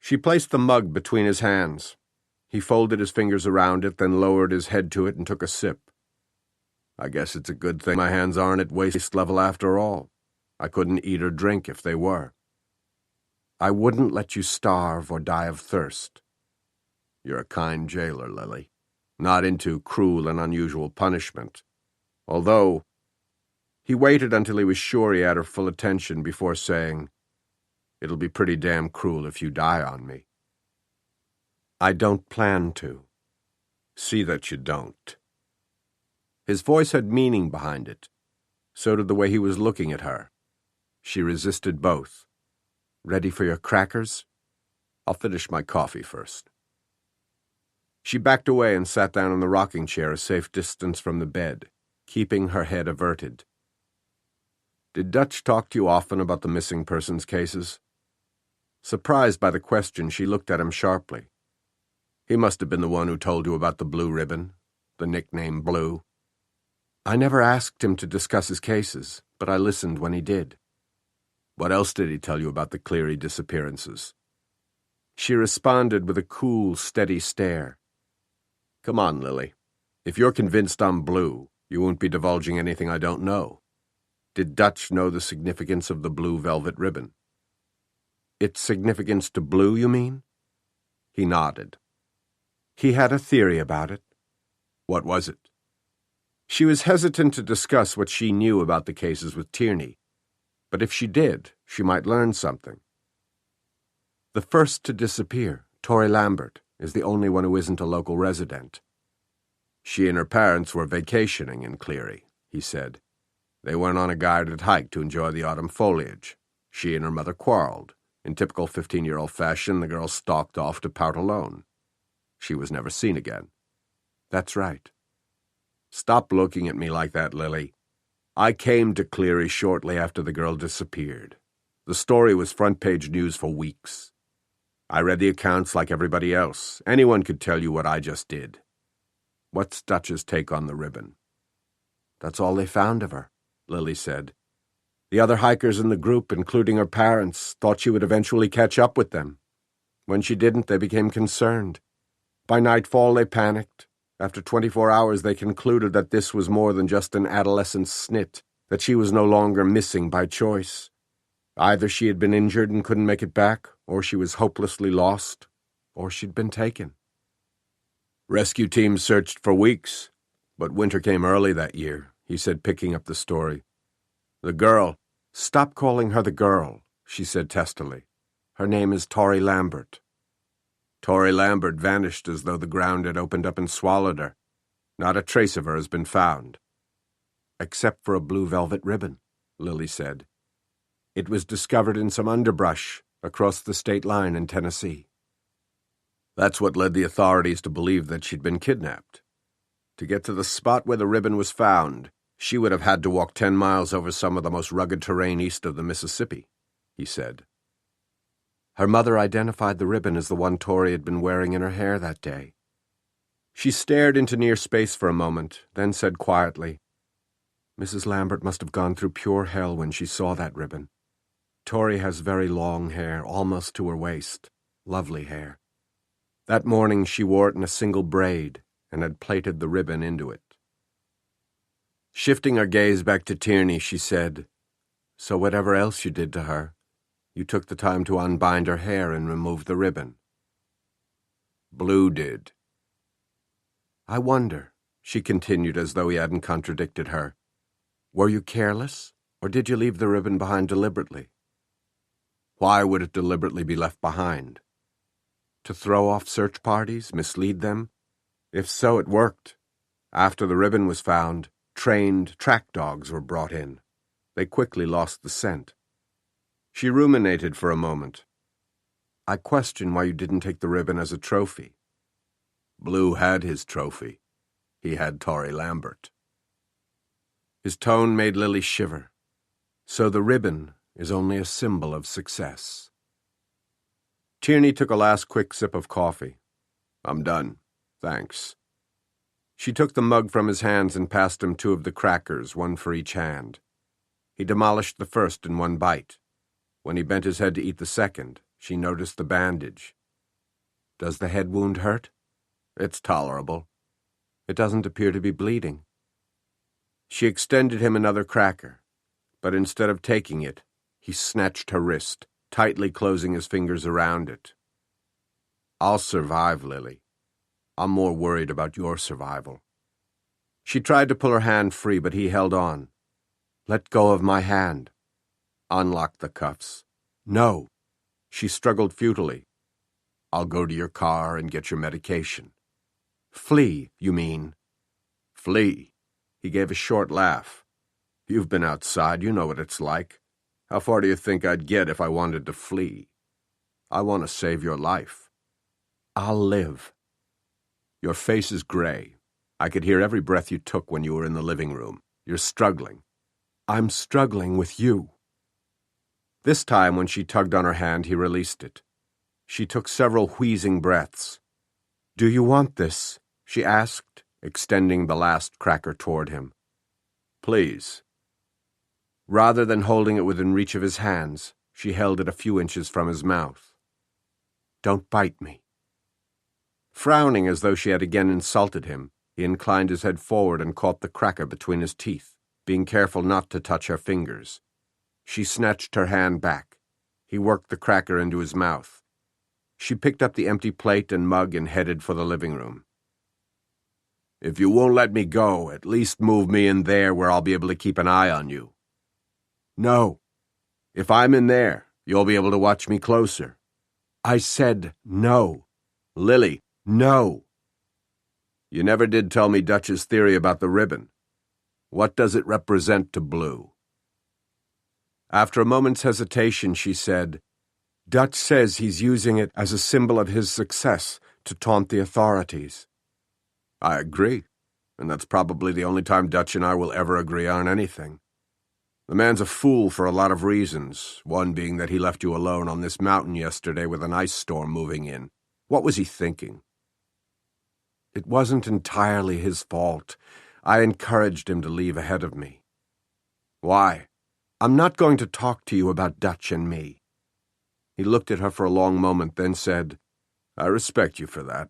She placed the mug between his hands. He folded his fingers around it, then lowered his head to it and took a sip. I guess it's a good thing my hands aren't at waist level after all. I couldn't eat or drink if they were. I wouldn't let you starve or die of thirst. You're a kind jailer, Lily. Not into cruel and unusual punishment. Although, he waited until he was sure he had her full attention before saying, "It'll be pretty damn cruel if you die on me." I don't plan to. See that you don't. His voice had meaning behind it. So did the way he was looking at her. She resisted both. Ready for your crackers? I'll finish my coffee first. She backed away and sat down in the rocking chair a safe distance from the bed, keeping her head averted. Did Dutch talk to you often about the missing persons cases? Surprised by the question, she looked at him sharply. He must have been the one who told you about the blue ribbon, the nickname Blue. I never asked him to discuss his cases, but I listened when he did. What else did he tell you about the Cleary disappearances? She responded with a cool, steady stare. Come on, Lily. If you're convinced I'm blue, you won't be divulging anything I don't know. Did Dutch know the significance of the blue velvet ribbon? Its significance to Blue, you mean? He nodded. He had a theory about it. What was it? She was hesitant to discuss what she knew about the cases with Tierney, but if she did, she might learn something. The first to disappear, Tori Lambert, is the only one who isn't a local resident. She and her parents were vacationing in Cleary, he said. They went on a guided hike to enjoy the autumn foliage. She and her mother quarreled. In typical 15-year-old fashion, the girl stalked off to pout alone. She was never seen again. That's right. Stop looking at me like that, Lily. I came to Cleary shortly after the girl disappeared. The story was front-page news for weeks. I read the accounts like everybody else. Anyone could tell you what I just did. What's Dutch's take on the ribbon? That's all they found of her, Lily said. The other hikers in the group, including her parents, thought she would eventually catch up with them. When she didn't, they became concerned. By nightfall, they panicked. After 24 hours, they concluded that this was more than just an adolescent snit, that she was no longer missing by choice. Either she had been injured and couldn't make it back, or she was hopelessly lost, or she'd been taken. Rescue teams searched for weeks, but winter came early that year, he said, picking up the story. The girl, stop calling her the girl, she said testily. Her name is Tori Lambert. Tori Lambert vanished as though the ground had opened up and swallowed her. Not a trace of her has been found. Except for a blue velvet ribbon, Lily said. It was discovered in some underbrush across the state line in Tennessee. That's what led the authorities to believe that she'd been kidnapped. To get to the spot where the ribbon was found, she would have had to walk 10 miles over some of the most rugged terrain east of the Mississippi, he said. Her mother identified the ribbon as the one Tori had been wearing in her hair that day. She stared into near space for a moment, then said quietly, Mrs. Lambert must have gone through pure hell when she saw that ribbon. Tori has very long hair, almost to her waist. Lovely hair. That morning she wore it in a single braid and had plaited the ribbon into it. Shifting her gaze back to Tierney, she said, So whatever else you did to her, you took the time to unbind her hair and remove the ribbon. Blue did. I wonder, she continued as though he hadn't contradicted her, were you careless, or did you leave the ribbon behind deliberately? Why would it deliberately be left behind? To throw off search parties, mislead them? If so, it worked. After the ribbon was found, trained track dogs were brought in. They quickly lost the scent. She ruminated for a moment. I question why you didn't take the ribbon as a trophy. Blue had his trophy. He had Tori Lambert. His tone made Lily shiver. So the ribbon is only a symbol of success. Tierney took a last quick sip of coffee. I'm done. Thanks. She took the mug from his hands and passed him 2 of the crackers, 1 for each hand. He demolished the first in one bite. When he bent his head to eat the second, she noticed the bandage. Does the head wound hurt? It's tolerable. It doesn't appear to be bleeding. She extended him another cracker, but instead of taking it, he snatched her wrist, tightly closing his fingers around it. I'll survive, Lily. I'm more worried about your survival. She tried to pull her hand free, but he held on. Let go of my hand. Unlock the cuffs. No. She struggled futilely. I'll go to your car and get your medication. Flee, you mean? Flee. He gave a short laugh. You've been outside, you know what it's like. How far do you think I'd get if I wanted to flee? I want to save your life. I'll live. Your face is gray. I could hear every breath you took when you were in the living room. You're struggling. I'm struggling with you. This time, when she tugged on her hand, he released it. She took several wheezing breaths. Do you want this? She asked, extending the last cracker toward him. Please. Rather than holding it within reach of his hands, she held it a few inches from his mouth. Don't bite me. Frowning as though she had again insulted him, he inclined his head forward and caught the cracker between his teeth, being careful not to touch her fingers. She snatched her hand back. He worked the cracker into his mouth. She picked up the empty plate and mug and headed for the living room. If you won't let me go, at least move me in there where I'll be able to keep an eye on you. No. If I'm in there, you'll be able to watch me closer. I said no. Lily, no. You never did tell me Dutch's theory about the ribbon. What does it represent to Blue? After a moment's hesitation, she said, Dutch says he's using it as a symbol of his success to taunt the authorities. I agree, and that's probably the only time Dutch and I will ever agree on anything. The man's a fool for a lot of reasons, one being that he left you alone on this mountain yesterday with an ice storm moving in. What was he thinking? It wasn't entirely his fault. I encouraged him to leave ahead of me. Why? I'm not going to talk to you about Dutch and me. He looked at her for a long moment, then said, I respect you for that.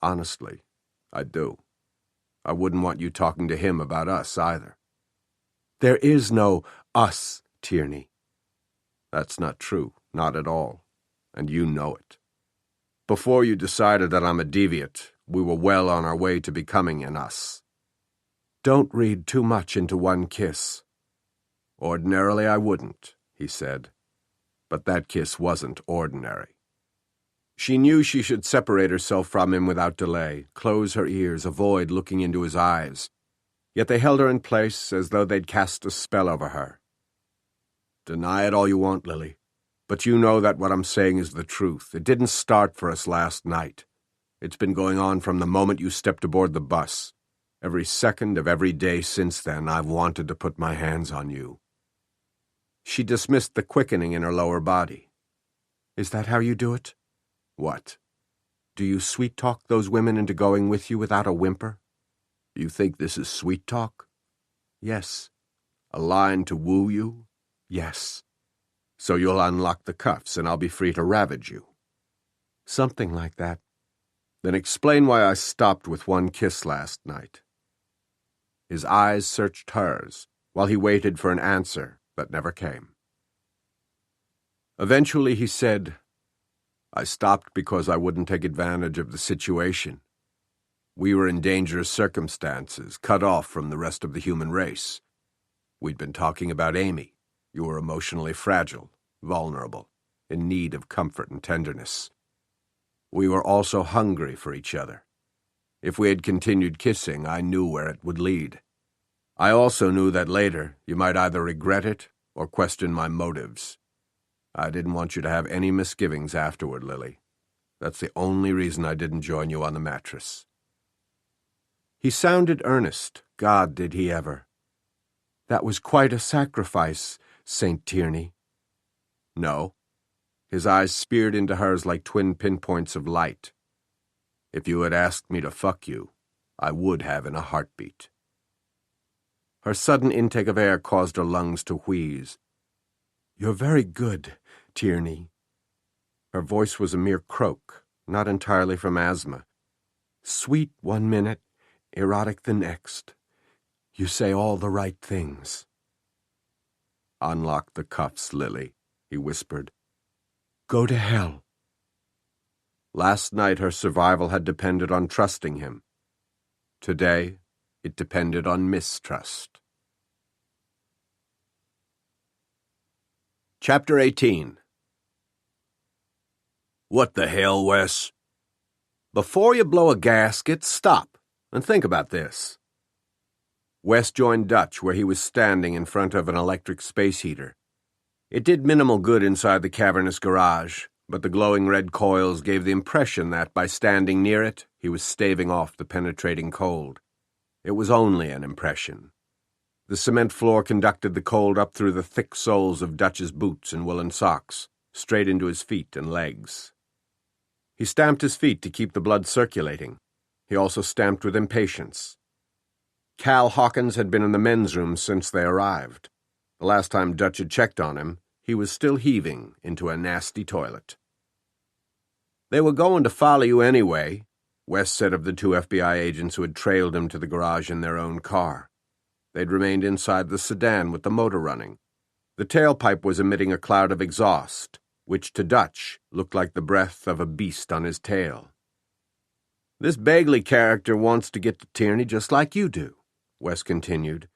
Honestly, I do. I wouldn't want you talking to him about us, either. There is no us, Tierney. That's not true, not at all, and you know it. Before you decided that I'm a deviant, we were well on our way to becoming an us. Don't read too much into one kiss. Ordinarily I wouldn't, he said, but that kiss wasn't ordinary. She knew she should separate herself from him without delay, close her ears, avoid looking into his eyes. Yet they held her in place as though they'd cast a spell over her. Deny it all you want, Lily, but you know that what I'm saying is the truth. It didn't start for us last night. It's been going on from the moment you stepped aboard the bus. Every second of every day since then, I've wanted to put my hands on you. She dismissed the quickening in her lower body. Is that how you do it? What? Do you sweet-talk those women into going with you without a whimper? You think this is sweet talk? Yes. A line to woo you? Yes. So you'll unlock the cuffs and I'll be free to ravage you. Something like that. Then explain why I stopped with one kiss last night. His eyes searched hers while he waited for an answer that never came. Eventually he said, I stopped because I wouldn't take advantage of the situation. We were in dangerous circumstances, cut off from the rest of the human race. We'd been talking about Amy. You were emotionally fragile, vulnerable, in need of comfort and tenderness. We were also hungry for each other. If we had continued kissing, I knew where it would lead. I also knew that later you might either regret it or question my motives. I didn't want you to have any misgivings afterward, Lily. That's the only reason I didn't join you on the mattress. He sounded earnest. God, did he ever. That was quite a sacrifice, St. Tierney. No. His eyes speared into hers like twin pinpoints of light. If you had asked me to fuck you, I would have in a heartbeat. Her sudden intake of air caused her lungs to wheeze. You're very good, Tierney. Her voice was a mere croak, not entirely from asthma. "Sweet 1 minute, erotic the next. You say all the right things." "Unlock the cuffs, Lily," he whispered. "Go to hell." Last night her survival had depended on trusting him. Today, it depended on mistrust. Chapter 18. "What the hell, Wes?" "Before you blow a gasket, stop and think about this." Wes joined Dutch where he was standing in front of an electric space heater. It did minimal good inside the cavernous garage, but the glowing red coils gave the impression that, by standing near it, he was staving off the penetrating cold. It was only an impression. The cement floor conducted the cold up through the thick soles of Dutch's boots and woolen socks, straight into his feet and legs. He stamped his feet to keep the blood circulating. He also stamped with impatience. Cal Hawkins had been in the men's room since they arrived. The last time Dutch had checked on him, he was still heaving into a nasty toilet. "They were going to follow you anyway," Wes said of the 2 FBI agents who had trailed him to the garage in their own car. They'd remained inside the sedan with the motor running. The tailpipe was emitting a cloud of exhaust, which to Dutch looked like the breath of a beast on his tail. "This Bagley character wants to get to Tierney just like you do," Wes continued.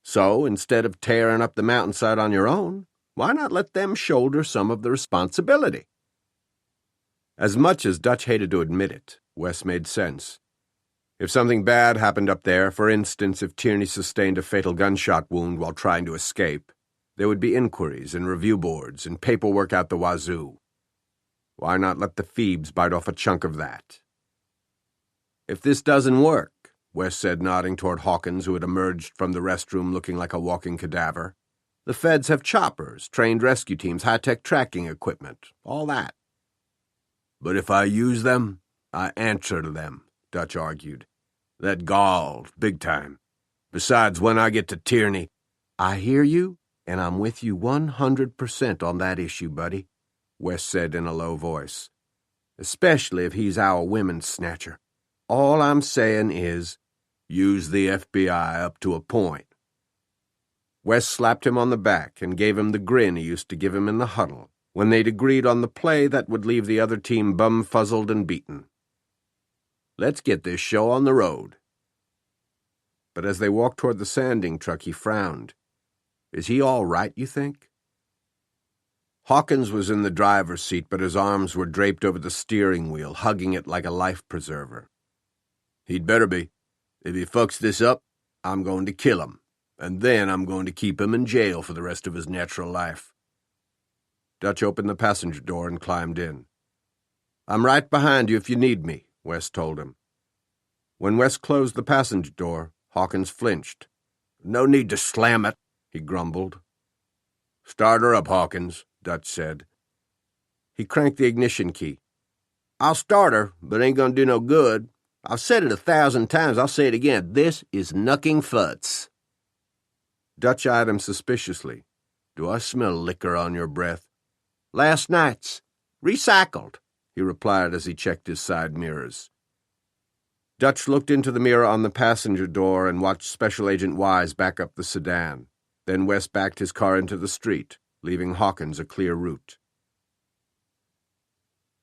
"So, instead of tearing up the mountainside on your own, why not let them shoulder some of the responsibility?" As much as Dutch hated to admit it, Wes made sense. If something bad happened up there, for instance, if Tierney sustained a fatal gunshot wound while trying to escape, there would be inquiries and review boards and paperwork out the wazoo. Why not let the Phoebes bite off a chunk of that? "If this doesn't work," Wes said, nodding toward Hawkins, who had emerged from the restroom looking like a walking cadaver, "the feds have choppers, trained rescue teams, high-tech tracking equipment, all that." "But if I use them, I answer to them," Dutch argued. "That galled, big time. Besides, when I get to Tierney—" "I hear you, and I'm with you 100% on that issue, buddy," Wes said in a low voice. "Especially if he's our women's snatcher. All I'm saying is, use the FBI up to a point." Wes slapped him on the back and gave him the grin he used to give him in the huddle, when they'd agreed on the play that would leave the other team bum-fuzzled and beaten. "Let's get this show on the road." But as they walked toward the sanding truck, he frowned. "Is he all right, you think?" Hawkins was in the driver's seat, but his arms were draped over the steering wheel, hugging it like a life preserver. "He'd better be. If he fucks this up, I'm going to kill him, and then I'm going to keep him in jail for the rest of his natural life." Dutch opened the passenger door and climbed in. "I'm right behind you if you need me," Wes told him. When Wes closed the passenger door, Hawkins flinched. "No need to slam it," he grumbled. "Start her up, Hawkins," Dutch said. He cranked the ignition key. "I'll start her, but ain't gonna do no good. I've said it 1,000 times, I'll say it again. This is knucking futs." Dutch eyed him suspiciously. "Do I smell liquor on your breath?" "Last night's. Recycled," he replied as he checked his side mirrors. Dutch looked into the mirror on the passenger door and watched Special Agent Wise back up the sedan. Then Wes backed his car into the street, leaving Hawkins a clear route.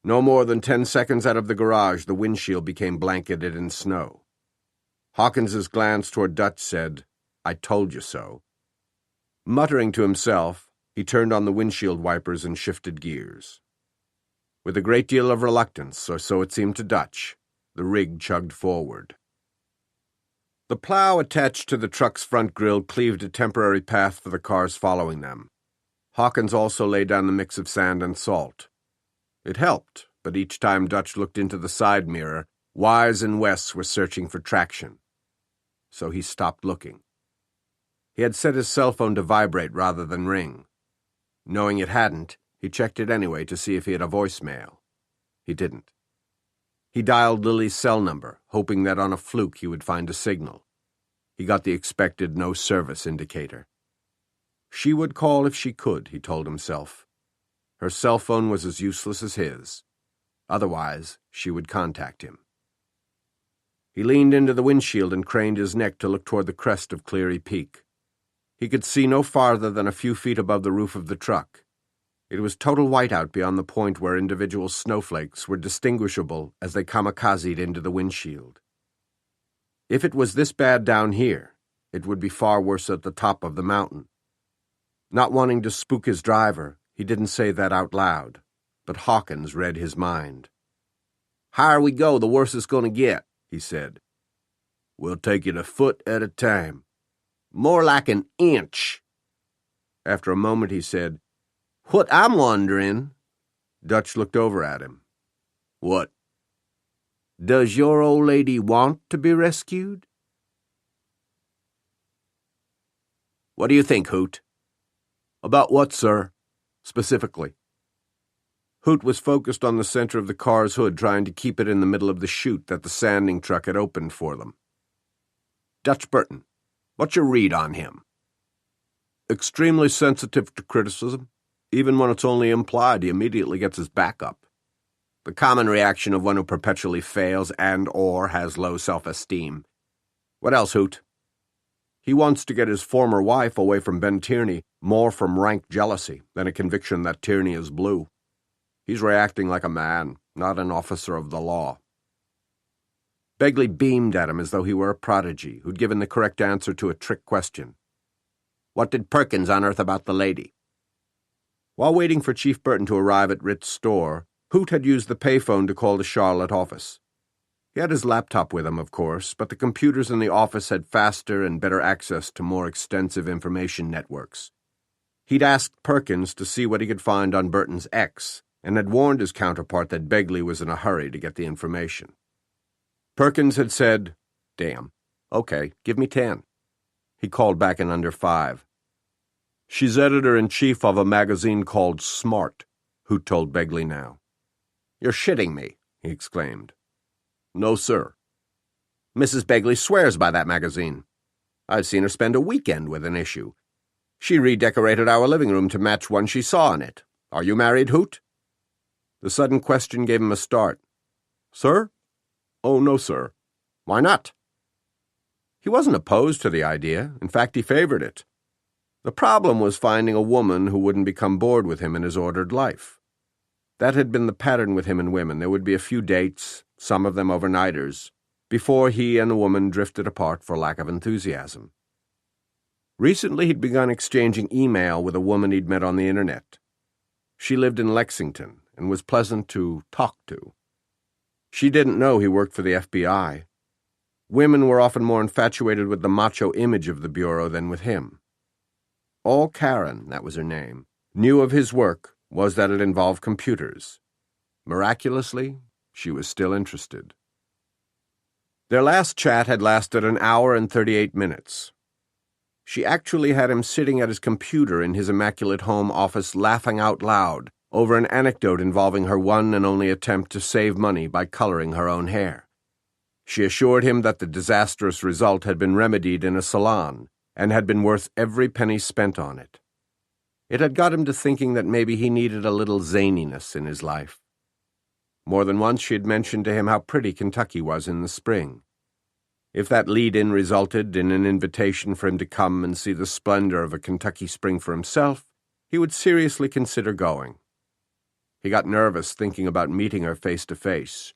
No more than 10 seconds out of the garage, the windshield became blanketed in snow. Hawkins's glance toward Dutch said, "I told you so." Muttering to himself, he turned on the windshield wipers and shifted gears. With a great deal of reluctance, or so it seemed to Dutch, the rig chugged forward. The plow attached to the truck's front grille cleaved a temporary path for the cars following them. Hawkins also laid down the mix of sand and salt. It helped, but each time Dutch looked into the side mirror, Wise and Wes were searching for traction. So he stopped looking. He had set his cell phone to vibrate rather than ring. Knowing it hadn't, he checked it anyway to see if he had a voicemail. He didn't. He dialed Lily's cell number, hoping that on a fluke he would find a signal. He got the expected no service indicator. She would call if she could, he told himself. Her cell phone was as useless as his. Otherwise, she would contact him. He leaned into the windshield and craned his neck to look toward the crest of Cleary Peak. He could see no farther than a few feet above the roof of the truck. It was total whiteout beyond the point where individual snowflakes were distinguishable as they kamikazed into the windshield. If it was this bad down here, it would be far worse at the top of the mountain. Not wanting to spook his driver, he didn't say that out loud, but Hawkins read his mind. "Higher we go, the worse it's going to get," he said. "We'll take it a foot at a time." "More like an inch." After a moment he said, "What I'm wondering—" Dutch looked over at him. "What?" "Does your old lady want to be rescued?" "What do you think, Hoot?" "About what, sir? Specifically?" Hoot was focused on the center of the car's hood, trying to keep it in the middle of the chute that the sanding truck had opened for them. "Dutch Burton, what's your read on him?" "Extremely sensitive to criticism. Even when it's only implied, he immediately gets his back up. The common reaction of one who perpetually fails and/or has low self-esteem. What else, Hoot?" "He wants to get his former wife away from Ben Tierney, more from rank jealousy than a conviction that Tierney is blue. He's reacting like a man, not an officer of the law." Begley beamed at him as though he were a prodigy who'd given the correct answer to a trick question. "What did Perkins unearth about the lady?" While waiting for Chief Burton to arrive at Ritt's store, Hoot had used the payphone to call the Charlotte office. He had his laptop with him, of course, but the computers in the office had faster and better access to more extensive information networks. He'd asked Perkins to see what he could find on Burton's ex, and had warned his counterpart that Begley was in a hurry to get the information. Perkins had said, "Damn. Okay, give me 10. He called back in under 5. "She's editor-in-chief of a magazine called Smart," Hoot told Begley now. "You're shitting me," he exclaimed. "No, sir." "Mrs. Begley swears by that magazine. I've seen her spend a weekend with an issue. She redecorated our living room to match one she saw in it. Are you married, Hoot?" The sudden question gave him a start. "Sir? Oh, no, sir." "Why not?" He wasn't opposed to the idea. In fact, he favored it. The problem was finding a woman who wouldn't become bored with him in his ordered life. That had been the pattern with him and women. There would be a few dates, some of them overnighters, before he and the woman drifted apart for lack of enthusiasm. Recently he'd begun exchanging email with a woman he'd met on the internet. She lived in Lexington and was pleasant to talk to. She didn't know he worked for the FBI. Women were often more infatuated with the macho image of the Bureau than with him. All Karen, that was her name, knew of his work was that it involved computers. Miraculously, she was still interested. Their last chat had lasted an hour and 38 minutes. She actually had him sitting at his computer in his immaculate home office laughing out loud over an anecdote involving her one and only attempt to save money by coloring her own hair. She assured him that the disastrous result had been remedied in a salon and had been worth every penny spent on it. It had got him to thinking that maybe he needed a little zaniness in his life. More than once she had mentioned to him how pretty Kentucky was in the spring. If that lead-in resulted in an invitation for him to come and see the splendor of a Kentucky spring for himself, he would seriously consider going. He got nervous thinking about meeting her face to face,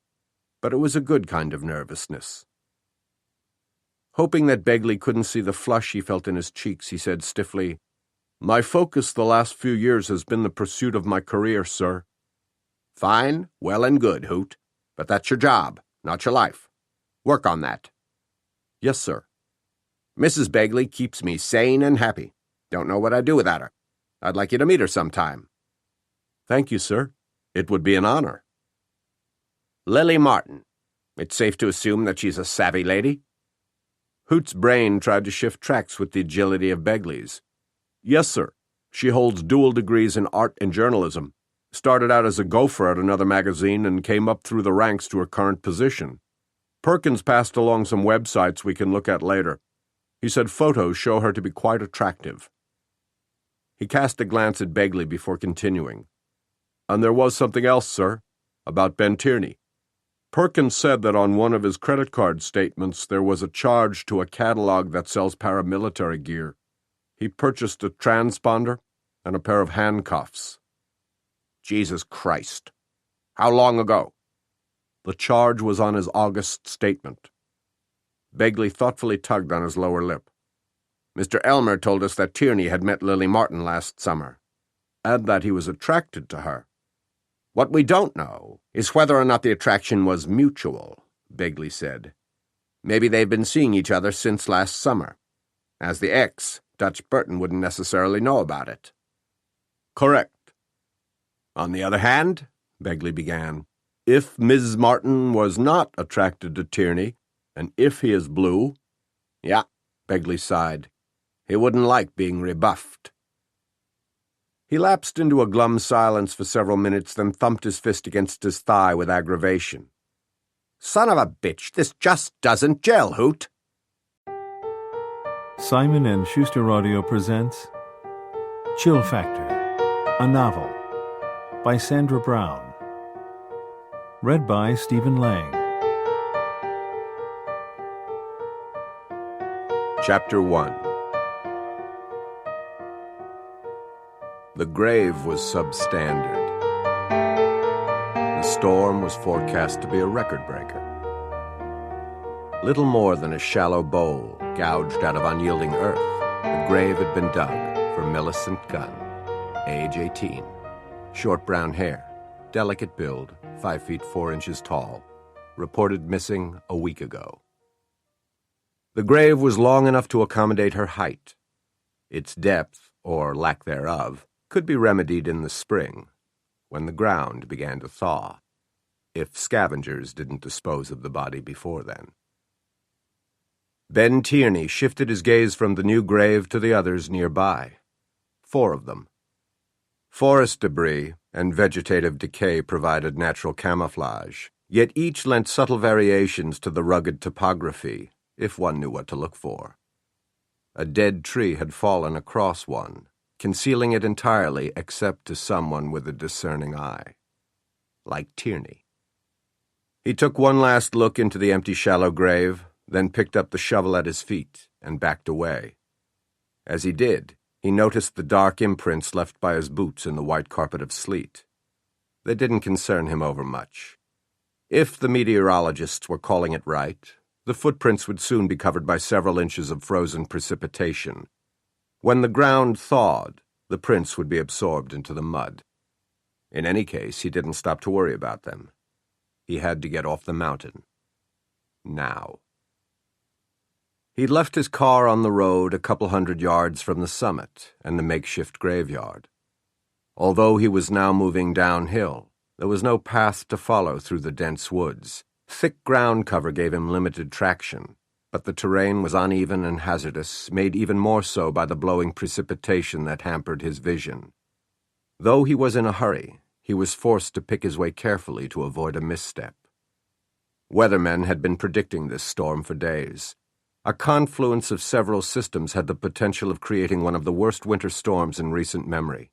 but it was a good kind of nervousness. Hoping that Begley couldn't see the flush he felt in his cheeks, he said stiffly, "My focus the last few years has been the pursuit of my career, sir." "Fine, well and good, Hoot. But that's your job, not your life. Work on that." "Yes, sir." "Mrs. Begley keeps me sane and happy. Don't know what I'd do without her. I'd like you to meet her sometime." "Thank you, sir. It would be an honor." "Lily Martin. It's safe to assume that she's a savvy lady?" Hoot's brain tried to shift tracks with the agility of Begley's. "Yes, sir. She holds dual degrees in art and journalism. Started out as a gopher at another magazine and came up through the ranks to her current position. Perkins passed along some websites we can look at later. He said photos show her to be quite attractive." He cast a glance at Begley before continuing. "And there was something else, sir. About Ben Tierney. Perkins said that on one of his credit card statements there was a charge to a catalog that sells paramilitary gear. He purchased a transponder and a pair of handcuffs. Jesus Christ. How long ago? The charge was on his August statement. Begley thoughtfully tugged on his lower lip. Mr. Elmer told us that Tierney had met Lily Martin last summer, and that he was attracted to her. What we don't know is whether or not the attraction was mutual, Begley said. Maybe they've been seeing each other since last summer. As the ex, Dutch Burton wouldn't necessarily know about it. Correct. On the other hand, Begley began, if Ms. Martin was not attracted to Tierney, and if he is blue— Yeah, Begley sighed. He wouldn't like being rebuffed. He lapsed into a glum silence for several minutes, then thumped his fist against his thigh with aggravation. Son of a bitch, this just doesn't gel, Hoot. Simon & Schuster Audio presents Chill Factor, a novel by Sandra Brown. Read by Stephen Lang. Chapter 1. The grave was substandard. The storm was forecast to be a record-breaker. Little more than a shallow bowl gouged out of unyielding earth, the grave had been dug for Millicent Gunn, age 18, short brown hair, delicate build, 5 feet 4 inches tall, reported missing a week ago. The grave was long enough to accommodate her height. Its depth, or lack thereof, could be remedied in the spring, when the ground began to thaw, if scavengers didn't dispose of the body before then. Ben Tierney shifted his gaze from the new grave to the others nearby. 4 of them. Forest debris and vegetative decay provided natural camouflage, yet each lent subtle variations to the rugged topography, if one knew what to look for. A dead tree had fallen across one, concealing it entirely except to someone with a discerning eye. Like Tierney. He took one last look into the empty shallow grave, then picked up the shovel at his feet and backed away. As he did, he noticed the dark imprints left by his boots in the white carpet of sleet. They didn't concern him overmuch. If the meteorologists were calling it right, the footprints would soon be covered by several inches of frozen precipitation. When the ground thawed, the prints would be absorbed into the mud. In any case, he didn't stop to worry about them. He had to get off the mountain. Now. He'd left his car on the road a couple 100 yards from the summit and the makeshift graveyard. Although he was now moving downhill, there was no path to follow through the dense woods. Thick ground cover gave him limited traction, but the terrain was uneven and hazardous, made even more so by the blowing precipitation that hampered his vision. Though he was in a hurry, he was forced to pick his way carefully to avoid a misstep. Weathermen had been predicting this storm for days. A confluence of several systems had the potential of creating one of the worst winter storms in recent memory.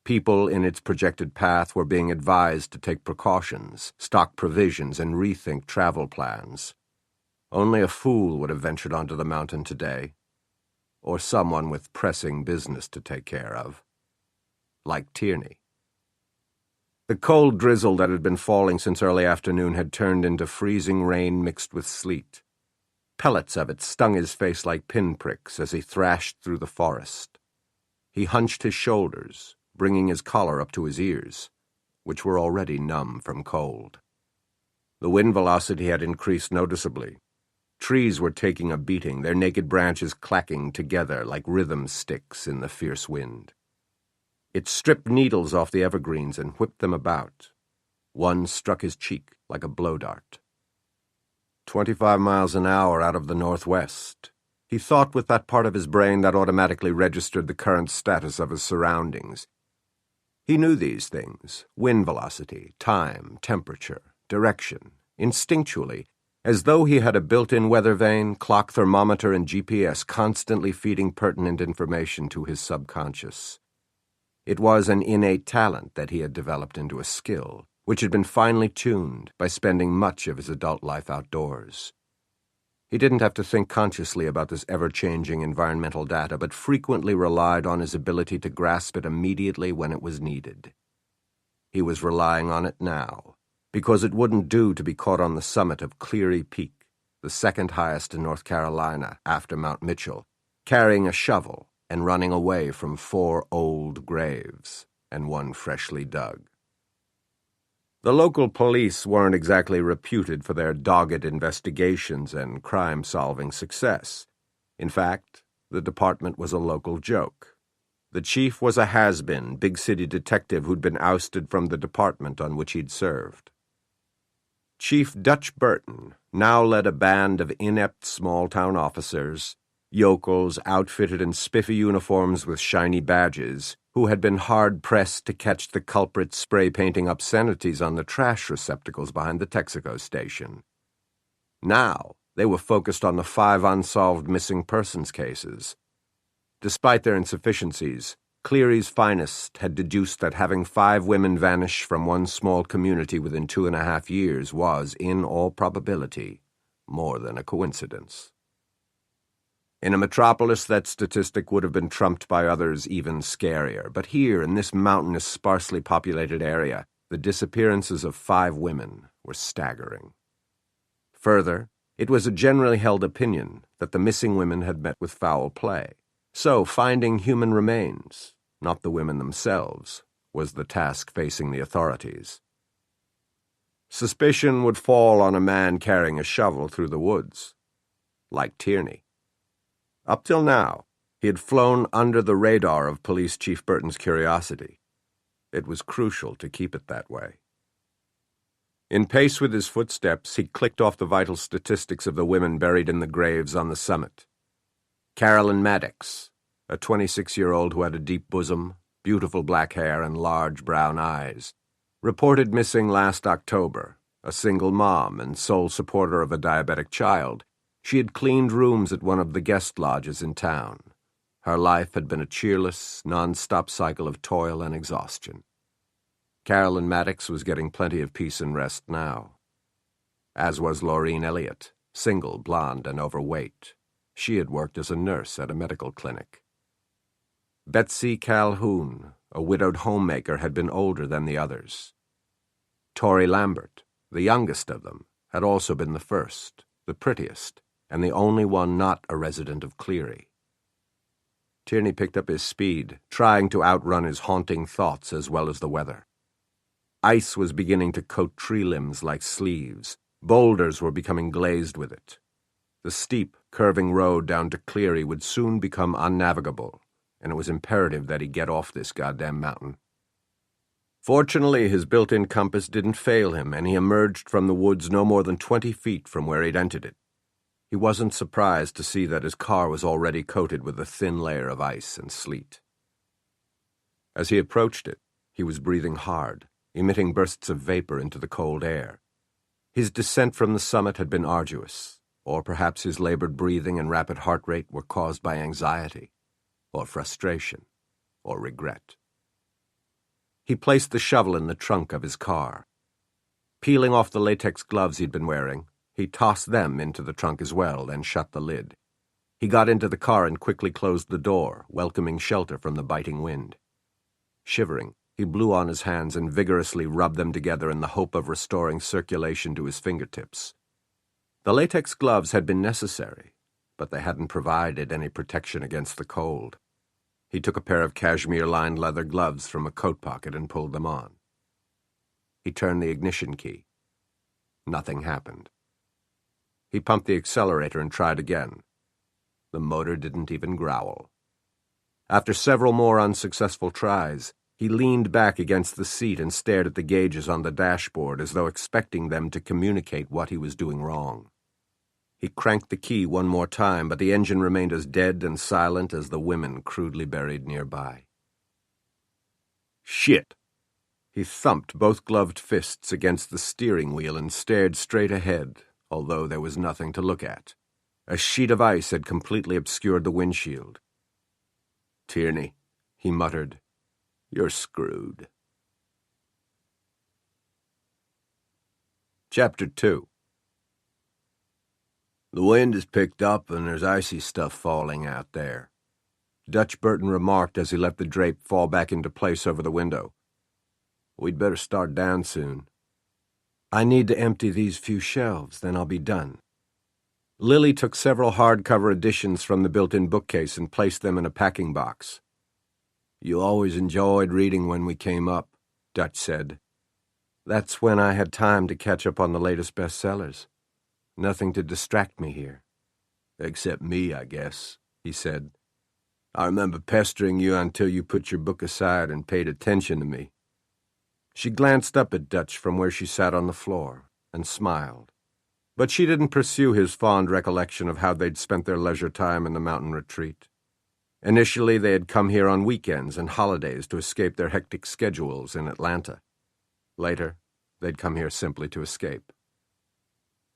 People in its projected path were being advised to take precautions, stock provisions, and rethink travel plans. Only a fool would have ventured onto the mountain today, or someone with pressing business to take care of, like Tierney. The cold drizzle that had been falling since early afternoon had turned into freezing rain mixed with sleet. Pellets of it stung his face like pinpricks as he thrashed through the forest. He hunched his shoulders, bringing his collar up to his ears, which were already numb from cold. The wind velocity had increased noticeably. Trees were taking a beating, their naked branches clacking together like rhythm sticks in the fierce wind. It stripped needles off the evergreens and whipped them about. One struck his cheek like a blow dart. 25 miles an hour out of the northwest. He thought with that part of his brain that automatically registered the current status of his surroundings. He knew these things: wind velocity, time, temperature, direction, instinctually, as though he had a built-in weather vane, clock thermometer, and GPS constantly feeding pertinent information to his subconscious. It was an innate talent that he had developed into a skill, which had been finely tuned by spending much of his adult life outdoors. He didn't have to think consciously about this ever-changing environmental data, but frequently relied on his ability to grasp it immediately when it was needed. He was relying on it now, because it wouldn't do to be caught on the summit of Cleary Peak, the second highest in North Carolina after Mount Mitchell, carrying a shovel and running away from 4 old graves and one freshly dug. The local police weren't exactly reputed for their dogged investigations and crime-solving success. In fact, the department was a local joke. The chief was a has-been, big-city detective who'd been ousted from the department on which he'd served. Chief Dutch Burton now led a band of inept small-town officers, yokels outfitted in spiffy uniforms with shiny badges, who had been hard-pressed to catch the culprits spray-painting obscenities on the trash receptacles behind the Texaco station. Now, they were focused on the 5 unsolved missing persons cases. Despite their insufficiencies, Cleary's finest had deduced that having 5 women vanish from one small community within 2.5 years was, in all probability, more than a coincidence. In a metropolis, that statistic would have been trumped by others even scarier, but here, in this mountainous, sparsely populated area, the disappearances of 5 women were staggering. Further, it was a generally held opinion that the missing women had met with foul play, so finding human remains, not the women themselves, was the task facing the authorities. Suspicion would fall on a man carrying a shovel through the woods, like Tierney. Up till now, he had flown under the radar of Police Chief Burton's curiosity. It was crucial to keep it that way. In pace with his footsteps, he clicked off the vital statistics of the women buried in the graves on the summit. Carolyn Maddox, a 26-year-old who had a deep bosom, beautiful black hair, and large brown eyes, reported missing last October, a single mom and sole supporter of a diabetic child. She had cleaned rooms at one of the guest lodges in town. Her life had been a cheerless, non-stop cycle of toil and exhaustion. Carolyn Maddox was getting plenty of peace and rest now. As was Laureen Elliott, single, blonde, and overweight. She had worked as a nurse at a medical clinic. Betsy Calhoun, a widowed homemaker, had been older than the others. Tori Lambert, the youngest of them, had also been the first, the prettiest, and the only one not a resident of Cleary. Tierney picked up his speed, trying to outrun his haunting thoughts as well as the weather. Ice was beginning to coat tree limbs like sleeves. Boulders were becoming glazed with it. The steep, curving road down to Cleary would soon become unnavigable, and it was imperative that he get off this goddamn mountain. Fortunately, his built-in compass didn't fail him, and he emerged from the woods no more than 20 feet from where he'd entered it. He wasn't surprised to see that his car was already coated with a thin layer of ice and sleet. As he approached it, he was breathing hard, emitting bursts of vapor into the cold air. His descent from the summit had been arduous, or perhaps his labored breathing and rapid heart rate were caused by anxiety, or frustration, or regret. He placed the shovel in the trunk of his car. Peeling off the latex gloves he'd been wearing, he tossed them into the trunk as well, then shut the lid. He got into the car and quickly closed the door, welcoming shelter from the biting wind. Shivering, he blew on his hands and vigorously rubbed them together in the hope of restoring circulation to his fingertips. The latex gloves had been necessary, but they hadn't provided any protection against the cold. He took a pair of cashmere-lined leather gloves from a coat pocket and pulled them on. He turned the ignition key. Nothing happened. He pumped the accelerator and tried again. The motor didn't even growl. After several more unsuccessful tries, he leaned back against the seat and stared at the gauges on the dashboard as though expecting them to communicate what he was doing wrong. He cranked the key one more time, but the engine remained as dead and silent as the women crudely buried nearby. Shit! He thumped both gloved fists against the steering wheel and stared straight ahead, although there was nothing to look at. A sheet of ice had completely obscured the windshield. "Tierney," he muttered, "you're screwed." Chapter 2. The wind has picked up and there's icy stuff falling out there, Dutch Burton remarked as he let the drape fall back into place over the window. We'd better start down soon. I need to empty these few shelves, then I'll be done. Lily took several hardcover editions from the built-in bookcase and placed them in a packing box. You always enjoyed reading when we came up, Dutch said. That's when I had time to catch up on the latest bestsellers. Nothing to distract me here. Except me, I guess, he said. I remember pestering you until you put your book aside and paid attention to me. She glanced up at Dutch from where she sat on the floor and smiled. But she didn't pursue his fond recollection of how they'd spent their leisure time in the mountain retreat. Initially, they had come here on weekends and holidays to escape their hectic schedules in Atlanta. Later, they'd come here simply to escape.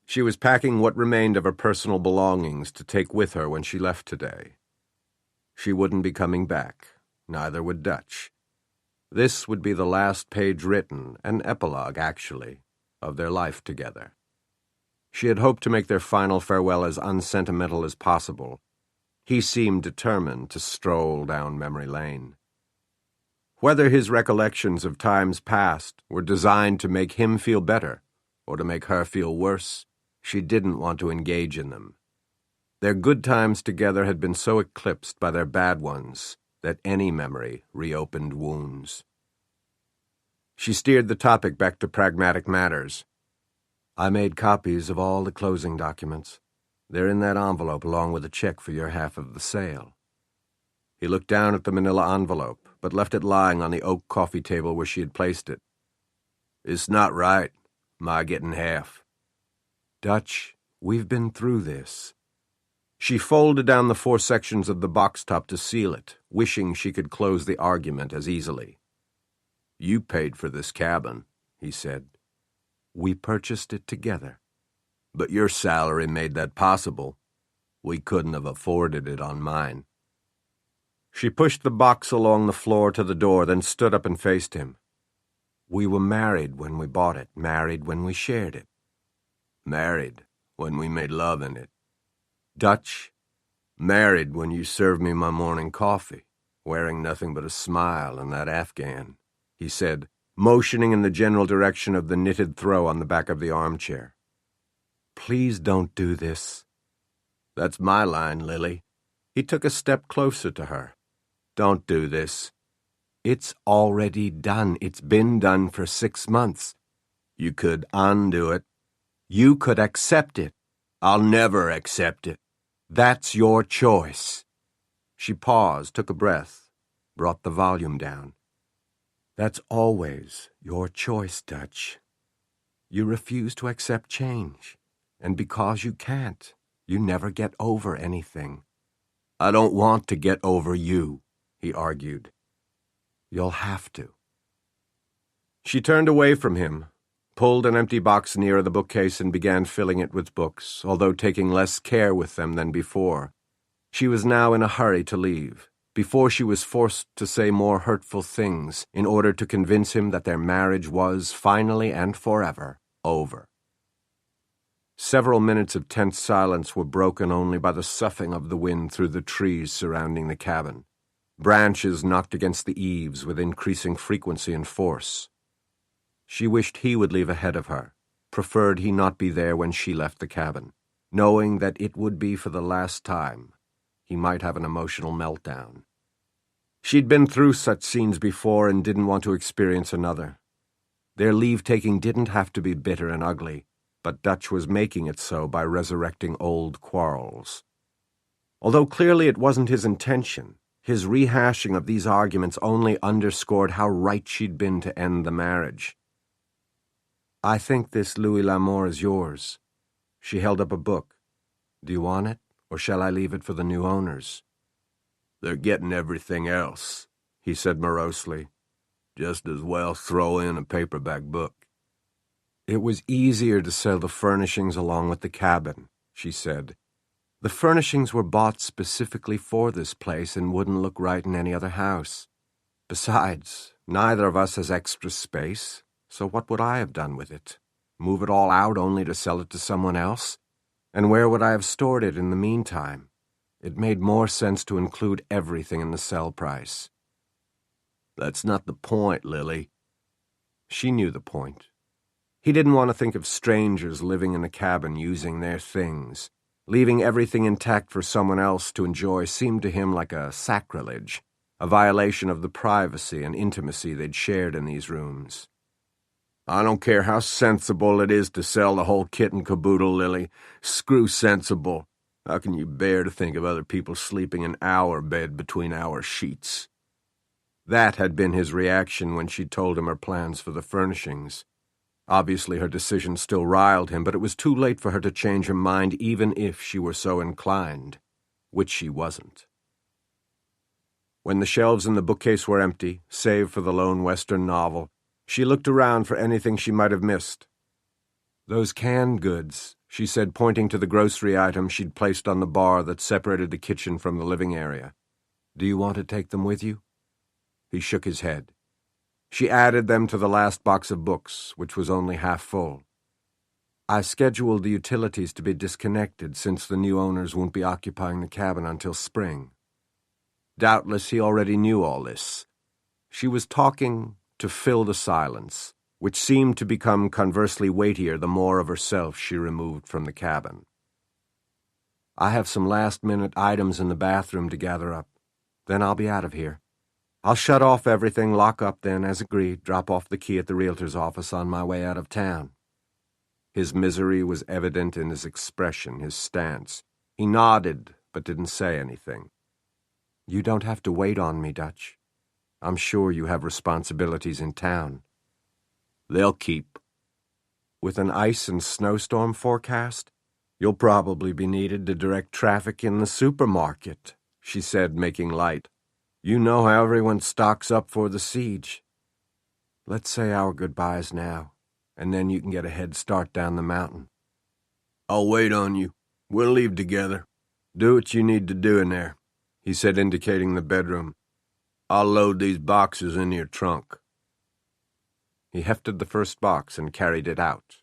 She was packing what remained of her personal belongings to take with her when she left today. She wouldn't be coming back, neither would Dutch. This would be the last page written, an epilogue, actually, of their life together. She had hoped to make their final farewell as unsentimental as possible. He seemed determined to stroll down memory lane. Whether his recollections of times past were designed to make him feel better or to make her feel worse, she didn't want to engage in them. Their good times together had been so eclipsed by their bad ones that any memory reopened wounds. She steered the topic back to pragmatic matters. I made copies of all the closing documents. They're in that envelope along with a check for your half of the sale. He looked down at the manila envelope, but left it lying on the oak coffee table where she had placed it. It's not right, my getting half. Dutch, we've been through this. She folded down the 4 sections of the box top to seal it, wishing she could close the argument as easily. You paid for this cabin, he said. We purchased it together. But your salary made that possible. We couldn't have afforded it on mine. She pushed the box along the floor to the door, then stood up and faced him. We were married when we bought it, married when we shared it. Married when we made love in it. Dutch, married when you served me my morning coffee, wearing nothing but a smile and that Afghan, he said, motioning in the general direction of the knitted throw on the back of the armchair. Please don't do this. That's my line, Lily. He took a step closer to her. Don't do this. It's already done. It's been done for 6 months. You could undo it. You could accept it. I'll never accept it. That's your choice. She paused, took a breath, brought the volume down. That's always your choice, Dutch. You refuse to accept change, and because you can't, you never get over anything. I don't want to get over you, he argued. You'll have to. She turned away from him, pulled an empty box nearer the bookcase and began filling it with books, although taking less care with them than before. She was now in a hurry to leave, before she was forced to say more hurtful things in order to convince him that their marriage was, finally and forever, over. Several minutes of tense silence were broken only by the soughing of the wind through the trees surrounding the cabin. Branches knocked against the eaves with increasing frequency and force. She wished he would leave ahead of her, preferred he not be there when she left the cabin, knowing that it would be for the last time. He might have an emotional meltdown. She'd been through such scenes before and didn't want to experience another. Their leave-taking didn't have to be bitter and ugly, but Dutch was making it so by resurrecting old quarrels. Although clearly it wasn't his intention, his rehashing of these arguments only underscored how right she'd been to end the marriage. I think this Louis L'Amour is yours. She held up a book. Do you want it, or shall I leave it for the new owners? They're getting everything else, he said morosely. Just as well throw in a paperback book. It was easier to sell the furnishings along with the cabin, she said. The furnishings were bought specifically for this place and wouldn't look right in any other house. Besides, neither of us has extra space, so what would I have done with it? Move it all out only to sell it to someone else? And where would I have stored it in the meantime? It made more sense to include everything in the sell price. That's not the point, Lily. She knew the point. He didn't want to think of strangers living in a cabin using their things. Leaving everything intact for someone else to enjoy seemed to him like a sacrilege, a violation of the privacy and intimacy they'd shared in these rooms. I don't care how sensible it is to sell the whole kit and caboodle, Lily. Screw sensible. How can you bear to think of other people sleeping in our bed between our sheets? That had been his reaction when she told him her plans for the furnishings. Obviously her decision still riled him, but it was too late for her to change her mind even if she were so inclined, which she wasn't. When the shelves in the bookcase were empty, save for the lone Western novel, she looked around for anything she might have missed. Those canned goods, she said, pointing to the grocery items she'd placed on the bar that separated the kitchen from the living area. Do you want to take them with you? He shook his head. She added them to the last box of books, which was only half full. I scheduled the utilities to be disconnected since the new owners won't be occupying the cabin until spring. Doubtless he already knew all this. She was talking to fill the silence, which seemed to become conversely weightier the more of herself she removed from the cabin. I have some last-minute items in the bathroom to gather up. Then I'll be out of here. I'll shut off everything, lock up then, as agreed, drop off the key at the realtor's office on my way out of town. His misery was evident in his expression, his stance. He nodded, but didn't say anything. You don't have to wait on me, Dutch. I'm sure you have responsibilities in town. They'll keep. With an ice and snowstorm forecast, you'll probably be needed to direct traffic in the supermarket, she said, making light. You know how everyone stocks up for the siege. Let's say our goodbyes now, and then you can get a head start down the mountain. I'll wait on you. We'll leave together. Do what you need to do in there, he said, indicating the bedroom. I'll load these boxes in your trunk. He hefted the first box and carried it out.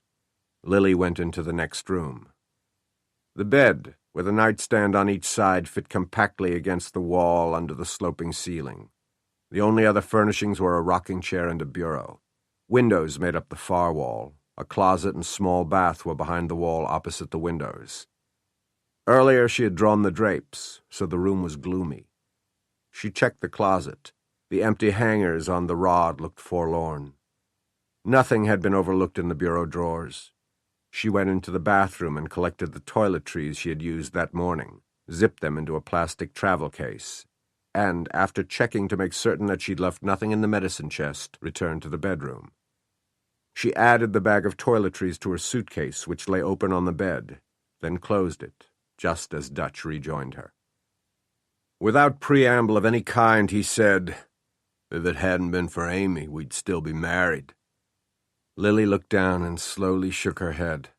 Lily went into the next room. The bed, with a nightstand on each side, fit compactly against the wall under the sloping ceiling. The only other furnishings were a rocking chair and a bureau. Windows made up the far wall. A closet and small bath were behind the wall opposite the windows. Earlier she had drawn the drapes, so the room was gloomy. She checked the closet. The empty hangers on the rod looked forlorn. Nothing had been overlooked in the bureau drawers. She went into the bathroom and collected the toiletries she had used that morning, zipped them into a plastic travel case, and, after checking to make certain that she'd left nothing in the medicine chest, returned to the bedroom. She added the bag of toiletries to her suitcase, which lay open on the bed, then closed it, just as Dutch rejoined her. Without preamble of any kind, he said, If it hadn't been for Amy, we'd still be married. Lily looked down and slowly shook her head.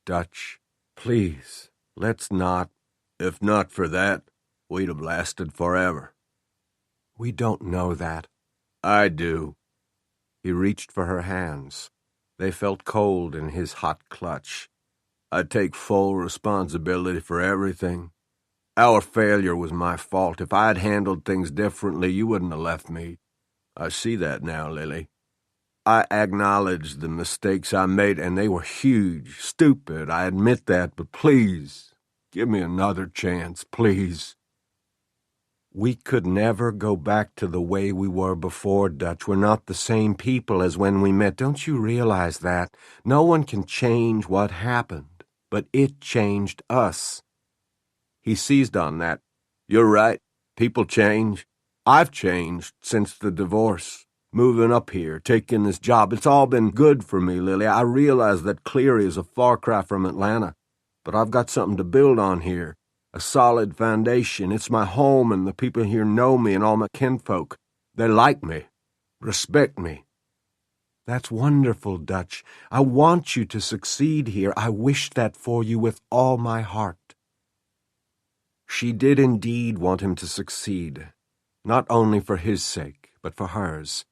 Dutch, please, let's not. If not for that, we'd have lasted forever. We don't know that. I do. He reached for her hands. They felt cold in his hot clutch. I take full responsibility for everything. Our failure was my fault. If I had handled things differently, you wouldn't have left me. I see that now, Lily. I acknowledge the mistakes I made, and they were huge, stupid, I admit that, but please, give me another chance, please. We could never go back to the way we were before, Dutch. We're not the same people as when we met. Don't you realize that? No one can change what happened, but it changed us. He seized on that. You're right. People change. I've changed since the divorce. Moving up here, taking this job, it's all been good for me, Lily. I realize that Cleary is a far cry from Atlanta, but I've got something to build on here, a solid foundation. It's my home, and the people here know me and all my kinfolk. They like me, respect me. That's wonderful, Dutch. I want you to succeed here. I wish that for you with all my heart. She did indeed want him to succeed, not only for his sake, but for hers.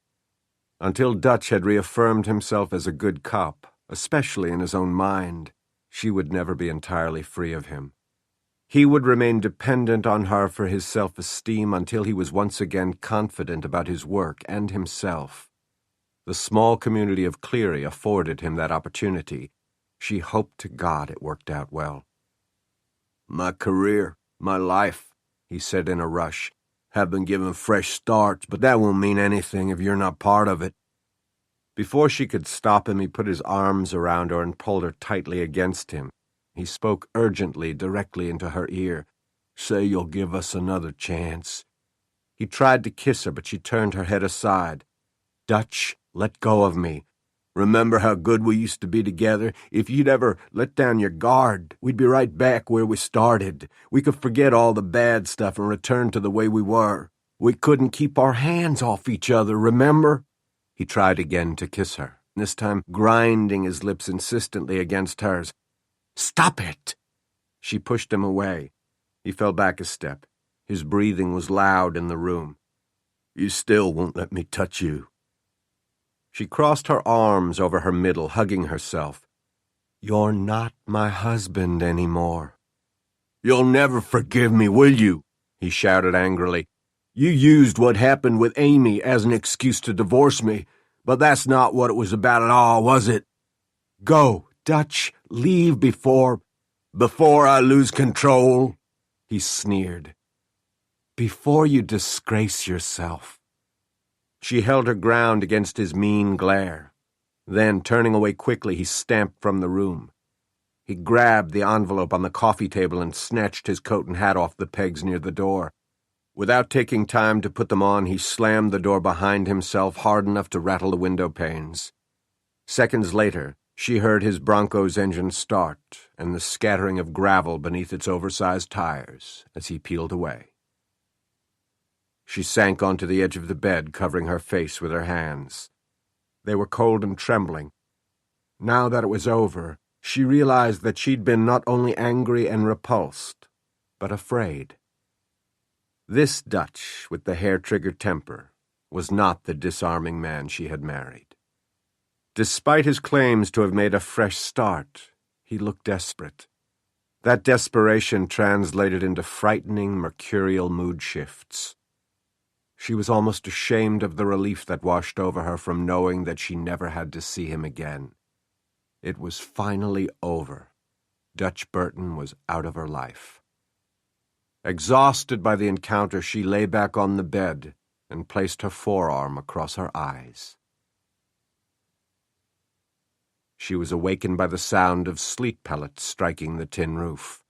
Until Dutch had reaffirmed himself as a good cop, especially in his own mind, she would never be entirely free of him. He would remain dependent on her for his self-esteem until he was once again confident about his work and himself. The small community of Cleary afforded him that opportunity. She hoped to God it worked out well. "My career, my life," he said in a rush, "have been given fresh starts, but that won't mean anything if you're not part of it." Before she could stop him, he put his arms around her and pulled her tightly against him. He spoke urgently, directly into her ear. "Say you'll give us another chance." He tried to kiss her, but she turned her head aside. "Dutch, let go of me. Remember how good we used to be together? If you'd ever let down your guard, we'd be right back where we started. We could forget all the bad stuff and return to the way we were. We couldn't keep our hands off each other, remember?" He tried again to kiss her, this time grinding his lips insistently against hers. "Stop it!" She pushed him away. He fell back a step. His breathing was loud in the room. "You still won't let me touch you." She crossed her arms over her middle, hugging herself. "You're not my husband anymore." "You'll never forgive me, will you?" he shouted angrily. "You used what happened with Amy as an excuse to divorce me, but that's not what it was about at all, was it? Go, Dutch, leave before I lose control," he sneered. "Before you disgrace yourself." She held her ground against his mean glare. Then, turning away quickly, he stamped from the room. He grabbed the envelope on the coffee table and snatched his coat and hat off the pegs near the door. Without taking time to put them on, he slammed the door behind himself hard enough to rattle the window panes. Seconds later, she heard his Bronco's engine start and the scattering of gravel beneath its oversized tires as he peeled away. She sank onto the edge of the bed, covering her face with her hands. They were cold and trembling. Now that it was over, she realized that she'd been not only angry and repulsed, but afraid. This Dutch, with the hair-trigger temper, was not the disarming man she had married. Despite his claims to have made a fresh start, he looked desperate. That desperation translated into frightening, mercurial mood shifts. She was almost ashamed of the relief that washed over her from knowing that she never had to see him again. It was finally over. Dutch Burton was out of her life. Exhausted by the encounter, she lay back on the bed and placed her forearm across her eyes. She was awakened by the sound of sleet pellets striking the tin roof.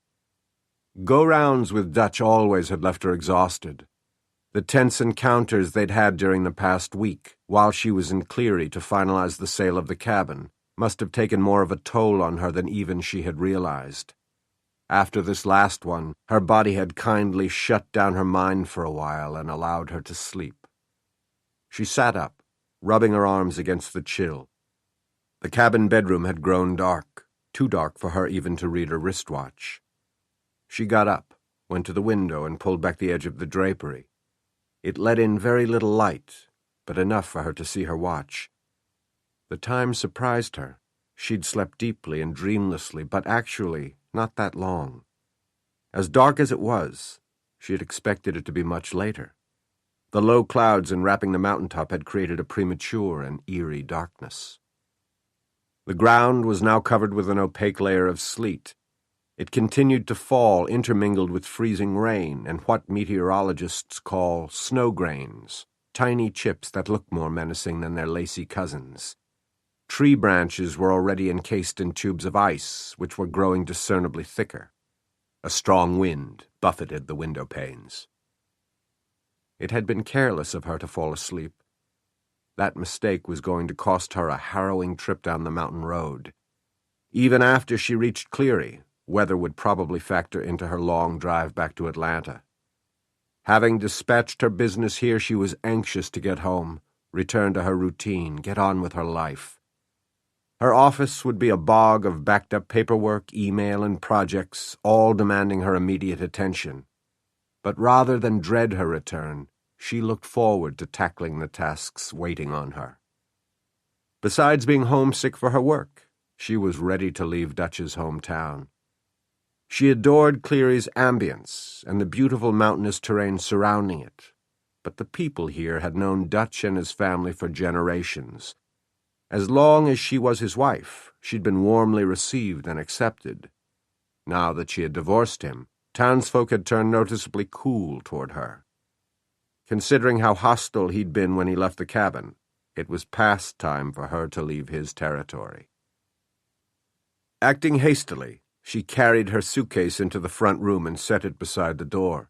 Go-rounds with Dutch always had left her exhausted. The tense encounters they'd had during the past week, while she was in Cleary to finalize the sale of the cabin, must have taken more of a toll on her than even she had realized. After this last one, her body had kindly shut down her mind for a while and allowed her to sleep. She sat up, rubbing her arms against the chill. The cabin bedroom had grown dark, too dark for her even to read her wristwatch. She got up, went to the window, and pulled back the edge of the drapery. It let in very little light, but enough for her to see her watch. The time surprised her. She'd slept deeply and dreamlessly, but actually not that long. As dark as it was, she had expected it to be much later. The low clouds enwrapping the mountaintop had created a premature and eerie darkness. The ground was now covered with an opaque layer of sleet. It continued to fall, intermingled with freezing rain and what meteorologists call snow grains, tiny chips that looked more menacing than their lacy cousins. Tree branches were already encased in tubes of ice, which were growing discernibly thicker. A strong wind buffeted the window panes. It had been careless of her to fall asleep. That mistake was going to cost her a harrowing trip down the mountain road. Even after she reached Cleary, weather would probably factor into her long drive back to Atlanta. Having dispatched her business here, she was anxious to get home, return to her routine, get on with her life. Her office would be a bog of backed-up paperwork, email, and projects, all demanding her immediate attention. But rather than dread her return, she looked forward to tackling the tasks waiting on her. Besides being homesick for her work, She was ready to leave Dutch's hometown. She adored Cleary's ambience and the beautiful mountainous terrain surrounding it, but the people here had known Dutch and his family for generations. As long as she was his wife, she'd been warmly received and accepted. Now that she had divorced him, townsfolk had turned noticeably cool toward her. Considering how hostile he'd been when he left the cabin, it was past time for her to leave his territory. Acting hastily, she carried her suitcase into the front room and set it beside the door.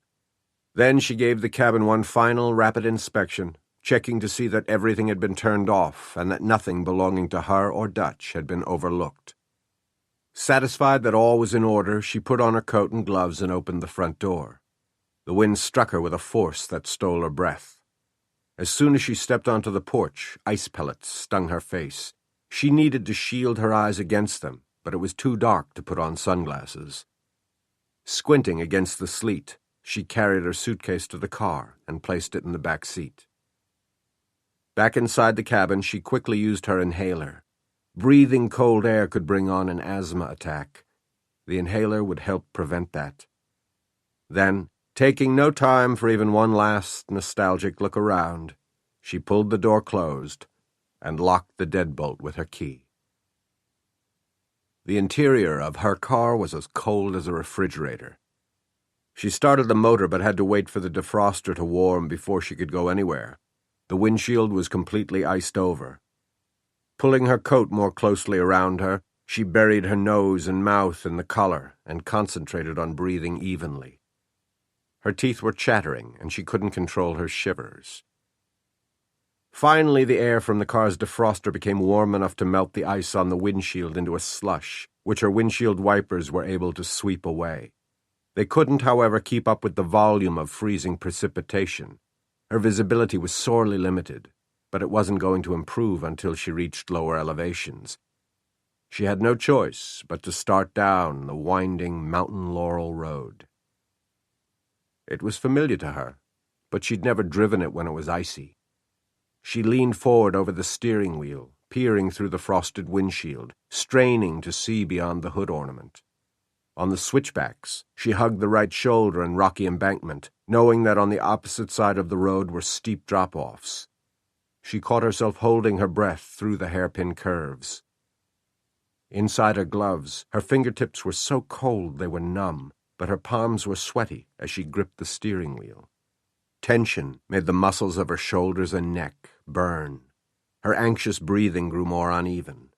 Then she gave the cabin one final rapid inspection, checking to see that everything had been turned off and that nothing belonging to her or Dutch had been overlooked. Satisfied that all was in order, she put on her coat and gloves and opened the front door. The wind struck her with a force that stole her breath. As soon as she stepped onto the porch, ice pellets stung her face. She needed to shield her eyes against them, but it was too dark to put on sunglasses. Squinting against the sleet, she carried her suitcase to the car and placed it in the back seat. Back inside the cabin, she quickly used her inhaler. Breathing cold air could bring on an asthma attack. The inhaler would help prevent that. Then, taking no time for even one last nostalgic look around, she pulled the door closed and locked the deadbolt with her key. The interior of her car was as cold as a refrigerator. She started the motor but had to wait for the defroster to warm before she could go anywhere. The windshield was completely iced over. Pulling her coat more closely around her, she buried her nose and mouth in the collar and concentrated on breathing evenly. Her teeth were chattering, and she couldn't control her shivers. Finally, the air from the car's defroster became warm enough to melt the ice on the windshield into a slush, which her windshield wipers were able to sweep away. They couldn't, however, keep up with the volume of freezing precipitation. Her visibility was sorely limited, but it wasn't going to improve until she reached lower elevations. She had no choice but to start down the winding mountain laurel road. It was familiar to her, but she'd never driven it when it was icy. She leaned forward over the steering wheel, peering through the frosted windshield, straining to see beyond the hood ornament. On the switchbacks, she hugged the right shoulder and rocky embankment, knowing that on the opposite side of the road were steep drop-offs. She caught herself holding her breath through the hairpin curves. Inside her gloves, her fingertips were so cold they were numb, but her palms were sweaty as she gripped the steering wheel. Tension made the muscles of her shoulders and neck burn. Her anxious breathing grew more uneven.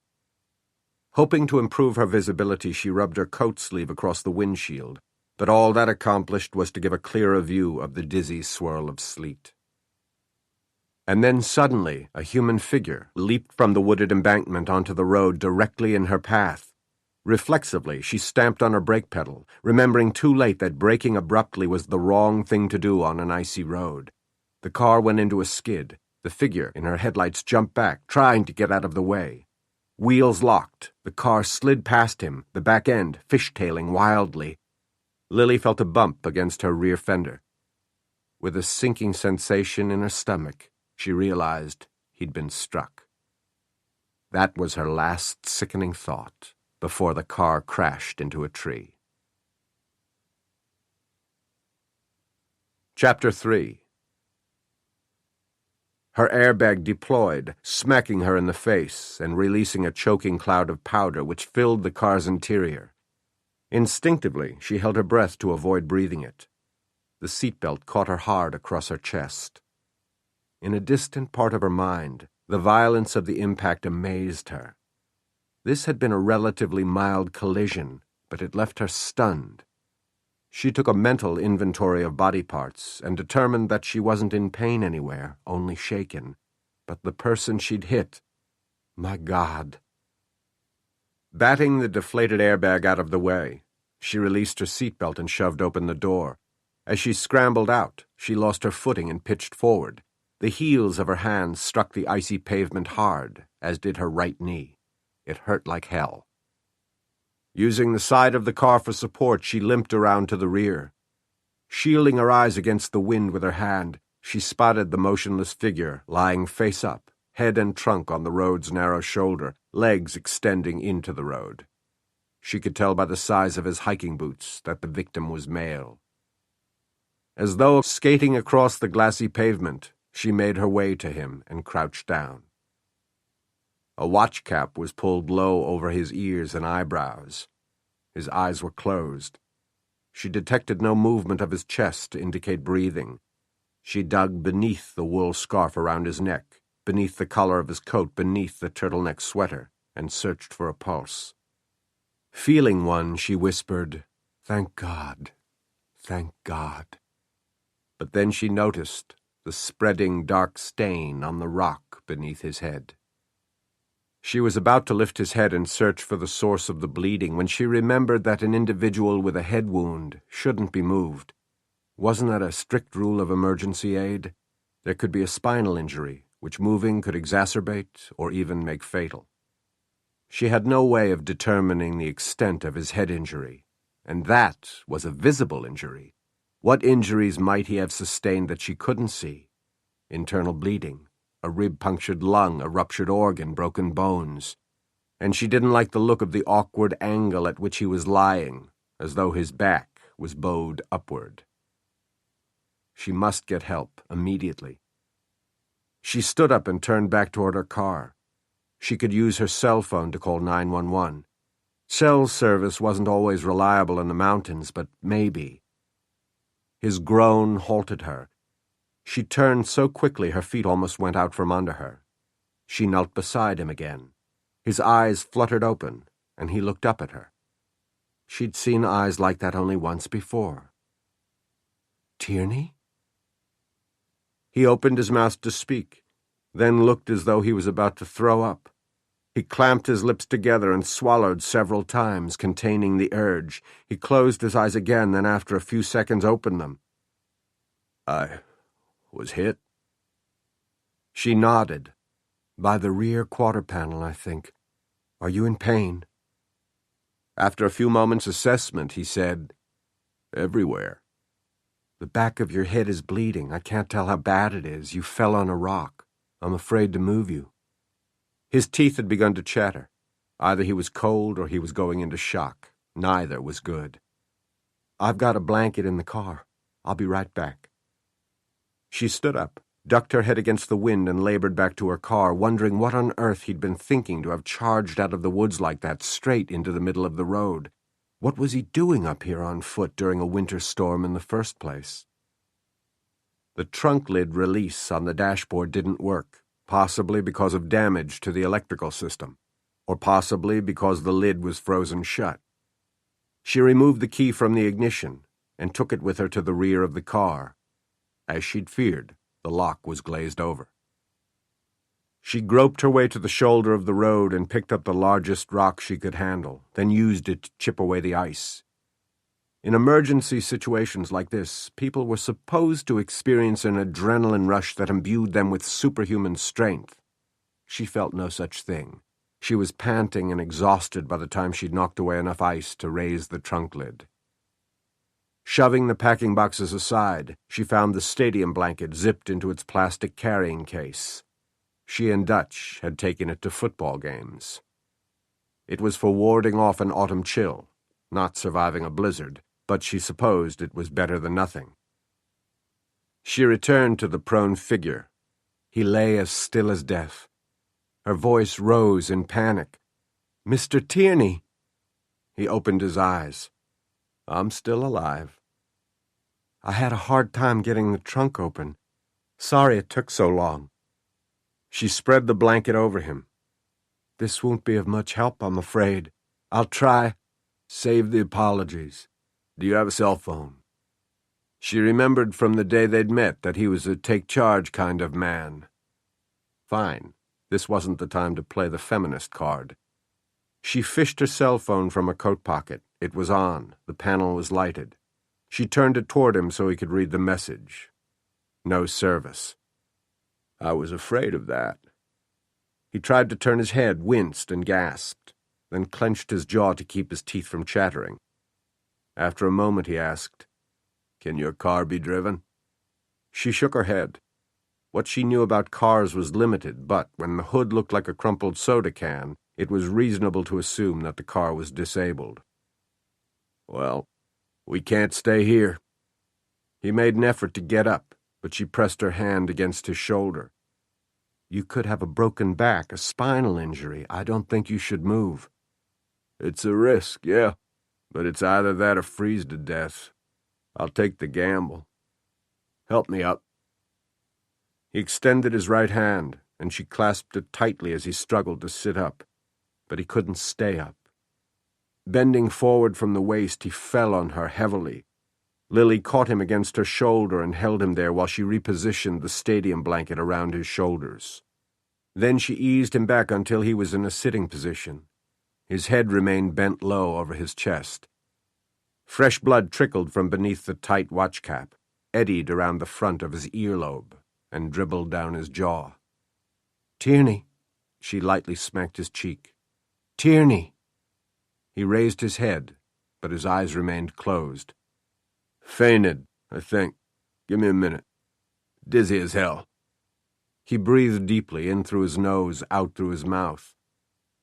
Hoping to improve her visibility, she rubbed her coat sleeve across the windshield, but all that accomplished was to give a clearer view of the dizzy swirl of sleet. And then suddenly, a human figure leaped from the wooded embankment onto the road directly in her path. Reflexively, she stamped on her brake pedal, remembering too late that braking abruptly was the wrong thing to do on an icy road. The car went into a skid. The figure in her headlights jumped back, trying to get out of the way. Wheels locked. The car slid past him, the back end fishtailing wildly. Lily felt a bump against her rear fender. With a sinking sensation in her stomach, she realized he'd been struck. That was her last sickening thought before the car crashed into a tree. Chapter 3. Her airbag deployed, smacking her in the face and releasing a choking cloud of powder which filled the car's interior. Instinctively, she held her breath to avoid breathing it. The seatbelt caught her hard across her chest. In a distant part of her mind, the violence of the impact amazed her. This had been a relatively mild collision, but it left her stunned. She took a mental inventory of body parts and determined that she wasn't in pain anywhere, only shaken. But the person she'd hit, my God. Batting the deflated airbag out of the way, she released her seatbelt and shoved open the door. As she scrambled out, she lost her footing and pitched forward. The heels of her hands struck the icy pavement hard, as did her right knee. It hurt like hell. Using the side of the car for support, she limped around to the rear. Shielding her eyes against the wind with her hand, she spotted the motionless figure lying face up, head and trunk on the road's narrow shoulder, legs extending into the road. She could tell by the size of his hiking boots that the victim was male. As though skating across the glassy pavement, she made her way to him and crouched down. A watch cap was pulled low over his ears and eyebrows. His eyes were closed. She detected no movement of his chest to indicate breathing. She dug beneath the wool scarf around his neck, beneath the collar of his coat, beneath the turtleneck sweater, and searched for a pulse. Feeling one, she whispered, "Thank God, thank God." But then she noticed the spreading dark stain on the rock beneath his head. She was about to lift his head and search for the source of the bleeding when she remembered that an individual with a head wound shouldn't be moved. Wasn't that a strict rule of emergency aid? There could be a spinal injury, which moving could exacerbate or even make fatal. She had no way of determining the extent of his head injury, and that was a visible injury. What injuries might he have sustained that she couldn't see? Internal bleeding, a rib-punctured lung, a ruptured organ, broken bones. And she didn't like the look of the awkward angle at which he was lying, as though his back was bowed upward. She must get help immediately. She stood up and turned back toward her car. She could use her cell phone to call 911. Cell service wasn't always reliable in the mountains, but maybe. His groan halted her. She turned so quickly her feet almost went out from under her. She knelt beside him again. His eyes fluttered open, and he looked up at her. She'd seen eyes like that only once before. "Tierney?" He opened his mouth to speak, then looked as though he was about to throw up. He clamped his lips together and swallowed several times, containing the urge. He closed his eyes again, then after a few seconds opened them. "I was hit." She nodded. "By the rear quarter panel, I think. Are you in pain?" After a few moments' assessment, he said, "Everywhere." "The back of your head is bleeding. I can't tell how bad it is. You fell on a rock. I'm afraid to move you." His teeth had begun to chatter. Either he was cold or he was going into shock. Neither was good. "I've got a blanket in the car. I'll be right back." She stood up, ducked her head against the wind, and labored back to her car, wondering what on earth he'd been thinking to have charged out of the woods like that straight into the middle of the road. What was he doing up here on foot during a winter storm in the first place? The trunk lid release on the dashboard didn't work, possibly because of damage to the electrical system, or possibly because the lid was frozen shut. She removed the key from the ignition and took it with her to the rear of the car. As she'd feared, the lock was glazed over. She groped her way to the shoulder of the road and picked up the largest rock she could handle, then used it to chip away the ice. In emergency situations like this, people were supposed to experience an adrenaline rush that imbued them with superhuman strength. She felt no such thing. She was panting and exhausted by the time she'd knocked away enough ice to raise the trunk lid. Shoving the packing boxes aside, she found the stadium blanket zipped into its plastic carrying case. She and Dutch had taken it to football games. It was for warding off an autumn chill, not surviving a blizzard, but she supposed it was better than nothing. She returned to the prone figure. He lay as still as death. Her voice rose in panic. "Mr. Tierney!" He opened his eyes. "I'm still alive." "I had a hard time getting the trunk open. Sorry it took so long." She spread the blanket over him. "This won't be of much help, I'm afraid. I'll try." "Save the apologies. Do you have a cell phone?" She remembered from the day they'd met that he was a take-charge kind of man. Fine. This wasn't the time to play the feminist card. She fished her cell phone from her coat pocket. It was on. The panel was lighted. She turned it toward him so he could read the message. No service. "I was afraid of that." He tried to turn his head, winced and gasped, then clenched his jaw to keep his teeth from chattering. After a moment he asked, "Can your car be driven?" She shook her head. What she knew about cars was limited, but when the hood looked like a crumpled soda can, it was reasonable to assume that the car was disabled. "Well, we can't stay here." He made an effort to get up, but she pressed her hand against his shoulder. "You could have a broken back, a spinal injury. I don't think you should move." "It's a risk, yeah, but it's either that or freeze to death. I'll take the gamble. Help me up." He extended his right hand, and she clasped it tightly as he struggled to sit up, but he couldn't stay up. Bending forward from the waist, he fell on her heavily. Lily caught him against her shoulder and held him there while she repositioned the stadium blanket around his shoulders. Then she eased him back until he was in a sitting position. His head remained bent low over his chest. Fresh blood trickled from beneath the tight watch cap, eddied around the front of his earlobe, and dribbled down his jaw. "Tierney," she lightly smacked his cheek. "Tierney." He raised his head, but his eyes remained closed. "Fainted, I think. Give me a minute. Dizzy as hell." He breathed deeply, in through his nose, out through his mouth.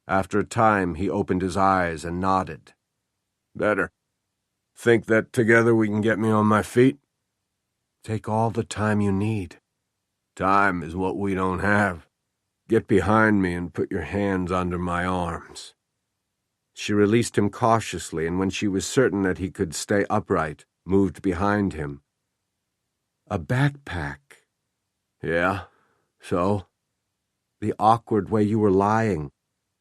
After a time, he opened his eyes and nodded. "Better. Think that together we can get me on my feet?" "Take all the time you need." "Time is what we don't have. Get behind me and put your hands under my arms." She released him cautiously, and when she was certain that he could stay upright, moved behind him. "A backpack." "Yeah, so?" "The awkward way you were lying.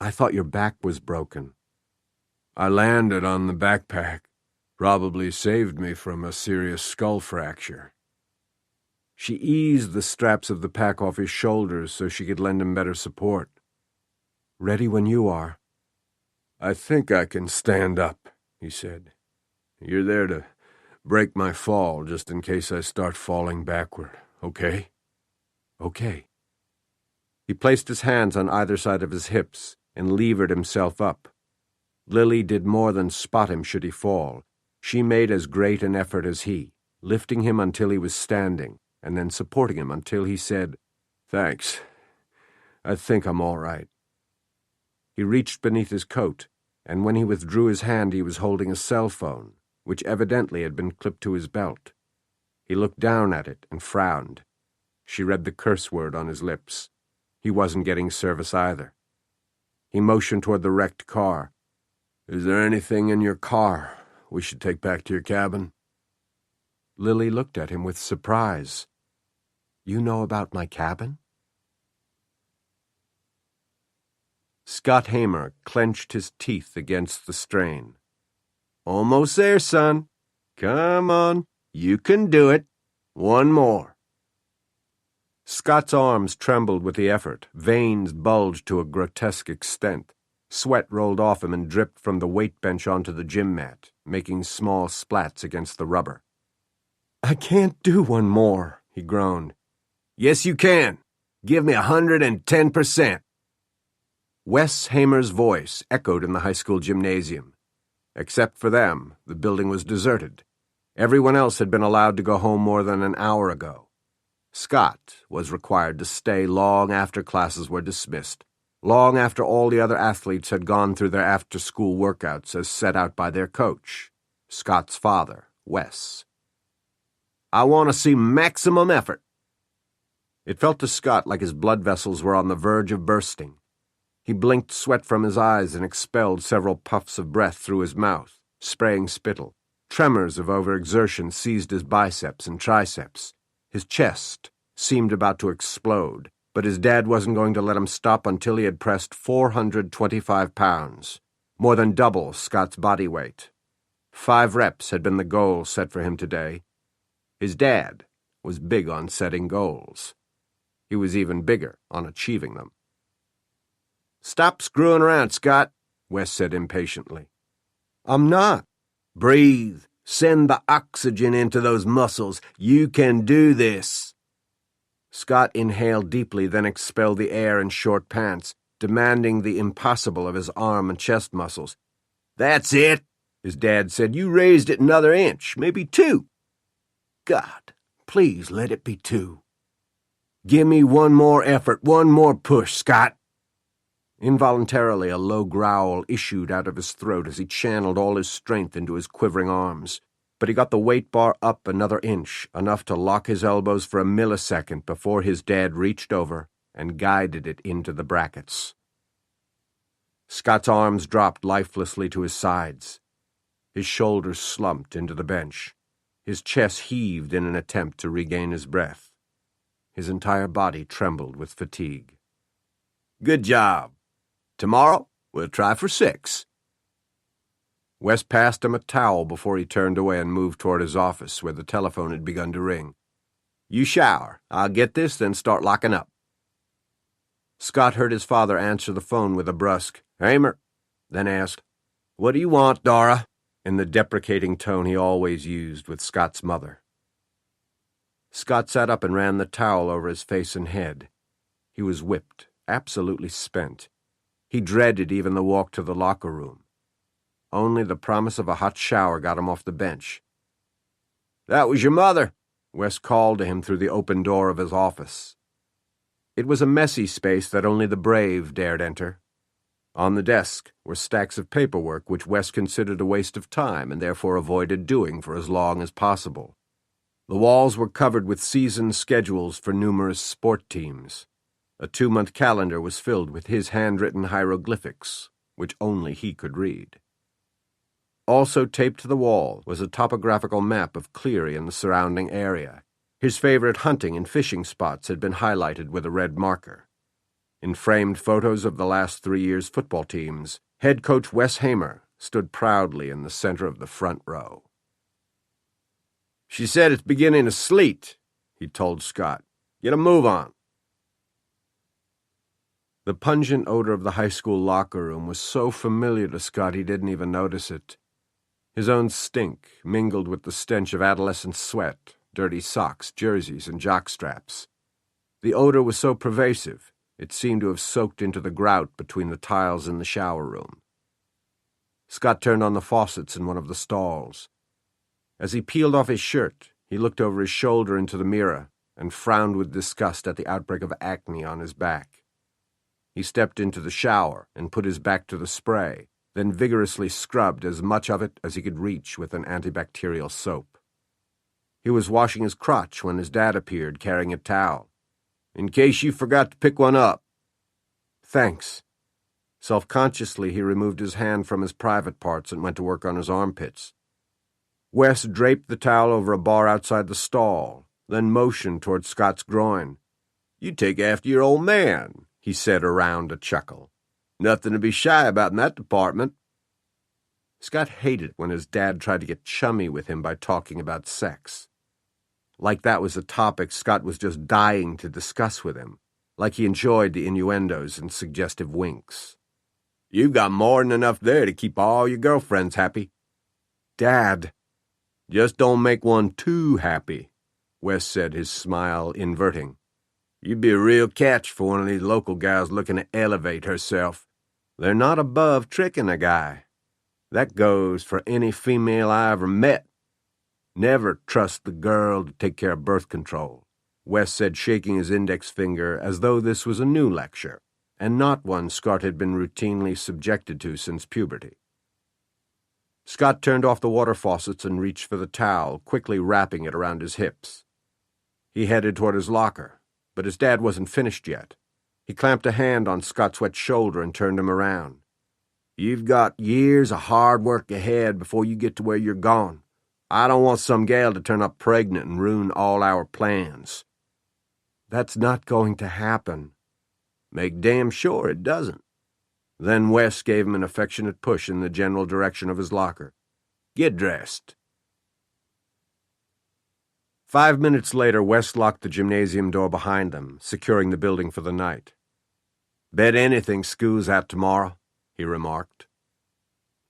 I thought your back was broken." "I landed on the backpack. Probably saved me from a serious skull fracture." She eased the straps of the pack off his shoulders so she could lend him better support. "Ready when you are." "I think I can stand up," he said. "You're there to break my fall just in case I start falling backward, okay?" "Okay." He placed his hands on either side of his hips and levered himself up. Lily did more than spot him should he fall. She made as great an effort as he, lifting him until he was standing, and then supporting him until he said, "Thanks. I think I'm all right." He reached beneath his coat, and when he withdrew his hand he was holding a cell phone, which evidently had been clipped to his belt. He looked down at it and frowned. She read the curse word on his lips. He wasn't getting service either. He motioned toward the wrecked car. "Is there anything in your car we should take back to your cabin?" Lily looked at him with surprise. "You know about my cabin?" Scott Hamer clenched his teeth against the strain. "Almost there, son. Come on. You can do it. One more." Scott's arms trembled with the effort. Veins bulged to a grotesque extent. Sweat rolled off him and dripped from the weight bench onto the gym mat, making small splats against the rubber. "I can't do one more," he groaned. "Yes, you can. Give me 110%. Wes Hamer's voice echoed in the high school gymnasium. Except for them, the building was deserted. Everyone else had been allowed to go home more than an hour ago. Scott was required to stay long after classes were dismissed, long after all the other athletes had gone through their after-school workouts as set out by their coach, Scott's father, Wes. "I want to see maximum effort." It felt to Scott like his blood vessels were on the verge of bursting. He blinked sweat from his eyes and expelled several puffs of breath through his mouth, spraying spittle. Tremors of overexertion seized his biceps and triceps. His chest seemed about to explode, but his dad wasn't going to let him stop until he had pressed 425 pounds, more than double Scott's body weight. 5 reps had been the goal set for him today. His dad was big on setting goals. He was even bigger on achieving them. "Stop screwing around, Scott," Wes said impatiently. "I'm not." "Breathe. Send the oxygen into those muscles. You can do this." Scott inhaled deeply, then expelled the air in short pants, demanding the impossible of his arm and chest muscles. "That's it," his dad said. "You raised it another inch, maybe 2. God, please let it be 2. Gimme one more effort, one more push, Scott. Involuntarily, a low growl issued out of his throat as he channeled all his strength into his quivering arms. But he got the weight bar up another inch, enough to lock his elbows for a millisecond before his dad reached over and guided it into the brackets. Scott's arms dropped lifelessly to his sides. His shoulders slumped into the bench. His chest heaved in an attempt to regain his breath. His entire body trembled with fatigue. Good job. Tomorrow, we'll try for 6. Wes passed him a towel before he turned away and moved toward his office, where the telephone had begun to ring. You shower. I'll get this, then start locking up. Scott heard his father answer the phone with a brusque, Hamer, then asked, What do you want, Dora? In the deprecating tone he always used with Scott's mother. Scott sat up and ran the towel over his face and head. He was whipped, absolutely spent. He dreaded even the walk to the locker room. Only the promise of a hot shower got him off the bench. That was your mother, Wes called to him through the open door of his office. It was a messy space that only the brave dared enter. On the desk were stacks of paperwork which Wes considered a waste of time and therefore avoided doing for as long as possible. The walls were covered with season schedules for numerous sport teams. A 2-month calendar was filled with his handwritten hieroglyphics, which only he could read. Also taped to the wall was a topographical map of Cleary and the surrounding area. His favorite hunting and fishing spots had been highlighted with a red marker. In framed photos of the last 3 years' football teams, head coach Wes Hamer stood proudly in the center of the front row. She said it's beginning to sleet, he told Scott. Get a move on. The pungent odor of the high school locker room was so familiar to Scott he didn't even notice it. His own stink mingled with the stench of adolescent sweat, dirty socks, jerseys, and jockstraps. The odor was so pervasive, it seemed to have soaked into the grout between the tiles in the shower room. Scott turned on the faucets in one of the stalls. As he peeled off his shirt, he looked over his shoulder into the mirror and frowned with disgust at the outbreak of acne on his back. He stepped into the shower and put his back to the spray, then vigorously scrubbed as much of it as he could reach with an antibacterial soap. He was washing his crotch when his dad appeared carrying a towel. In case you forgot to pick one up. Thanks. Self-consciously, he removed his hand from his private parts and went to work on his armpits. Wes draped the towel over a bar outside the stall, then motioned toward Scott's groin. You take after your old man, he said around a chuckle. Nothing to be shy about in that department. Scott hated when his dad tried to get chummy with him by talking about sex. Like that was a topic Scott was just dying to discuss with him, like he enjoyed the innuendos and suggestive winks. You've got more than enough there to keep all your girlfriends happy. Dad. Just don't make one too happy, Wes said, his smile inverting. You'd be a real catch for one of these local gals looking to elevate herself. They're not above tricking a guy. That goes for any female I ever met. Never trust the girl to take care of birth control, Wes said, shaking his index finger as though this was a new lecture, and not one Scott had been routinely subjected to since puberty. Scott turned off the water faucets and reached for the towel, quickly wrapping it around his hips. He headed toward his locker, but his dad wasn't finished yet. He clamped a hand on Scott's wet shoulder and turned him around. You've got years of hard work ahead before you get to where you're going. I don't want some gal to turn up pregnant and ruin all our plans. That's not going to happen. Make damn sure it doesn't. Then Wes gave him an affectionate push in the general direction of his locker. Get dressed. 5 minutes later, Wes locked the gymnasium door behind them, securing the building for the night. Bet anything school's out tomorrow, he remarked.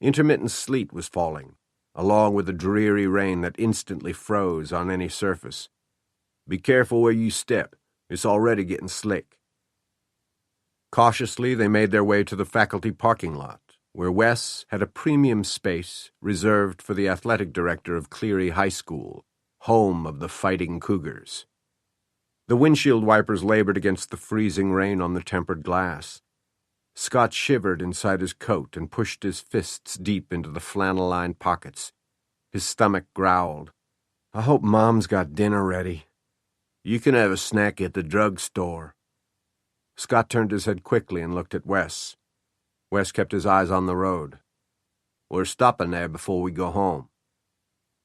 Intermittent sleet was falling, along with the dreary rain that instantly froze on any surface. Be careful where you step. It's already getting slick. Cautiously, they made their way to the faculty parking lot, where Wes had a premium space reserved for the athletic director of Cleary High School, home of the Fighting Cougars. The windshield wipers labored against the freezing rain on the tempered glass. Scott shivered inside his coat and pushed his fists deep into the flannel-lined pockets. His stomach growled. I hope Mom's got dinner ready. You can have a snack at the drugstore. Scott turned his head quickly and looked at Wes. Wes kept his eyes on the road. We're stopping there before we go home.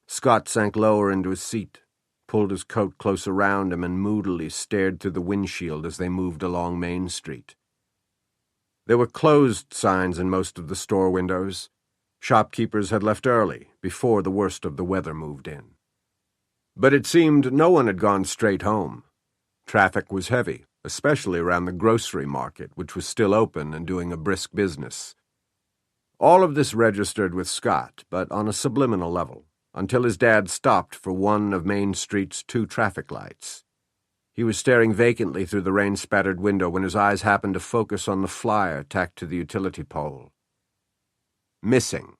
Scott sank lower into his seat, pulled his coat close around him, and moodily stared through the windshield as they moved along Main Street. There were closed signs in most of the store windows. Shopkeepers had left early, before the worst of the weather moved in. But it seemed no one had gone straight home. Traffic was heavy, especially around the grocery market, which was still open and doing a brisk business. All of this registered with Scott, but on a subliminal level, until his dad stopped for one of Main Street's 2 traffic lights. He was staring vacantly through the rain-spattered window when his eyes happened to focus on the flyer tacked to the utility pole. Missing.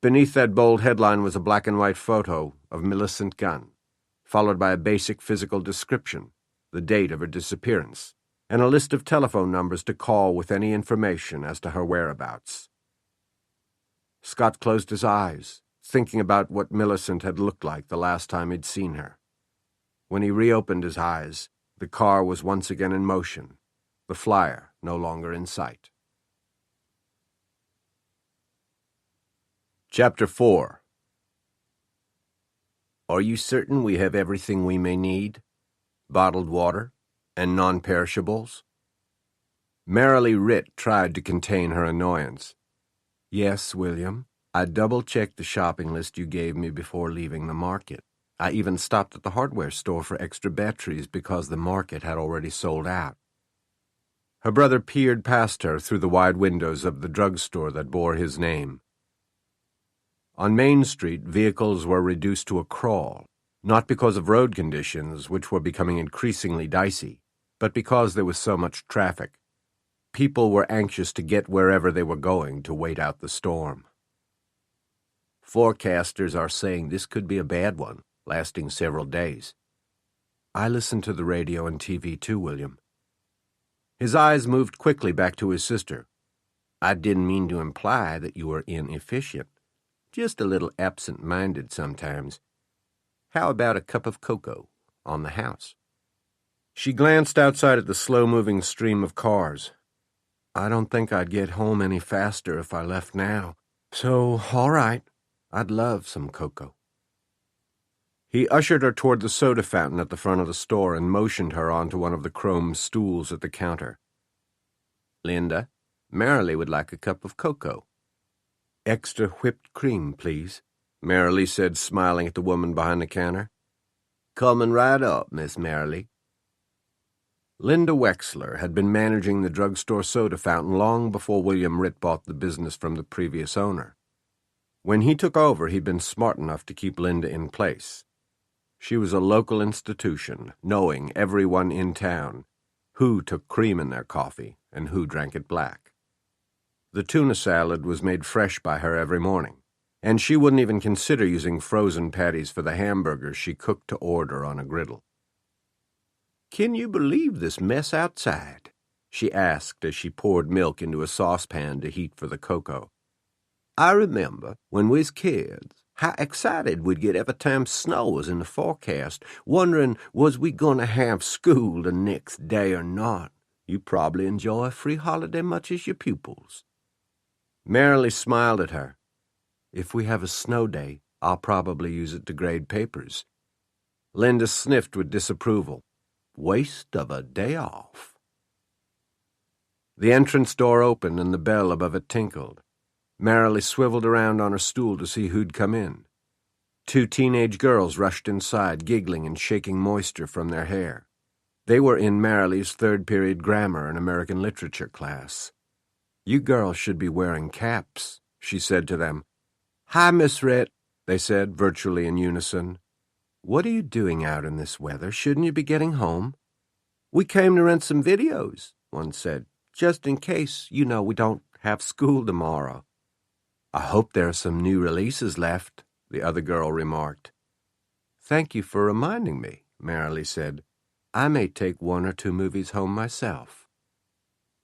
Beneath that bold headline was a black-and-white photo of Millicent Gunn, followed by a basic physical description, the date of her disappearance, and a list of telephone numbers to call with any information as to her whereabouts. Scott closed his eyes, thinking about what Millicent had looked like the last time he'd seen her. When he reopened his eyes, the car was once again in motion, the flyer no longer in sight. Chapter 4. Are you certain we have everything we may need? Bottled water and non-perishables? Merrily Ritt tried to contain her annoyance. Yes, William. I double-checked the shopping list you gave me before leaving the market. I even stopped at the hardware store for extra batteries because the market had already sold out. Her brother peered past her through the wide windows of the drugstore that bore his name. On Main Street, vehicles were reduced to a crawl, not because of road conditions, which were becoming increasingly dicey, but because there was so much traffic. People were anxious to get wherever they were going to wait out the storm. Forecasters are saying this could be a bad one, lasting several days. I listen to the radio and TV too, William. His eyes moved quickly back to his sister. I didn't mean to imply that you were inefficient. Just a little absent-minded sometimes. How about a cup of cocoa on the house? She glanced outside at the slow-moving stream of cars. I don't think I'd get home any faster if I left now. So, all right, I'd love some cocoa. He ushered her toward the soda fountain at the front of the store and motioned her onto one of the chrome stools at the counter. Linda, Marilee would like a cup of cocoa. Extra whipped cream, please, Marilee said, smiling at the woman behind the counter. Coming right up, Miss Marilee. Linda Wexler had been managing the drugstore soda fountain long before William Ritt bought the business from the previous owner. When he took over, he'd been smart enough to keep Linda in place. She was a local institution, knowing everyone in town, who took cream in their coffee and who drank it black. The tuna salad was made fresh by her every morning, and she wouldn't even consider using frozen patties for the hamburgers she cooked to order on a griddle. Can you believe this mess outside? She asked as she poured milk into a saucepan to heat for the cocoa. I remember, when we was kids, how excited we'd get every time snow was in the forecast, wondering was we going to have school the next day or not. You probably enjoy a free holiday much as your pupils. Marilee smiled at her. If we have a snow day, I'll probably use it to grade papers. Linda sniffed with disapproval. Waste of a day off. The entrance door opened and the bell above it tinkled. Marilee swiveled around on her stool to see who'd come in. 2 teenage girls rushed inside, giggling and shaking moisture from their hair. They were in Marilee's 3rd period grammar and American literature class. You girls should be wearing caps, she said to them. Hi, Miss Ritt, they said, virtually in unison. What are you doing out in this weather? Shouldn't you be getting home? We came to rent some videos, one said, just in case, we don't have school tomorrow. I hope there are some new releases left, the other girl remarked. Thank you for reminding me, Marilee said. I may take 1 or 2 movies home myself."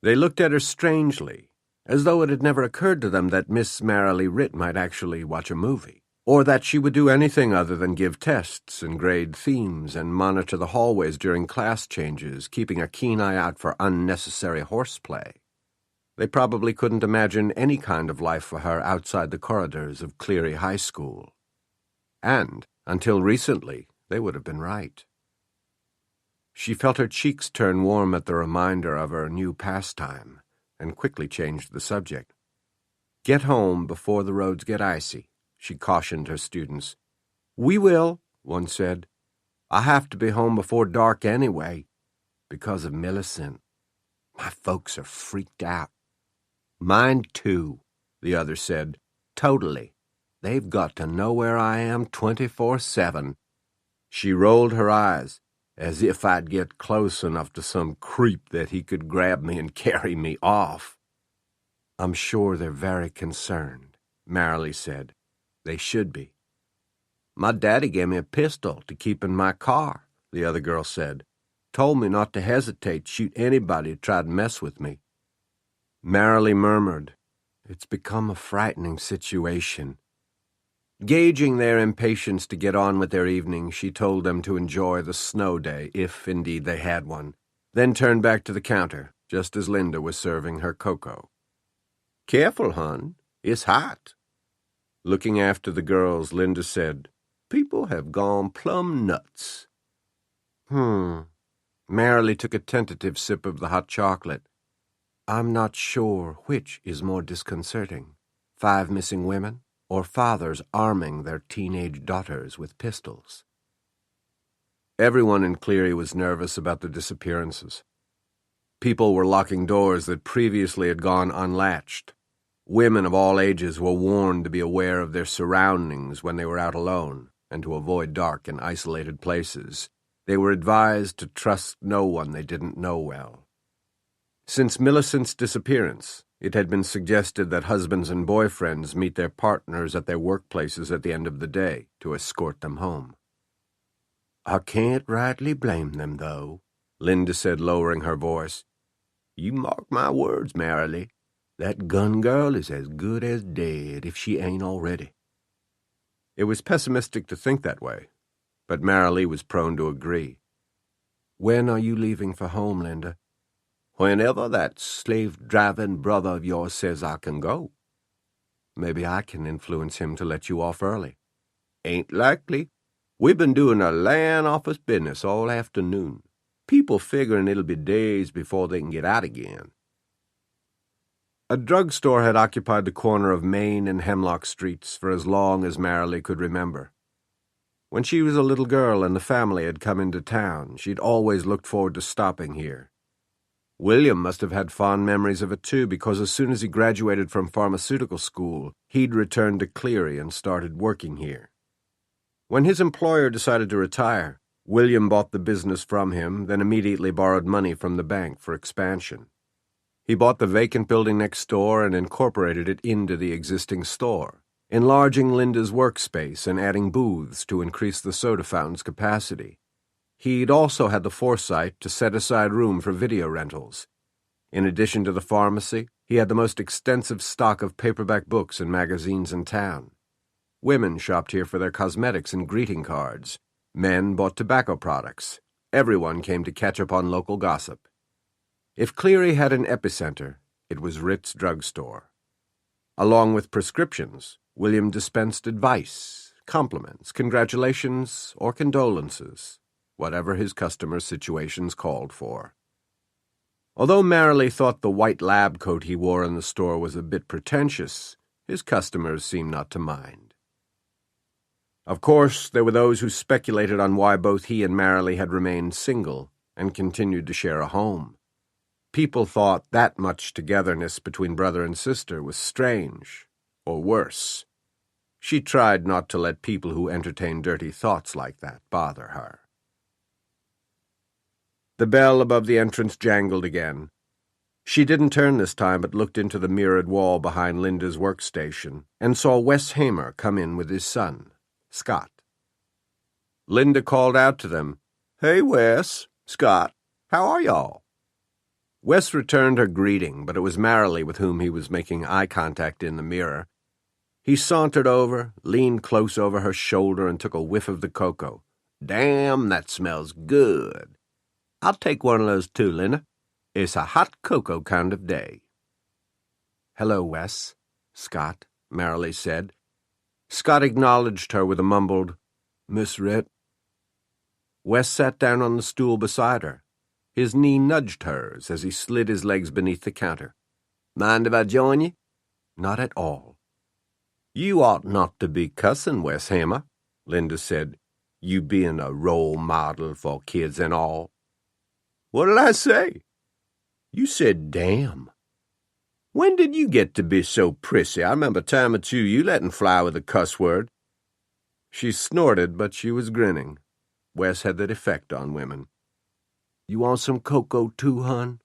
They looked at her strangely, as though it had never occurred to them that Miss Marilee Ritt might actually watch a movie, or that she would do anything other than give tests and grade themes and monitor the hallways during class changes, keeping a keen eye out for unnecessary horseplay. They probably couldn't imagine any kind of life for her outside the corridors of Cleary High School. And, until recently, they would have been right. She felt her cheeks turn warm at the reminder of her new pastime, and quickly changed the subject. "Get home before the roads get icy," she cautioned her students. "We will," one said. "I have to be home before dark anyway, because of Millicent. My folks are freaked out." "Mine too," the other said. "Totally. They've got to know where I am 24/7. She rolled her eyes, as if I'd get close enough to some creep that he could grab me and carry me off. "I'm sure they're very concerned," Marilee said. "They should be." "My daddy gave me a pistol to keep in my car," the other girl said. "Told me not to hesitate to shoot anybody who tried to mess with me." Marilee murmured, "It's become a frightening situation." Gauging their impatience to get on with their evening, she told them to enjoy the snow day, if indeed they had one, then turned back to the counter, just as Linda was serving her cocoa. "Careful, hon. It's hot." Looking after the girls, Linda said, "People have gone plumb nuts." Marilee took a tentative sip of the hot chocolate. "I'm not sure which is more disconcerting, 5 missing women, or fathers arming their teenage daughters with pistols." Everyone in Cleary was nervous about the disappearances. People were locking doors that previously had gone unlatched. Women of all ages were warned to be aware of their surroundings when they were out alone, and to avoid dark and isolated places. They were advised to trust no one they didn't know well. Since Millicent's disappearance, it had been suggested that husbands and boyfriends meet their partners at their workplaces at the end of the day to escort them home. "I can't rightly blame them, though," Linda said, lowering her voice. "You mark my words, Marilee. That gun girl is as good as dead, if she ain't already." It was pessimistic to think that way, but Marilee was prone to agree. "When are you leaving for home, Linda?" "Whenever that slave-driving brother of yours says I can go." "Maybe I can influence him to let you off early." "Ain't likely. We've been doing a land office business all afternoon. People figuring it'll be days before they can get out again." A drugstore had occupied the corner of Main and Hemlock Streets for as long as Marilee could remember. When she was a little girl and the family had come into town, she'd always looked forward to stopping here. William must have had fond memories of it too, because as soon as he graduated from pharmaceutical school, he'd returned to Cleary and started working here. When his employer decided to retire, William bought the business from him, then immediately borrowed money from the bank for expansion. He bought the vacant building next door and incorporated it into the existing store, enlarging Linda's workspace and adding booths to increase the soda fountain's capacity. He'd also had the foresight to set aside room for video rentals. In addition to the pharmacy, he had the most extensive stock of paperback books and magazines in town. Women shopped here for their cosmetics and greeting cards. Men bought tobacco products. Everyone came to catch up on local gossip. If Cleary had an epicenter, it was Ritt's drugstore. Along with prescriptions, William dispensed advice, compliments, congratulations, or condolences, whatever his customers' situations called for. Although Marilee thought the white lab coat he wore in the store was a bit pretentious, his customers seemed not to mind. Of course, there were those who speculated on why both he and Marilee had remained single and continued to share a home. People thought that much togetherness between brother and sister was strange, or worse. She tried not to let people who entertained dirty thoughts like that bother her. The bell above the entrance jangled again. She didn't turn this time, but looked into the mirrored wall behind Linda's workstation and saw Wes Hamer come in with his son, Scott. Linda called out to them, "Hey, Wes, Scott, how are y'all? Wes returned her greeting, but it was Marilee with whom he was making eye contact in the mirror. He sauntered over, leaned close over her shoulder, and took a whiff of the cocoa. Damn, that smells good. I'll take one of those too, Linda. It's a hot cocoa kind of day. Hello, Wes, Scott, Marilee said. Scott acknowledged her with a mumbled, Miss Ritt. Wes sat down on the stool beside her. His knee nudged hers as he slid his legs beneath the counter. Mind if I join you? Not at all. You ought not to be cussing, Wes Hammer, Linda said, you being a role model for kids and all. What did I say? You said damn. When did you get to be so prissy? I remember a time or two you letting fly with a cuss word. She snorted, but she was grinning. Wes had that effect on women. You want some cocoa too, hon?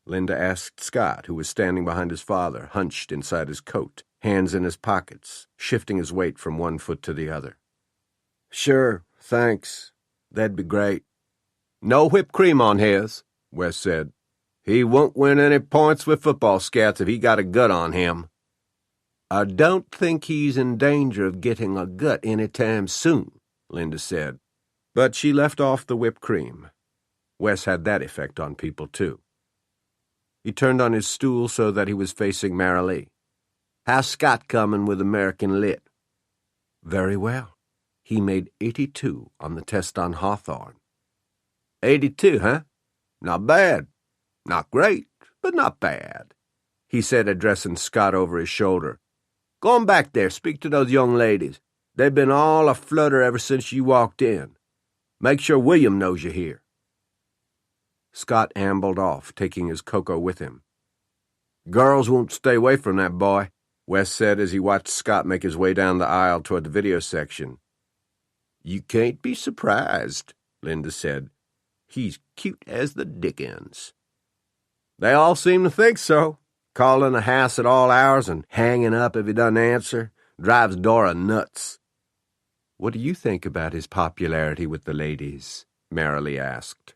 Linda asked Scott, who was standing behind his father, hunched inside his coat, hands in his pockets, shifting his weight from one foot to the other. Sure, thanks. That'd be great. No whipped cream on his, Wes said. He won't win any points with football scouts if he got a gut on him. I don't think he's in danger of getting a gut any time soon, Linda said. But she left off the whipped cream. Wes had that effect on people, too. He turned on his stool so that he was facing Marilee. How's Scott coming with American Lit? Very well. He made 82 on the test on Hawthorne. 82, huh? Not bad. Not great, but not bad, he said, addressing Scott over his shoulder. Go on back there, speak to those young ladies. They've been all a-flutter ever since you walked in. Make sure William knows you're here. Scott ambled off, taking his cocoa with him. Girls won't stay away from that boy, Wes said as he watched Scott make his way down the aisle toward the video section. You can't be surprised, Linda said. He's cute as the dickens. They all seem to think so. Calling the house at all hours and hanging up if he doesn't answer drives Dora nuts. What do you think about his popularity with the ladies? Marilee asked.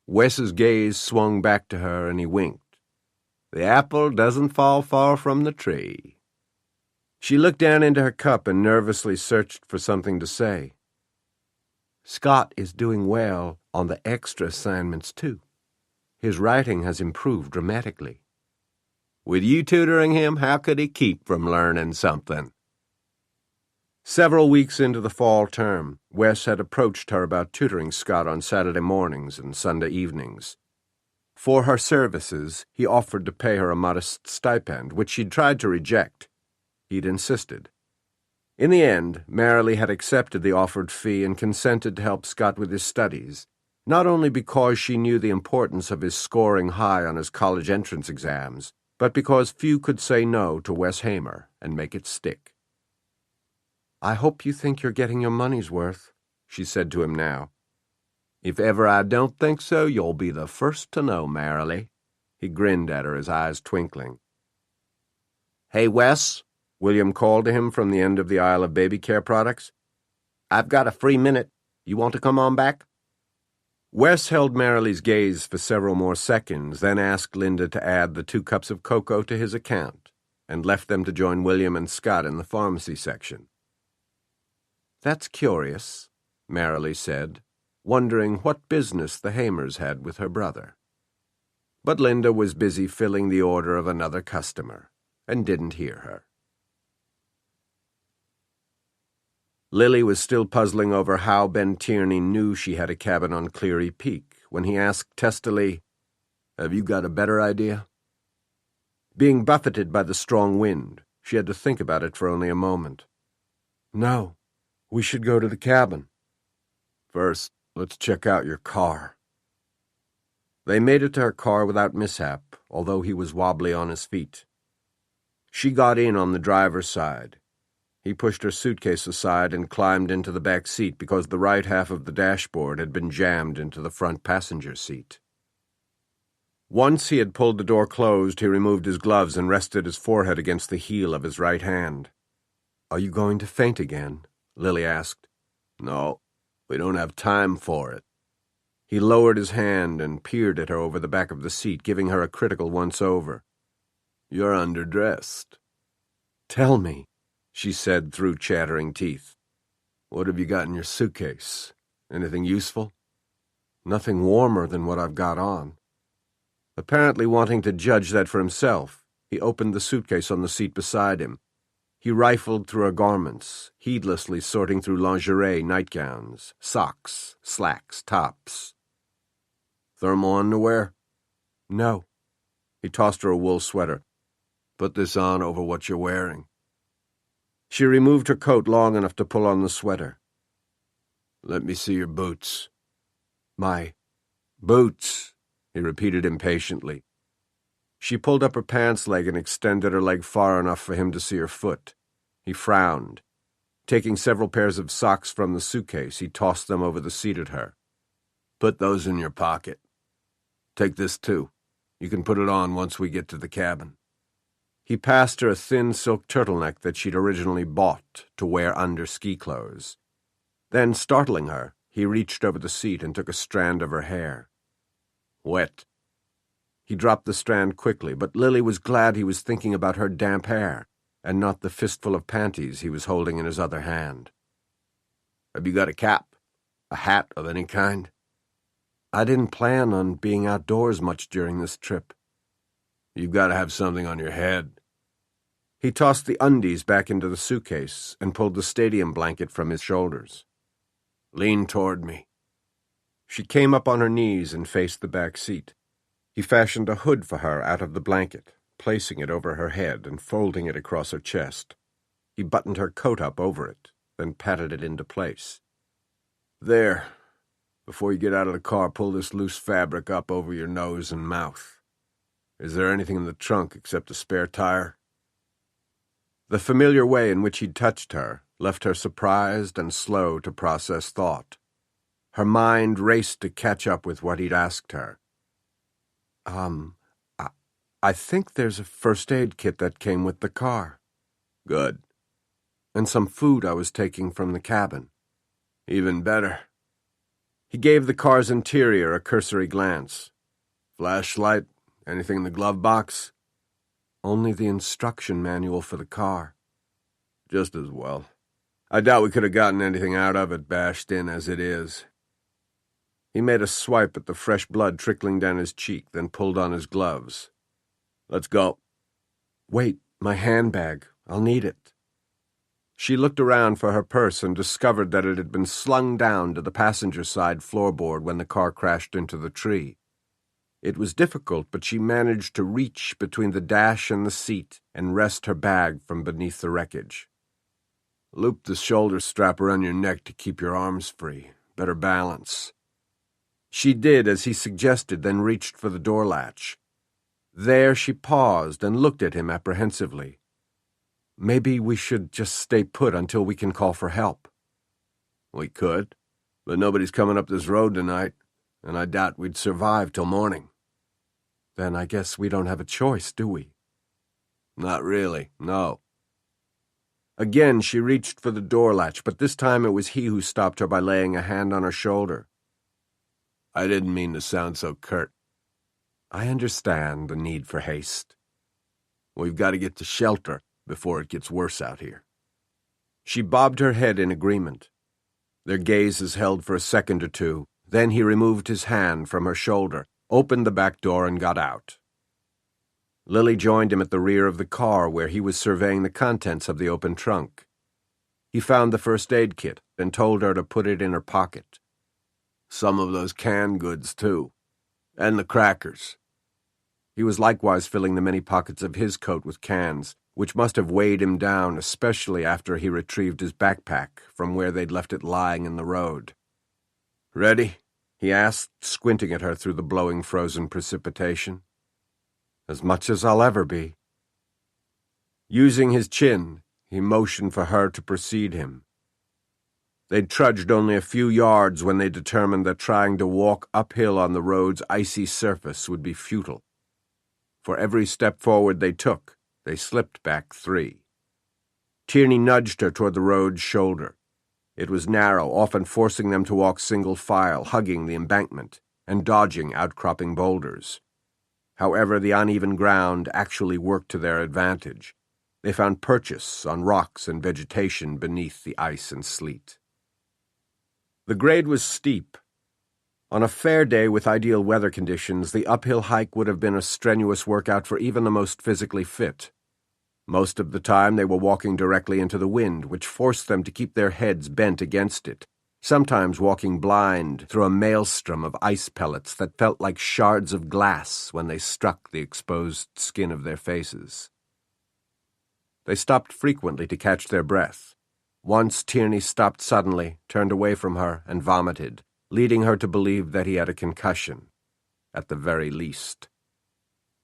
Wes's gaze swung back to her and he winked. The apple doesn't fall far from the tree. She looked down into her cup and nervously searched for something to say. Scott is doing well on the extra assignments, too. His writing has improved dramatically. With you tutoring him, how could he keep from learning something? Several weeks into the fall term, Wes had approached her about tutoring Scott on Saturday mornings and Sunday evenings. For her services, he offered to pay her a modest stipend, which she'd tried to reject. He'd insisted. In the end, Marilee had accepted the offered fee and consented to help Scott with his studies, not only because she knew the importance of his scoring high on his college entrance exams, but because few could say no to Wes Hamer and make it stick. I hope you think you're getting your money's worth, she said to him now. If ever I don't think so, you'll be the first to know, Marilee. He grinned at her, his eyes twinkling. Hey, Wes, William called to him from the end of the aisle of baby care products. I've got a free minute. You want to come on back? Wes held Marilee's gaze for several more seconds, then asked Linda to add the 2 cups of cocoa to his account, and left them to join William and Scott in the pharmacy section. That's curious, Marilee said, wondering what business the Hamers had with her brother. But Linda was busy filling the order of another customer, and didn't hear her. Lily was still puzzling over how Ben Tierney knew she had a cabin on Cleary Peak when he asked testily, Have you got a better idea? Being buffeted by the strong wind, she had to think about it for only a moment. No, we should go to the cabin. First, let's check out your car. They made it to her car without mishap, although he was wobbly on his feet. She got in on the driver's side. He pushed her suitcase aside and climbed into the back seat because the right half of the dashboard had been jammed into the front passenger seat. Once he had pulled the door closed, he removed his gloves and rested his forehead against the heel of his right hand. Are you going to faint again? Lily asked. No, we don't have time for it. He lowered his hand and peered at her over the back of the seat, giving her a critical once-over. "You're underdressed." "Tell me," she said through chattering teeth. "What have you got in your suitcase? Anything useful?" "Nothing warmer than what I've got on." Apparently wanting to judge that for himself, he opened the suitcase on the seat beside him. He rifled through her garments, heedlessly sorting through lingerie, nightgowns, socks, slacks, tops. "Thermal underwear?" "No." He tossed her a wool sweater. "Put this on over what you're wearing." She removed her coat long enough to pull on the sweater. "Let me see your boots." "My boots," he repeated impatiently. She pulled up her pants leg and extended her leg far enough for him to see her foot. He frowned. Taking several pairs of socks from the suitcase, he tossed them over the seat at her. "Put those in your pocket. Take this too. You can put it on once we get to the cabin." He passed her a thin silk turtleneck that she'd originally bought to wear under ski clothes. Then, startling her, he reached over the seat and took a strand of her hair. "Wet." He dropped the strand quickly, but Lily was glad he was thinking about her damp hair and not the fistful of panties he was holding in his other hand. "Have you got a cap? A hat of any kind?" "I didn't plan on being outdoors much during this trip." "You've got to have something on your head." He tossed the undies back into the suitcase and pulled the stadium blanket from his shoulders. "Lean toward me." She came up on her knees and faced the back seat. He fashioned a hood for her out of the blanket, placing it over her head and folding it across her chest. He buttoned her coat up over it, then patted it into place. "There. Before you get out of the car, pull this loose fabric up over your nose and mouth. Is there anything in the trunk except a spare tire?" The familiar way in which he'd touched her left her surprised and slow to process thought. Her mind raced to catch up with what he'd asked her. I think there's a first aid kit that came with the car." "Good." "And some food I was taking from the cabin." "Even better." He gave the car's interior a cursory glance. "Flashlight? Anything in the glove box?" "Only the instruction manual for the car." "Just as well. I doubt we could have gotten anything out of it bashed in as it is." He made a swipe at the fresh blood trickling down his cheek, then pulled on his gloves. "Let's go." "Wait, my handbag. I'll need it." She looked around for her purse and discovered that it had been slung down to the passenger side floorboard when the car crashed into the tree. It was difficult, but she managed to reach between the dash and the seat and wrest her bag from beneath the wreckage. "Loop the shoulder strap around your neck to keep your arms free. Better balance." She did as he suggested, then reached for the door latch. There she paused and looked at him apprehensively. "Maybe we should just stay put until we can call for help." "We could, but nobody's coming up this road tonight, and I doubt we'd survive till morning." "Then I guess we don't have a choice, do we?" "Not really, no." Again she reached for the door latch, but this time it was he who stopped her by laying a hand on her shoulder. "I didn't mean to sound so curt." "I understand the need for haste." "We've got to get to shelter before it gets worse out here." She bobbed her head in agreement. Their gazes held for a second or two. Then he removed his hand from her shoulder, opened the back door, and got out. Lily joined him at the rear of the car, where he was surveying the contents of the open trunk. He found the first aid kit and told her to put it in her pocket. "Some of those canned goods, too. And the crackers." He was likewise filling the many pockets of his coat with cans, which must have weighed him down, especially after he retrieved his backpack from where they'd left it lying in the road. "Ready?" he asked, squinting at her through the blowing frozen precipitation. "As much as I'll ever be." Using his chin, he motioned for her to precede him. They'd trudged only a few yards when they determined that trying to walk uphill on the road's icy surface would be futile. For every step forward they took, they slipped back 3. Tierney nudged her toward the road's shoulder. It was narrow, often forcing them to walk single file, hugging the embankment, and dodging outcropping boulders. However, the uneven ground actually worked to their advantage. They found purchase on rocks and vegetation beneath the ice and sleet. The grade was steep. On a fair day with ideal weather conditions, the uphill hike would have been a strenuous workout for even the most physically fit. Most of the time they were walking directly into the wind, which forced them to keep their heads bent against it, sometimes walking blind through a maelstrom of ice pellets that felt like shards of glass when they struck the exposed skin of their faces. They stopped frequently to catch their breath. Once Tierney stopped suddenly, turned away from her, and vomited, leading her to believe that he had a concussion, at the very least.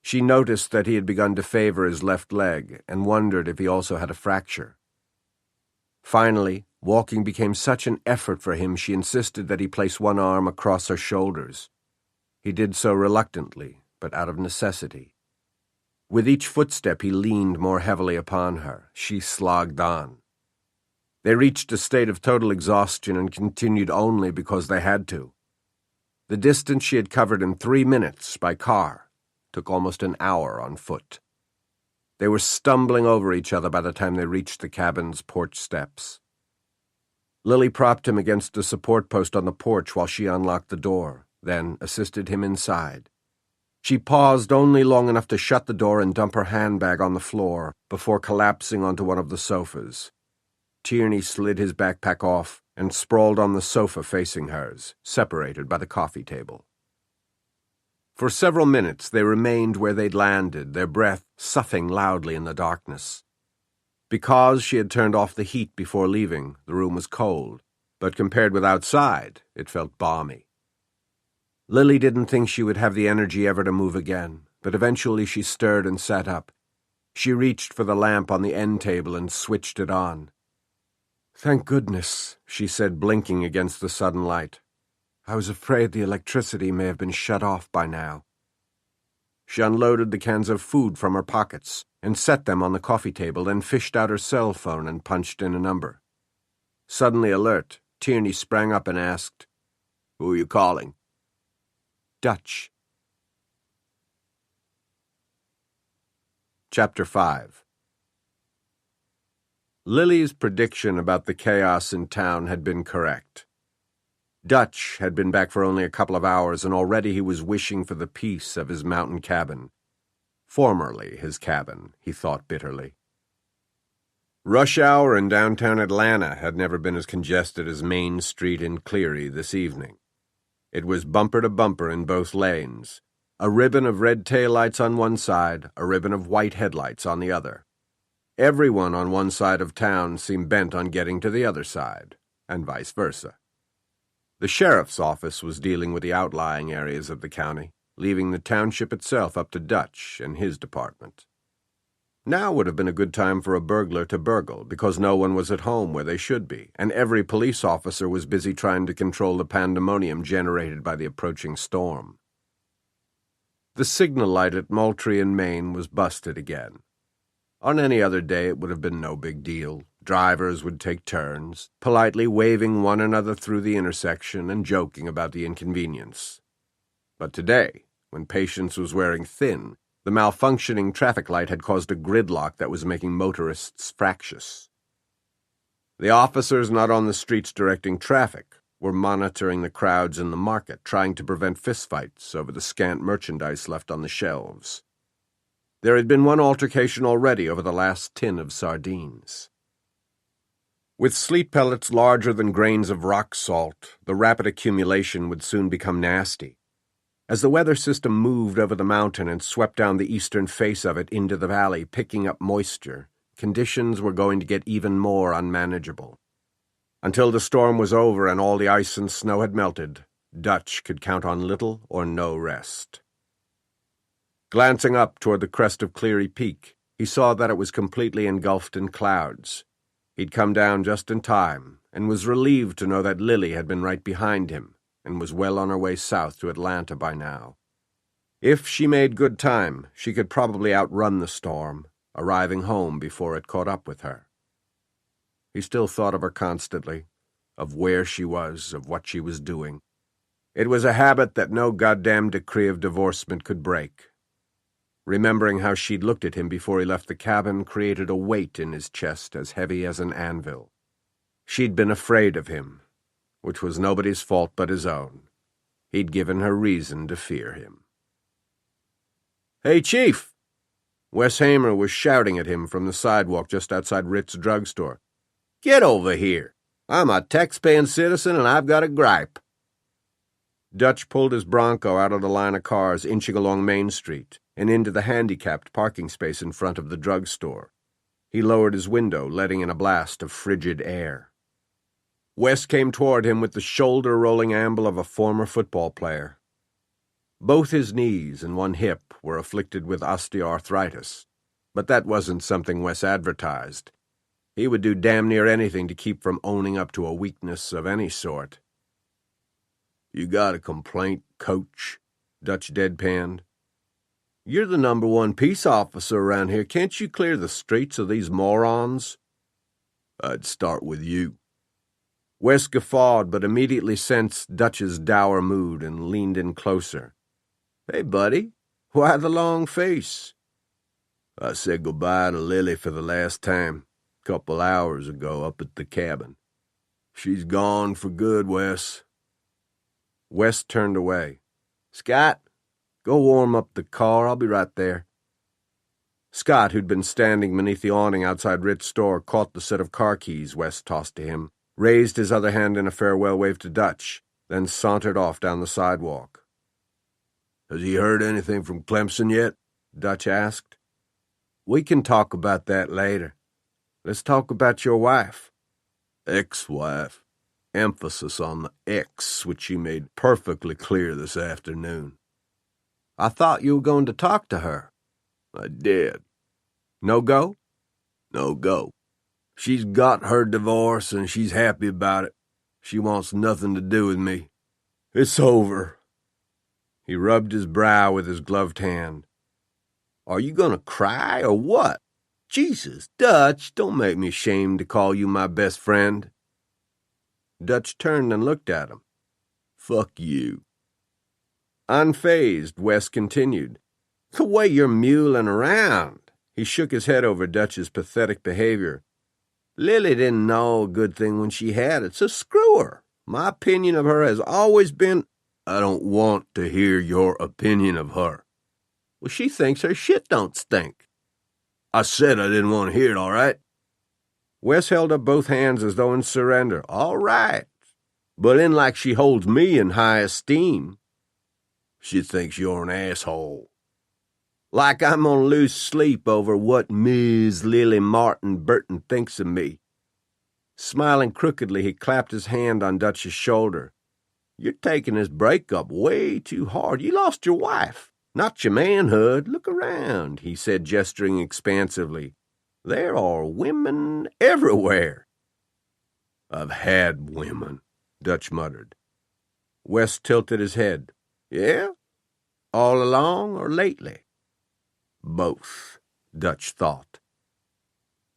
She noticed that he had begun to favor his left leg and wondered if he also had a fracture. Finally, walking became such an effort for him she insisted that he place one arm across her shoulders. He did so reluctantly, but out of necessity. With each footstep he leaned more heavily upon her. She slogged on. They reached a state of total exhaustion and continued only because they had to. The distance she had covered in 3 minutes by car took almost an hour on foot. They were stumbling over each other by the time they reached the cabin's porch steps. Lily propped him against a support post on the porch while she unlocked the door, then assisted him inside. She paused only long enough to shut the door and dump her handbag on the floor before collapsing onto one of the sofas. Tierney slid his backpack off and sprawled on the sofa facing hers, separated by the coffee table. For several minutes they remained where they'd landed, their breath soughing loudly in the darkness. Because she had turned off the heat before leaving, the room was cold, but compared with outside, it felt balmy. Lily didn't think she would have the energy ever to move again, but eventually she stirred and sat up. She reached for the lamp on the end table and switched it on. "Thank goodness," she said, blinking against the sudden light. "I was afraid the electricity may have been shut off by now." She unloaded the cans of food from her pockets and set them on the coffee table, then fished out her cell phone and punched in a number. Suddenly alert, Tierney sprang up and asked, "Who are you calling?" "Dutch." Chapter 5. Lily's prediction about the chaos in town had been correct. Dutch had been back for only a couple of hours, and already he was wishing for the peace of his mountain cabin. Formerly his cabin, he thought bitterly. Rush hour in downtown Atlanta had never been as congested as Main Street in Cleary this evening. It was bumper to bumper in both lanes, a ribbon of red taillights on one side, a ribbon of white headlights on the other. Everyone on one side of town seemed bent on getting to the other side, and vice versa. The sheriff's office was dealing with the outlying areas of the county, leaving the township itself up to Dutch and his department. Now would have been a good time for a burglar to burgle, because no one was at home where they should be, and every police officer was busy trying to control the pandemonium generated by the approaching storm. The signal light at Moultrie in Maine was busted again. On any other day it would have been no big deal. Drivers would take turns, politely waving one another through the intersection and joking about the inconvenience. But today, when Patience was wearing thin, the malfunctioning traffic light had caused a gridlock that was making motorists fractious. The officers not on the streets directing traffic were monitoring the crowds in the market, trying to prevent fistfights over the scant merchandise left on the shelves. There had been one altercation already over the last tin of sardines. With sleet pellets larger than grains of rock salt, the rapid accumulation would soon become nasty. As the weather system moved over the mountain and swept down the eastern face of it into the valley, picking up moisture, conditions were going to get even more unmanageable. Until the storm was over and all the ice and snow had melted, Dutch could count on little or no rest. Glancing up toward the crest of Cleary Peak, he saw that it was completely engulfed in clouds. He'd come down just in time, and was relieved to know that Lily had been right behind him, and was well on her way south to Atlanta by now. If she made good time, she could probably outrun the storm, arriving home before it caught up with her. He still thought of her constantly, of where she was, of what she was doing. It was a habit that no goddamn decree of divorcement could break. Remembering how she'd looked at him before he left the cabin created a weight in his chest as heavy as an anvil. She'd been afraid of him, which was nobody's fault but his own. He'd given her reason to fear him. "Hey, Chief!" Wes Hamer was shouting at him from the sidewalk just outside Ritt's drugstore. "Get over here! I'm a tax-paying citizen and I've got a gripe." Dutch pulled his Bronco out of the line of cars inching along Main Street and into the handicapped parking space in front of the drugstore. He lowered his window, letting in a blast of frigid air. Wes came toward him with the shoulder-rolling amble of a former football player. Both his knees and one hip were afflicted with osteoarthritis, but that wasn't something Wes advertised. He would do damn near anything to keep from owning up to a weakness of any sort. "You got a complaint, Coach?" Dutch deadpanned. "You're the #1 peace officer around here. Can't you clear the streets of these morons?" "I'd start with you." Wes guffawed, but immediately sensed Dutch's dour mood and leaned in closer. "Hey, buddy, why the long face?" "I said goodbye to Lily for the last time, a couple hours ago up at the cabin. She's gone for good, Wes." Wes turned away. "Scott, go warm up the car. I'll be right there." Scott, who'd been standing beneath the awning outside Ritt's store, caught the set of car keys Wes tossed to him, raised his other hand in a farewell wave to Dutch, then sauntered off down the sidewalk. "Has he heard anything from Clemson yet?" Dutch asked. "We can talk about that later. Let's talk about your wife." "Ex-wife." Emphasis on the ex, which she made perfectly clear this afternoon. "I thought you were going to talk to her." "I did." "No go?" "No go. She's got her divorce, and she's happy about it. She wants nothing to do with me. It's over." He rubbed his brow with his gloved hand. "Are you going to cry or what? Jesus, Dutch, don't make me ashamed to call you my best friend." Dutch turned and looked at him. "Fuck you." Unfazed, Wes continued. "The way you're mulling around." He shook his head over Dutch's pathetic behavior. "Lily didn't know a good thing when she had it, so screw her. My opinion of her has always been—" "I don't want to hear your opinion of her." "Well, she thinks her shit don't stink." "I said I didn't want to hear it, all right?" Wes held up both hands as though in surrender. "All right. But in like she holds me in high esteem." "She thinks you're an asshole." "Like I'm gonna lose sleep over what Ms. Lily Martin Burton thinks of me." Smiling crookedly, he clapped his hand on Dutch's shoulder. "You're taking this breakup way too hard. You lost your wife, not your manhood. Look around," he said, gesturing expansively. "There are women everywhere." "I've had women," Dutch muttered. Wes tilted his head. "Yeah? All along or lately?" "Both," Dutch thought.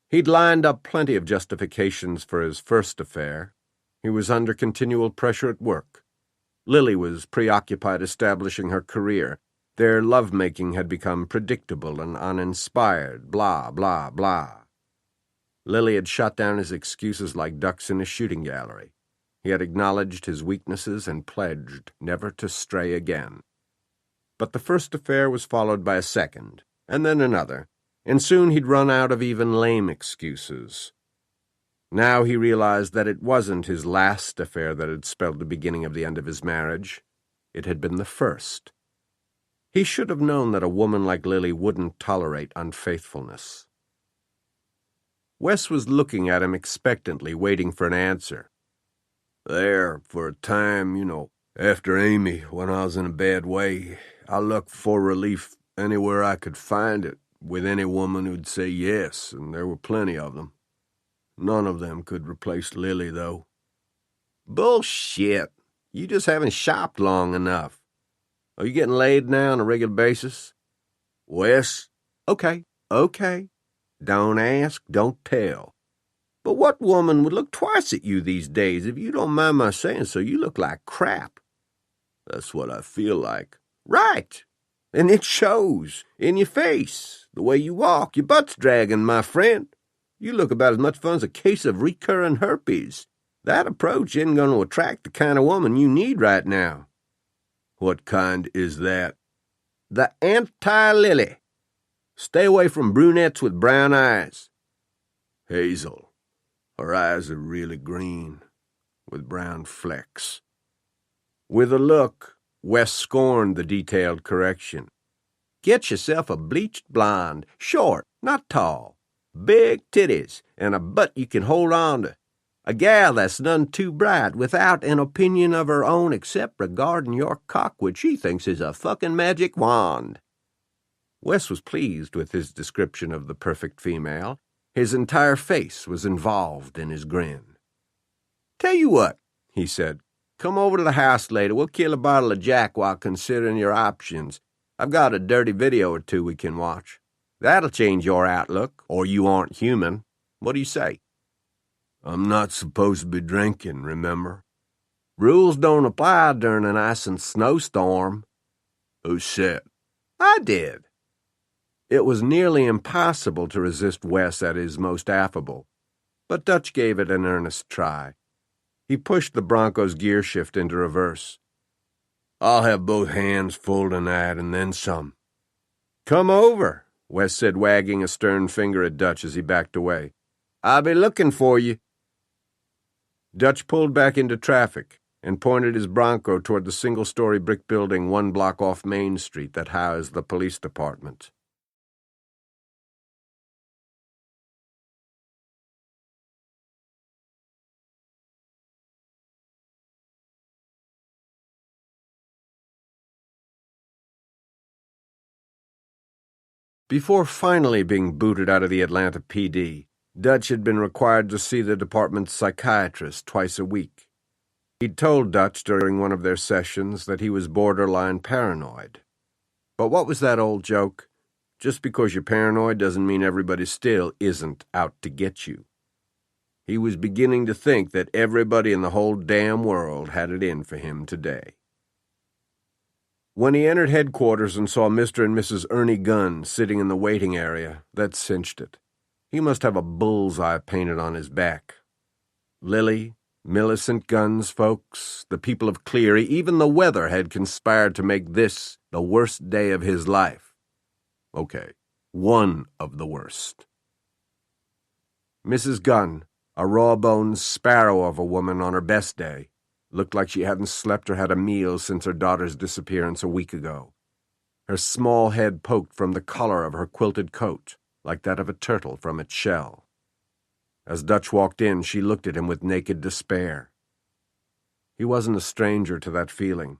He'd lined up plenty of justifications for his first affair. He was under continual pressure at work. Lily was preoccupied establishing her career. Their lovemaking had become predictable and uninspired, blah, blah, blah. Lily had shot down his excuses like ducks in a shooting gallery. He had acknowledged his weaknesses and pledged never to stray again. But the first affair was followed by a second, and then another, and soon he'd run out of even lame excuses. Now he realized that it wasn't his last affair that had spelled the beginning of the end of his marriage. It had been the first. He should have known that a woman like Lily wouldn't tolerate unfaithfulness. Wes was looking at him expectantly, waiting for an answer. "There, for a time, after Amy, when I was in a bad way, I looked for relief anywhere I could find it, with any woman who'd say yes, and there were plenty of them. None of them could replace Lily, though." "Bullshit. You just haven't shopped long enough. Are you getting laid now on a regular basis?" "Wes." Okay. Don't ask, don't tell. But what woman would look twice at you these days? If you don't mind my saying so, you look like crap." That's what I feel like. Right. And it shows in your face, the way you walk, your butt's dragging, my friend. You look about as much fun as a case of recurrent herpes. That approach isn't going to attract the kind of woman you need right now. What kind is that? The anti-lily. Stay away from brunettes with brown eyes. Hazel. Her eyes are really green, with brown flecks. With a look, Wes scorned the detailed correction. Get yourself a bleached blonde, short, not tall, big titties, and a butt you can hold on to. A gal that's none too bright, without an opinion of her own except regarding your cock, which she thinks is a fucking magic wand. Wes was pleased with his description of the perfect female. His entire face was involved in his grin. Tell you what, he said. Come over to the house later. We'll kill a bottle of Jack while considering your options. I've got a dirty video or two we can watch. That'll change your outlook, or you aren't human. What do you say? I'm not supposed to be drinking, remember? Rules don't apply during an ice and snowstorm. Who said? I did. It was nearly impossible to resist Wes at his most affable, but Dutch gave it an earnest try. He pushed the Bronco's gear shift into reverse. I'll have both hands full tonight and then some. Come over, Wes said, wagging a stern finger at Dutch as he backed away. I'll be looking for you. Dutch pulled back into traffic and pointed his Bronco toward the single-story brick building 1 block off Main Street that housed the police department. Before finally being booted out of the Atlanta PD, Dutch had been required to see the department's psychiatrist twice a week. He'd told Dutch during one of their sessions that he was borderline paranoid. But what was that old joke? Just because you're paranoid doesn't mean everybody still isn't out to get you. He was beginning to think that everybody in the whole damn world had it in for him today. When he entered headquarters and saw Mr. and Mrs. Ernie Gunn sitting in the waiting area, that cinched it. He must have a bullseye painted on his back. Lily, Millicent Gunn's folks, the people of Cleary, even the weather had conspired to make this the worst day of his life. Okay, one of the worst. Mrs. Gunn, a raw-boned sparrow of a woman on her best day, looked like she hadn't slept or had a meal since her daughter's disappearance a week ago. Her small head poked from the collar of her quilted coat, like that of a turtle from its shell. As Dutch walked in, she looked at him with naked despair. He wasn't a stranger to that feeling.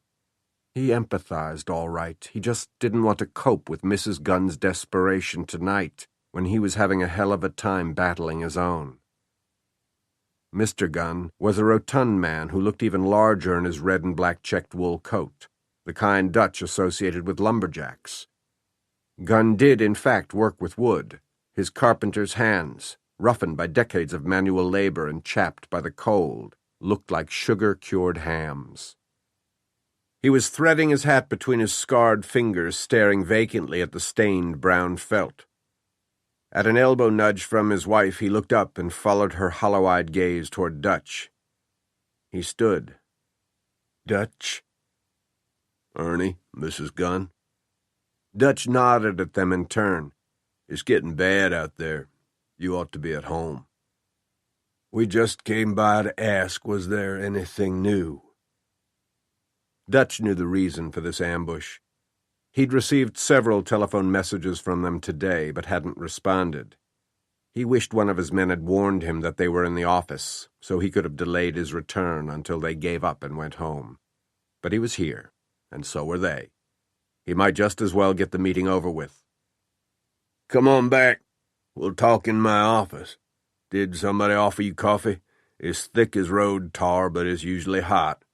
He empathized all right. He just didn't want to cope with Mrs. Gunn's desperation tonight, when he was having a hell of a time battling his own. Mr. Gunn was a rotund man who looked even larger in his red and black checked wool coat, the kind Dutch associated with lumberjacks. Gunn did, in fact, work with wood, his carpenter's hands, roughened by decades of manual labor and chapped by the cold, looked like sugar-cured hams. He was threading his hat between his scarred fingers, staring vacantly at the stained brown felt. At an elbow nudge from his wife, he looked up and followed her hollow-eyed gaze toward Dutch. He stood. Dutch? Ernie, Mrs. Gunn? Dutch nodded at them in turn. It's getting bad out there. You ought to be at home. We just came by to ask, was there anything new? Dutch knew the reason for this ambush. He'd received several telephone messages from them today, but hadn't responded. He wished one of his men had warned him that they were in the office, so he could have delayed his return until they gave up and went home. But he was here, and so were they. He might just as well get the meeting over with. Come on back. We'll talk in my office. Did somebody offer you coffee? It's thick as road tar, but it's usually hot.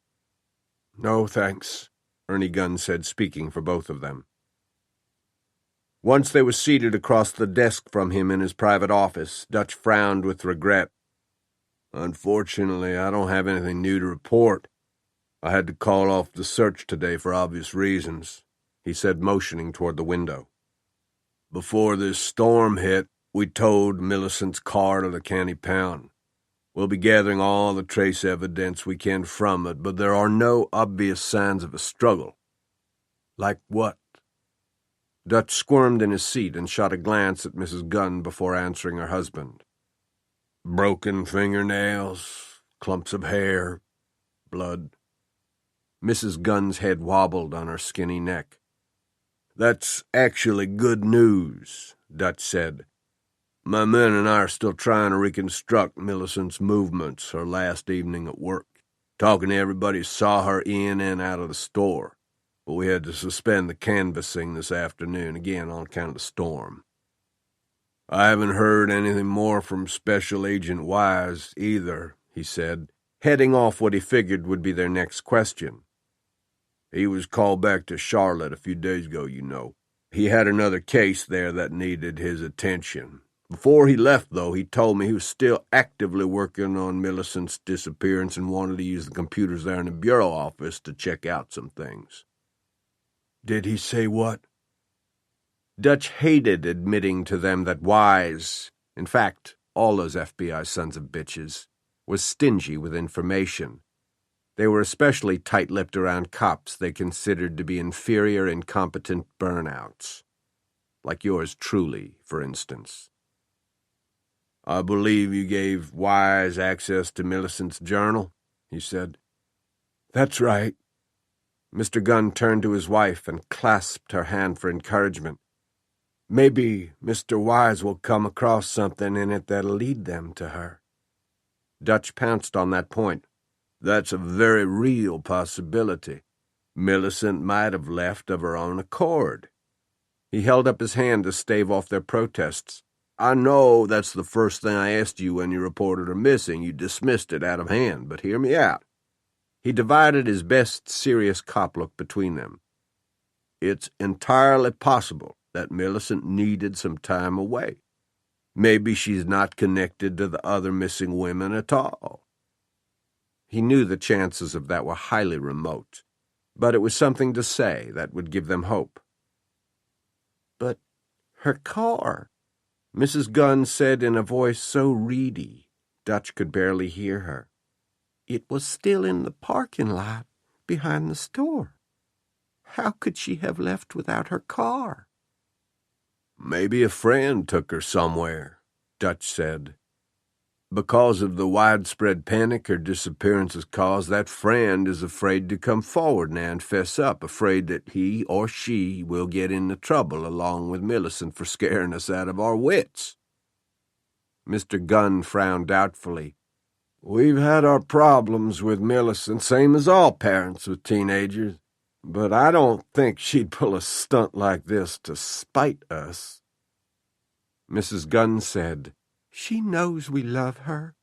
No, thanks, Ernie Gunn said, speaking for both of them. Once they were seated across the desk from him in his private office, Dutch frowned with regret. Unfortunately, I don't have anything new to report. I had to call off the search today for obvious reasons, he said, motioning toward the window. Before this storm hit, we towed Millicent's car to the county pound. We'll be gathering all the trace evidence we can from it, but there are no obvious signs of a struggle. Like what? Dutch squirmed in his seat and shot a glance at Mrs. Gunn before answering her husband. Broken fingernails, clumps of hair, blood. Mrs. Gunn's head wobbled on her skinny neck. That's actually good news, Dutch said. My men and I are still trying to reconstruct Millicent's movements her last evening at work. Talking to everybody who saw her in and out of the store. But we had to suspend the canvassing this afternoon, again on account of the storm. I haven't heard anything more from Special Agent Wise either, he said, heading off what he figured would be their next question. He was called back to Charlotte a few days ago, you know. He had another case there that needed his attention. Before he left, though, he told me he was still actively working on Millicent's disappearance and wanted to use the computers there in the bureau office to check out some things. Did he say what? Dutch hated admitting to them that Wise, in fact, all those FBI sons of bitches, was stingy with information. They were especially tight-lipped around cops they considered to be inferior, incompetent burnouts. Like yours truly, for instance. I believe you gave Wise access to Millicent's journal, he said. That's right. Mr. Gunn turned to his wife and clasped her hand for encouragement. Maybe Mr. Wise will come across something in it that'll lead them to her. Dutch pounced on that point. That's a very real possibility. Millicent might have left of her own accord. He held up his hand to stave off their protests. I know that's the first thing I asked you when you reported her missing. You dismissed it out of hand, but hear me out. He divided his best serious cop look between them. It's entirely possible that Millicent needed some time away. Maybe she's not connected to the other missing women at all. He knew the chances of that were highly remote, but it was something to say that would give them hope. But her car, Mrs. Gunn said in a voice so reedy Dutch could barely hear her. It was still in the parking lot behind the store. How could she have left without her car? Maybe a friend took her somewhere, Dutch said. Because of the widespread panic her disappearance has caused, that friend is afraid to come forward now and fess up, afraid that he or she will get into trouble along with Millicent for scaring us out of our wits. Mr. Gunn frowned doubtfully. We've had our problems with Millicent, same as all parents with teenagers, but I don't think she'd pull a stunt like this to spite us. Mrs. Gunn said, She knows we love her,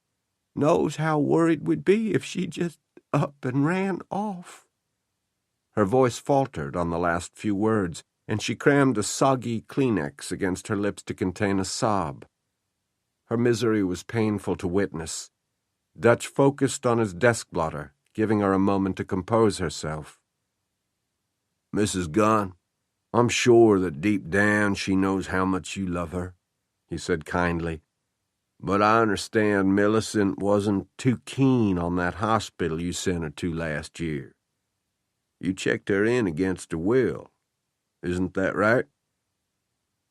knows how worried we'd be if she just up and ran off. Her voice faltered on the last few words, and she crammed a soggy Kleenex against her lips to contain a sob. Her misery was painful to witness. Dutch focused on his desk blotter, giving her a moment to compose herself. Mrs. Gunn, I'm sure that deep down she knows how much you love her, he said kindly. But I understand Millicent wasn't too keen on that hospital you sent her to last year. You checked her in against her will. Isn't that right?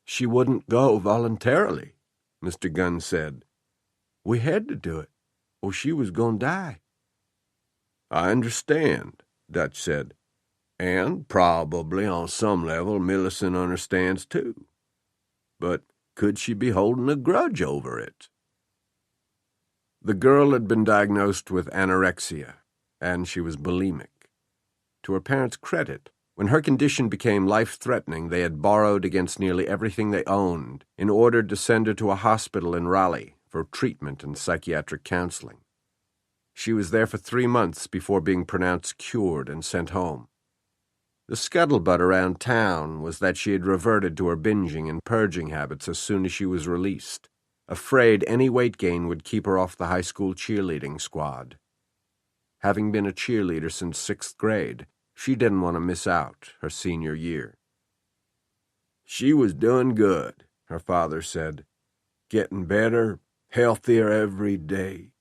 She wouldn't go voluntarily, Mr. Gunn said. We had to do it, or she was going to die. I understand, Dutch said. And probably on some level Millicent understands too. But could she be holding a grudge over it? The girl had been diagnosed with anorexia, and she was bulimic. To her parents' credit, when her condition became life-threatening, they had borrowed against nearly everything they owned in order to send her to a hospital in Raleigh for treatment and psychiatric counseling. She was there for 3 months before being pronounced cured and sent home. The scuttlebutt around town was that she had reverted to her binging and purging habits as soon as she was released, afraid any weight gain would keep her off the high school cheerleading squad. Having been a cheerleader since 6th grade, she didn't want to miss out her senior year. "She was doing good," her father said. "Getting better, healthier every day."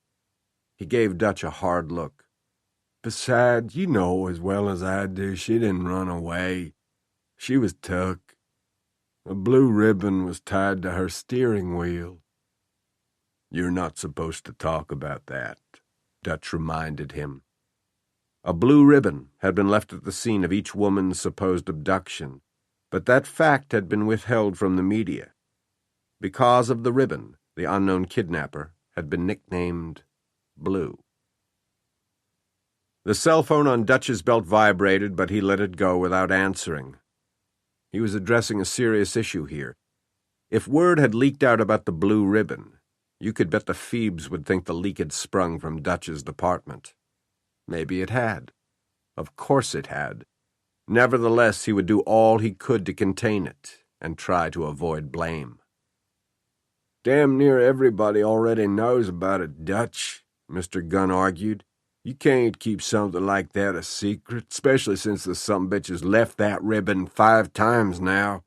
He gave Dutch a hard look. "Besides, you know as well as I do, she didn't run away. She was took. A blue ribbon was tied to her steering wheel." "You're not supposed to talk about that," Dutch reminded him. A blue ribbon had been left at the scene of each woman's supposed abduction, but that fact had been withheld from the media. Because of the ribbon, the unknown kidnapper had been nicknamed Blue. The cell phone on Dutch's belt vibrated, but he let it go without answering. He was addressing a serious issue here. If word had leaked out about the blue ribbon, you could bet the Phoebes would think the leak had sprung from Dutch's department. Maybe it had. Of course it had. Nevertheless, he would do all he could to contain it and try to avoid blame. "Damn near everybody already knows about it, Dutch," Mr. Gunn argued. "You can't keep something like that a secret, especially since the sumbitch has left that ribbon 5 times now."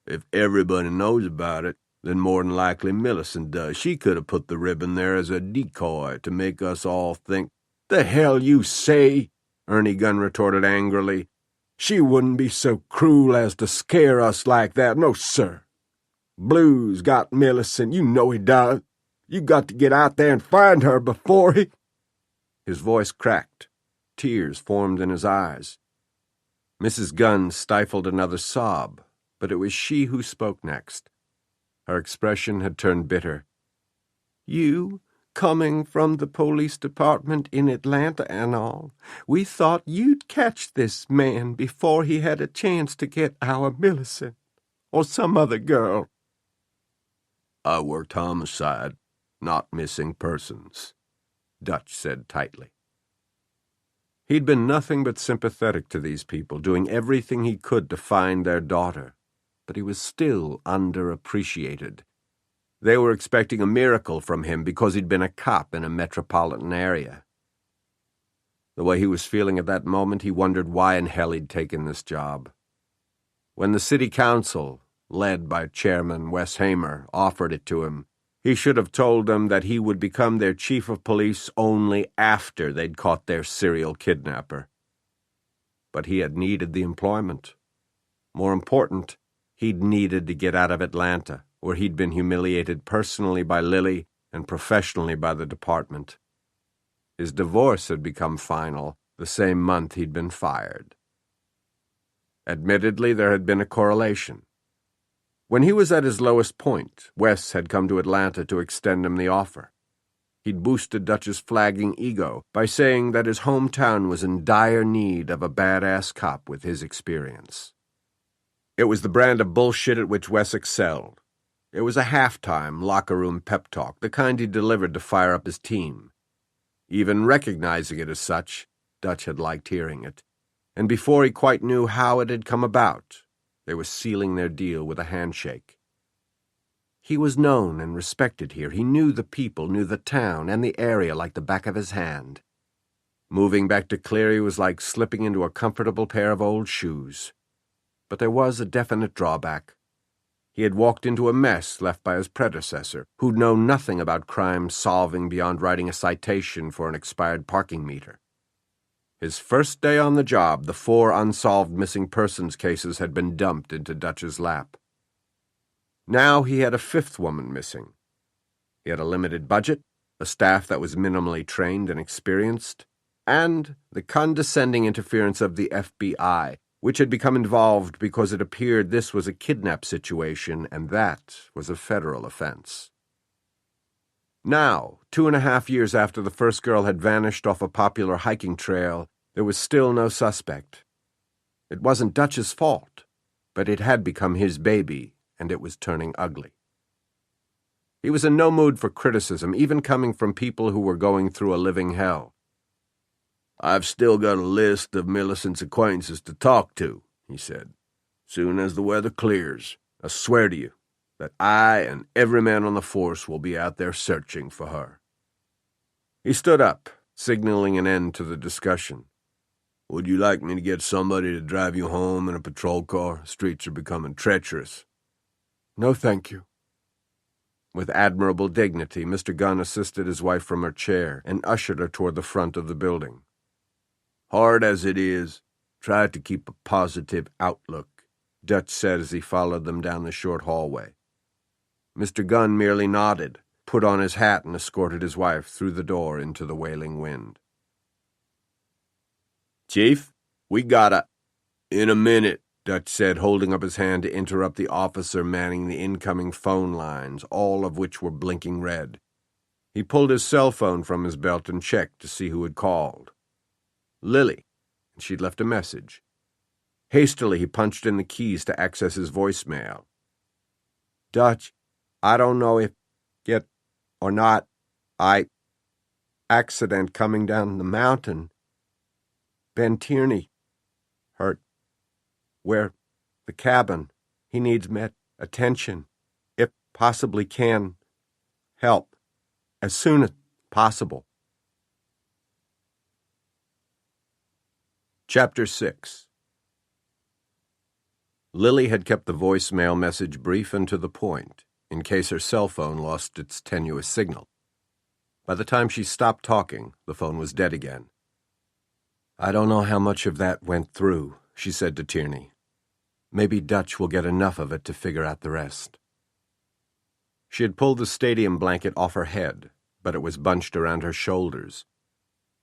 "If everybody knows about it, then more than likely Millicent does. She could have put the ribbon there as a decoy to make us all think—" "The hell you say?" Ernie Gunn retorted angrily. "She wouldn't be so cruel as to scare us like that. No, sir. Blue's got Millicent. You know he does. You got to get out there and find her before he—" His voice cracked. Tears formed in his eyes. Mrs. Gunn stifled another sob, but it was she who spoke next. Her expression had turned bitter. "You, coming from the police department in Atlanta and all, we thought you'd catch this man before he had a chance to get our Millicent, or some other girl." "I worked homicide, not missing persons," Dutch said tightly. He'd been nothing but sympathetic to these people, doing everything he could to find their daughter, but he was still underappreciated. They were expecting a miracle from him because he'd been a cop in a metropolitan area. The way he was feeling at that moment, he wondered why in hell he'd taken this job. When the city council, led by Chairman Wes Hamer, offered it to him, he should have told them that he would become their chief of police only after they'd caught their serial kidnapper. But he had needed the employment. More important, he'd needed to get out of Atlanta, where he'd been humiliated personally by Lily and professionally by the department. His divorce had become final the same month he'd been fired. Admittedly, there had been a correlation. When he was at his lowest point, Wes had come to Atlanta to extend him the offer. He'd boosted Dutch's flagging ego by saying that his hometown was in dire need of a badass cop with his experience. It was the brand of bullshit at which Wes excelled. It was a halftime locker-room pep talk, the kind he delivered to fire up his team. Even recognizing it as such, Dutch had liked hearing it. And before he quite knew how it had come about, they were sealing their deal with a handshake. He was known and respected here. He knew the people, knew the town, and the area like the back of his hand. Moving back to Cleary was like slipping into a comfortable pair of old shoes. But there was a definite drawback. He had walked into a mess left by his predecessor, who'd known nothing about crime solving beyond writing a citation for an expired parking meter. His first day on the job, the 4 unsolved missing persons cases had been dumped into Dutch's lap. Now he had a 5th woman missing. He had a limited budget, a staff that was minimally trained and experienced, and the condescending interference of the FBI, which had become involved because it appeared this was a kidnap situation and that was a federal offense. Now, 2.5 years after the first girl had vanished off a popular hiking trail, there was still no suspect. It wasn't Dutch's fault, but it had become his baby, and it was turning ugly. He was in no mood for criticism, even coming from people who were going through a living hell. "I've still got a list of Millicent's acquaintances to talk to," he said. "Soon as the weather clears, I swear to you that I and every man on the force will be out there searching for her." He stood up, signaling an end to the discussion. "Would you like me to get somebody to drive you home in a patrol car? Streets are becoming treacherous." "No, thank you." With admirable dignity, Mr. Gunn assisted his wife from her chair and ushered her toward the front of the building. "Hard as it is, try to keep a positive outlook," Dutch said as he followed them down the short hallway. Mr. Gunn merely nodded, put on his hat, and escorted his wife through the door into the wailing wind. "Chief, we gotta—" "In a minute," Dutch said, holding up his hand to interrupt the officer manning the incoming phone lines, all of which were blinking red. He pulled his cell phone from his belt and checked to see who had called. Lily, and she'd left a message. Hastily, he punched in the keys to access his voicemail. "Dutch, I don't know if yet or not. Accident coming down the mountain. Ben Tierney hurt. Where the cabin. He needs attention. If possibly can help as soon as possible." Chapter 6. Lily had kept the voicemail message brief and to the point, in case her cell phone lost its tenuous signal. By the time she stopped talking, the phone was dead again. "I don't know how much of that went through," she said to Tierney. "Maybe Dutch will get enough of it to figure out the rest." She had pulled the stadium blanket off her head, but it was bunched around her shoulders.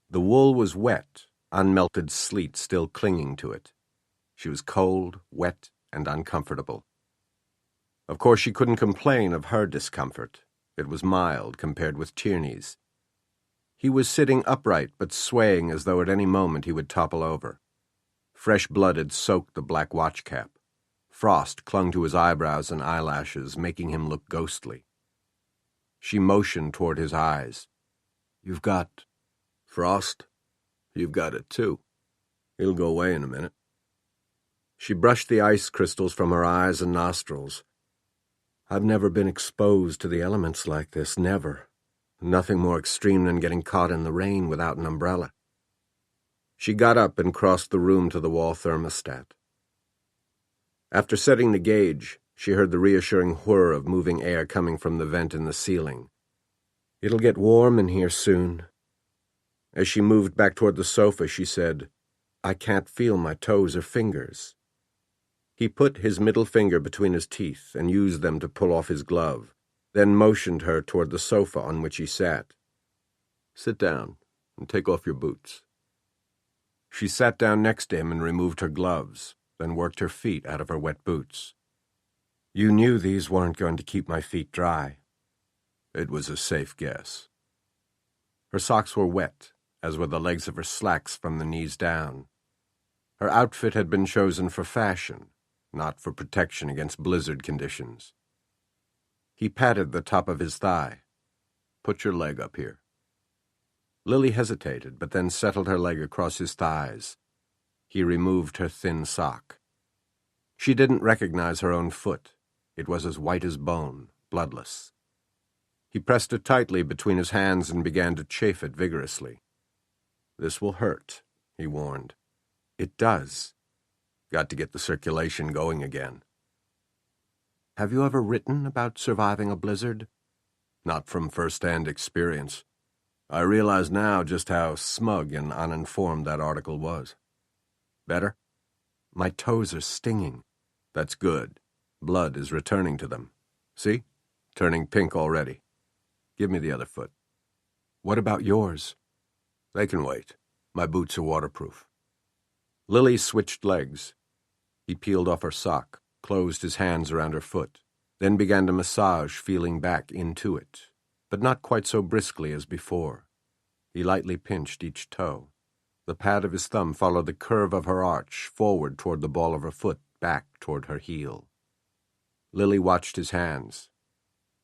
The wool was wet, unmelted sleet still clinging to it. She was cold, wet, and uncomfortable. Of course, she couldn't complain of her discomfort. It was mild compared with Tierney's. He was sitting upright but swaying as though at any moment he would topple over. Fresh blood had soaked the black watch cap. Frost clung to his eyebrows and eyelashes, making him look ghostly. She motioned toward his eyes. "You've got frost? You've got it too. It'll go away in a minute." She brushed the ice crystals from her eyes and nostrils. "I've never been exposed to the elements like this, never. Nothing more extreme than getting caught in the rain without an umbrella." She got up and crossed the room to the wall thermostat. After setting the gauge, she heard the reassuring whir of moving air coming from the vent in the ceiling. "It'll get warm in here soon." As she moved back toward the sofa, she said, "I can't feel my toes or fingers." He put his middle finger between his teeth and used them to pull off his glove, then motioned her toward the sofa on which he sat. "Sit down and take off your boots." She sat down next to him and removed her gloves, then worked her feet out of her wet boots. "You knew these weren't going to keep my feet dry." It was a safe guess. Her socks were wet, as were the legs of her slacks from the knees down. Her outfit had been chosen for fashion, not for protection against blizzard conditions. He patted the top of his thigh. "Put your leg up here." Lily hesitated, but then settled her leg across his thighs. He removed her thin sock. She didn't recognize her own foot. It was as white as bone, bloodless. He pressed it tightly between his hands and began to chafe it vigorously. "This will hurt," he warned. "It does." "Got to get the circulation going again." "Have you ever written about surviving a blizzard?" "Not from first-hand experience. I realize now just how smug and uninformed that article was." "Better?" "My toes are stinging." "That's good. Blood is returning to them. See? Turning pink already. Give me the other foot." "What about yours?" "They can wait. My boots are waterproof." Lily switched legs. He peeled off her sock, closed his hands around her foot, then began to massage, feeling back into it, but not quite so briskly as before. He lightly pinched each toe. The pad of his thumb followed the curve of her arch, forward toward the ball of her foot, back toward her heel. Lily watched his hands.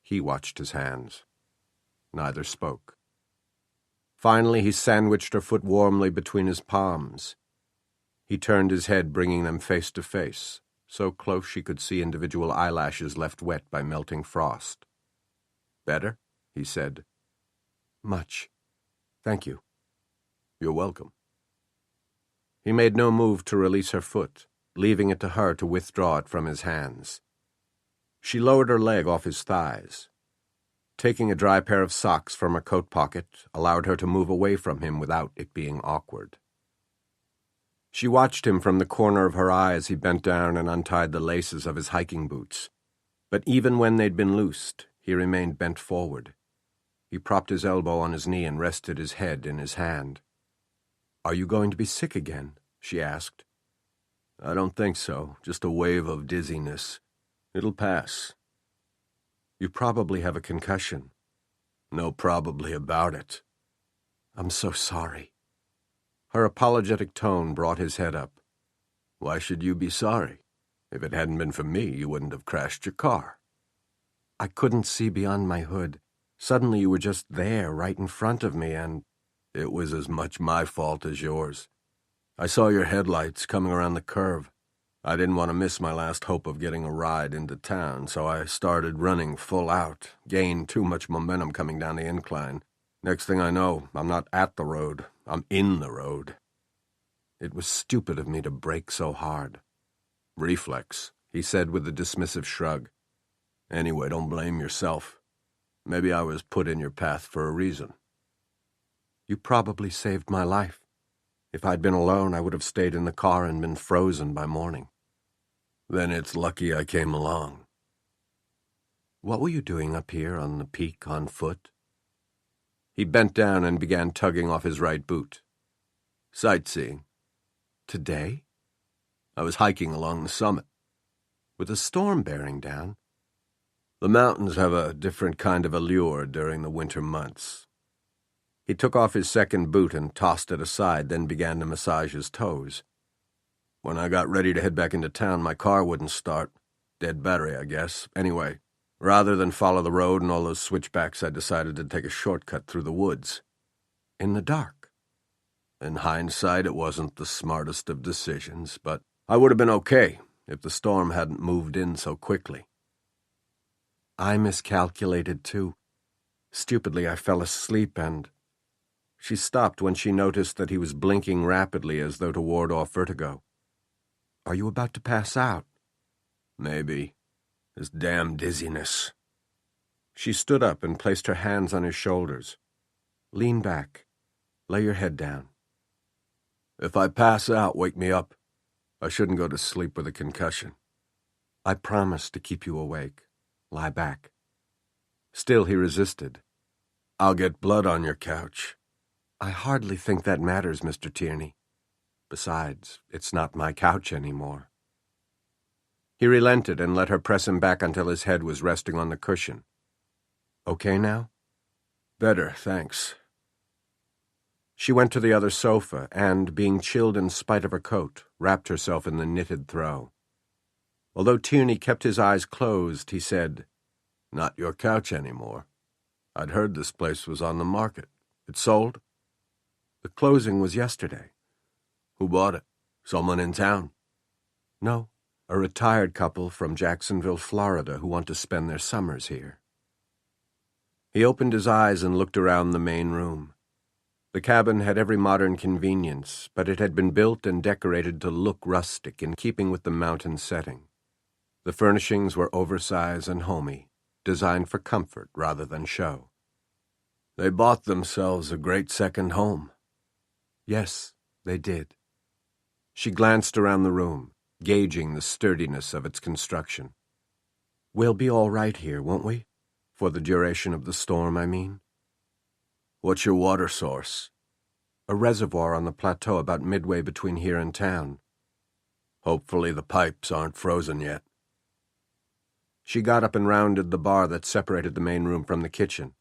He watched his hands. Neither spoke. Finally, he sandwiched her foot warmly between his palms. He turned his head, bringing them face to face, so close she could see individual eyelashes left wet by melting frost. "Better?" he said. "Much. Thank you." You're welcome. He made no move to release her foot, leaving it to her to withdraw it from his hands. She lowered her leg off his thighs. Taking a dry pair of socks from her coat pocket allowed her to move away from him without it being awkward. She watched him from the corner of her eye as he bent down and untied the laces of his hiking boots. But even when they'd been loosed, he remained bent forward. He propped his elbow on his knee and rested his head in his hand. "Are you going to be sick again?" she asked. "I don't think so. Just a wave of dizziness. It'll pass." "You probably have a concussion." "No probably about it." "I'm so sorry." Her apologetic tone brought his head up. "Why should you be sorry? If it hadn't been for me, you wouldn't have crashed your car." "I couldn't see beyond my hood. Suddenly you were just there, right in front of me, and—" "It was as much my fault as yours. I saw your headlights coming around the curve. I didn't want to miss my last hope of getting a ride into town, so I started running full out, gained too much momentum coming down the incline. Next thing I know, I'm not at the road, I'm in the road. It was stupid of me to brake so hard." "Reflex," he said with a dismissive shrug. "Anyway, don't blame yourself. Maybe I was put in your path for a reason." "You probably saved my life. If I'd been alone, I would have stayed in the car and been frozen by morning." "Then it's lucky I came along." "What were you doing up here on the peak on foot?" He bent down and began tugging off his right boot. "Sightseeing." "Today?" "I was hiking along the summit." "With a storm bearing down?" "The mountains have a different kind of allure during the winter months." He took off his second boot and tossed it aside, then began to massage his toes. "When I got ready to head back into town, my car wouldn't start. Dead battery, I guess. Anyway, rather than follow the road and all those switchbacks, I decided to take a shortcut through the woods." "In the dark?" "In hindsight, it wasn't the smartest of decisions, but I would have been okay if the storm hadn't moved in so quickly." "I miscalculated, too. Stupidly, I fell asleep and—" She stopped when she noticed that he was blinking rapidly as though to ward off vertigo. "Are you about to pass out?" "Maybe. This damn dizziness." She stood up and placed her hands on his shoulders. "Lean back. Lay your head down." "If I pass out, wake me up. I shouldn't go to sleep with a concussion." "I promise to keep you awake. Lie back." Still he resisted. "I'll get blood on your couch." "I hardly think that matters, Mr. Tierney. Besides, it's not my couch anymore." He relented and let her press him back until his head was resting on the cushion. "Okay now?" "Better, thanks." She went to the other sofa and, being chilled in spite of her coat, wrapped herself in the knitted throw. Although Tierney kept his eyes closed, he said, "Not your couch anymore. I'd heard this place was on the market. It sold?" "The closing was yesterday." "Who bought it? Someone in town?" "No, a retired couple from Jacksonville, Florida, who want to spend their summers here." He opened his eyes and looked around the main room. The cabin had every modern convenience, but it had been built and decorated to look rustic in keeping with the mountain setting. The furnishings were oversized and homey, designed for comfort rather than show. "They bought themselves a great second home." "Yes, they did." She glanced around the room, gauging the sturdiness of its construction. "We'll be all right here, won't we? For the duration of the storm, I mean." "What's your water source?" "A reservoir on the plateau about midway between here and town." "Hopefully the pipes aren't frozen yet." She got up and rounded the bar that separated the main room from the kitchen.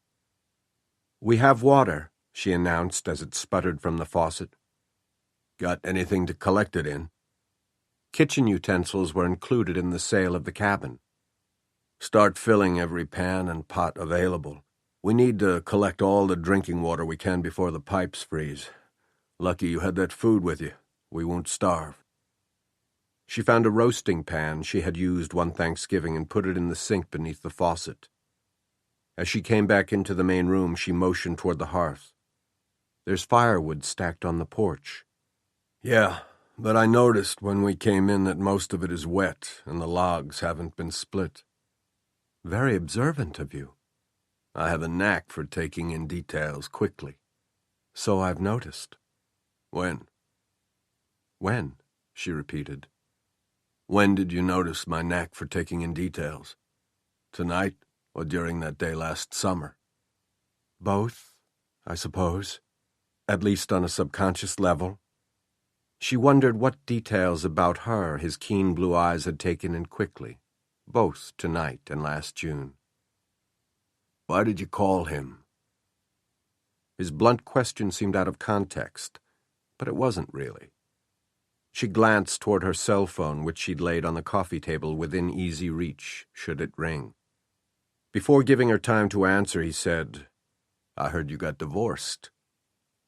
"We have water," she announced as it sputtered from the faucet. "Got anything to collect it in?" Kitchen utensils were included in the sale of the cabin. "Start filling every pan and pot available. We need to collect all the drinking water we can before the pipes freeze. Lucky you had that food with you. We won't starve." She found a roasting pan she had used one Thanksgiving and put it in the sink beneath the faucet. As she came back into the main room, she motioned toward the hearth. There's firewood stacked on the porch. Yeah, but I noticed when we came in that most of it is wet and the logs haven't been split. Very observant of you. I have a knack for taking in details quickly. So I've noticed. When? When? She repeated. When did you notice my knack for taking in details? Tonight, or during that day last summer? Both, I suppose. At least on a subconscious level. She wondered what details about her his keen blue eyes had taken in quickly, both tonight and last June. Why did you call him? His blunt question seemed out of context, but it wasn't really. She glanced toward her cell phone, which she'd laid on the coffee table within easy reach, should it ring. Before giving her time to answer, he said, I heard you got divorced.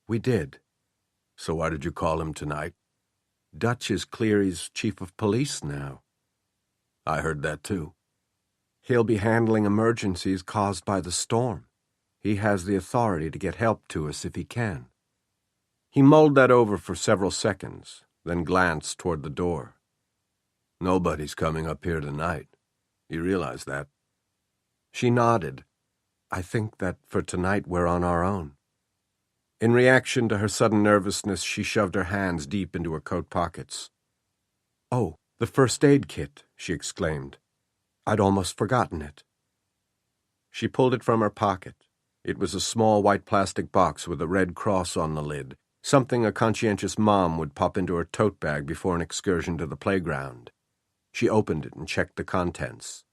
We did. So why did you call him tonight? Dutch is Cleary's chief of police now. I heard that too. He'll be handling emergencies caused by the storm. He has the authority to get help to us if he can. He mulled that over for several seconds, then glanced toward the door. Nobody's coming up here tonight. You realize that? She nodded. I think that for tonight we're on our own. In reaction to her sudden nervousness, she shoved her hands deep into her coat pockets. Oh, the first aid kit, she exclaimed. I'd almost forgotten it. She pulled it from her pocket. It was a small white plastic box with a red cross on the lid, something a conscientious mom would pop into her tote bag before an excursion to the playground. She opened it and checked the contents.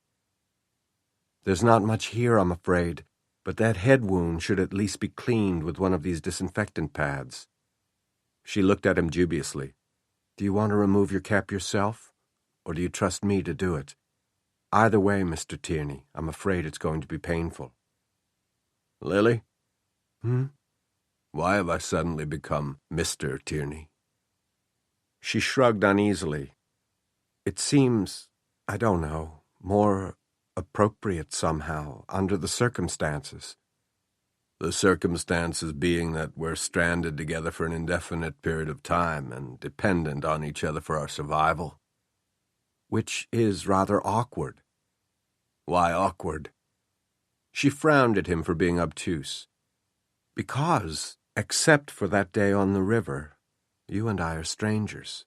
There's not much here, I'm afraid, but that head wound should at least be cleaned with one of these disinfectant pads. She looked at him dubiously. Do you want to remove your cap yourself, or do you trust me to do it? Either way, Mr. Tierney, I'm afraid it's going to be painful. Lily? Why have I suddenly become Mr. Tierney? She shrugged uneasily. It seems, I don't know, more appropriate somehow, under the circumstances. The circumstances being that we're stranded together for an indefinite period of time and dependent on each other for our survival. Which is rather awkward. Why awkward? She frowned at him for being obtuse. Because, except for that day on the river, you and I are strangers.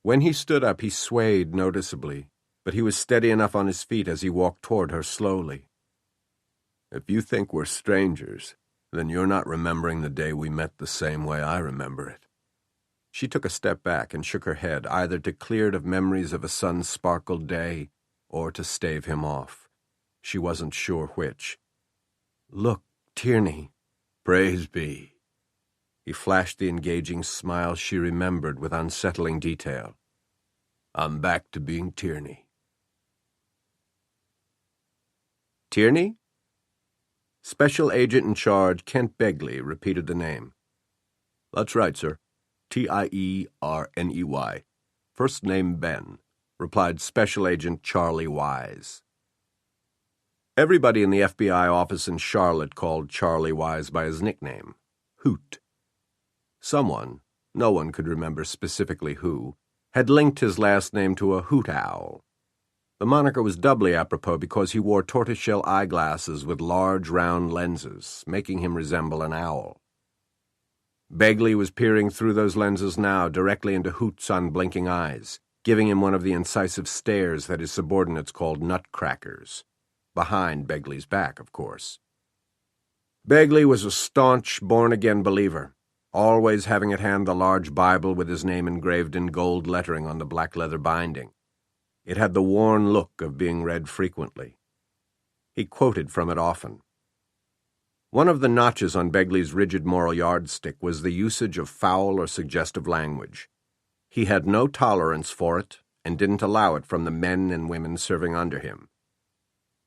When he stood up, he swayed noticeably, but he was steady enough on his feet as he walked toward her slowly. If you think we're strangers, then you're not remembering the day we met the same way I remember it. She took a step back and shook her head, either to clear it of memories of a sun-sparkled day or to stave him off. She wasn't sure which. Look, Tierney. Praise be. He flashed the engaging smile she remembered with unsettling detail. I'm back to being Tierney. Tierney? Special Agent in Charge Kent Begley repeated the name. That's right, sir. Tierney. First name Ben, replied Special Agent Charlie Wise. Everybody in the FBI office in Charlotte called Charlie Wise by his nickname, Hoot. Someone, no one could remember specifically who, had linked his last name to a hoot owl. The moniker was doubly apropos because he wore tortoiseshell eyeglasses with large round lenses, making him resemble an owl. Begley was peering through those lenses now directly into Hoot's unblinking eyes, giving him one of the incisive stares that his subordinates called nutcrackers. Behind Begley's back, of course. Begley was a staunch, born-again believer, always having at hand the large Bible with his name engraved in gold lettering on the black leather binding. It had the worn look of being read frequently. He quoted from it often. One of the notches on Begley's rigid moral yardstick was the usage of foul or suggestive language. He had no tolerance for it and didn't allow it from the men and women serving under him.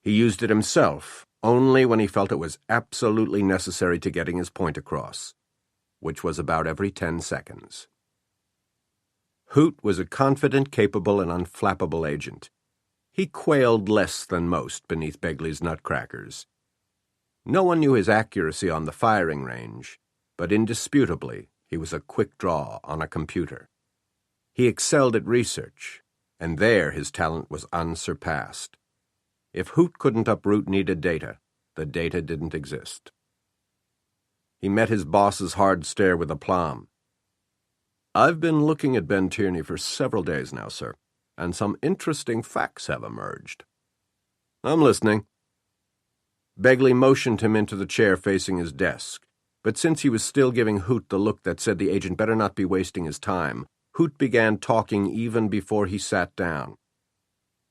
He used it himself only when he felt it was absolutely necessary to getting his point across, which was about every 10 seconds. Hoot was a confident, capable, and unflappable agent. He quailed less than most beneath Begley's nutcrackers. No one knew his accuracy on the firing range, but indisputably he was a quick draw on a computer. He excelled at research, and there his talent was unsurpassed. If Hoot couldn't uproot needed data, the data didn't exist. He met his boss's hard stare with aplomb. "I've been looking at Ben Tierney for several days now, sir, and some interesting facts have emerged." "I'm listening." Begley motioned him into the chair facing his desk, but since he was still giving Hoot the look that said the agent better not be wasting his time, Hoot began talking even before he sat down.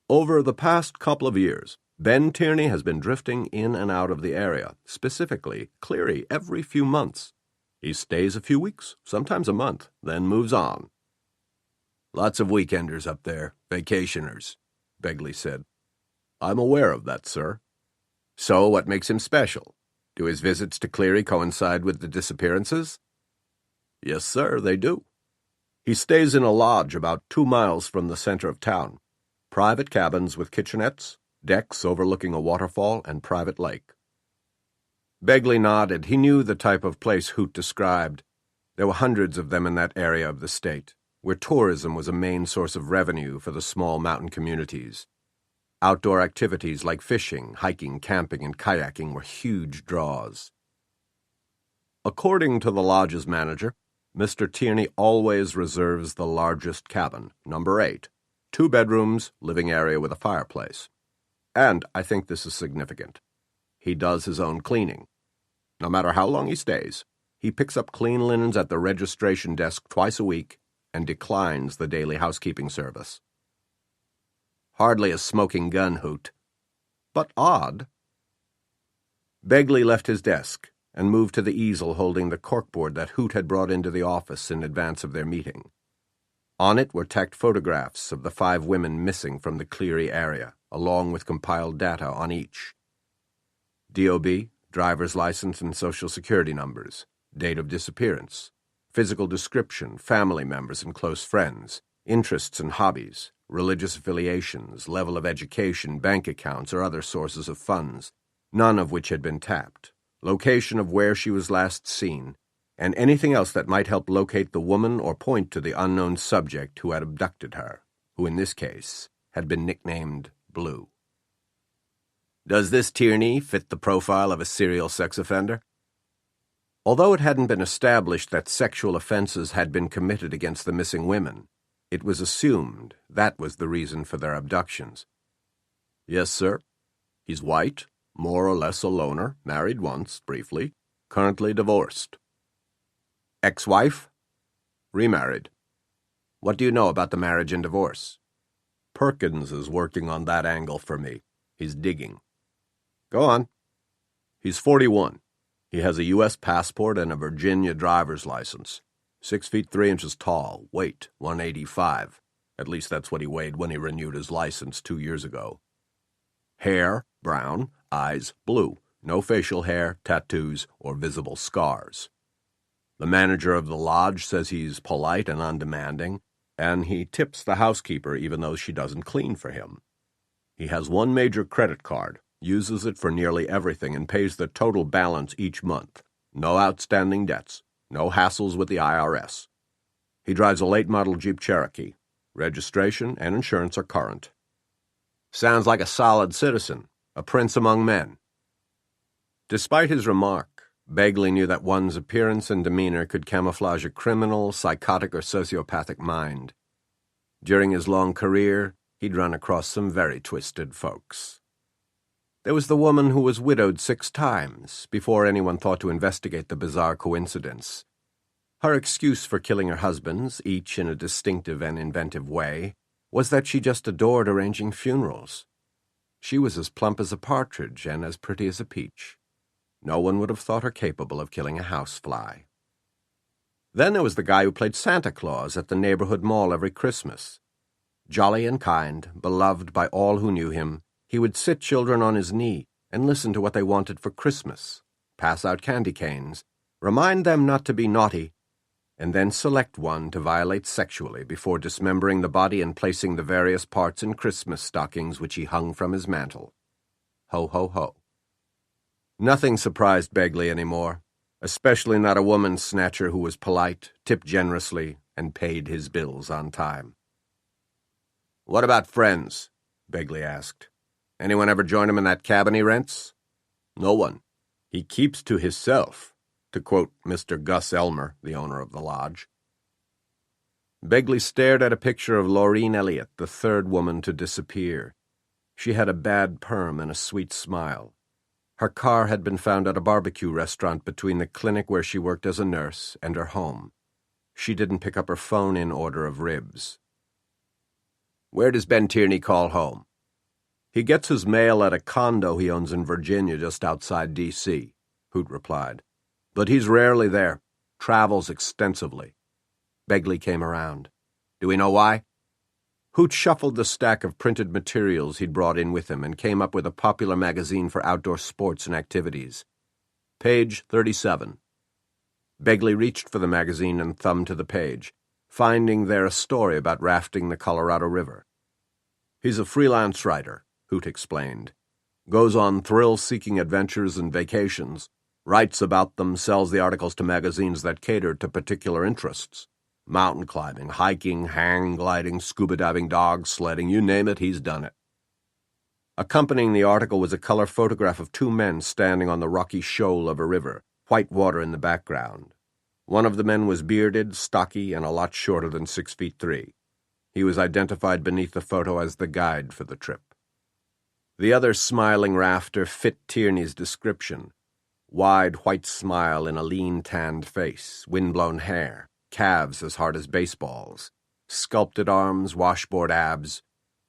"Over the past couple of years, Ben Tierney has been drifting in and out of the area, specifically Cleary, every few months. He stays a few weeks, sometimes a month, then moves on." "Lots of weekenders up there, vacationers," Begley said. "I'm aware of that, sir." "So what makes him special? Do his visits to Cleary coincide with the disappearances?" "Yes, sir, they do. He stays in a lodge about 2 miles from the center of town. Private cabins with kitchenettes, decks overlooking a waterfall and private lake." Begley nodded. He knew the type of place Hoot described. There were hundreds of them in that area of the state, where tourism was a main source of revenue for the small mountain communities. Outdoor activities like fishing, hiking, camping, and kayaking were huge draws. According to the lodge's manager, Mr. Tierney always reserves the largest cabin, number 8, 2 bedrooms, living area with a fireplace. And I think this is significant. He does his own cleaning. No matter how long he stays, he picks up clean linens at the registration desk twice a week and declines the daily housekeeping service. "Hardly a smoking gun, Hoot. But odd." Begley left his desk and moved to the easel holding the corkboard that Hoot had brought into the office in advance of their meeting. On it were tacked photographs of the 5 women missing from the Cleary area, along with compiled data on each. DOB, driver's license and social security numbers, date of disappearance, physical description, family members and close friends, interests and hobbies, religious affiliations, level of education, bank accounts, or other sources of funds, none of which had been tapped, location of where she was last seen, and anything else that might help locate the woman or point to the unknown subject who had abducted her, who in this case had been nicknamed Blue. "Does this Tierney fit the profile of a serial sex offender?" Although it hadn't been established that sexual offenses had been committed against the missing women, it was assumed that was the reason for their abductions. "Yes, sir. He's white, more or less a loner, married once, briefly, currently divorced." "Ex-wife?" "Remarried." "What do you know about the marriage and divorce?" "Perkins is working on that angle for me. He's digging." "Go on." "He's 41. He has a U.S. passport and a Virginia driver's license. 6 feet 3 inches tall, weight 185. At least that's what he weighed when he renewed his license 2 years ago. Hair, brown, eyes, blue. No facial hair, tattoos, or visible scars. The manager of the lodge says he's polite and undemanding, and he tips the housekeeper even though she doesn't clean for him. He has 1 major credit card, uses it for nearly everything, and pays the total balance each month. No outstanding debts. No hassles with the IRS. He drives a late-model Jeep Cherokee. Registration and insurance are current. Sounds like a solid citizen, a prince among men. Despite his remark, Begley knew that one's appearance and demeanor could camouflage a criminal, psychotic, or sociopathic mind. During his long career, he'd run across some very twisted folks. There was the woman who was widowed 6 times before anyone thought to investigate the bizarre coincidence. Her excuse for killing her husbands, each in a distinctive and inventive way, was that she just adored arranging funerals. She was as plump as a partridge and as pretty as a peach. No one would have thought her capable of killing a housefly. Then there was the guy who played Santa Claus at the neighborhood mall every Christmas. Jolly and kind, beloved by all who knew him, he would sit children on his knee and listen to what they wanted for Christmas, pass out candy canes, remind them not to be naughty, and then select one to violate sexually before dismembering the body and placing the various parts in Christmas stockings which he hung from his mantle. Ho, ho, ho. Nothing surprised Begley anymore. especially not a woman snatcher who was polite, tipped generously, and paid his bills on time. "What about friends?" Begley asked. "Anyone ever join him in that cabin he rents?" "No one. He keeps to hisself," to quote Mr. Gus Elmer, the owner of the lodge. Begley stared at a picture of Laureen Elliott, the third woman to disappear. She had a bad perm and a sweet smile. Her car had been found at a barbecue restaurant between the clinic where she worked as a nurse and her home. She didn't pick up her phone in order of ribs. "Where does Ben Tierney call home?" "He gets his mail at a condo he owns in Virginia just outside D.C., Hoot replied. "But he's rarely there. Travels extensively." Begley came around. "Do we know why?" Hoot shuffled the stack of printed materials he'd brought in with him and came up with a popular magazine for outdoor sports and activities. Page 37. Begley reached for the magazine and thumbed to the page, finding there a story about rafting the Colorado River. "He's a freelance writer," Hoot explained. "Goes on thrill-seeking adventures and vacations, writes about them, sells the articles to magazines that cater to particular interests. Mountain climbing, hiking, hang gliding, scuba diving, dog sledding, you name it, he's done it." Accompanying the article was a color photograph of two men standing on the rocky shoal of a river, white water in the background. One of the men was bearded, stocky, and a lot shorter than 6'3". He was identified beneath the photo as the guide for the trip. The other smiling rafter fit Tierney's description. Wide white smile in a lean tanned face, windblown hair, calves as hard as baseballs, sculpted arms, washboard abs,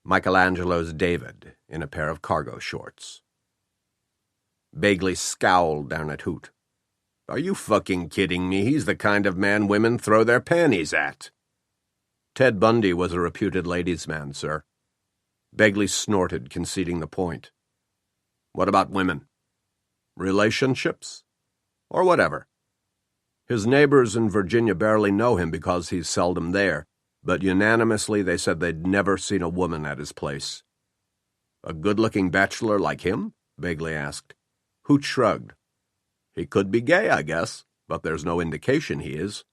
Michelangelo's David in a pair of cargo shorts. Begley scowled down at Hoot. "Are you fucking kidding me? He's the kind of man women throw their panties at." "Ted Bundy was a reputed ladies' man, sir." Begley snorted, conceding the point. "What about women? Relationships? Or whatever. His neighbors in Virginia barely know him because he's seldom there, but unanimously they said they'd never seen a woman at his place." "A good-looking bachelor like him?" Begley asked. Hoot shrugged. "He could be gay, I guess, but there's no indication he is."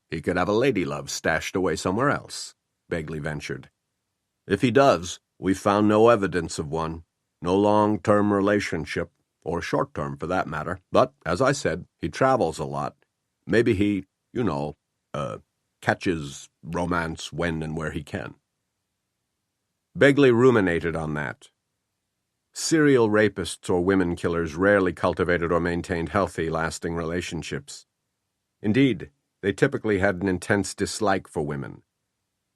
"He could have a lady-love stashed away somewhere else," Begley ventured. "If he does, we've found no evidence of one. No long-term relationship, or short-term for that matter. But, as I said, he travels a lot. Maybe he, catches romance when and where he can." Begley ruminated on that. Serial rapists or women killers rarely cultivated or maintained healthy, lasting relationships. Indeed, they typically had an intense dislike for women.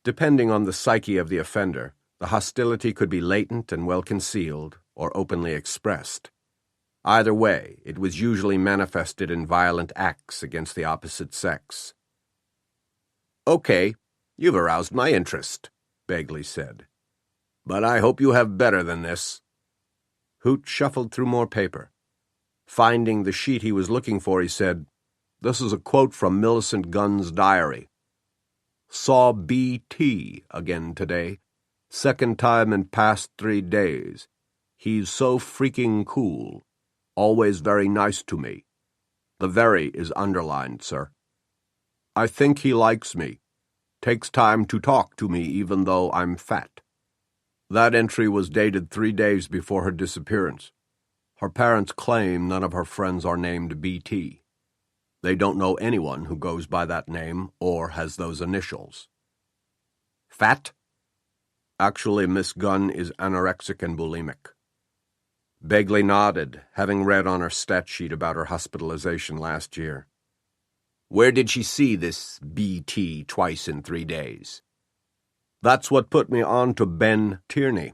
Depending on the psyche of the offender, the hostility could be latent and well-concealed or openly expressed. Either way, it was usually manifested in violent acts against the opposite sex. "Okay, you've aroused my interest," Begley said. "But I hope you have better than this." Hoot shuffled through more paper. Finding the sheet he was looking for, he said, "This is a quote from Millicent Gunn's diary. Saw B.T. again today. Second time in past 3 days. He's so freaking cool. Always very nice to me. The very is underlined, sir. I think he likes me. Takes time to talk to me even though I'm fat." That entry was dated 3 days before her disappearance. Her parents claim none of her friends are named B.T. They don't know anyone who goes by that name or has those initials. "Fat?" "Actually, Miss Gunn is anorexic and bulimic." Begley nodded, having read on her stat sheet about her hospitalization last year. "Where did she see this B.T. twice in 3 days?" "That's what put me on to Ben Tierney.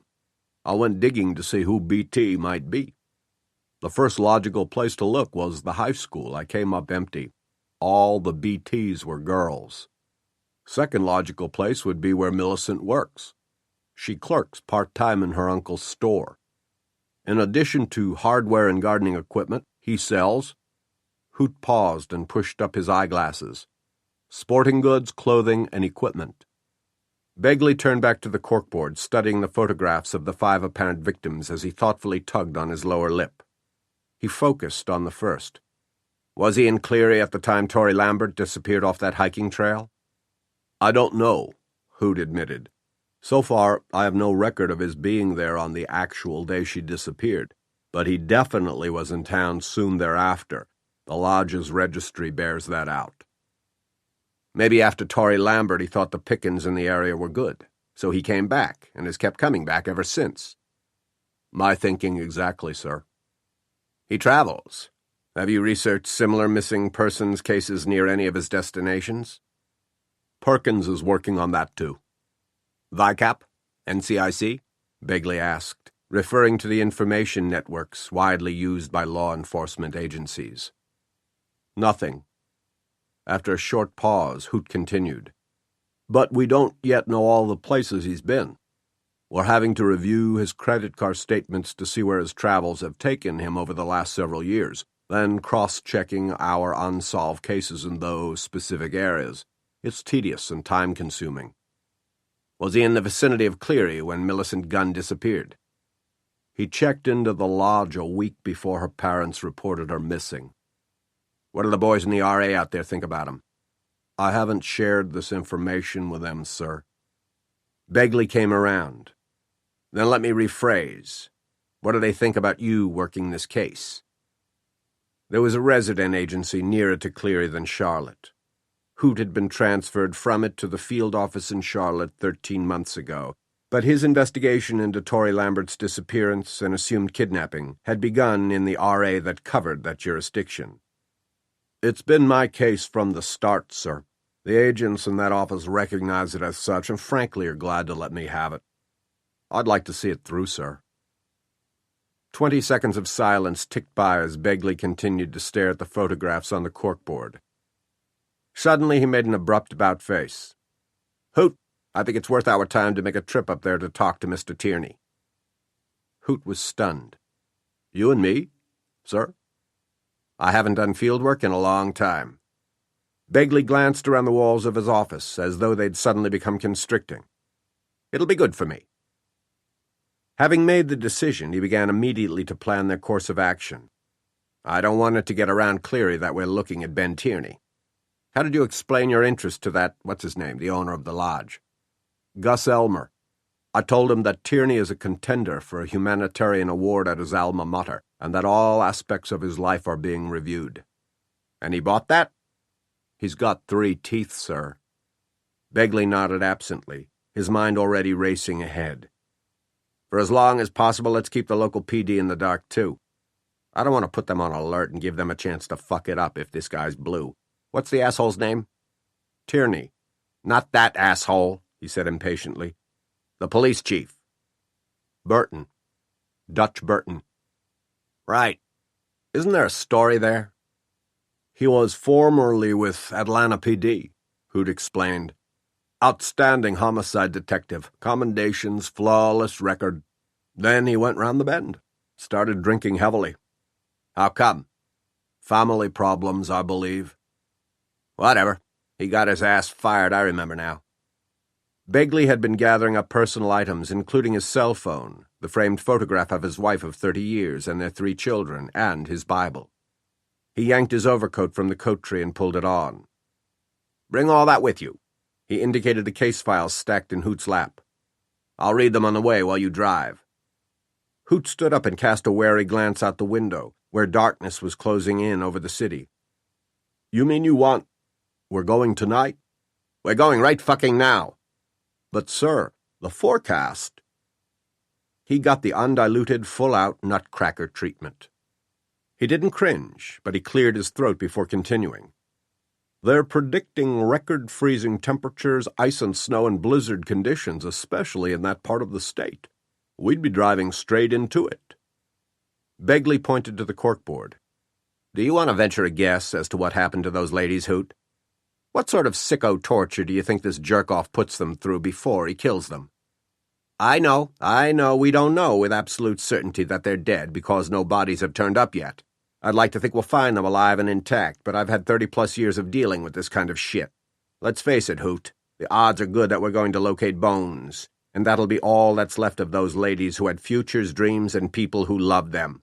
I went digging to see who B.T. might be. The first logical place to look was the high school. I came up empty. All the B.T.s were girls. Second logical place would be where Millicent works. She clerks part-time in her uncle's store. In addition to hardware and gardening equipment, he sells—" Hoot paused and pushed up his eyeglasses. "Sporting goods, clothing, and equipment." Begley turned back to the corkboard, studying the photographs of the 5 apparent victims as he thoughtfully tugged on his lower lip. He focused on the first. Was he in Cleary at the time Tory Lambert disappeared off that hiking trail? I don't know, Hoot admitted. So far, I have no record of his being there on the actual day she disappeared, but he definitely was in town soon thereafter. The lodge's registry bears that out. Maybe after Tory Lambert he thought the pickings in the area were good, so he came back and has kept coming back ever since. My thinking exactly, sir. He travels. Have you researched similar missing persons cases near any of his destinations? Perkins is working on that too. VICAP? NCIC? Begley asked, referring to the information networks widely used by law enforcement agencies. Nothing. After a short pause, Hoot continued. But we don't yet know all the places he's been. We're having to review his credit card statements to see where his travels have taken him over the last several years, then cross-checking our unsolved cases in those specific areas. It's tedious and time-consuming. Was he in the vicinity of Cleary when Millicent Gunn disappeared? He checked into the lodge a week before her parents reported her missing. What do the boys in the RA out there think about him? I haven't shared this information with them, sir. Begley came around. Then let me rephrase. What do they think about you working this case? There was a resident agency nearer to Cleary than Charlotte. Hoot had been transferred from it to the field office in Charlotte 13 months ago, but his investigation into Tory Lambert's disappearance and assumed kidnapping had begun in the RA that covered that jurisdiction. It's been my case from the start, sir. The agents in that office recognize it as such and frankly are glad to let me have it. I'd like to see it through, sir. 20 seconds of silence ticked by as Begley continued to stare at the photographs on the corkboard. Suddenly he made an abrupt about-face. Hoot, I think it's worth our time to make a trip up there to talk to Mr. Tierney. Hoot was stunned. You and me, sir? I haven't done field work in a long time. Begley glanced around the walls of his office as though they'd suddenly become constricting. It'll be good for me. Having made the decision, he began immediately to plan their course of action. I don't want it to get around Cleary that we're looking at Ben Tierney. How did you explain your interest to that, what's-his-name, the owner of the lodge? Gus Elmer. I told him that Tierney is a contender for a humanitarian award at his alma mater, and that all aspects of his life are being reviewed. And he bought that? He's got 3 teeth, sir. Begley nodded absently, his mind already racing ahead. For as long as possible, let's keep the local PD in the dark, too. I don't want to put them on alert and give them a chance to fuck it up if this guy's blue. What's the asshole's name? Tierney. Not that asshole, he said impatiently. The police chief. Burton. Dutch Burton. Right. Isn't there a story there? He was formerly with Atlanta PD, Hoot explained. Outstanding homicide detective, commendations, flawless record. Then he went round the bend, started drinking heavily. How come? Family problems, I believe. Whatever. He got his ass fired, I remember now. Begley had been gathering up personal items, including his cell phone, the framed photograph of his wife of 30 years and their 3 children, and his Bible. He yanked his overcoat from the coat tree and pulled it on. Bring all that with you. He indicated the case files stacked in Hoot's lap. I'll read them on the way while you drive. Hoot stood up and cast a wary glance out the window, where darkness was closing in over the city. You mean you want... We're going tonight? We're going right fucking now. But, sir, the forecast... He got the undiluted, full-out nutcracker treatment. He didn't cringe, but he cleared his throat before continuing. They're predicting record-freezing temperatures, ice and snow, and blizzard conditions, especially in that part of the state. We'd be driving straight into it. Begley pointed to the corkboard. Do you want to venture a guess as to what happened to those ladies, Hoot? What sort of sicko torture do you think this jerk-off puts them through before he kills them? I know, we don't know with absolute certainty that they're dead because no bodies have turned up yet. I'd like to think we'll find them alive and intact, but I've had 30-plus years of dealing with this kind of shit. Let's face it, Hoot, the odds are good that we're going to locate bones, and that'll be all that's left of those ladies who had futures, dreams, and people who loved them.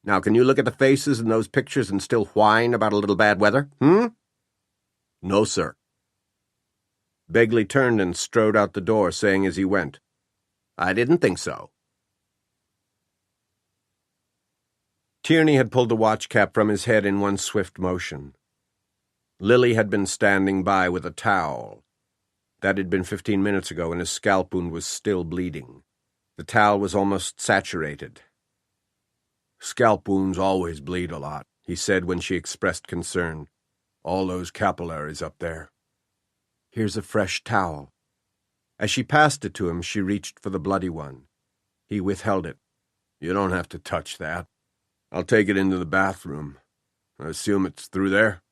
Now, can you look at the faces in those pictures and still whine about a little bad weather? No, sir. Begley turned and strode out the door, saying as he went, I didn't think so. Tierney had pulled the watch cap from his head in one swift motion. Lily had been standing by with a towel. That had been 15 minutes ago, and his scalp wound was still bleeding. The towel was almost saturated. Scalp wounds always bleed a lot, he said when she expressed concern. All those capillaries up there. Here's a fresh towel. As she passed it to him, she reached for the bloody one. He withheld it. You don't have to touch that. I'll take it into the bathroom. I assume it's through there?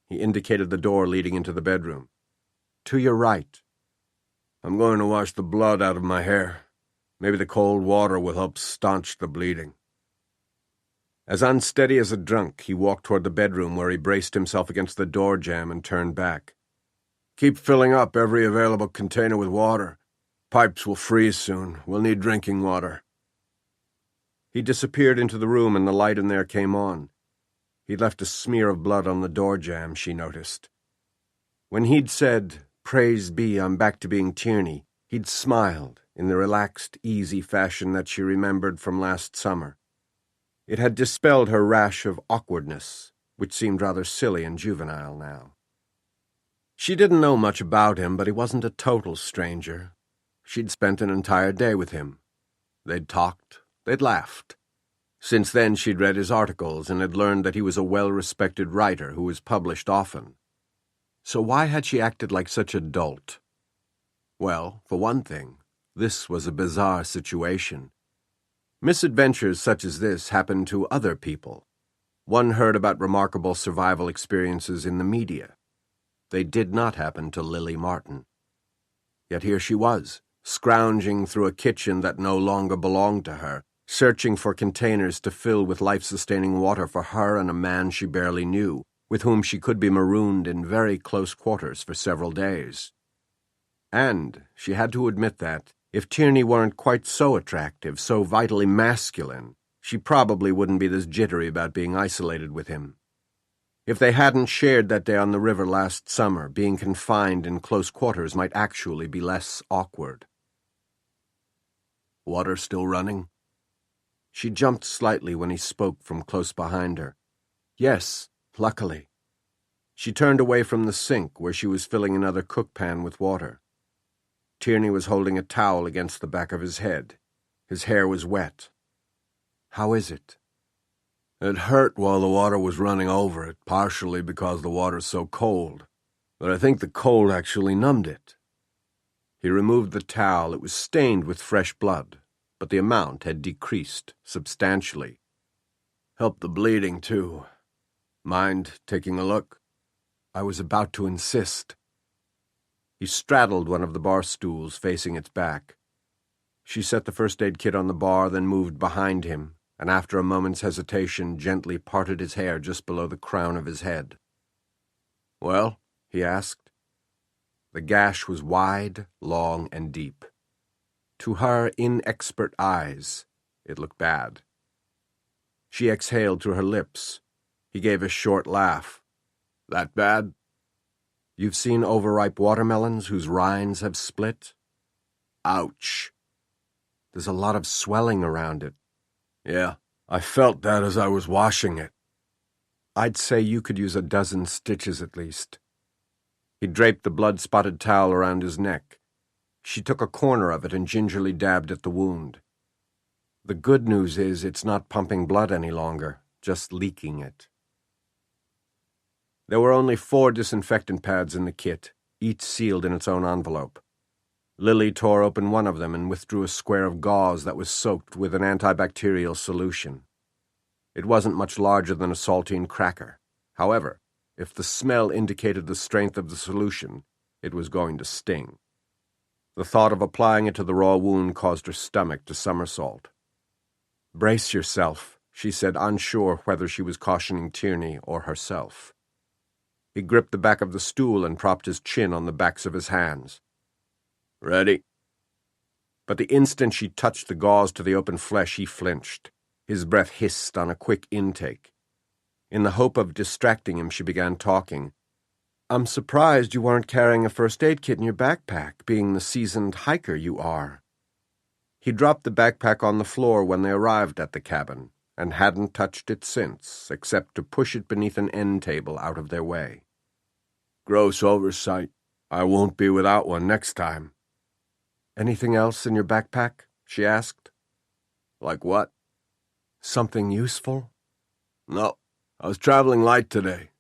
He indicated the door leading into the bedroom. To your right. I'm going to wash the blood out of my hair. Maybe the cold water will help staunch the bleeding. As unsteady as a drunk, he walked toward the bedroom where he braced himself against the door jamb and turned back. Keep filling up every available container with water. Pipes will freeze soon. We'll need drinking water. He disappeared into the room and the light in there came on. He'd left a smear of blood on the door jamb, she noticed. When he'd said, Praise be, I'm back to being Tierney, he'd smiled in the relaxed, easy fashion that she remembered from last summer. It had dispelled her rash of awkwardness, which seemed rather silly and juvenile now. She didn't know much about him, but he wasn't a total stranger. She'd spent an entire day with him. They'd talked, they'd laughed. Since then she'd read his articles and had learned that he was a well-respected writer who was published often. So why had she acted like such a dolt? Well, for one thing, this was a bizarre situation. Misadventures such as this happened to other people. One heard about remarkable survival experiences in the media. They did not happen to Lily Martin. Yet here she was, scrounging through a kitchen that no longer belonged to her, searching for containers to fill with life-sustaining water for her and a man she barely knew, with whom she could be marooned in very close quarters for several days. And she had to admit that, if Tierney weren't quite so attractive, so vitally masculine, she probably wouldn't be this jittery about being isolated with him. If they hadn't shared that day on the river last summer, being confined in close quarters might actually be less awkward. Water still running? She jumped slightly when he spoke from close behind her. Yes, luckily. She turned away from the sink, where she was filling another cook pan with water. Tierney was holding a towel against the back of his head. His hair was wet. How is it? It hurt while the water was running over it, partially because the water's so cold. But I think the cold actually numbed it. He removed the towel. It was stained with fresh blood, but the amount had decreased substantially. Helped the bleeding, too. Mind taking a look? I was about to insist. He straddled one of the bar stools, facing its back. She set the first aid kit on the bar, then moved behind him, and after a moment's hesitation gently parted his hair just below the crown of his head. Well, he asked. The gash was wide, long, and deep. To her inexpert eyes, it looked bad. She exhaled through her lips. He gave a short laugh. That bad? You've seen overripe watermelons whose rinds have split? Ouch. There's a lot of swelling around it. Yeah, I felt that as I was washing it. I'd say you could use a dozen stitches at least. He draped the blood-spotted towel around his neck. She took a corner of it and gingerly dabbed at the wound. The good news is it's not pumping blood any longer, just leaking it. There were only 4 disinfectant pads in the kit, each sealed in its own envelope. Lily tore open one of them and withdrew a square of gauze that was soaked with an antibacterial solution. It wasn't much larger than a saltine cracker. However, if the smell indicated the strength of the solution, it was going to sting. The thought of applying it to the raw wound caused her stomach to somersault. Brace yourself, she said, unsure whether she was cautioning Tierney or herself. He gripped the back of the stool and propped his chin on the backs of his hands. Ready? But the instant she touched the gauze to the open flesh, he flinched. His breath hissed on a quick intake. In the hope of distracting him, she began talking. "I'm surprised you weren't carrying a first aid kit in your backpack, being the seasoned hiker you are." He dropped the backpack on the floor when they arrived at the cabin, and hadn't touched it since, except to push it beneath an end table out of their way. "Gross oversight. I won't be without one next time." "Anything else in your backpack?" she asked. "Like what?" "Something useful?" "No. I was traveling light today.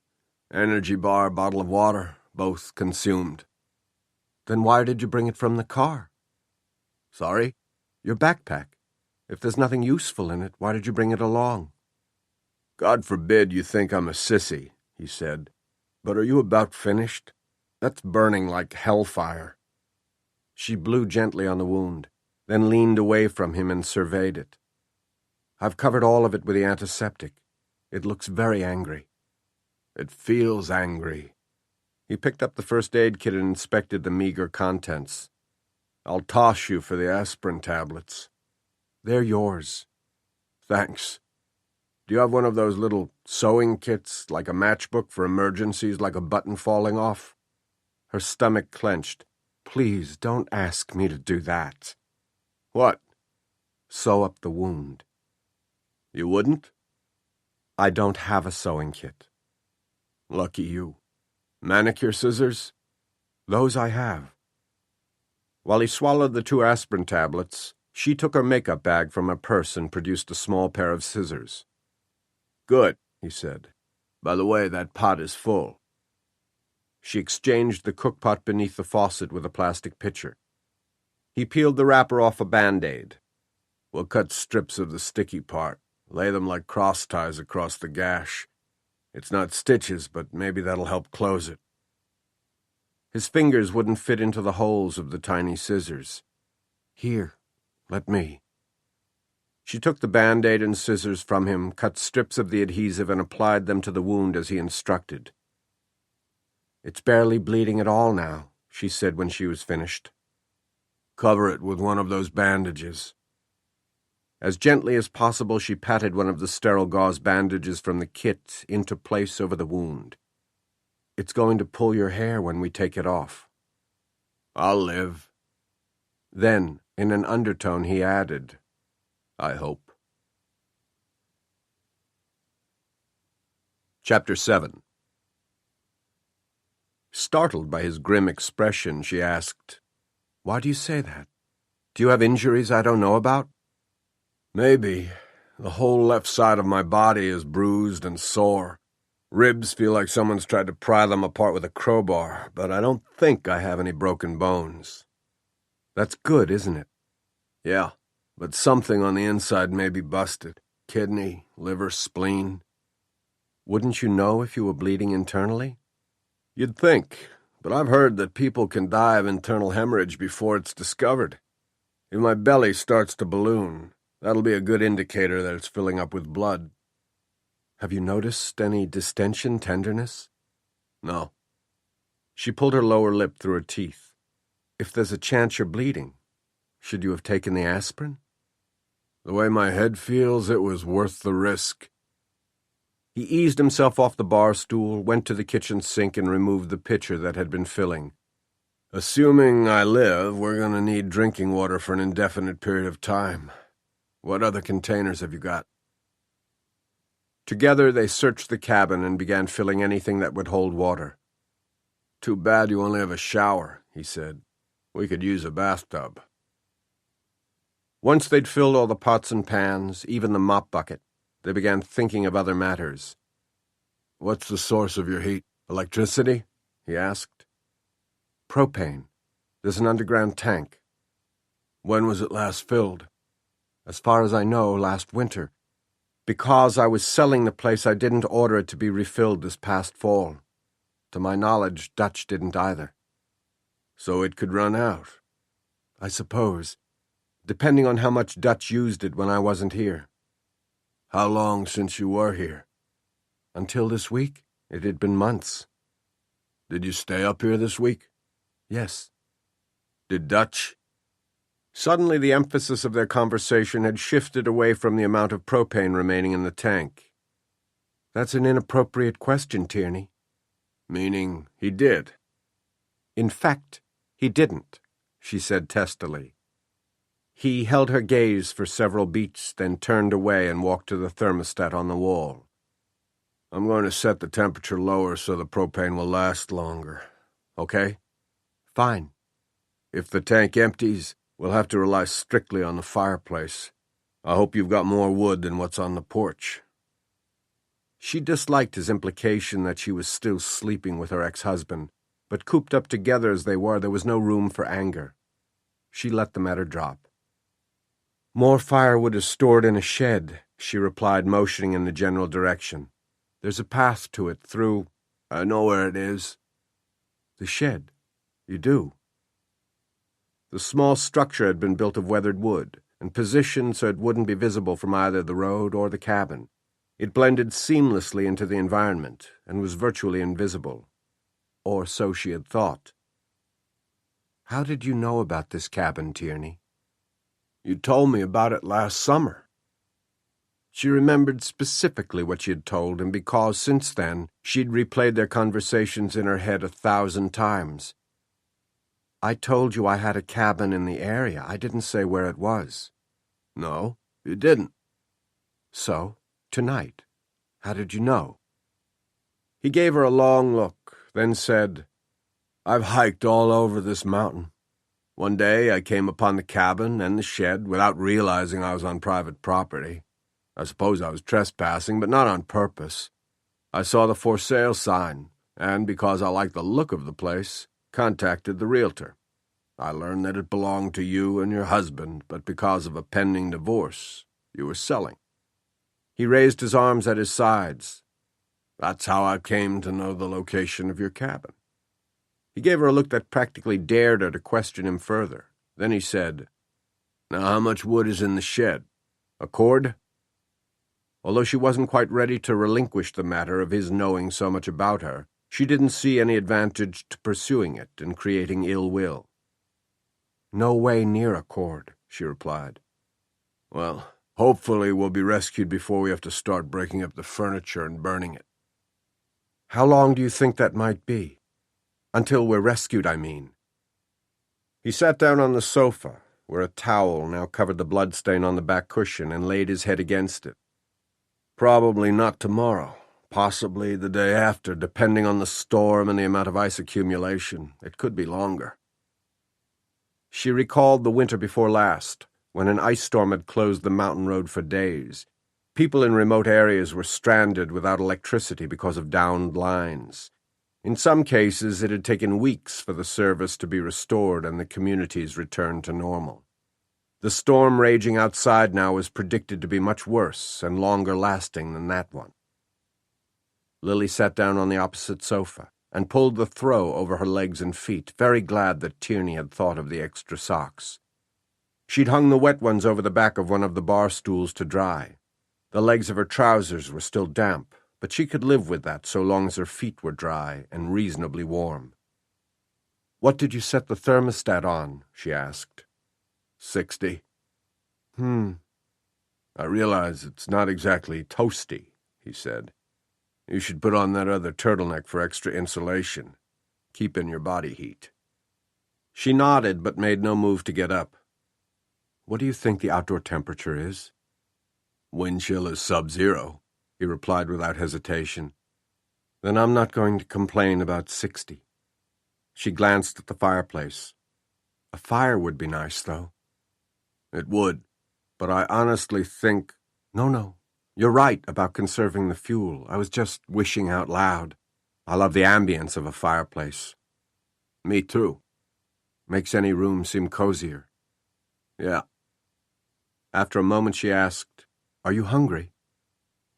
Energy bar, bottle of water, both consumed." "Then why did you bring it from the car?" "Sorry?" "Your backpack. If there's nothing useful in it, why did you bring it along?" "God forbid you think I'm a sissy," he said. "But are you about finished? That's burning like hellfire." She blew gently on the wound, then leaned away from him and surveyed it. "I've covered all of it with the antiseptic. It looks very angry." "It feels angry." He picked up the first aid kit and inspected the meager contents. "I'll toss you for the aspirin tablets." "They're yours." "Thanks. Do you have one of those little sewing kits, like a matchbook for emergencies, like a button falling off?" Her stomach clenched. "Please don't ask me to do that." "What?" "Sew up the wound." "You wouldn't?" "I don't have a sewing kit." "Lucky you. Manicure scissors?" "Those I have." While he swallowed the 2 aspirin tablets, she took her makeup bag from her purse and produced a small pair of scissors. "Good," he said. "By the way, that pot is full." She exchanged the cookpot beneath the faucet with a plastic pitcher. He peeled the wrapper off a Band-Aid. "We'll cut strips of the sticky part, lay them like cross ties across the gash. It's not stitches, but maybe that'll help close it." His fingers wouldn't fit into the holes of the tiny scissors. "Here, let me." She took the Band-Aid and scissors from him, cut strips of the adhesive, and applied them to the wound as he instructed. "It's barely bleeding at all now," she said when she was finished. "Cover it with one of those bandages." As gently as possible, she patted one of the sterile gauze bandages from the kit into place over the wound. "It's going to pull your hair when we take it off." "I'll live." Then, in an undertone, he added, "I hope." Chapter 7. Startled by his grim expression, she asked, "Why do you say that? Do you have injuries I don't know about?" "Maybe. The whole left side of my body is bruised and sore. Ribs feel like someone's tried to pry them apart with a crowbar, but I don't think I have any broken bones." "That's good, isn't it?" "Yeah, but something on the inside may be busted. Kidney, liver, spleen." "Wouldn't you know if you were bleeding internally?" "You'd think, but I've heard that people can die of internal hemorrhage before it's discovered. If my belly starts to balloon, that'll be a good indicator that it's filling up with blood." "Have you noticed any distension, tenderness?" "No." She pulled her lower lip through her teeth. "If there's a chance you're bleeding, should you have taken the aspirin?" "The way my head feels, it was worth the risk." He eased himself off the bar stool, went to the kitchen sink, and removed the pitcher that had been filling. "Assuming I live, we're going to need drinking water for an indefinite period of time. What other containers have you got?" Together they searched the cabin and began filling anything that would hold water. "Too bad you only have a shower," he said. "We could use a bathtub." Once they'd filled all the pots and pans, even the mop bucket, they began thinking of other matters. "What's the source of your heat? Electricity?" he asked. "Propane. There's an underground tank." "When was it last filled?" "As far as I know, last winter. Because I was selling the place, I didn't order it to be refilled this past fall. To my knowledge, Dutch didn't either." "So it could run out?" "I suppose, depending on how much Dutch used it when I wasn't here." "How long since you were here?" "Until this week. It had been months." "Did you stay up here this week?" "Yes." "Did Dutch?" Suddenly, the emphasis of their conversation had shifted away from the amount of propane remaining in the tank. "That's an inappropriate question, Tierney." "Meaning he did?" "In fact, he didn't," she said testily. He held her gaze for several beats, then turned away and walked to the thermostat on the wall. "I'm going to set the temperature lower so the propane will last longer. Okay?" "Fine." "If the tank empties, we'll have to rely strictly on the fireplace. I hope you've got more wood than what's on the porch." She disliked his implication that she was still sleeping with her ex-husband, but cooped up together as they were, there was no room for anger. She let the matter drop. "More firewood is stored in a shed," she replied, motioning in the general direction. "There's a path to it through—" "I know where it is." "The shed? You do?" The small structure had been built of weathered wood, and positioned so it wouldn't be visible from either the road or the cabin. It blended seamlessly into the environment, and was virtually invisible. Or so she had thought. "How did you know about this cabin, Tierney?" "You told me about it last summer." She remembered specifically what she had told him because, since then, she'd replayed their conversations in her head 1,000 times. "I told you I had a cabin in the area. I didn't say where it was." "No, you didn't." "So, tonight, how did you know?" He gave her a long look, then said, "I've hiked all over this mountain. One day I came upon the cabin and the shed without realizing I was on private property. I suppose I was trespassing, but not on purpose. I saw the for sale sign, and because I liked the look of the place, contacted the realtor. I learned that it belonged to you and your husband, but because of a pending divorce, you were selling." He raised his arms at his sides. "That's how I came to know the location of your cabin." He gave her a look that practically dared her to question him further. Then he said, "Now how much wood is in the shed? A cord?" Although she wasn't quite ready to relinquish the matter of his knowing so much about her, she didn't see any advantage to pursuing it and creating ill will. "No way near a cord," she replied. "Well, hopefully we'll be rescued before we have to start breaking up the furniture and burning it." "How long do you think that might be? Until we're rescued, I mean." He sat down on the sofa, where a towel now covered the bloodstain on the back cushion, and laid his head against it. "Probably not tomorrow. Possibly the day after, depending on the storm and the amount of ice accumulation. It could be longer." She recalled the winter before last, when an ice storm had closed the mountain road for days. People in remote areas were stranded without electricity because of downed lines. In some cases, it had taken weeks for the service to be restored and the communities returned to normal. The storm raging outside now was predicted to be much worse and longer lasting than that one. Lily sat down on the opposite sofa and pulled the throw over her legs and feet, very glad that Tierney had thought of the extra socks. She'd hung the wet ones over the back of one of the bar stools to dry. The legs of her trousers were still damp, but she could live with that so long as her feet were dry and reasonably warm. "What did you set the thermostat on?" she asked. 60. "I realize it's not exactly toasty," he said. "You should put on that other turtleneck for extra insulation. Keep in your body heat." She nodded but made no move to get up. "What do you think the outdoor temperature is?" "Wind chill is sub-zero," he replied without hesitation. "Then I'm not going to complain about 60. She glanced at the fireplace. "A fire would be nice, though." "It would, but I honestly think—" No, you're right about conserving the fuel. I was just wishing out loud. I love the ambience of a fireplace." "Me too." "Makes any room seem cozier." "Yeah." After a moment she asked, "Are you hungry?"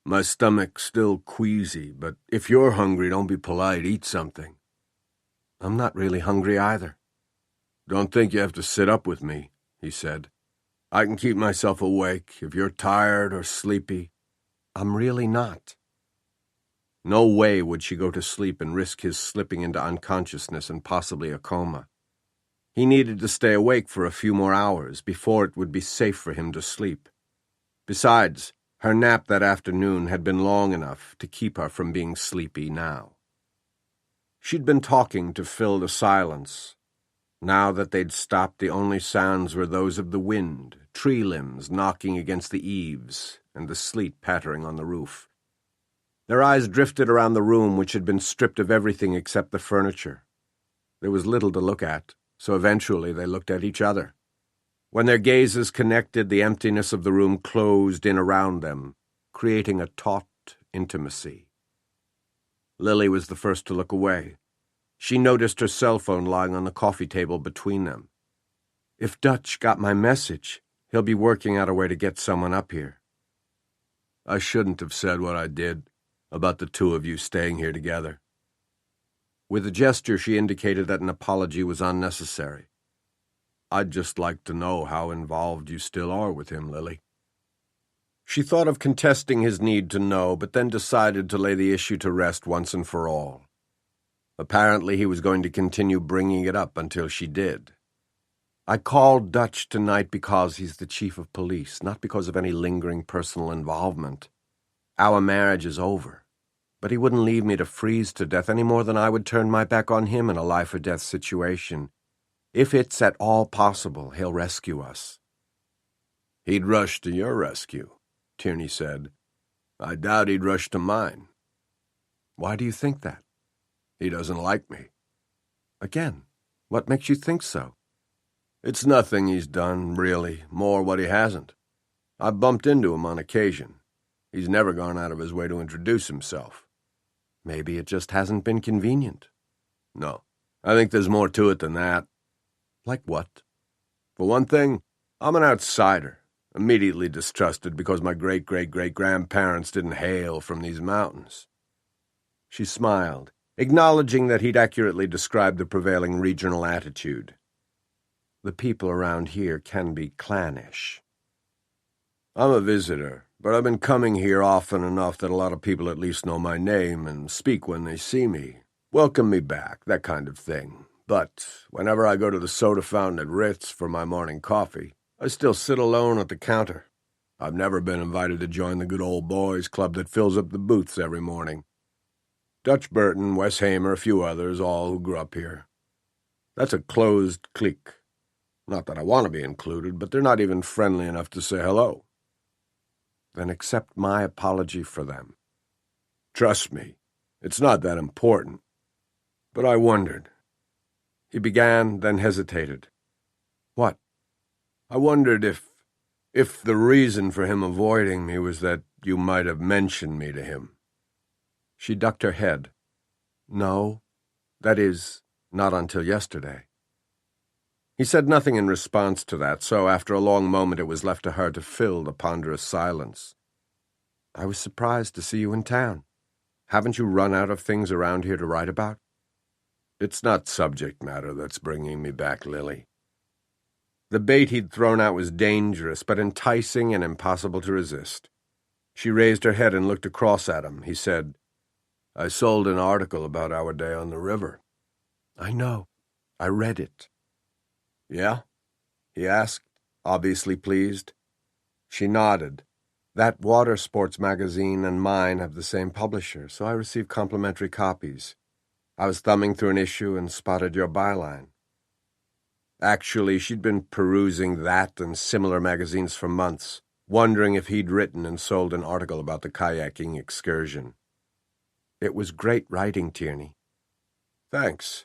"My stomach's still queasy, but if you're hungry, don't be polite. Eat something." "I'm not really hungry either." "Don't think you have to sit up with me," he said. "I can keep myself awake if you're tired or sleepy." "I'm really not." No way would she go to sleep and risk his slipping into unconsciousness and possibly a coma. He needed to stay awake for a few more hours before it would be safe for him to sleep. Besides, her nap that afternoon had been long enough to keep her from being sleepy now. She'd been talking to fill the silence. Now that they'd stopped, the only sounds were those of the wind, tree limbs knocking against the eaves, and the sleet pattering on the roof. Their eyes drifted around the room, which had been stripped of everything except the furniture. There was little to look at, so eventually they looked at each other. When their gazes connected, the emptiness of the room closed in around them, creating a taut intimacy. Lily was the first to look away. She noticed her cell phone lying on the coffee table between them. If Dutch got my message, he'll be working out a way to get someone up here. I shouldn't have said what I did about the two of you staying here together. With a gesture, she indicated that an apology was unnecessary. I'd just like to know how involved you still are with him, Lily. She thought of contesting his need to know, but then decided to lay the issue to rest once and for all. Apparently he was going to continue bringing it up until she did. I called Dutch tonight because he's the chief of police, not because of any lingering personal involvement. Our marriage is over, but he wouldn't leave me to freeze to death any more than I would turn my back on him in a life-or-death situation. If it's at all possible, he'll rescue us. He'd rush to your rescue, Tierney said. I doubt he'd rush to mine. Why do you think that? He doesn't like me. Again, what makes you think so? It's nothing he's done, really, more what he hasn't. I've bumped into him on occasion. He's never gone out of his way to introduce himself. Maybe it just hasn't been convenient. No, I think there's more to it than that. Like what? For one thing, I'm an outsider, immediately distrusted because my great-great-great-grandparents didn't hail from these mountains. She smiled, acknowledging that he'd accurately described the prevailing regional attitude. The people around here can be clannish. I'm a visitor, but I've been coming here often enough that a lot of people at least know my name and speak when they see me, welcome me back, that kind of thing. But whenever I go to the soda fountain at Ritz for my morning coffee, I still sit alone at the counter. I've never been invited to join the good old boys club that fills up the booths every morning. Dutch Burton, Wes Hamer, a few others, all who grew up here. That's a closed clique. Not that I want to be included, but they're not even friendly enough to say hello. Then accept my apology for them. Trust me, it's not that important. But I wondered. He began, then hesitated. What? I wondered if the reason for him avoiding me was that you might have mentioned me to him. She ducked her head. No, that is, not until yesterday. He said nothing in response to that, so after a long moment it was left to her to fill the ponderous silence. I was surprised to see you in town. Haven't you run out of things around here to write about? It's not subject matter that's bringing me back, Lily. The bait he'd thrown out was dangerous, but enticing and impossible to resist. She raised her head and looked across at him. He said, I sold an article about our day on the river. I know. I read it. Yeah? He asked, obviously pleased. She nodded. That water sports magazine and mine have the same publisher, so I received complimentary copies. I was thumbing through an issue and spotted your byline. Actually, she'd been perusing that and similar magazines for months, wondering if he'd written and sold an article about the kayaking excursion. It was great writing, Tierney. Thanks.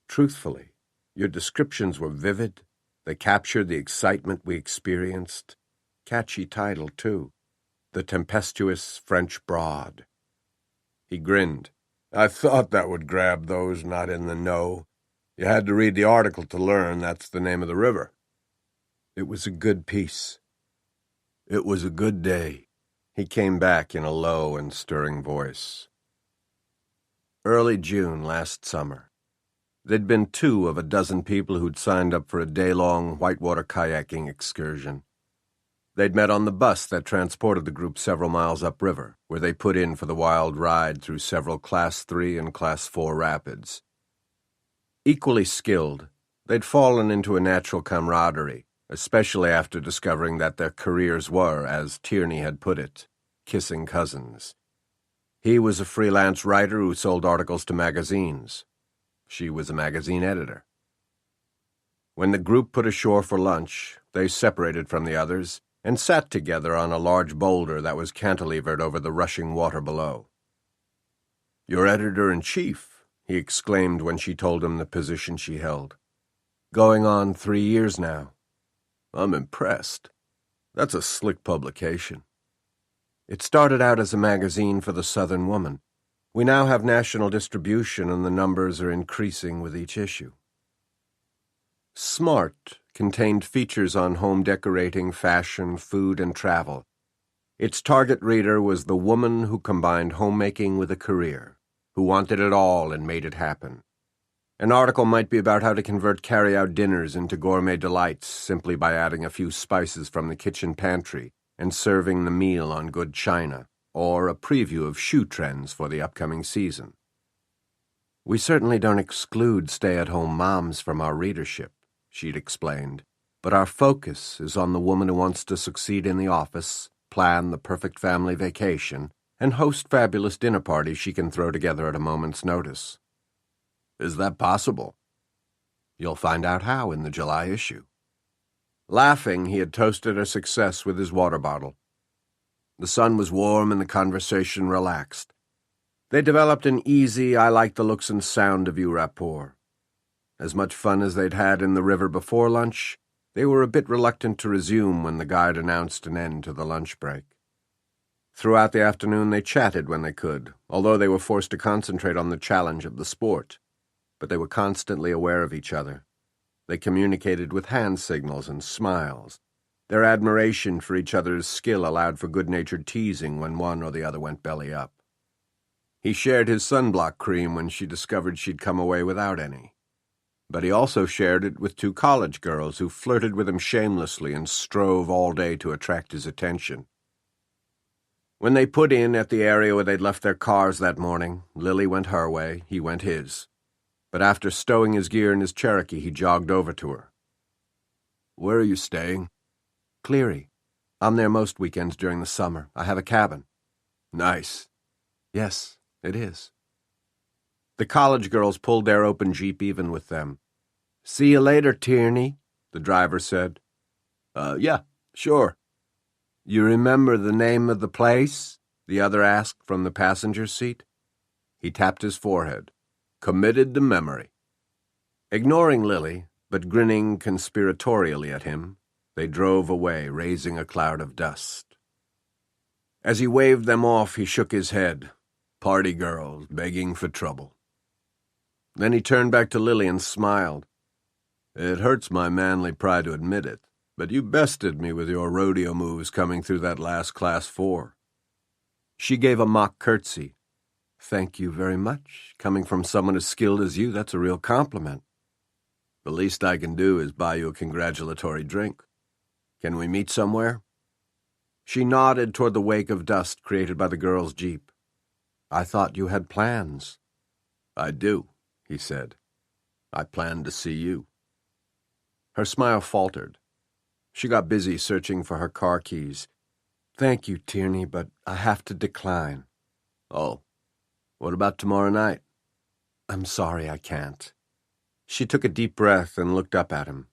Truthfully, your descriptions were vivid. They captured the excitement we experienced. Catchy title, too. The Tempestuous French Broad. He grinned. I thought that would grab those not in the know. You had to read the article to learn that's the name of the river. It was a good piece. It was a good day. He came back in a low and stirring voice. Early June last summer. There'd been 2 of a dozen people who'd signed up for a day-long whitewater kayaking excursion. They'd met on the bus that transported the group several miles upriver, where they put in for the wild ride through several Class 3 and Class 4 rapids. Equally skilled, They'd fallen into a natural camaraderie, especially after discovering that their careers were, as Tierney had put it, kissing cousins. He was a freelance writer who sold articles to magazines. She was a magazine editor. When the group put ashore for lunch, they separated from the others and sat together on a large boulder that was cantilevered over the rushing water below. "You're editor-in-chief," he exclaimed when she told him the position she held. "Going on 3 years now." "I'm impressed. That's a slick publication." "It started out as a magazine for the Southern woman. We now have national distribution, and the numbers are increasing with each issue." Smart contained features on home decorating, fashion, food, and travel. Its target reader was the woman who combined homemaking with a career, who wanted it all and made it happen. An article might be about how to convert carry-out dinners into gourmet delights simply by adding a few spices from the kitchen pantry and serving the meal on good china, or a preview of shoe trends for the upcoming season. "We certainly don't exclude stay-at-home moms from our readership," she'd explained, "but our focus is on the woman who wants to succeed in the office, plan the perfect family vacation, and host fabulous dinner parties she can throw together at a moment's notice." "Is that possible?" "You'll find out how in the July issue." Laughing, he had toasted her success with his water bottle. The sun was warm and the conversation relaxed. They developed an easy, I like the looks and sound of you rapport. As much fun as they'd had in the river before lunch, they were a bit reluctant to resume when the guide announced an end to the lunch break. Throughout the afternoon they chatted when they could, although they were forced to concentrate on the challenge of the sport. But they were constantly aware of each other. They communicated with hand signals and smiles. Their admiration for each other's skill allowed for good-natured teasing when one or the other went belly up. He shared his sunblock cream when she discovered she'd come away without any. But he also shared it with 2 college girls who flirted with him shamelessly and strove all day to attract his attention. When they put in at the area where they'd left their cars that morning, Lily went her way, he went his. But after stowing his gear in his Cherokee, he jogged over to her. "Where are you staying?" "Cleary. I'm there most weekends during the summer. I have a cabin." "Nice." "Yes, it is." The college girls pulled their open Jeep even with them. "See you later, Tierney," the driver said. Yeah, sure." "You remember the name of the place?" the other asked from the passenger seat. He tapped his forehead. "Committed to memory." Ignoring Lily, but grinning conspiratorially at him, they drove away, raising a cloud of dust. As he waved them off, he shook his head. Party girls, begging for trouble. Then he turned back to Lily and smiled. "It hurts my manly pride to admit it, but you bested me with your rodeo moves coming through that last Class 4. She gave a mock curtsy. "Thank you very much. Coming from someone as skilled as you, that's a real compliment." "The least I can do is buy you a congratulatory drink. Can we meet somewhere?" She nodded toward the wake of dust created by the girl's Jeep. "I thought you had plans." "I do," he said. "I plan to see you." Her smile faltered. She got busy searching for her car keys. "Thank you, Tierney, but I have to decline." "Oh. What about tomorrow night?" "I'm sorry I can't." She took a deep breath and looked up at him.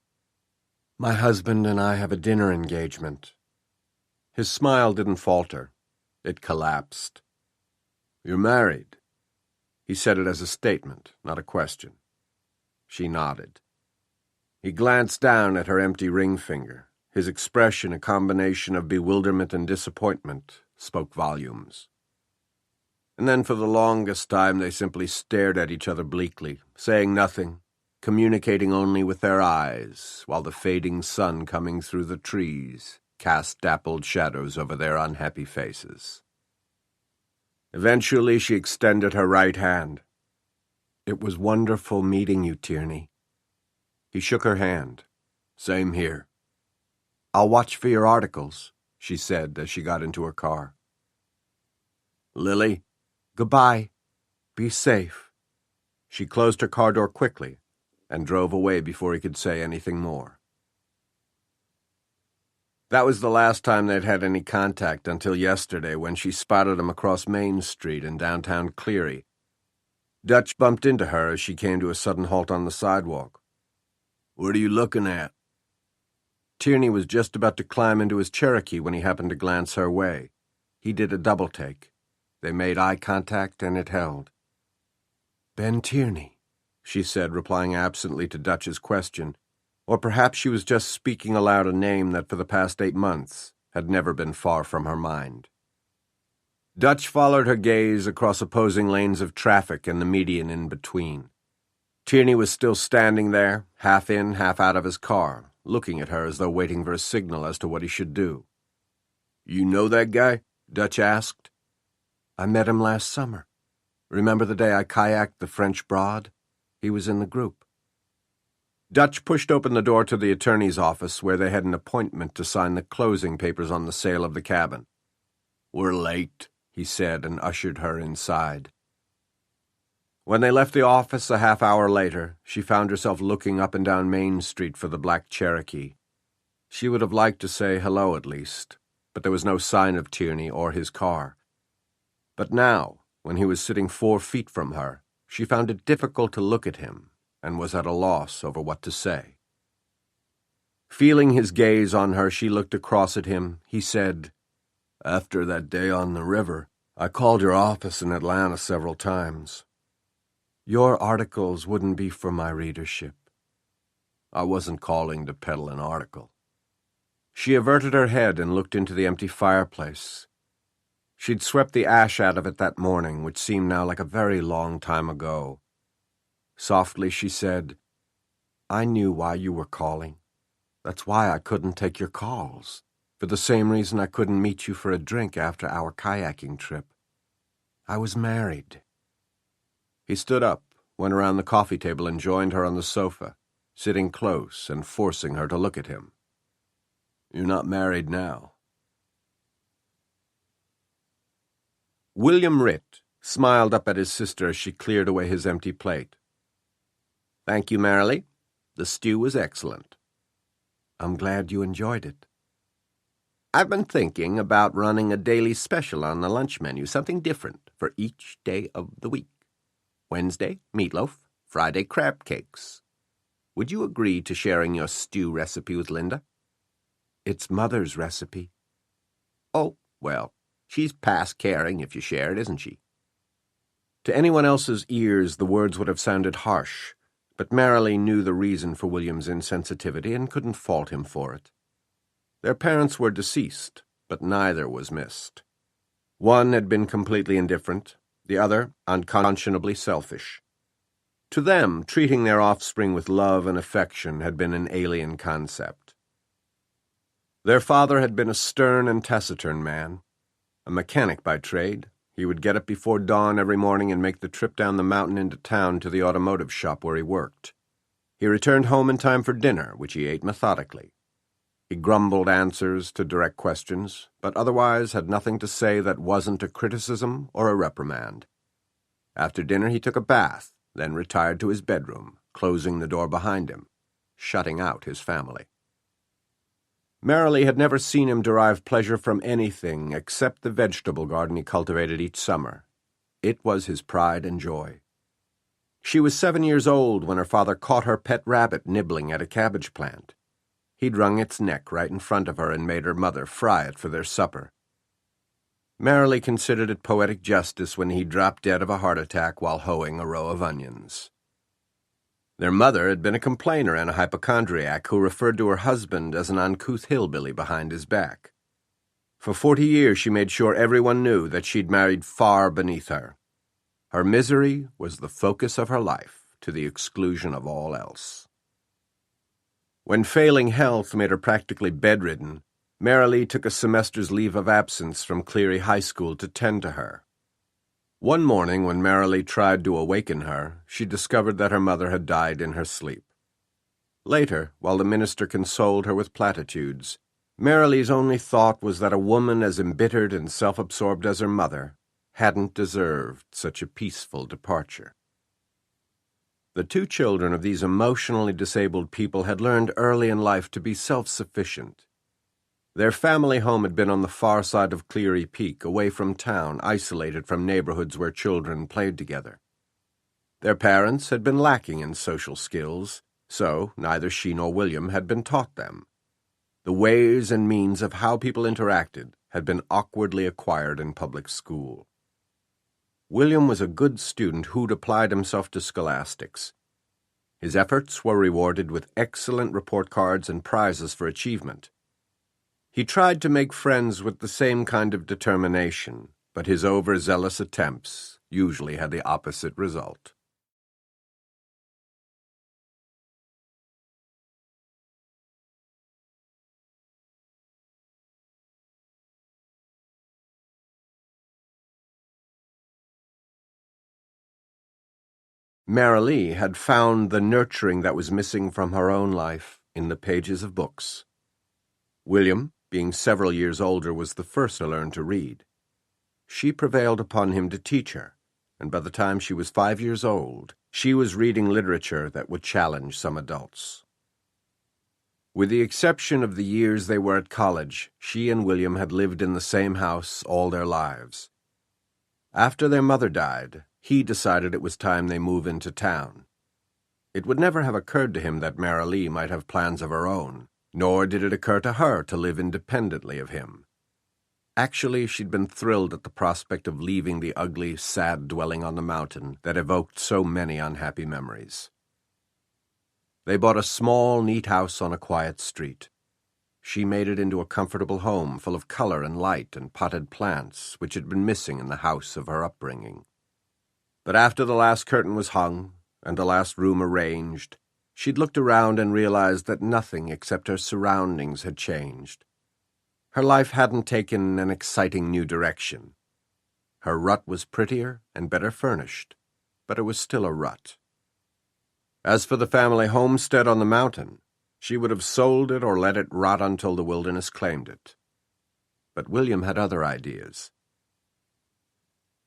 "My husband and I have a dinner engagement." His smile didn't falter. It collapsed. "You're married." He said it as a statement, not a question. She nodded. He glanced down at her empty ring finger. His expression, a combination of bewilderment and disappointment, spoke volumes. And then for the longest time they simply stared at each other bleakly, saying nothing, communicating only with their eyes, while the fading sun coming through the trees cast dappled shadows over their unhappy faces. Eventually she extended her right hand. "It was wonderful meeting you, Tierney." He shook her hand. "Same here." "I'll watch for your articles," she said as she got into her car. "Lily?" "Goodbye. Be safe." She closed her car door quickly and drove away before he could say anything more. That was the last time they'd had any contact until yesterday when she spotted him across Main Street in downtown Cleary. Dutch bumped into her as she came to a sudden halt on the sidewalk. "What are you looking at?" Tierney was just about to climb into his Cherokee when he happened to glance her way. He did a double take. They made eye contact, and it held. "Ben Tierney," she said, replying absently to Dutch's question. Or perhaps she was just speaking aloud a name that for the past 8 months had never been far from her mind. Dutch followed her gaze across opposing lanes of traffic and the median in between. Tierney was still standing there, half in, half out of his car, looking at her as though waiting for a signal as to what he should do. "You know that guy?" Dutch asked. "I met him last summer. Remember the day I kayaked the French Broad? He was in the group." Dutch pushed open the door to the attorney's office where they had an appointment to sign the closing papers on the sale of the cabin. "We're late," he said, and ushered her inside. When they left the office a half hour later, she found herself looking up and down Main Street for the black Cherokee. She would have liked to say hello at least, but there was no sign of Tierney or his car. But now, when he was sitting 4 feet from her, she found it difficult to look at him and was at a loss over what to say. Feeling his gaze on her, she looked across at him. He said, "After that day on the river, I called your office in Atlanta several times. Your articles wouldn't be for my readership." "I wasn't calling to peddle an article." She averted her head and looked into the empty fireplace. She'd swept the ash out of it that morning, which seemed now like a very long time ago. Softly she said, "I knew why you were calling. That's why I couldn't take your calls, for the same reason I couldn't meet you for a drink after our kayaking trip. I was married." He stood up, went around the coffee table and joined her on the sofa, sitting close and forcing her to look at him. "You're not married now." William Ritt smiled up at his sister as she cleared away his empty plate. "Thank you, Marilee. The stew was excellent." "I'm glad you enjoyed it." "I've been thinking about running a daily special on the lunch menu, something different for each day of the week. Wednesday, meatloaf. Friday, crab cakes. Would you agree to sharing your stew recipe with Linda?" "It's Mother's recipe." "Oh, well, she's past caring if you share it, isn't she?" To anyone else's ears, the words would have sounded harsh, but Marilee knew the reason for William's insensitivity and couldn't fault him for it. Their parents were deceased, but neither was missed. One had been completely indifferent, the other unconscionably selfish. To them, treating their offspring with love and affection had been an alien concept. Their father had been a stern and taciturn man. A mechanic by trade, he would get up before dawn every morning and make the trip down the mountain into town to the automotive shop where he worked. He returned home in time for dinner, which he ate methodically. He grumbled answers to direct questions, but otherwise had nothing to say that wasn't a criticism or a reprimand. After dinner he took a bath, then retired to his bedroom, closing the door behind him, shutting out his family. Marilee had never seen him derive pleasure from anything except the vegetable garden he cultivated each summer. It was his pride and joy. She was 7 years old when her father caught her pet rabbit nibbling at a cabbage plant. He'd wrung its neck right in front of her and made her mother fry it for their supper. Marilee considered it poetic justice when he dropped dead of a heart attack while hoeing a row of onions. Their mother had been a complainer and a hypochondriac who referred to her husband as an uncouth hillbilly behind his back. For 40 years she made sure everyone knew that she'd married far beneath her. Her misery was the focus of her life, to the exclusion of all else. When failing health made her practically bedridden, Marilee took a semester's leave of absence from Cleary High School to tend to her. One morning, when Marilee tried to awaken her, she discovered that her mother had died in her sleep. Later, while the minister consoled her with platitudes, Marilee's only thought was that a woman as embittered and self-absorbed as her mother hadn't deserved such a peaceful departure. The two children of these emotionally disabled people had learned early in life to be self-sufficient. Their family home had been on the far side of Cleary Peak, away from town, isolated from neighborhoods where children played together. Their parents had been lacking in social skills, so neither she nor William had been taught them. The ways and means of how people interacted had been awkwardly acquired in public school. William was a good student who'd applied himself to scholastics. His efforts were rewarded with excellent report cards and prizes for achievement. He tried to make friends with the same kind of determination, but his overzealous attempts usually had the opposite result. Marilee had found the nurturing that was missing from her own life in the pages of books. William, being several years older, was the first to learn to read. She prevailed upon him to teach her, and by the time she was 5 years old, she was reading literature that would challenge some adults. With the exception of the years they were at college, she and William had lived in the same house all their lives. After their mother died, he decided it was time they move into town. It would never have occurred to him that Marilee might have plans of her own, nor did it occur to her to live independently of him. Actually, she'd been thrilled at the prospect of leaving the ugly, sad dwelling on the mountain that evoked so many unhappy memories. They bought a small, neat house on a quiet street. She made it into a comfortable home full of color and light and potted plants, which had been missing in the house of her upbringing. But after the last curtain was hung and the last room arranged, she'd looked around and realized that nothing except her surroundings had changed. Her life hadn't taken an exciting new direction. Her rut was prettier and better furnished, but it was still a rut. As for the family homestead on the mountain, she would have sold it or let it rot until the wilderness claimed it. But William had other ideas.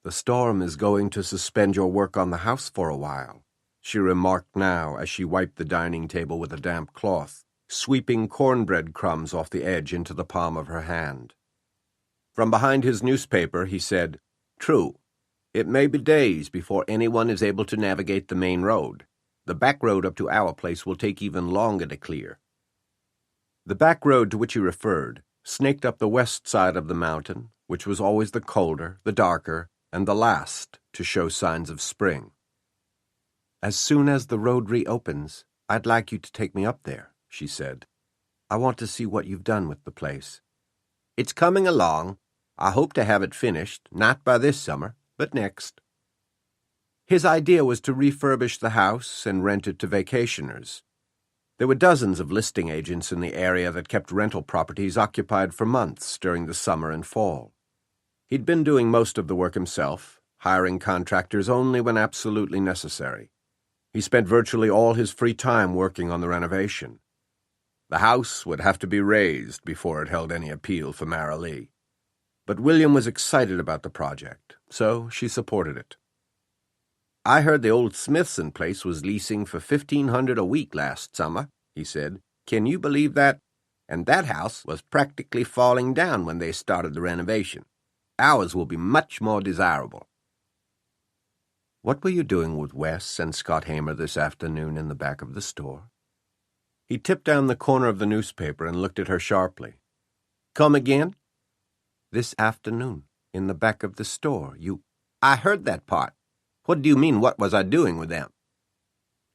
"The storm is going to suspend your work on the house for a while," she remarked now as she wiped the dining table with a damp cloth, sweeping cornbread crumbs off the edge into the palm of her hand. From behind his newspaper he said, "True. It may be days before anyone is able to navigate the main road. The back road up to our place will take even longer to clear." The back road to which he referred snaked up the west side of the mountain, which was always the colder, the darker, and the last to show signs of spring. "As soon as the road reopens, I'd like you to take me up there," she said. "I want to see what you've done with the place." "It's coming along. I hope to have it finished, not by this summer, but next." His idea was to refurbish the house and rent it to vacationers. There were dozens of listing agents in the area that kept rental properties occupied for months during the summer and fall. He'd been doing most of the work himself, hiring contractors only when absolutely necessary. He spent virtually all his free time working on the renovation. The house would have to be raised before it held any appeal for Marilee. But William was excited about the project, so she supported it. "I heard the old Smithson place was leasing for $1,500 a week last summer," he said. "Can you believe that? And that house was practically falling down when they started the renovation. Ours will be much more desirable." "What were you doing with Wes and Scott Hamer this afternoon in the back of the store?" He tipped down the corner of the newspaper and looked at her sharply. "Come again?" "This afternoon, in the back of the store, you—" "I heard that part. What do you mean, what was I doing with them?"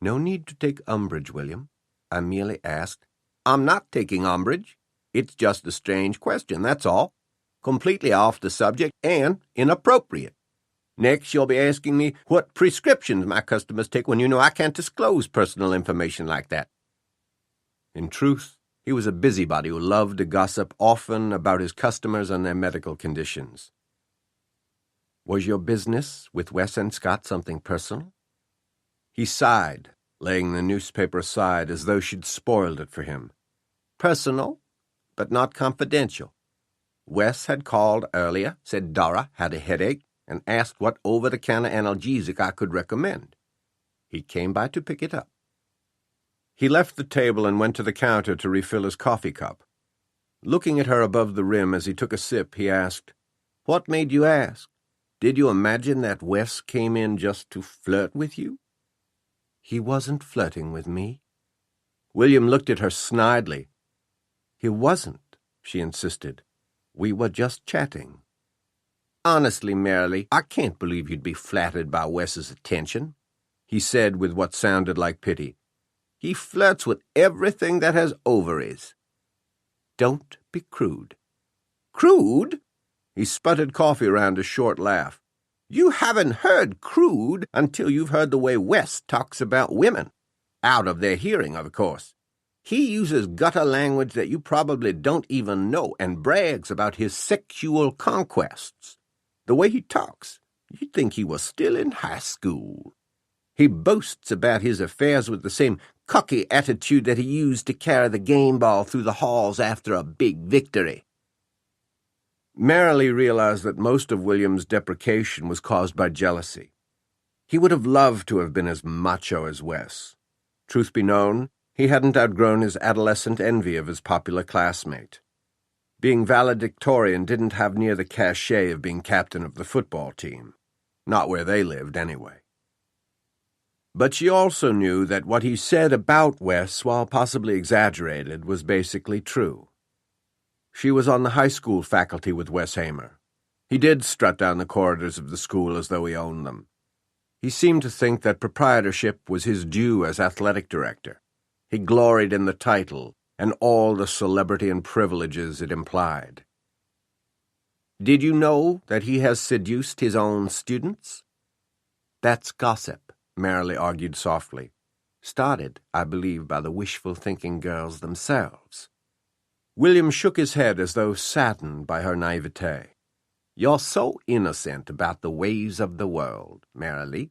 "No need to take umbrage, William. I merely asked—" "I'm not taking umbrage. It's just a strange question, that's all. Completely off the subject and inappropriate. Next, you'll be asking me what prescriptions my customers take when you know I can't disclose personal information like that." In truth, he was a busybody who loved to gossip often about his customers and their medical conditions. "Was your business with Wes and Scott something personal?" He sighed, laying the newspaper aside as though she'd spoiled it for him. "Personal, but not confidential. Wes had called earlier, said Dora had a headache, and asked what over-the-counter analgesic I could recommend. He came by to pick it up. He left the table and went to the counter to refill his coffee cup. Looking at her above the rim as he took a sip, he asked, "What made you ask? Did you imagine that Wes came in just to flirt with you?" "He wasn't flirting with me." William looked at her snidely. "He wasn't," she insisted. "We were just chatting." "Honestly, Marilee, I can't believe you'd be flattered by Wes's attention," he said with what sounded like pity. "He flirts with everything that has ovaries." "Don't be crude." "Crude?" He sputtered coffee around a short laugh. "You haven't heard crude until you've heard the way Wes talks about women. Out of their hearing, of course. He uses gutter language that you probably don't even know and brags about his sexual conquests. The way he talks, you'd think he was still in high school. He boasts about his affairs with the same cocky attitude that he used to carry the game ball through the halls after a big victory." Marilee realized that most of William's deprecation was caused by jealousy. He would have loved to have been as macho as Wes. Truth be known, he hadn't outgrown his adolescent envy of his popular classmate. Being valedictorian didn't have near the cachet of being captain of the football team. Not where they lived, anyway. But she also knew that what he said about Wes, while possibly exaggerated, was basically true. She was on the high school faculty with Wes Hamer. He did strut down the corridors of the school as though he owned them. He seemed to think that proprietorship was his due as athletic director. He gloried in the title and all the celebrity and privileges it implied. "Did you know that he has seduced his own students?" "That's gossip," Marilee argued softly. "Started, I believe, by the wishful-thinking girls themselves." William shook his head as though saddened by her naivete. "You're so innocent about the ways of the world, Marilee.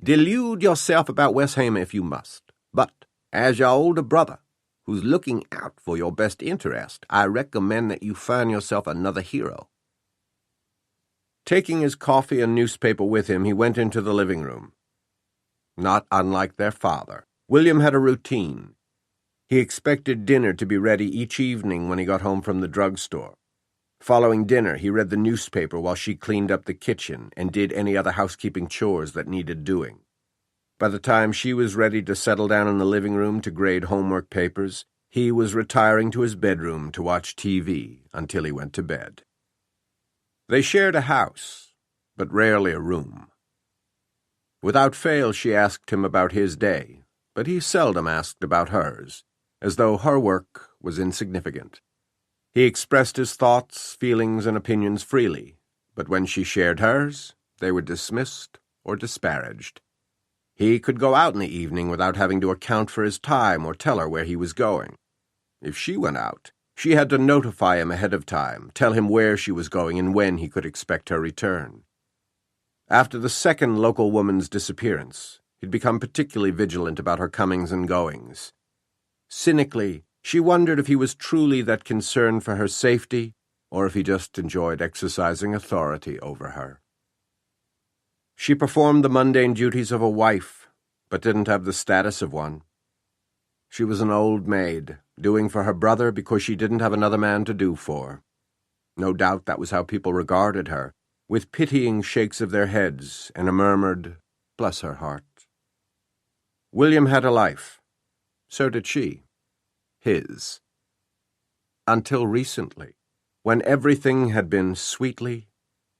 Delude yourself about Wes Hamer if you must, but as your older brother, who's looking out for your best interest, I recommend that you find yourself another hero." Taking his coffee and newspaper with him, he went into the living room. Not unlike their father, William had a routine. He expected dinner to be ready each evening when he got home from the drugstore. Following dinner, he read the newspaper while she cleaned up the kitchen and did any other housekeeping chores that needed doing. By the time she was ready to settle down in the living room to grade homework papers, he was retiring to his bedroom to watch TV until he went to bed. They shared a house, but rarely a room. Without fail, she asked him about his day, but he seldom asked about hers, as though her work was insignificant. He expressed his thoughts, feelings, and opinions freely, but when she shared hers, they were dismissed or disparaged. He could go out in the evening without having to account for his time or tell her where he was going. If she went out, she had to notify him ahead of time, tell him where she was going and when he could expect her return. After the second local woman's disappearance, he'd become particularly vigilant about her comings and goings. Cynically, she wondered if he was truly that concerned for her safety, or if he just enjoyed exercising authority over her. She performed the mundane duties of a wife, but didn't have the status of one. She was an old maid, doing for her brother because she didn't have another man to do for. No doubt that was how people regarded her, with pitying shakes of their heads and a murmured, "Bless her heart." William had a life. So did she. His. Until recently, when everything had been sweetly,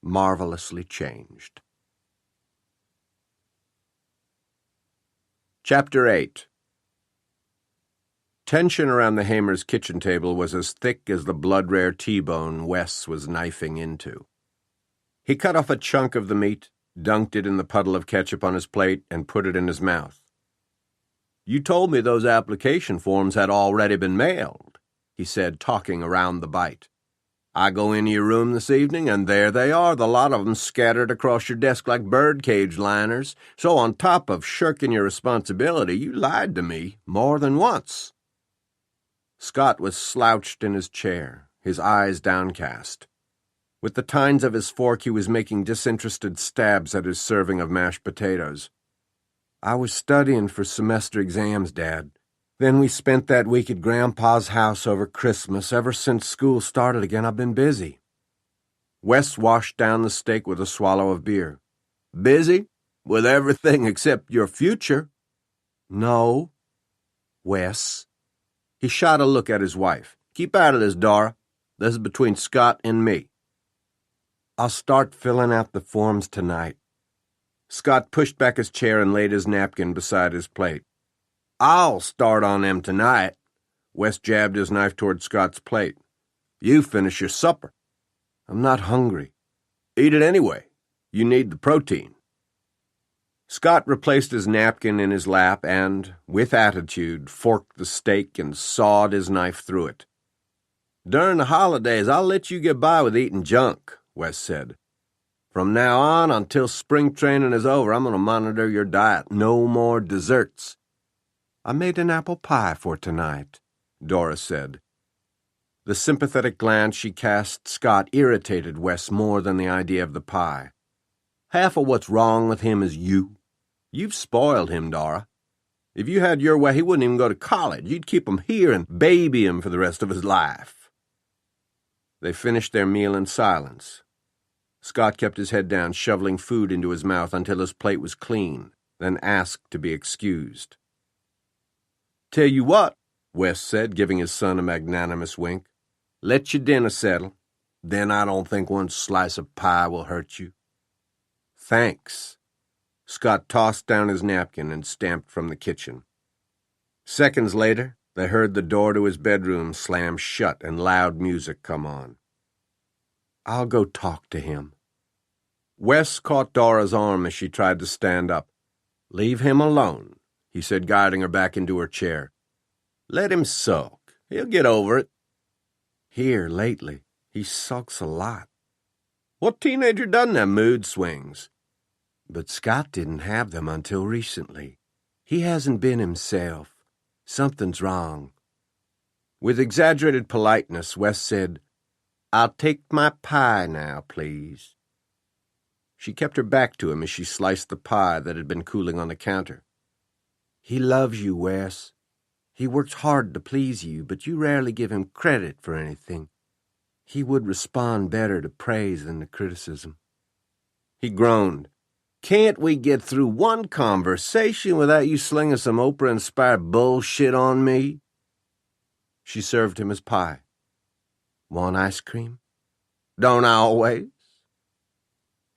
marvelously changed. Chapter 8. Tension around the Hamers' kitchen table was as thick as the blood-rare T-bone Wes was knifing into. He cut off a chunk of the meat, dunked it in the puddle of ketchup on his plate, and put it in his mouth. "You told me those application forms had already been mailed," he said, talking around the bite. "I go into your room this evening, and there they are, the lot of 'em scattered across your desk like birdcage liners. So on top of shirking your responsibility, you lied to me more than once." Scott was slouched in his chair, his eyes downcast. With the tines of his fork, he was making disinterested stabs at his serving of mashed potatoes. I was studying for semester exams, Dad. Then we spent that week at Grandpa's house over Christmas. Ever since school started again, I've been busy. Wes washed down the steak with a swallow of beer. Busy? With everything except your future? No. Wes. He shot a look at his wife. Keep out of this, Dora. This is between Scott and me. I'll start filling out the forms tonight. Scott pushed back his chair and laid his napkin beside his plate. I'll start on them tonight. Wes jabbed his knife toward Scott's plate. You finish your supper. I'm not hungry. Eat it anyway. You need the protein. Scott replaced his napkin in his lap and, with attitude, forked the steak and sawed his knife through it. During the holidays, I'll let you get by with eating junk, Wes said. From now on, until spring training is over, I'm going to monitor your diet. No more desserts. I made an apple pie for tonight, Dora said. The sympathetic glance she cast Scott irritated Wes more than the idea of the pie. Half of what's wrong with him is you. You've spoiled him, Dora. If you had your way, he wouldn't even go to college. You'd keep him here and baby him for the rest of his life. They finished their meal in silence. Scott kept his head down, shoveling food into his mouth until his plate was clean, then asked to be excused. Tell you what, Wes said, giving his son a magnanimous wink. Let your dinner settle. Then I don't think one slice of pie will hurt you. Thanks. Scott tossed down his napkin and stamped from the kitchen. Seconds later, they heard the door to his bedroom slam shut and loud music come on. I'll go talk to him. Wes caught Dora's arm as she tried to stand up. Leave him alone, he said, guiding her back into her chair. Let him sulk. He'll get over it. Here, lately, he sulks a lot. What teenager doesn't have mood swings? But Scott didn't have them until recently. He hasn't been himself. Something's wrong. With exaggerated politeness, Wes said, I'll take my pie now, please. She kept her back to him as she sliced the pie that had been cooling on the counter. He loves you, Wes. He works hard to please you, but you rarely give him credit for anything. He would respond better to praise than to criticism. He groaned. Can't we get through one conversation without you slinging some Oprah-inspired bullshit on me? She served him his pie. Want ice cream? Don't I always?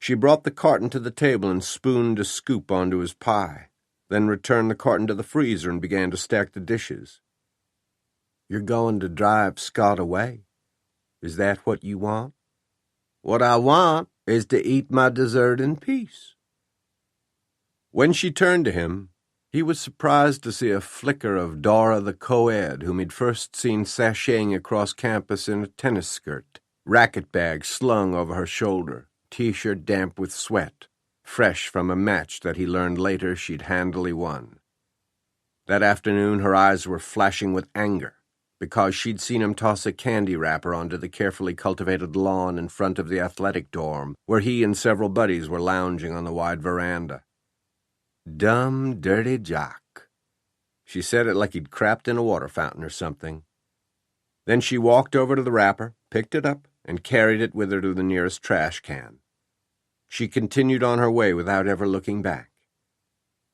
She brought the carton to the table and spooned a scoop onto his pie, then returned the carton to the freezer and began to stack the dishes. You're going to drive Scott away. Is that what you want? What I want is to eat my dessert in peace. When she turned to him, he was surprised to see a flicker of Dora the co-ed, whom he'd first seen sashaying across campus in a tennis skirt, racket bag slung over her shoulder, T-shirt damp with sweat, fresh from a match that he learned later she'd handily won. That afternoon her eyes were flashing with anger, because she'd seen him toss a candy wrapper onto the carefully cultivated lawn in front of the athletic dorm, where he and several buddies were lounging on the wide veranda. Dumb, dirty jock. She said it like he'd crapped in a water fountain or something. Then she walked over to the wrapper, picked it up, and carried it with her to the nearest trash can. She continued on her way without ever looking back.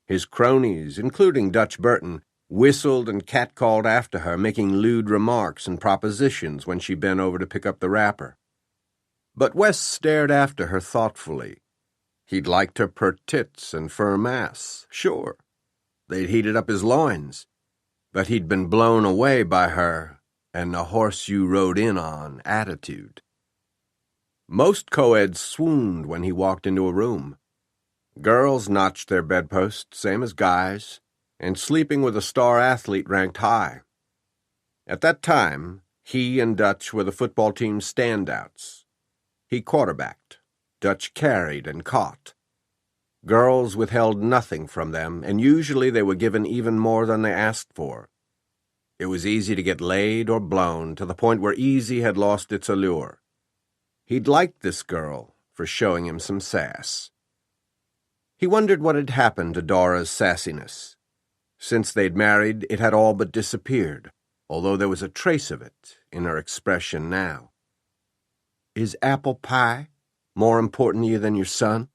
His cronies, including Dutch Burton, whistled and catcalled after her, making lewd remarks and propositions when she bent over to pick up the wrapper. But Wes stared after her thoughtfully. He'd liked her pert tits and firm ass, sure. They'd heated up his loins. But he'd been blown away by her and the horse you rode in on attitude. Most co-eds swooned when he walked into a room. Girls notched their bedposts, same as guys, and sleeping with a star athlete ranked high. At that time, he and Dutch were the football team's standouts. He quarterbacked. Dutch carried and caught. Girls withheld nothing from them, and usually they were given even more than they asked for. It was easy to get laid or blown, to the point where easy had lost its allure. He'd liked this girl for showing him some sass. He wondered what had happened to Dora's sassiness. Since they'd married, it had all but disappeared, although there was a trace of it in her expression now. "Is apple pie more important to you than your son?"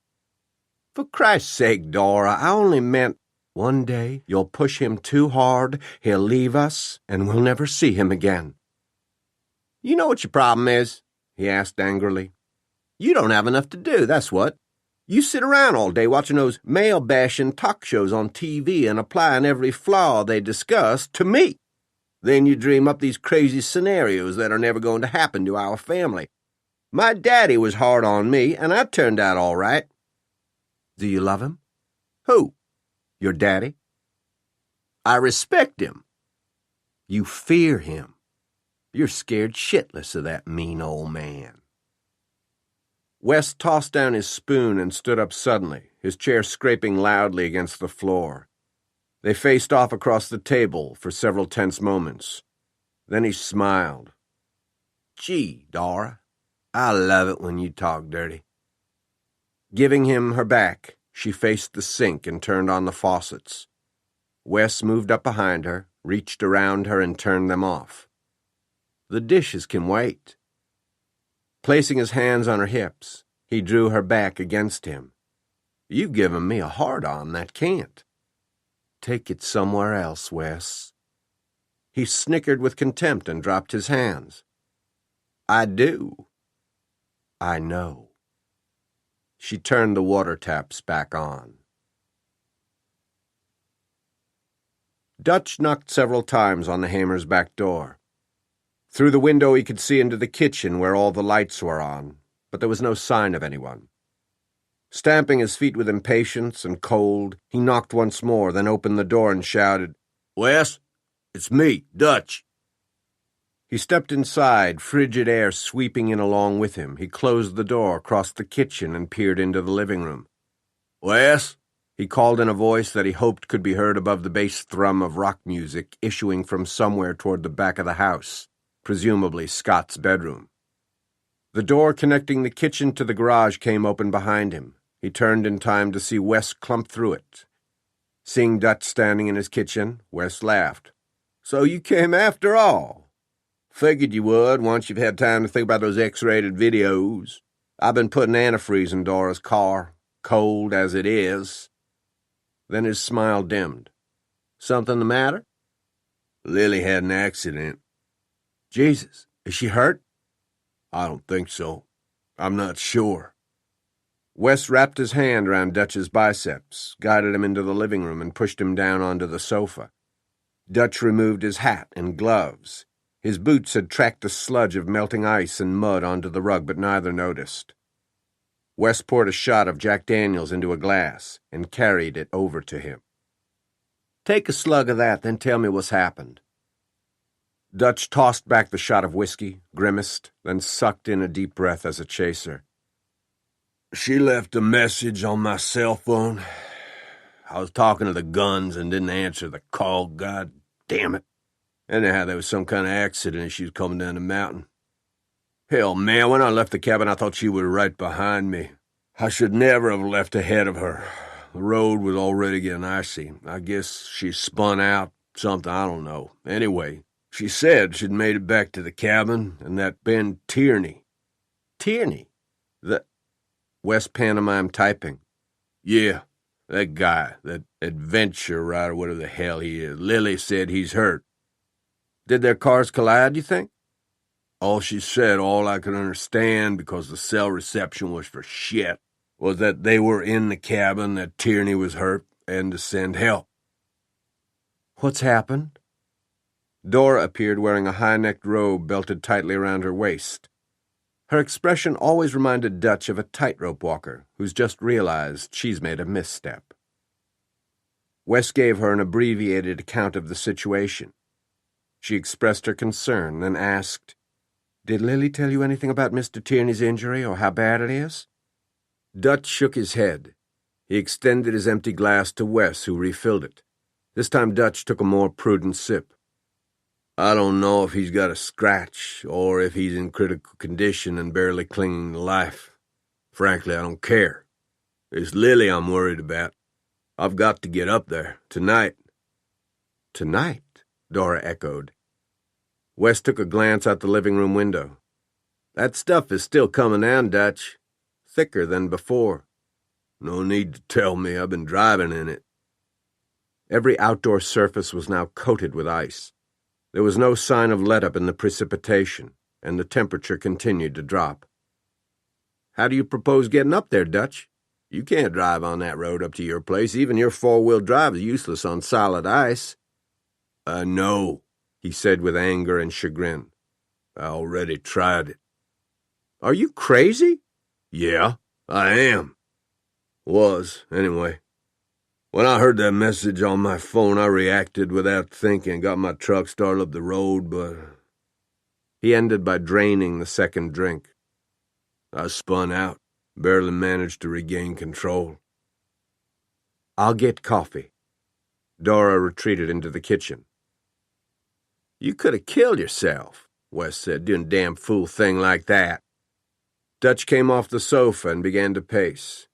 "For Christ's sake, Dora, I only meant—" "One day you'll push him too hard, he'll leave us, and we'll never see him again." "You know what your problem is?" he asked angrily. "You don't have enough to do, that's what. You sit around all day watching those male-bashing talk shows on TV and applying every flaw they discuss to me. Then you dream up these crazy scenarios that are never going to happen to our family. My daddy was hard on me, and I turned out all right." "Do you love him?" "Who? Your daddy?" "I respect him." "You fear him. You're scared shitless of that mean old man." Wes tossed down his spoon and stood up suddenly, his chair scraping loudly against the floor. They faced off across the table for several tense moments. Then he smiled. "Gee, Dora, I love it when you talk dirty." Giving him her back, she faced the sink and turned on the faucets. Wes moved up behind her, reached around her, and turned them off. "The dishes can wait." Placing his hands on her hips, he drew her back against him. "You've given me a hard-on that can't." "Take it somewhere else, Wes." He snickered with contempt and dropped his hands. "I do." "I know." She turned the water taps back on. Dutch knocked several times on the Hamers' back door. Through the window he could see into the kitchen where all the lights were on, but there was no sign of anyone. Stamping his feet with impatience and cold, he knocked once more, then opened the door and shouted, "Wes, it's me, Dutch." He stepped inside, frigid air sweeping in along with him. He closed the door, crossed the kitchen, and peered into the living room. "Wes?" he called in a voice that he hoped could be heard above the bass thrum of rock music issuing from somewhere toward the back of the house, presumably Scott's bedroom. The door connecting the kitchen to the garage came open behind him. He turned in time to see Wes clump through it. Seeing Dutch standing in his kitchen, Wes laughed. "So you came after all? Figured you would once you've had time to think about those X-rated videos. I've been putting antifreeze in Dora's car, cold as it is." Then his smile dimmed. "Something the matter?" "Lily had an accident." "Jesus, is she hurt?" "I don't think so. I'm not sure." Wes wrapped his hand around Dutch's biceps, guided him into the living room, and pushed him down onto the sofa. Dutch removed his hat and gloves. His boots had tracked a sludge of melting ice and mud onto the rug, but neither noticed. Wes poured a shot of Jack Daniels into a glass and carried it over to him. "Take a slug of that, then tell me what's happened." Dutch tossed back the shot of whiskey, grimaced, then sucked in a deep breath as a chaser. "She left a message on my cell phone. I was talking to the guns and didn't answer the call, god damn it. Anyhow, there was some kind of accident and she was coming down the mountain. Hell, man, when I left the cabin, I thought she was right behind me. I should never have left ahead of her. The road was already getting icy. I guess she spun out, something, I don't know. Anyway, she said she'd made it back to the cabin, and that Ben Tierney." "Tierney? The—" Wes pantomimed typing. "Yeah, that guy, that adventure rider, whatever the hell he is. Lily said he's hurt." "Did their cars collide, you think?" "All she said, all I could understand, because the cell reception was for shit, was that they were in the cabin, that Tierney was hurt, and to send help." "What's happened?" Dora appeared wearing a high-necked robe belted tightly around her waist. Her expression always reminded Dutch of a tightrope walker who's just realized she's made a misstep. Wes gave her an abbreviated account of the situation. She expressed her concern, then asked, "Did Lily tell you anything about Mr. Tierney's injury or how bad it is?" Dutch shook his head. He extended his empty glass to Wes, who refilled it. This time Dutch took a more prudent sip. "I don't know if he's got a scratch or if he's in critical condition and barely clinging to life. Frankly, I don't care. It's Lily I'm worried about. I've got to get up there, tonight. Tonight? Dora echoed. Wes took a glance out the living room window. That stuff is still coming down, Dutch. Thicker than before. No need to tell me, I've been driving in it. Every outdoor surface was now coated with ice. There was no sign of let-up in the precipitation, and the temperature continued to drop. How do you propose getting up there, Dutch? You can't drive on that road up to your place. Even your four-wheel drive is useless on solid ice. I know, he said with anger and chagrin. I already tried it. Are you crazy? Yeah, I am. Was, anyway. When I heard that message on my phone, I reacted without thinking, got my truck started up the road, but... He ended by draining the second drink. I spun out, barely managed to regain control. I'll get coffee. Dora retreated into the kitchen. You could have killed yourself, Wes said, doing a damn fool thing like that. Dutch came off the sofa and began to pace.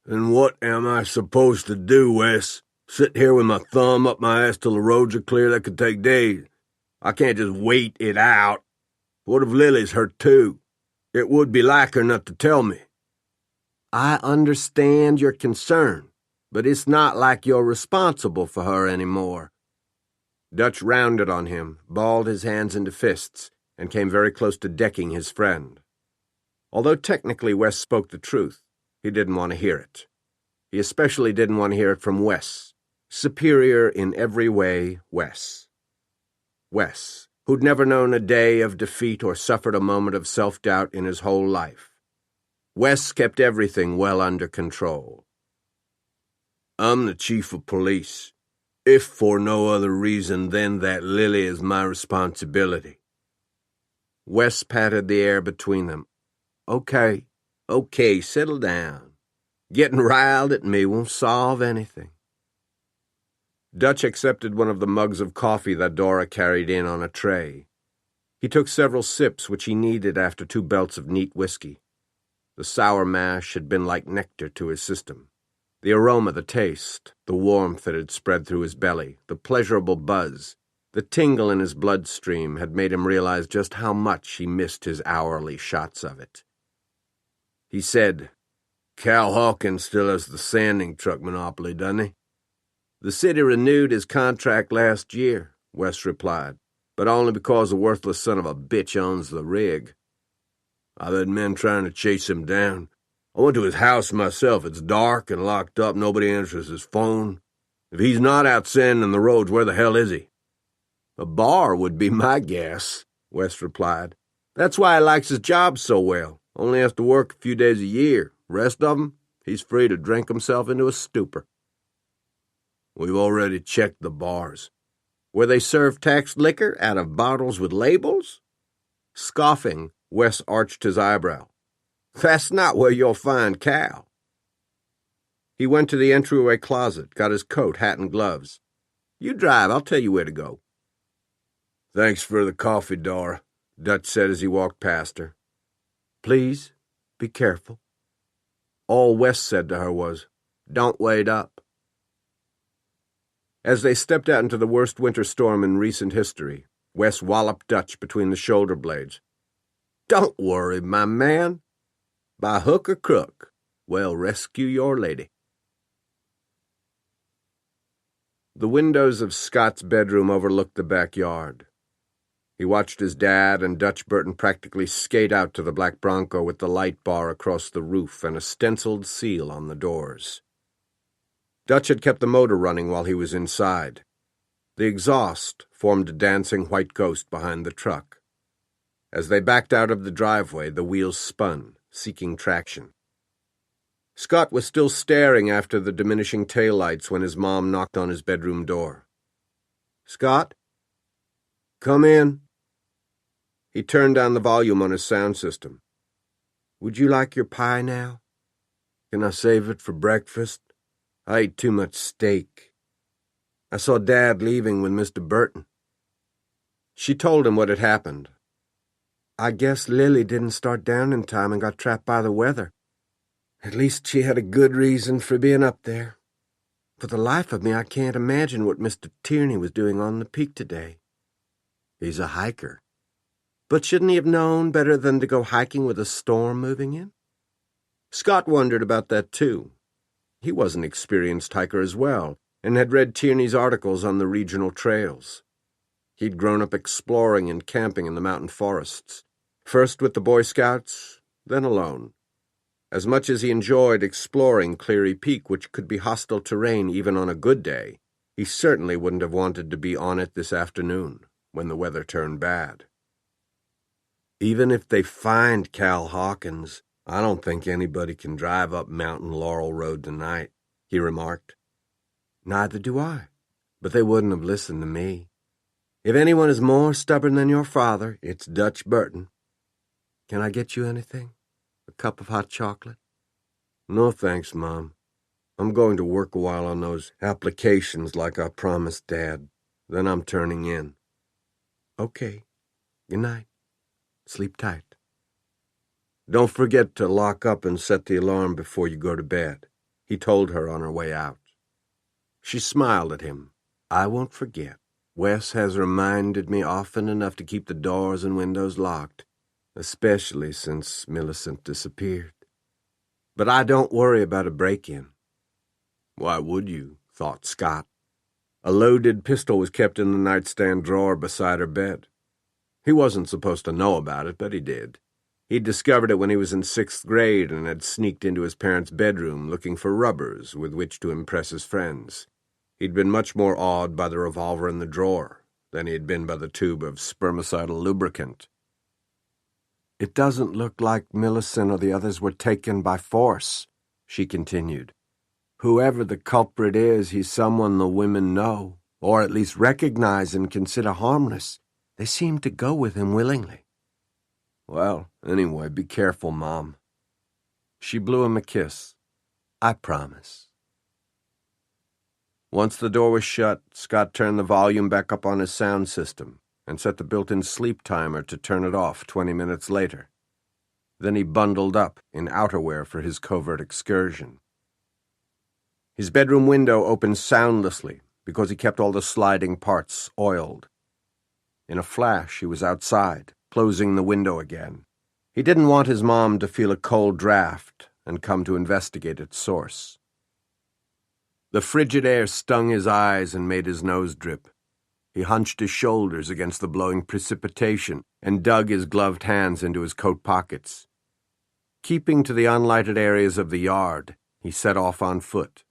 And what am I supposed to do, Wes? Sit here with my thumb up my ass till the roads are clear? That could take days. I can't just wait it out. What if Lily's hurt too? It would be like her not to tell me. I understand your concern, but it's not like you're responsible for her anymore. Dutch rounded on him, balled his hands into fists, and came very close to decking his friend. Although technically Wes spoke the truth, he didn't want to hear it. He especially didn't want to hear it from Wes, superior in every way Wes. Wes, who'd never known a day of defeat or suffered a moment of self-doubt in his whole life. Wes kept everything well under control. I'm the chief of police, if for no other reason than that Lily is my responsibility. Wes patted the air between them. Okay, settle down. Getting riled at me won't solve anything. Dutch accepted one of the mugs of coffee that Dora carried in on a tray. He took several sips, which he needed after 2 belts of neat whiskey. The sour mash had been like nectar to his system. The aroma, the taste, the warmth that had spread through his belly, the pleasurable buzz, the tingle in his bloodstream had made him realize just how much he missed his hourly shots of it. He said, Cal Hawkins still has the sanding truck monopoly, doesn't he? The city renewed his contract last year, Wes replied, but only because the worthless son of a bitch owns the rig. I've had men trying to chase him down. I went to his house myself. It's dark and locked up. Nobody answers his phone. If he's not out sanding the roads, where the hell is he? A bar would be my guess, Wes replied. That's why he likes his job so well. Only has to work a few days a year. Rest of him, he's free to drink himself into a stupor. We've already checked the bars. Where they serve taxed liquor out of bottles with labels? Scoffing, Wes arched his eyebrow. That's not where you'll find Cal. He went to the entryway closet, got his coat, hat, and gloves. You drive, I'll tell you where to go. Thanks for the coffee, Dora, Dutch said as he walked past her. Please, be careful. All Wes said to her was, Don't wait up. As they stepped out into the worst winter storm in recent history, Wes walloped Dutch between the shoulder blades. Don't worry, my man. By hook or crook, we'll rescue your lady. The windows of Scott's bedroom overlooked the backyard. He watched his dad and Dutch Burton practically skate out to the black Bronco with the light bar across the roof and a stenciled seal on the doors. Dutch had kept the motor running while he was inside. The exhaust formed a dancing white ghost behind the truck. As they backed out of the driveway, the wheels spun, seeking traction. Scott was still staring after the diminishing taillights when his mom knocked on his bedroom door. Scott? Come in. He turned down the volume on his sound system. Would you like your pie now? Can I save it for breakfast? I ate too much steak. I saw Dad leaving with Mr. Burton. She told him what had happened. I guess Lily didn't start down in time and got trapped by the weather. At least she had a good reason for being up there. For the life of me, I can't imagine what Mr. Tierney was doing on the peak today. He's a hiker. But shouldn't he have known better than to go hiking with a storm moving in? Scott wondered about that, too. He was an experienced hiker as well, and had read Tierney's articles on the regional trails. He'd grown up exploring and camping in the mountain forests, first with the Boy Scouts, then alone. As much as he enjoyed exploring Cleary Peak, which could be hostile terrain even on a good day, he certainly wouldn't have wanted to be on it this afternoon, when the weather turned bad. Even if they find Cal Hawkins, I don't think anybody can drive up Mountain Laurel Road tonight, he remarked. Neither do I, but they wouldn't have listened to me. If anyone is more stubborn than your father, it's Dutch Burton. Can I get you anything? A cup of hot chocolate? No thanks, Mom. I'm going to work a while on those applications like I promised Dad. Then I'm turning in. Okay. Good night. Sleep tight. Don't forget to lock up and set the alarm before you go to bed, he told her on her way out. She smiled at him. I won't forget. Wes has reminded me often enough to keep the doors and windows locked, especially since Millicent disappeared. But I don't worry about a break-in. Why would you? Thought Scott. A loaded pistol was kept in the nightstand drawer beside her bed. He wasn't supposed to know about it, but he did. He'd discovered it when he was in 6th grade and had sneaked into his parents' bedroom looking for rubbers with which to impress his friends. He'd been much more awed by the revolver in the drawer than he had been by the tube of spermicidal lubricant. It doesn't look like Millicent or the others were taken by force, she continued. Whoever the culprit is, he's someone the women know, or at least recognize and consider harmless. They seem to go with him willingly. Well, anyway, be careful, Mom. She blew him a kiss. I promise. Once the door was shut, Scott turned the volume back up on his sound system and set the built-in sleep timer to turn it off 20 minutes later. Then he bundled up in outerwear for his covert excursion. His bedroom window opened soundlessly because he kept all the sliding parts oiled. In a flash, he was outside, closing the window again. He didn't want his mom to feel a cold draft and come to investigate its source. The frigid air stung his eyes and made his nose drip. He hunched his shoulders against the blowing precipitation and dug his gloved hands into his coat pockets. Keeping to the unlighted areas of the yard, he set off on foot.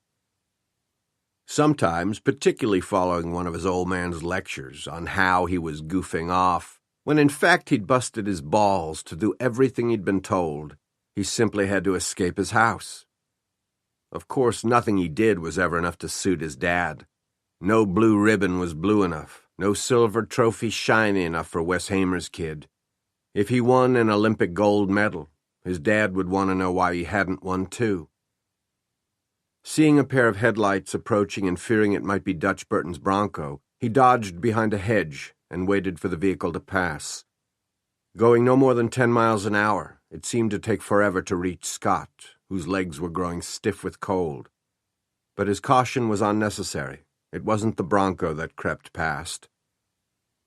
Sometimes, particularly following one of his old man's lectures on how he was goofing off, when in fact he'd busted his balls to do everything he'd been told, he simply had to escape his house. Of course, nothing he did was ever enough to suit his dad. No blue ribbon was blue enough, no silver trophy shiny enough for Wes Hamer's kid. If he won an Olympic gold medal, his dad would want to know why he hadn't won too. Seeing a pair of headlights approaching and fearing it might be Dutch Burton's Bronco, he dodged behind a hedge and waited for the vehicle to pass. Going no more than 10 miles an hour, it seemed to take forever to reach Scott, whose legs were growing stiff with cold. But his caution was unnecessary. It wasn't the Bronco that crept past.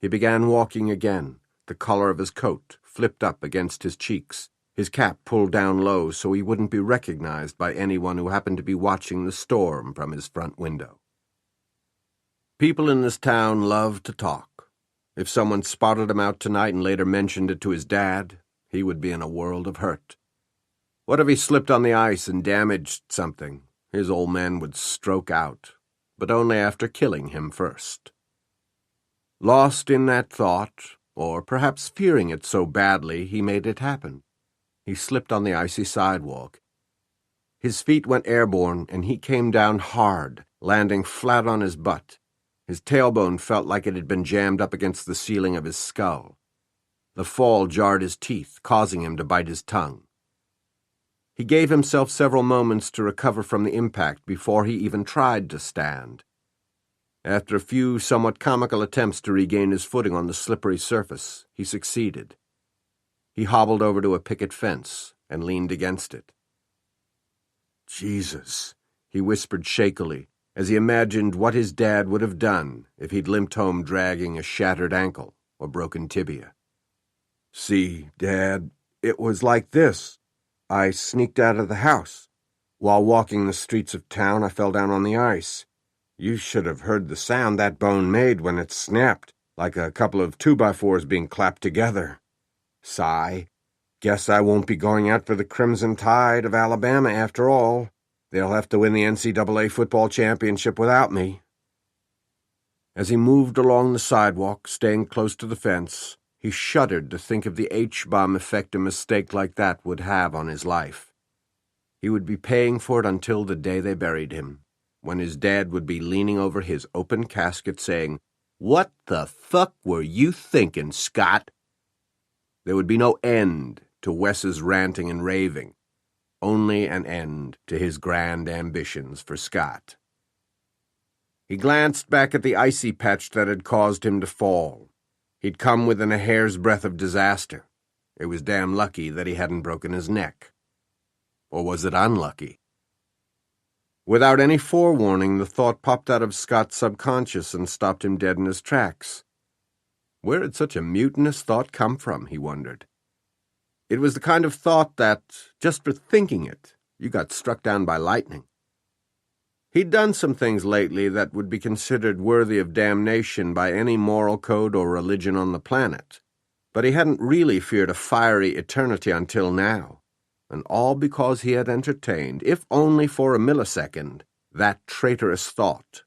He began walking again, the collar of his coat flipped up against his cheeks, his cap pulled down low so he wouldn't be recognized by anyone who happened to be watching the storm from his front window. People in this town loved to talk. If someone spotted him out tonight and later mentioned it to his dad, he would be in a world of hurt. What if he slipped on the ice and damaged something? His old man would stroke out, but only after killing him first. Lost in that thought, or perhaps fearing it so badly, he made it happen. He slipped on the icy sidewalk. His feet went airborne, and he came down hard, landing flat on his butt. His tailbone felt like it had been jammed up against the ceiling of his skull. The fall jarred his teeth, causing him to bite his tongue. He gave himself several moments to recover from the impact before he even tried to stand. After a few somewhat comical attempts to regain his footing on the slippery surface, he succeeded. He hobbled over to a picket fence and leaned against it. Jesus, he whispered shakily, as he imagined what his dad would have done if he'd limped home dragging a shattered ankle or broken tibia. See, Dad, it was like this. I sneaked out of the house. While walking the streets of town, I fell down on the ice. You should have heard the sound that bone made when it snapped, like a couple of 2x4s being clapped together. Sigh. Guess I won't be going out for the Crimson Tide of Alabama after all. They'll have to win the NCAA football championship without me. As he moved along the sidewalk, staying close to the fence, he shuddered to think of the H-bomb effect a mistake like that would have on his life. He would be paying for it until the day they buried him, when his dad would be leaning over his open casket saying, "What the fuck were you thinking, Scott?" There would be no end to Wes's ranting and raving, only an end to his grand ambitions for Scott. He glanced back at the icy patch that had caused him to fall. He'd come within a hair's breadth of disaster. It was damn lucky that he hadn't broken his neck. Or was it unlucky? Without any forewarning, the thought popped out of Scott's subconscious and stopped him dead in his tracks. Where had such a mutinous thought come from, he wondered. It was the kind of thought that, just for thinking it, you got struck down by lightning. He'd done some things lately that would be considered worthy of damnation by any moral code or religion on the planet, but he hadn't really feared a fiery eternity until now, and all because he had entertained, if only for a millisecond, that traitorous thought.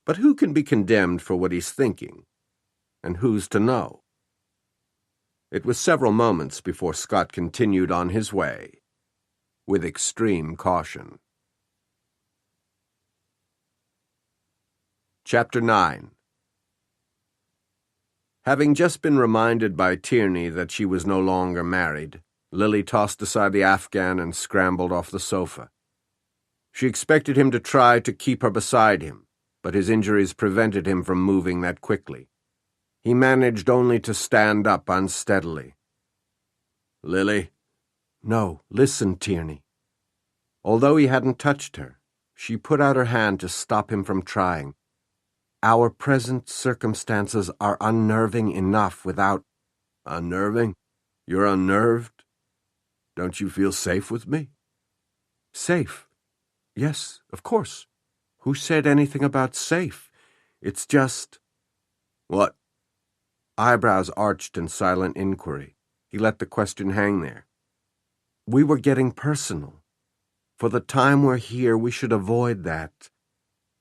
But who can be condemned for what he's thinking, and who's to know? It was several moments before Scott continued on his way, with extreme caution. Chapter 9. Having just been reminded by Tierney that she was no longer married, Lily tossed aside the Afghan and scrambled off the sofa. She expected him to try to keep her beside him, but his injuries prevented him from moving that quickly. He managed only to stand up unsteadily. "Lily?" "No, listen, Tierney." Although he hadn't touched her, she put out her hand to stop him from trying. "Our present circumstances are unnerving enough without—" "Unnerving? You're unnerved? Don't you feel safe with me?" "Safe? Yes, of course. Who said anything about safe? It's just—" "What?" Eyebrows arched in silent inquiry. He let the question hang there. "We were getting personal. For the time we're here, we should avoid that.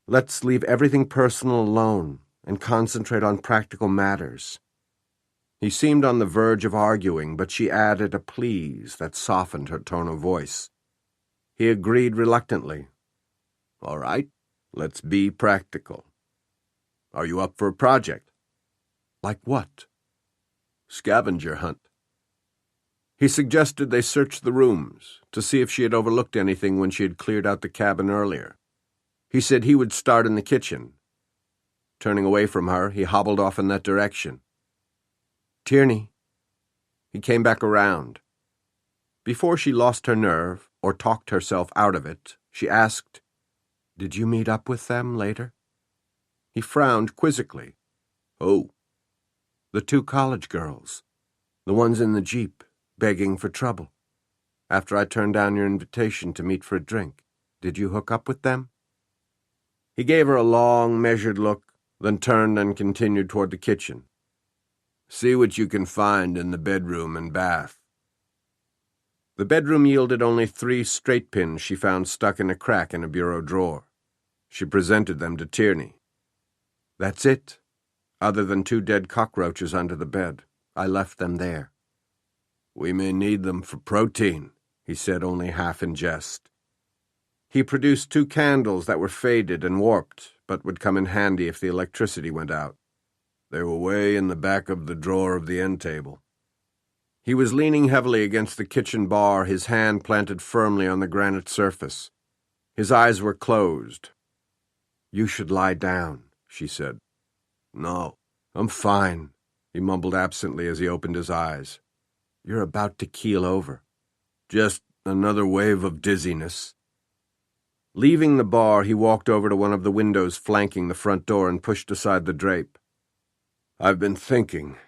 Let's leave everything personal alone and concentrate on practical matters." He seemed on the verge of arguing, but she added a please that softened her tone of voice. He agreed reluctantly. "All right, let's be practical. Are you up for a project?" "Like what?" "Scavenger hunt." He suggested they search the rooms to see if she had overlooked anything when she had cleared out the cabin earlier. He said he would start in the kitchen. Turning away from her, he hobbled off in that direction. "Tierney." He came back around. Before she lost her nerve or talked herself out of it, she asked, "Did you meet up with them later?" He frowned quizzically. "Oh." "The 2 college girls. The ones in the Jeep, begging for trouble. After I turned down your invitation to meet for a drink, did you hook up with them?" He gave her a long, measured look, then turned and continued toward the kitchen. "See what you can find in the bedroom and bath." The bedroom yielded only 3 straight pins she found stuck in a crack in a bureau drawer. She presented them to Tierney. "That's it. Other than 2 dead cockroaches under the bed. I left them there." "We may need them for protein," he said, only half in jest. He produced 2 candles that were faded and warped, but would come in handy if the electricity went out. "They were way in the back of the drawer of the end table." He was leaning heavily against the kitchen bar, his hand planted firmly on the granite surface. His eyes were closed. "You should lie down," she said. "No, I'm fine," he mumbled absently as he opened his eyes. "You're about to keel over." "Just another wave of dizziness." Leaving the bar, he walked over to one of the windows flanking the front door and pushed aside the drape. "I've been thinking."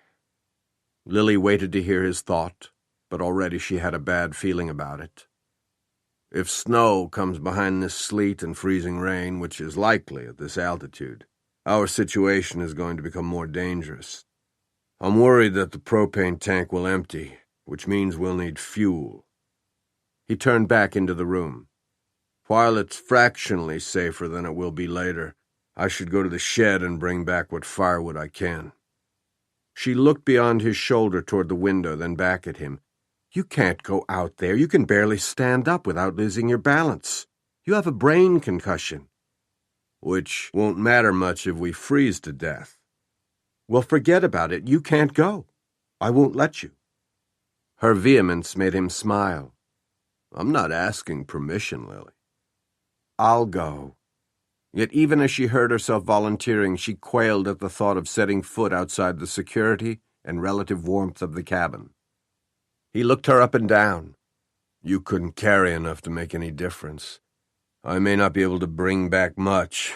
Lily waited to hear his thought, but already she had a bad feeling about it. If snow comes behind this sleet and freezing rain, which is likely at this altitude, our situation is going to become more dangerous. I'm worried that the propane tank will empty, which means we'll need fuel. He turned back into the room. While it's fractionally safer than it will be later, I should go to the shed and bring back what firewood I can. She looked beyond his shoulder toward the window, then back at him. "You can't go out there. You can barely stand up without losing your balance. You have a brain concussion." "Which won't matter much if we freeze to death." "Well, forget about it. You can't go. I won't let you." Her vehemence made him smile. "I'm not asking permission, Lily." "I'll go." Yet even as she heard herself volunteering, she quailed at the thought of setting foot outside the security and relative warmth of the cabin. He looked her up and down. "You couldn't carry enough to make any difference. I may not be able to bring back much,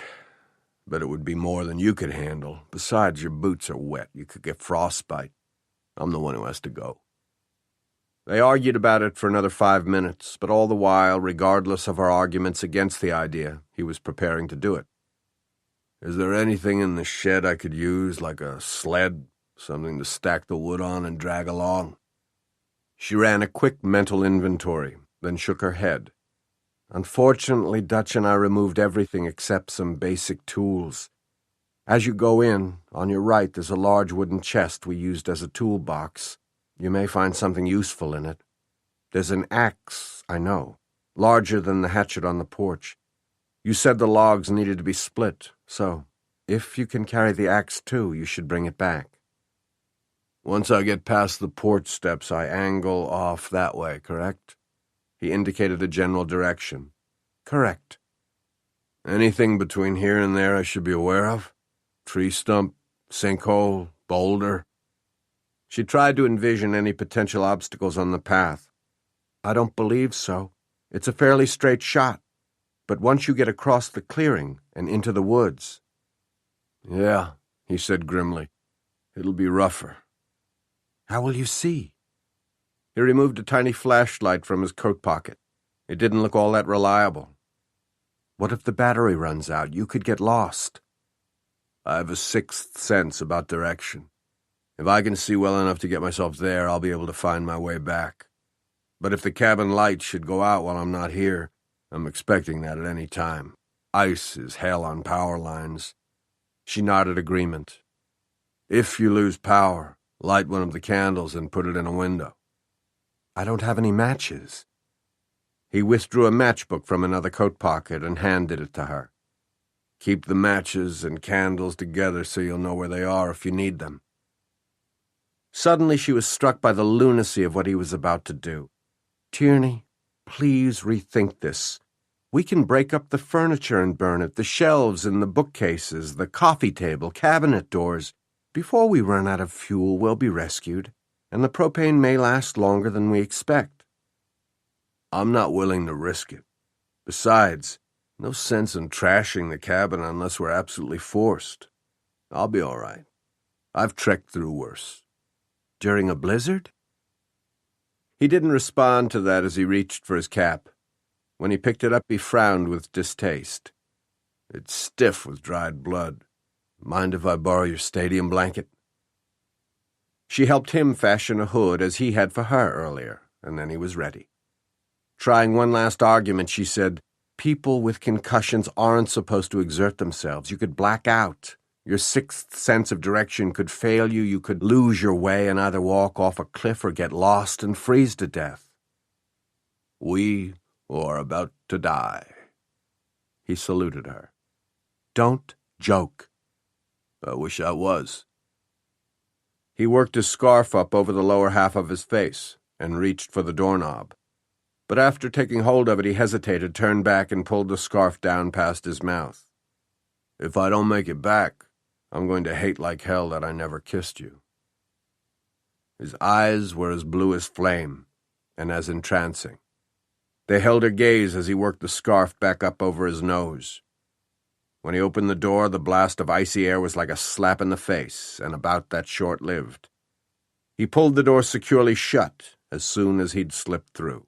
but it would be more than you could handle. Besides, your boots are wet. You could get frostbite. I'm the one who has to go." They argued about it for another 5 minutes, but all the while, regardless of her arguments against the idea, he was preparing to do it. "Is there anything in the shed I could use, like a sled, something to stack the wood on and drag along?" She ran a quick mental inventory, then shook her head. "Unfortunately, Dutch and I removed everything except some basic tools. As you go in, on your right, there's a large wooden chest we used as a toolbox. You may find something useful in it. There's an axe, I know, larger than the hatchet on the porch. You said the logs needed to be split, so if you can carry the axe too, you should bring it back." "Once I get past the porch steps, I angle off that way, correct?" He indicated a general direction. "Correct." "Anything between here and there I should be aware of? Tree stump, sinkhole, boulder?" She tried to envision any potential obstacles on the path. "I don't believe so. It's a fairly straight shot. But once you get across the clearing and into the woods—" "Yeah," he said grimly. "It'll be rougher." "How will you see?" He removed a tiny flashlight from his coat pocket. It didn't look all that reliable. "What if the battery runs out? You could get lost." "I have a sixth sense about direction. If I can see well enough to get myself there, I'll be able to find my way back. But if the cabin light should go out while I'm not here, I'm expecting that at any time. Ice is hell on power lines." She nodded agreement. "If you lose power, light one of the candles and put it in a window." "I don't have any matches." He withdrew a matchbook from another coat pocket and handed it to her. "Keep the matches and candles together so you'll know where they are if you need them." Suddenly she was struck by the lunacy of what he was about to do. "Tierney, please rethink this. We can break up the furniture and burn it, the shelves and the bookcases, the coffee table, cabinet doors. Before we run out of fuel, we'll be rescued, and the propane may last longer than we expect." "I'm not willing to risk it. Besides, no sense in trashing the cabin unless we're absolutely forced. I'll be all right. I've trekked through worse." "During a blizzard?" He didn't respond to that as he reached for his cap. When he picked it up, he frowned with distaste. "It's stiff with dried blood. Mind if I borrow your stadium blanket?" She helped him fashion a hood as he had for her earlier, and then he was ready. Trying one last argument, she said, "People with concussions aren't supposed to exert themselves. You could black out. Your sixth sense of direction could fail you. You could lose your way and either walk off a cliff or get lost and freeze to death." "We are about to die." He saluted her. "Don't joke." "I wish I was." He worked his scarf up over the lower half of his face and reached for the doorknob. But after taking hold of it, he hesitated, turned back, and pulled the scarf down past his mouth. "If I don't make it back, I'm going to hate like hell that I never kissed you." His eyes were as blue as flame and as entrancing. They held her gaze as he worked the scarf back up over his nose. When he opened the door, the blast of icy air was like a slap in the face, and about that short-lived. He pulled the door securely shut as soon as he'd slipped through.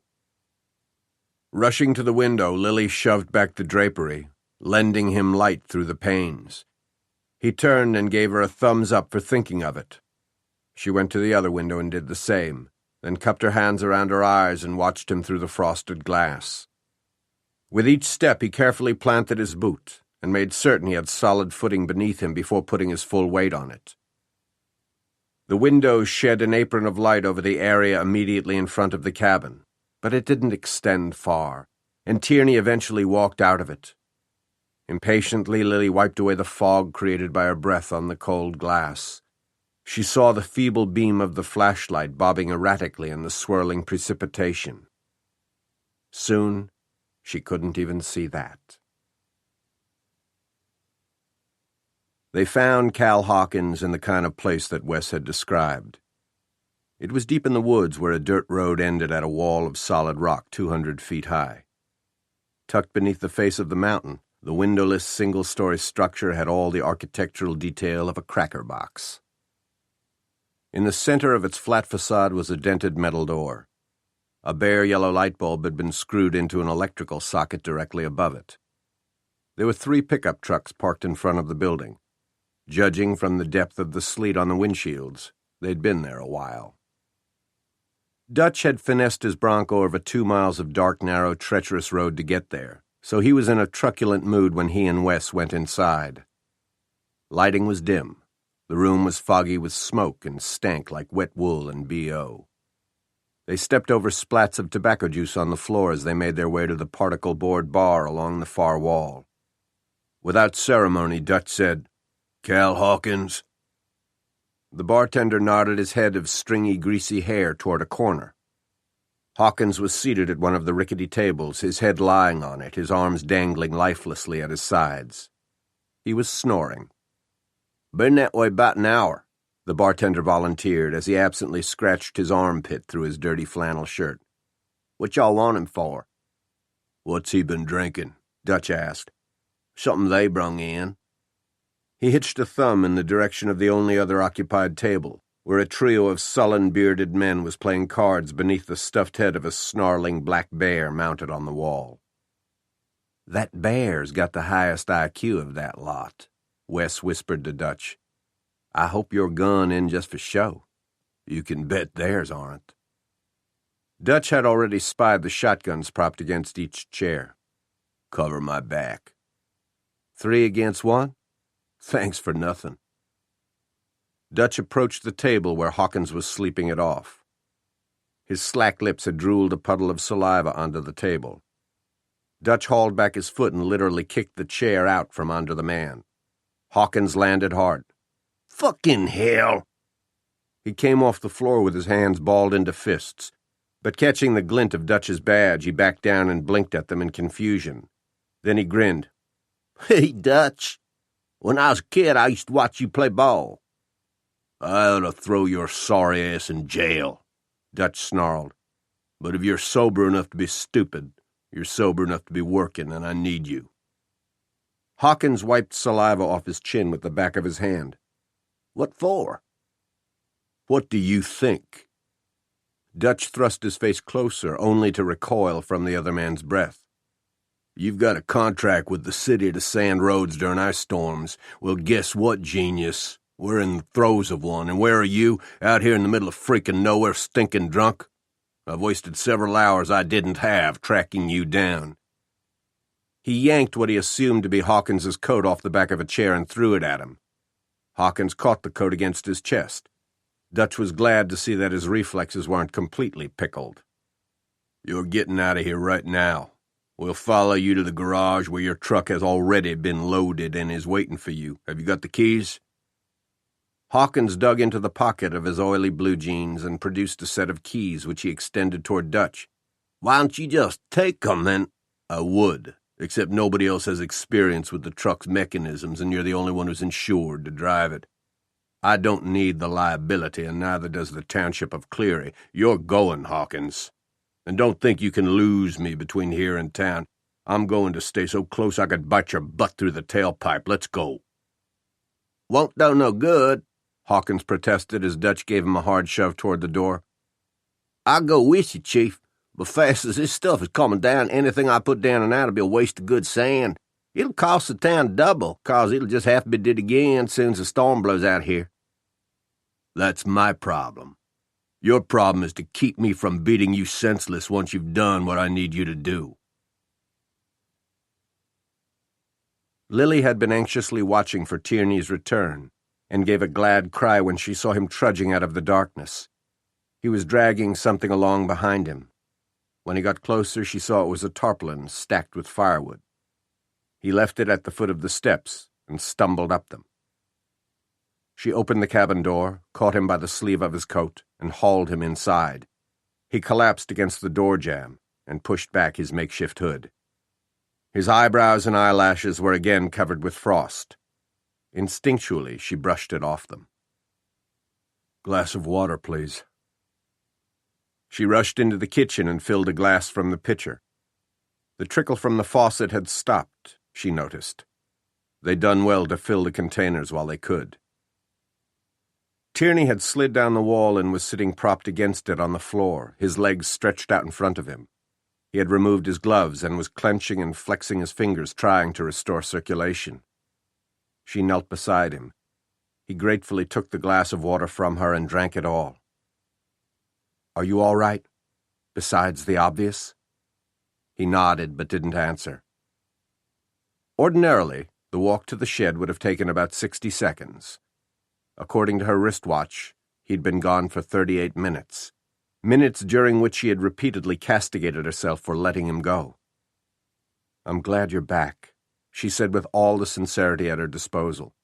Rushing to the window, Lily shoved back the drapery, lending him light through the panes. He turned and gave her a thumbs up for thinking of it. She went to the other window and did the same, then cupped her hands around her eyes and watched him through the frosted glass. With each step he carefully planted his boot and made certain he had solid footing beneath him before putting his full weight on it. The windows shed an apron of light over the area immediately in front of the cabin, but it didn't extend far, and Tierney eventually walked out of it. Impatiently, Lily wiped away the fog created by her breath on the cold glass. She saw the feeble beam of the flashlight bobbing erratically in the swirling precipitation. Soon, she couldn't even see that. They found Cal Hawkins in the kind of place that Wes had described. It was deep in the woods where a dirt road ended at a wall of solid rock 200 feet high. Tucked beneath the face of the mountain, the windowless single-story structure had all the architectural detail of a cracker box. In the center of its flat facade was a dented metal door. A bare yellow light bulb had been screwed into an electrical socket directly above it. There were 3 pickup trucks parked in front of the building. Judging from the depth of the sleet on the windshields, they'd been there a while. Dutch had finessed his Bronco over 2 miles of dark, narrow, treacherous road to get there, so he was in a truculent mood when he and Wes went inside. Lighting was dim. The room was foggy with smoke and stank like wet wool and B.O. They stepped over splats of tobacco juice on the floor as they made their way to the particle-board bar along the far wall. Without ceremony, Dutch said, "Cal Hawkins?" The bartender nodded his head of stringy, greasy hair toward a corner. Hawkins was seated at one of the rickety tables, his head lying on it, his arms dangling lifelessly at his sides. He was snoring. "Been that way about an hour," the bartender volunteered as he absently scratched his armpit through his dirty flannel shirt. "What y'all want him for?" "What's he been drinking?" Dutch asked. "Something they brung in." He hitched a thumb in the direction of the only other occupied table, where a trio of sullen, bearded men was playing cards beneath the stuffed head of a snarling black bear mounted on the wall. "That bear's got the highest IQ of that lot," Wes whispered to Dutch. "I hope your gun in just for show. You can bet theirs aren't." Dutch had already spied the shotguns propped against each chair. "Cover my back." 3 against 1? Thanks for nothing. Dutch approached the table where Hawkins was sleeping it off. His slack lips had drooled a puddle of saliva onto the table. Dutch hauled back his foot and literally kicked the chair out from under the man. Hawkins landed hard. "Fucking hell!" He came off the floor with his hands balled into fists, but catching the glint of Dutch's badge, he backed down and blinked at them in confusion. Then he grinned. "Hey, Dutch. When I was a kid, I used to watch you play ball." "I ought to throw your sorry ass in jail," Dutch snarled. "But if you're sober enough to be stupid, you're sober enough to be working, and I need you." Hawkins wiped saliva off his chin with the back of his hand. "What for?" "What do you think?" Dutch thrust his face closer, only to recoil from the other man's breath. "You've got a contract with the city to sand roads during ice storms. Well, guess what, genius? We're in the throes of one, and where are you? Out here in the middle of freaking nowhere, stinking drunk? I've wasted several hours I didn't have tracking you down." He yanked what he assumed to be Hawkins's coat off the back of a chair and threw it at him. Hawkins caught the coat against his chest. Dutch was glad to see that his reflexes weren't completely pickled. "You're getting out of here right now. We'll follow you to the garage where your truck has already been loaded and is waiting for you. Have you got the keys?" Hawkins dug into the pocket of his oily blue jeans and produced a set of keys which he extended toward Dutch. "Why don't you just take them, then?" "I would, except nobody else has experience with the truck's mechanisms, and you're the only one who's insured to drive it. I don't need the liability, and neither does the township of Cleary. You're going, Hawkins. And don't think you can lose me between here and town. I'm going to stay so close I could bite your butt through the tailpipe. Let's go." "Won't do no good," Hawkins protested as Dutch gave him a hard shove toward the door. "I'll go with you, Chief, but fast as this stuff is coming down, anything I put down and out'll be a waste of good sand. It'll cost the town double, 'cause it'll just have to be did again soon as the storm blows out here." "That's my problem. Your problem is to keep me from beating you senseless once you've done what I need you to do." Lily had been anxiously watching for Tierney's return, and gave a glad cry when she saw him trudging out of the darkness. He was dragging something along behind him. When he got closer, she saw it was a tarpaulin stacked with firewood. He left it at the foot of the steps and stumbled up them. She opened the cabin door, caught him by the sleeve of his coat, and hauled him inside. He collapsed against the door jamb and pushed back his makeshift hood. His eyebrows and eyelashes were again covered with frost. Instinctually, she brushed it off them. "Glass of water, please." She rushed into the kitchen and filled a glass from the pitcher. The trickle from the faucet had stopped, she noticed. They'd done well to fill the containers while they could. Tierney had slid down the wall and was sitting propped against it on the floor, his legs stretched out in front of him. He had removed his gloves and was clenching and flexing his fingers, trying to restore circulation. She knelt beside him. He gratefully took the glass of water from her and drank it all. "Are you all right? Besides the obvious?" He nodded but didn't answer. Ordinarily, the walk to the shed would have taken about 60 seconds. According to her wristwatch, he'd been gone for 38 minutes. Minutes during which she had repeatedly castigated herself for letting him go. "I'm glad you're back," she said with all the sincerity at her disposal.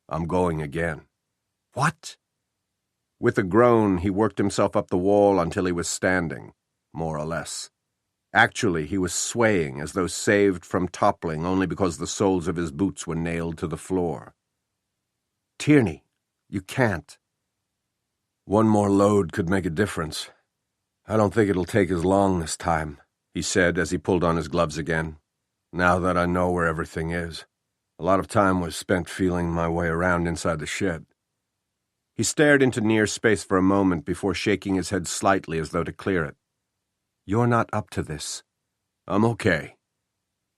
"I'm going again." "What?" With a groan, he worked himself up the wall until he was standing, more or less. Actually, he was swaying as though saved from toppling only because the soles of his boots were nailed to the floor. "Tierney, you can't." "One more load could make a difference. I don't think it'll take as long this time," he said as he pulled on his gloves again. "Now that I know where everything is. A lot of time was spent feeling my way around inside the shed." He stared into near space for a moment before shaking his head slightly as though to clear it. "You're not up to this." "I'm okay."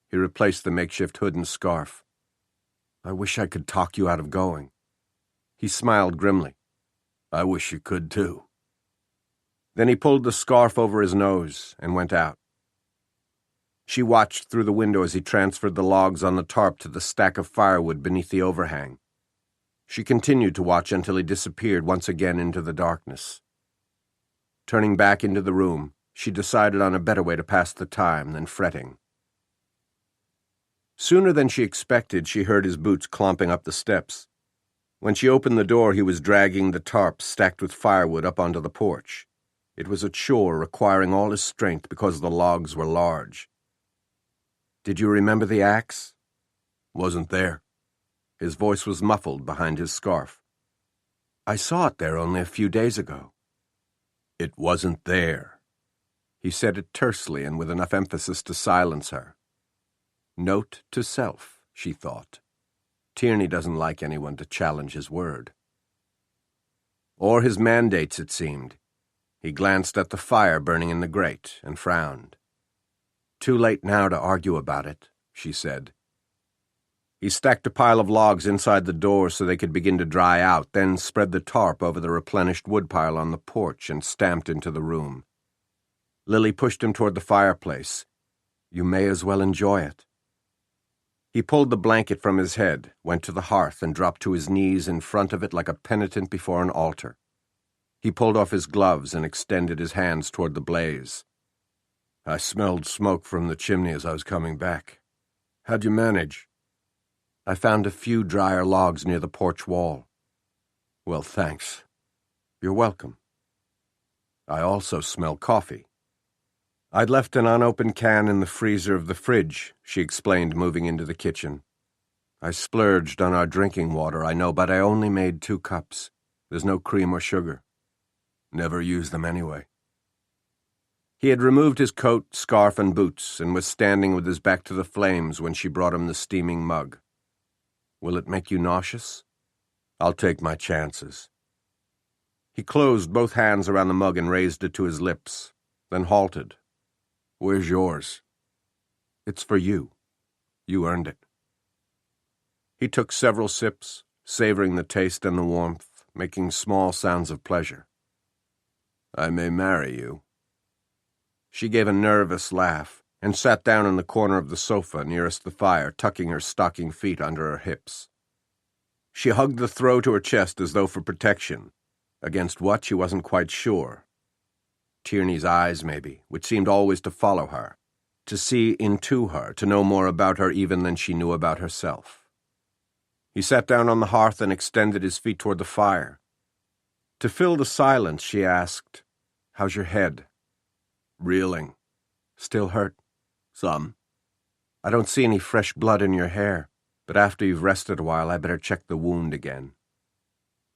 He replaced the makeshift hood and scarf. "I wish I could talk you out of going." He smiled grimly. "I wish you could, too." Then he pulled the scarf over his nose and went out. She watched through the window as he transferred the logs on the tarp to the stack of firewood beneath the overhang. She continued to watch until he disappeared once again into the darkness. Turning back into the room, she decided on a better way to pass the time than fretting. Sooner than she expected, she heard his boots clomping up the steps. When she opened the door, he was dragging the tarp stacked with firewood up onto the porch. It was a chore requiring all his strength because the logs were large. "Did you remember the axe?" "Wasn't there." His voice was muffled behind his scarf. "I saw it there only a few days ago." "It wasn't there." He said it tersely and with enough emphasis to silence her. Note to self, she thought. Tierney doesn't like anyone to challenge his word. Or his mandates, it seemed. He glanced at the fire burning in the grate and frowned. "Too late now to argue about it," she said. He stacked a pile of logs inside the door so they could begin to dry out, then spread the tarp over the replenished woodpile on the porch and stamped into the room. Lily pushed him toward the fireplace. "You may as well enjoy it." He pulled the blanket from his head, went to the hearth, and dropped to his knees in front of it like a penitent before an altar. He pulled off his gloves and extended his hands toward the blaze. "I smelled smoke from the chimney as I was coming back. How'd you manage?" "I found a few drier logs near the porch wall." "Well, thanks." "You're welcome." "I also smell coffee." "I'd left an unopened can in the freezer of the fridge," she explained, moving into the kitchen. "I splurged on our drinking water, I know, but I only made 2 cups. There's no cream or sugar. Never use them anyway." He had removed his coat, scarf, and boots, and was standing with his back to the flames when she brought him the steaming mug. "Will it make you nauseous?" "I'll take my chances." He closed both hands around the mug and raised it to his lips, then halted. "Where's yours?" "It's for you. You earned it." He took several sips, savoring the taste and the warmth, making small sounds of pleasure. "I may marry you." She gave a nervous laugh and sat down in the corner of the sofa nearest the fire, tucking her stocking feet under her hips. She hugged the throw to her chest as though for protection. Against what, she wasn't quite sure. Tierney's eyes, maybe, which seemed always to follow her, to see into her, to know more about her even than she knew about herself. He sat down on the hearth and extended his feet toward the fire. To fill the silence, she asked, "How's your head?" "Reeling." "Still hurt?" "Some." "I don't see any fresh blood in your hair, but after you've rested a while, I better check the wound again."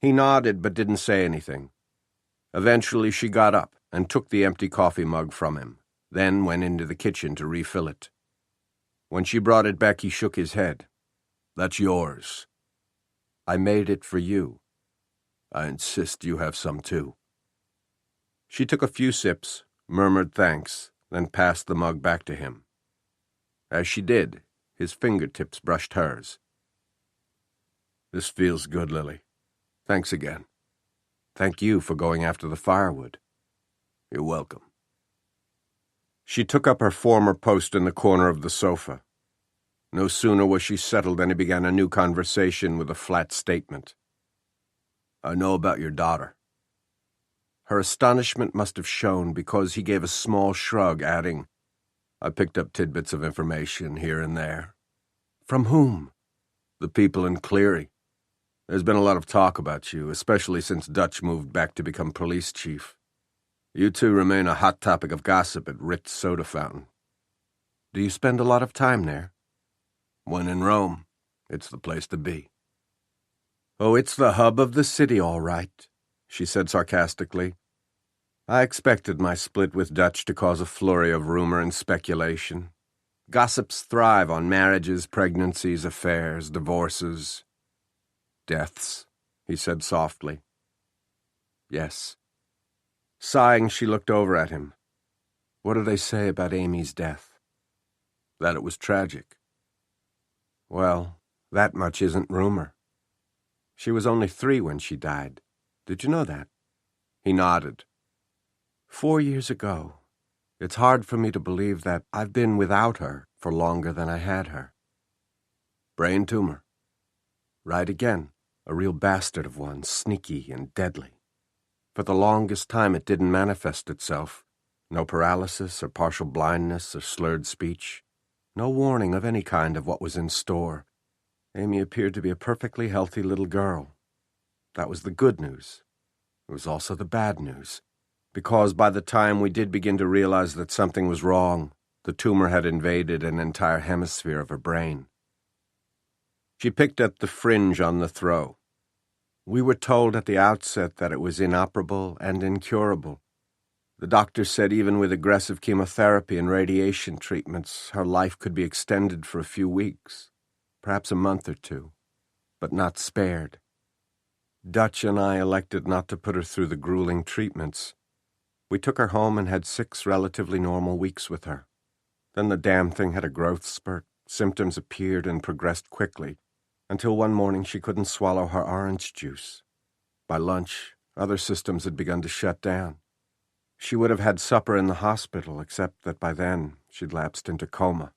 He nodded but didn't say anything. Eventually she got up and took the empty coffee mug from him, then went into the kitchen to refill it. When she brought it back, he shook his head. "That's yours." "I made it for you." "I insist you have some too." She took a few sips, murmured thanks, then passed the mug back to him. As she did, his fingertips brushed hers. "This feels good, Lily. Thanks again." "Thank you for going after the firewood." "You're welcome." She took up her former post in the corner of the sofa. No sooner was she settled than he began a new conversation with a flat statement. "I know about your daughter." Her astonishment must have shown because he gave a small shrug, adding, "I picked up tidbits of information here and there." "From whom?" "The people in Cleary. There's been a lot of talk about you, especially since Dutch moved back to become police chief. You two remain a hot topic of gossip at Ritz Soda Fountain." "Do you spend a lot of time there?" "When in Rome, it's the place to be." "Oh, it's the hub of the city, all right," she said sarcastically. "I expected my split with Dutch to cause a flurry of rumor and speculation. Gossips thrive on marriages, pregnancies, affairs, divorces." "Deaths," he said softly. "Yes." Sighing, she looked over at him. "What do they say about Amy's death?" "That it was tragic." "Well, that much isn't rumor. She was only 3 when she died. Did you know that?" He nodded. 4 years ago. It's hard for me to believe that I've been without her for longer than I had her." "Brain tumor." "Right again. A real bastard of one, sneaky and deadly. For the longest time it didn't manifest itself. No paralysis or partial blindness or slurred speech. No warning of any kind of what was in store. Amy appeared to be a perfectly healthy little girl. That was the good news. It was also the bad news, because by the time we did begin to realize that something was wrong, the tumor had invaded an entire hemisphere of her brain." She picked at the fringe on the throw. "We were told at the outset that it was inoperable and incurable. The doctor said even with aggressive chemotherapy and radiation treatments, her life could be extended for a few weeks, perhaps a month or 2, but not spared. Dutch and I elected not to put her through the grueling treatments. We took her home and had 6 relatively normal weeks with her. Then the damn thing had a growth spurt. Symptoms appeared and progressed quickly, until one morning she couldn't swallow her orange juice. By lunch, other systems had begun to shut down. She would have had supper in the hospital, except that by then she'd lapsed into coma.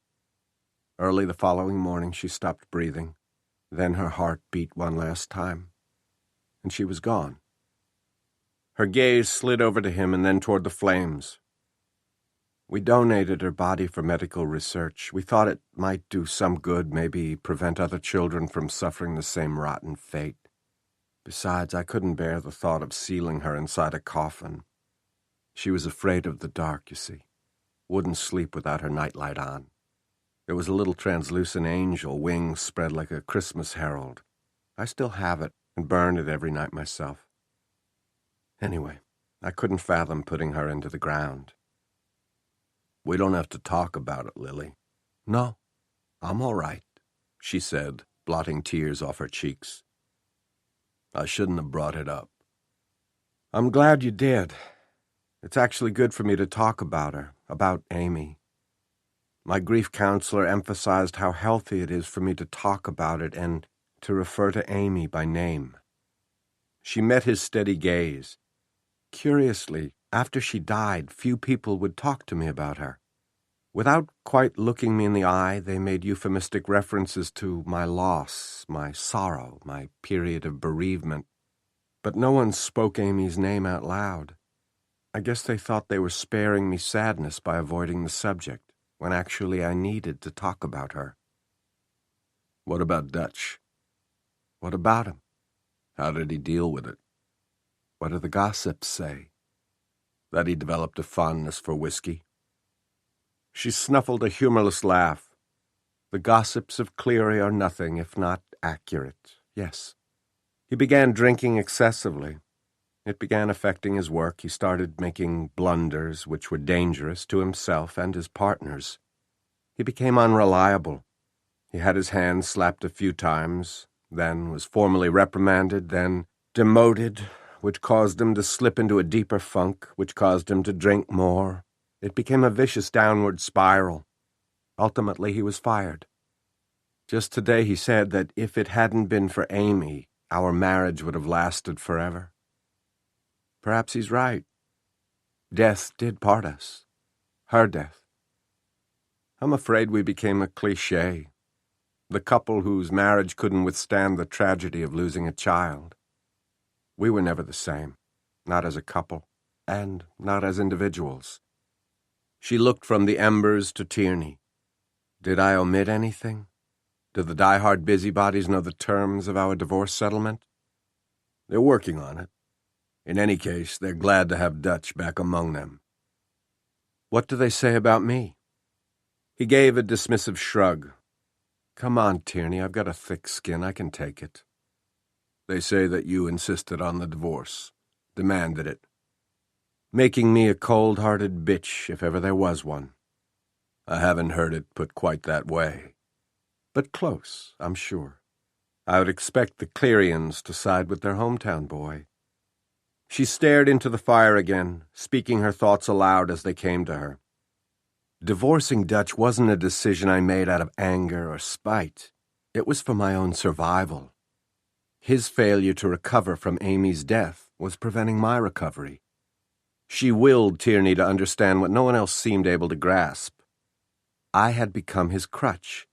Early the following morning she stopped breathing. Then her heart beat one last time, and she was gone." Her gaze slid over to him and then toward the flames. "We donated her body for medical research. We thought it might do some good, maybe prevent other children from suffering the same rotten fate. Besides, I couldn't bear the thought of sealing her inside a coffin. She was afraid of the dark, you see. Wouldn't sleep without her nightlight on. It was a little translucent angel, wings spread like a Christmas herald. I still have it and burn it every night myself. Anyway, I couldn't fathom putting her into the ground. We don't have to talk about it, Lily. No, I'm all right, she said, blotting tears off her cheeks. I shouldn't have brought it up. I'm glad you did. It's actually good for me to talk about her, about Amy. My grief counselor emphasized how healthy it is for me to talk about it and to refer to Amy by name. She met his steady gaze. Curiously, after she died, few people would talk to me about her. Without quite looking me in the eye, they made euphemistic references to my loss, my sorrow, my period of bereavement. But no one spoke Amy's name out loud. I guess they thought they were sparing me sadness by avoiding the subject, when actually I needed to talk about her. What about Dutch? What about him? How did he deal with it? What do the gossips say? That he developed a fondness for whiskey? She snuffled a humorless laugh. The gossips of Cleary are nothing if not accurate, yes. He began drinking excessively. It began affecting his work. He started making blunders which were dangerous to himself and his partners. He became unreliable. He had his hand slapped a few times, then was formally reprimanded, then demoted, which caused him to slip into a deeper funk, which caused him to drink more. It became a vicious downward spiral. Ultimately, he was fired. Just today he said that if it hadn't been for Amy, our marriage would have lasted forever. Perhaps he's right. Death did part us. Her death. I'm afraid we became a cliché. The couple whose marriage couldn't withstand the tragedy of losing a child. We were never the same, not as a couple, and not as individuals. She looked from the embers to Tierney. Did I omit anything? Do the die-hard busybodies know the terms of our divorce settlement? They're working on it. In any case, they're glad to have Dutch back among them. What do they say about me? He gave a dismissive shrug. Come on, Tierney, I've got a thick skin. I can take it. They say that you insisted on the divorce, demanded it, making me a cold-hearted bitch if ever there was one. I haven't heard it put quite that way. But close, I'm sure. I would expect the Clearians to side with their hometown boy. She stared into the fire again, speaking her thoughts aloud as they came to her. Divorcing Dutch wasn't a decision I made out of anger or spite. It was for my own survival. His failure to recover from Amy's death was preventing my recovery. She willed Tierney to understand what no one else seemed able to grasp. I had become his crutch.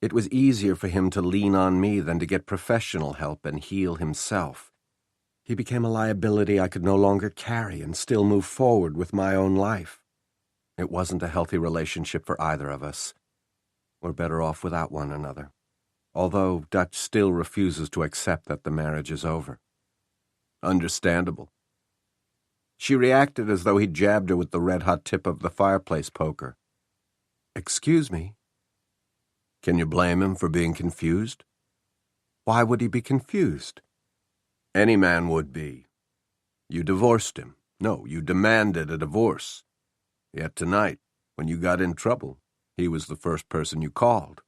It was easier for him to lean on me than to get professional help and heal himself. He became a liability I could no longer carry and still move forward with my own life. It wasn't a healthy relationship for either of us. We're better off without one another, although Dutch still refuses to accept that the marriage is over. Understandable. She reacted as though he'd jabbed her with the red-hot tip of the fireplace poker. Excuse me. Can you blame him for being confused? Why would he be confused? Any man would be. You divorced him. No, you demanded a divorce. Yet tonight, when you got in trouble, he was the first person you called.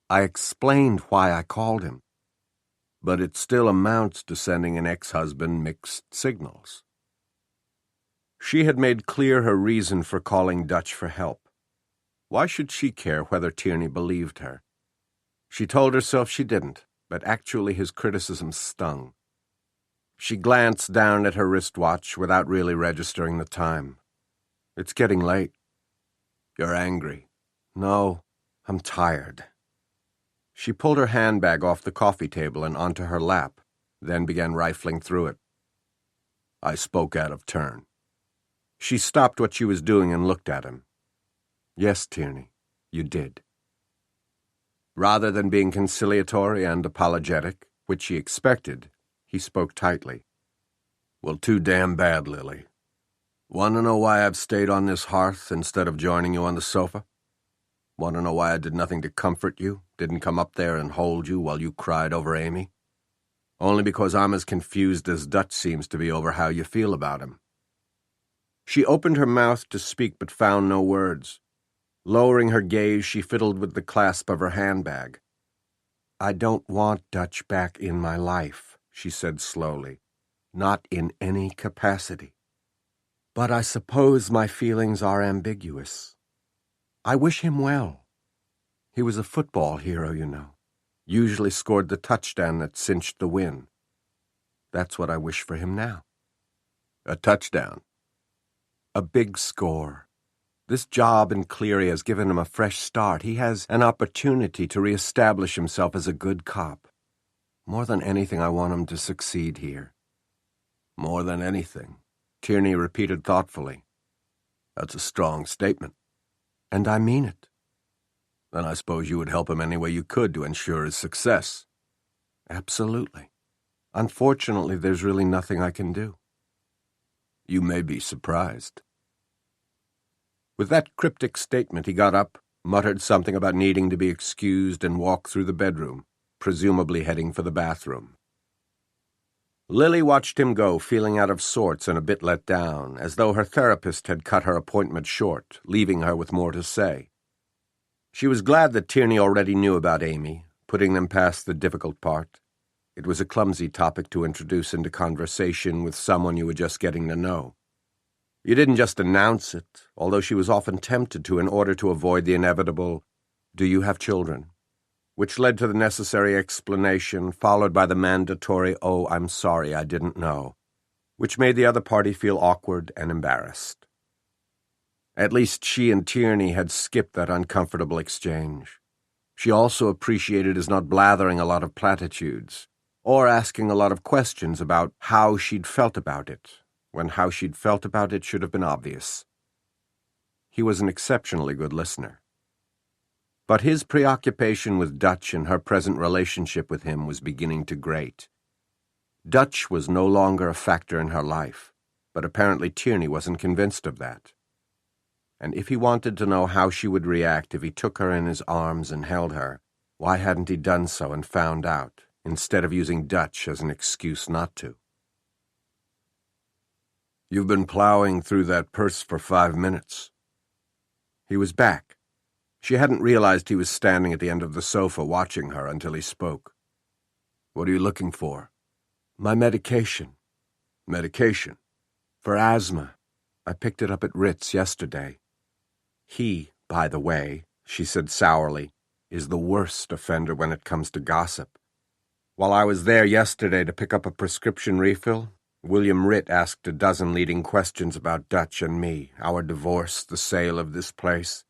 I explained why I called him. But it still amounts to sending an ex-husband mixed signals. She had made clear her reason for calling Dutch for help. Why should she care whether Tierney believed her? She told herself she didn't, but actually his criticism stung. She glanced down at her wristwatch without really registering the time. It's getting late. You're angry. No, I'm tired. She pulled her handbag off the coffee table and onto her lap, then began rifling through it. I spoke out of turn. She stopped what she was doing and looked at him. Yes, Tierney, you did. Rather than being conciliatory and apologetic, which she expected, he spoke tightly. Well, too damn bad, Lily. Want to know why I've stayed on this hearth instead of joining you on the sofa? Want to know why I did nothing to comfort you, didn't come up there and hold you while you cried over Amy? Only because I'm as confused as Dutch seems to be over how you feel about him. She opened her mouth to speak but found no words. Lowering her gaze, she fiddled with the clasp of her handbag. "I don't want Dutch back in my life," she said slowly. "Not in any capacity. But I suppose my feelings are ambiguous. I wish him well. He was a football hero, you know. Usually scored the touchdown that cinched the win. That's what I wish for him now." "A touchdown?" "A big score. This job in Cleary has given him a fresh start. He has an opportunity to reestablish himself as a good cop. More than anything, I want him to succeed here." "More than anything," Tierney repeated thoughtfully. "That's a strong statement." "And I mean it." "Then I suppose you would help him any way you could to ensure his success." "Absolutely. Unfortunately, there's really nothing I can do." "You may be surprised." With that cryptic statement, he got up, muttered something about needing to be excused, and walked through the bedroom, presumably heading for the bathroom. Lily watched him go, feeling out of sorts and a bit let down, as though her therapist had cut her appointment short, leaving her with more to say. She was glad that Tierney already knew about Amy, putting them past the difficult part. It was a clumsy topic to introduce into conversation with someone you were just getting to know. You didn't just announce it, although she was often tempted to in order to avoid the inevitable, "Do you have children?" which led to the necessary explanation, followed by the mandatory, "Oh, I'm sorry, I didn't know," which made the other party feel awkward and embarrassed. At least she and Tierney had skipped that uncomfortable exchange. She also appreciated his not blathering a lot of platitudes, or asking a lot of questions about how she'd felt about it, when how she'd felt about it should have been obvious. He was an exceptionally good listener. But his preoccupation with Dutch and her present relationship with him was beginning to grate. Dutch was no longer a factor in her life, but apparently Tierney wasn't convinced of that. And if he wanted to know how she would react if he took her in his arms and held her, why hadn't he done so and found out, instead of using Dutch as an excuse not to? "You've been plowing through that purse for 5 minutes. He was back. She hadn't realized he was standing at the end of the sofa watching her until he spoke. "What are you looking for?" "My medication." "Medication?" "For asthma. I picked it up at Ritz yesterday. He, by the way," she said sourly, "is the worst offender when it comes to gossip. While I was there yesterday to pick up a prescription refill, William Ritt asked a dozen leading questions about Dutch and me, our divorce, the sale of this place.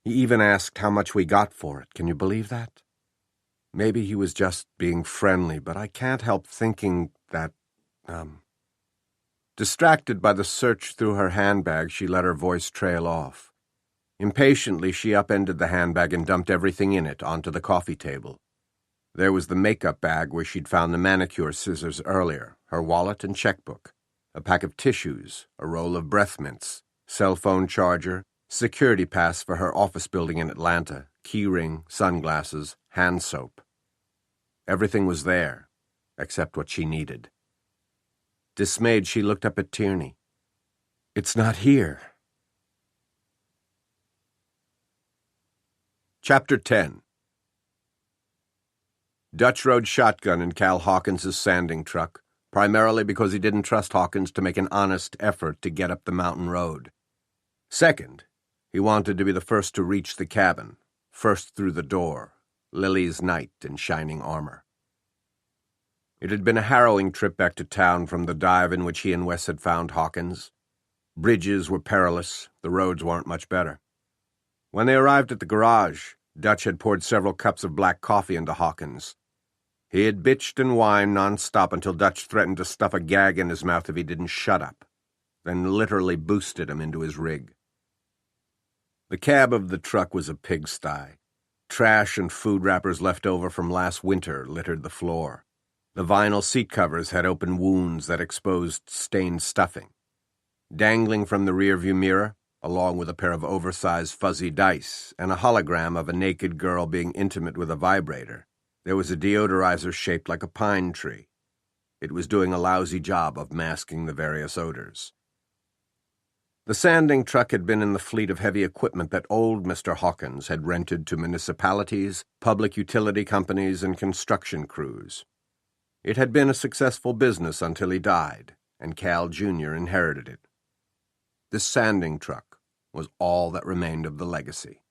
He even asked how much we got for it. Can you believe that? Maybe he was just being friendly, but I can't help thinking that, Distracted by the search through her handbag, she let her voice trail off. Impatiently, she upended the handbag and dumped everything in it onto the coffee table. There was the makeup bag where she'd found the manicure scissors earlier, her wallet and checkbook, a pack of tissues, a roll of breath mints, cell phone charger, security pass for her office building in Atlanta, key ring, sunglasses, hand soap. Everything was there, except what she needed. Dismayed, she looked up at Tierney. "It's not here." Chapter 10. Dutch rode shotgun in Cal Hawkins's sanding truck, primarily because he didn't trust Hawkins to make an honest effort to get up the mountain road. Second, he wanted to be the first to reach the cabin, first through the door, Lily's knight in shining armor. It had been a harrowing trip back to town from the dive in which he and Wes had found Hawkins. Bridges were perilous, the roads weren't much better. When they arrived at the garage, Dutch had poured several cups of black coffee into Hawkins. He had bitched and whined nonstop until Dutch threatened to stuff a gag in his mouth if he didn't shut up, then literally boosted him into his rig. The cab of the truck was a pigsty. Trash and food wrappers left over from last winter littered the floor. The vinyl seat covers had open wounds that exposed stained stuffing. Dangling from the rearview mirror, along with a pair of oversized fuzzy dice and a hologram of a naked girl being intimate with a vibrator, there was a deodorizer shaped like a pine tree. It was doing a lousy job of masking the various odors. The sanding truck had been in the fleet of heavy equipment that old Mr. Hawkins had rented to municipalities, public utility companies, and construction crews. It had been a successful business until he died, and Cal Jr. inherited it. This sanding truck was all that remained of the legacy.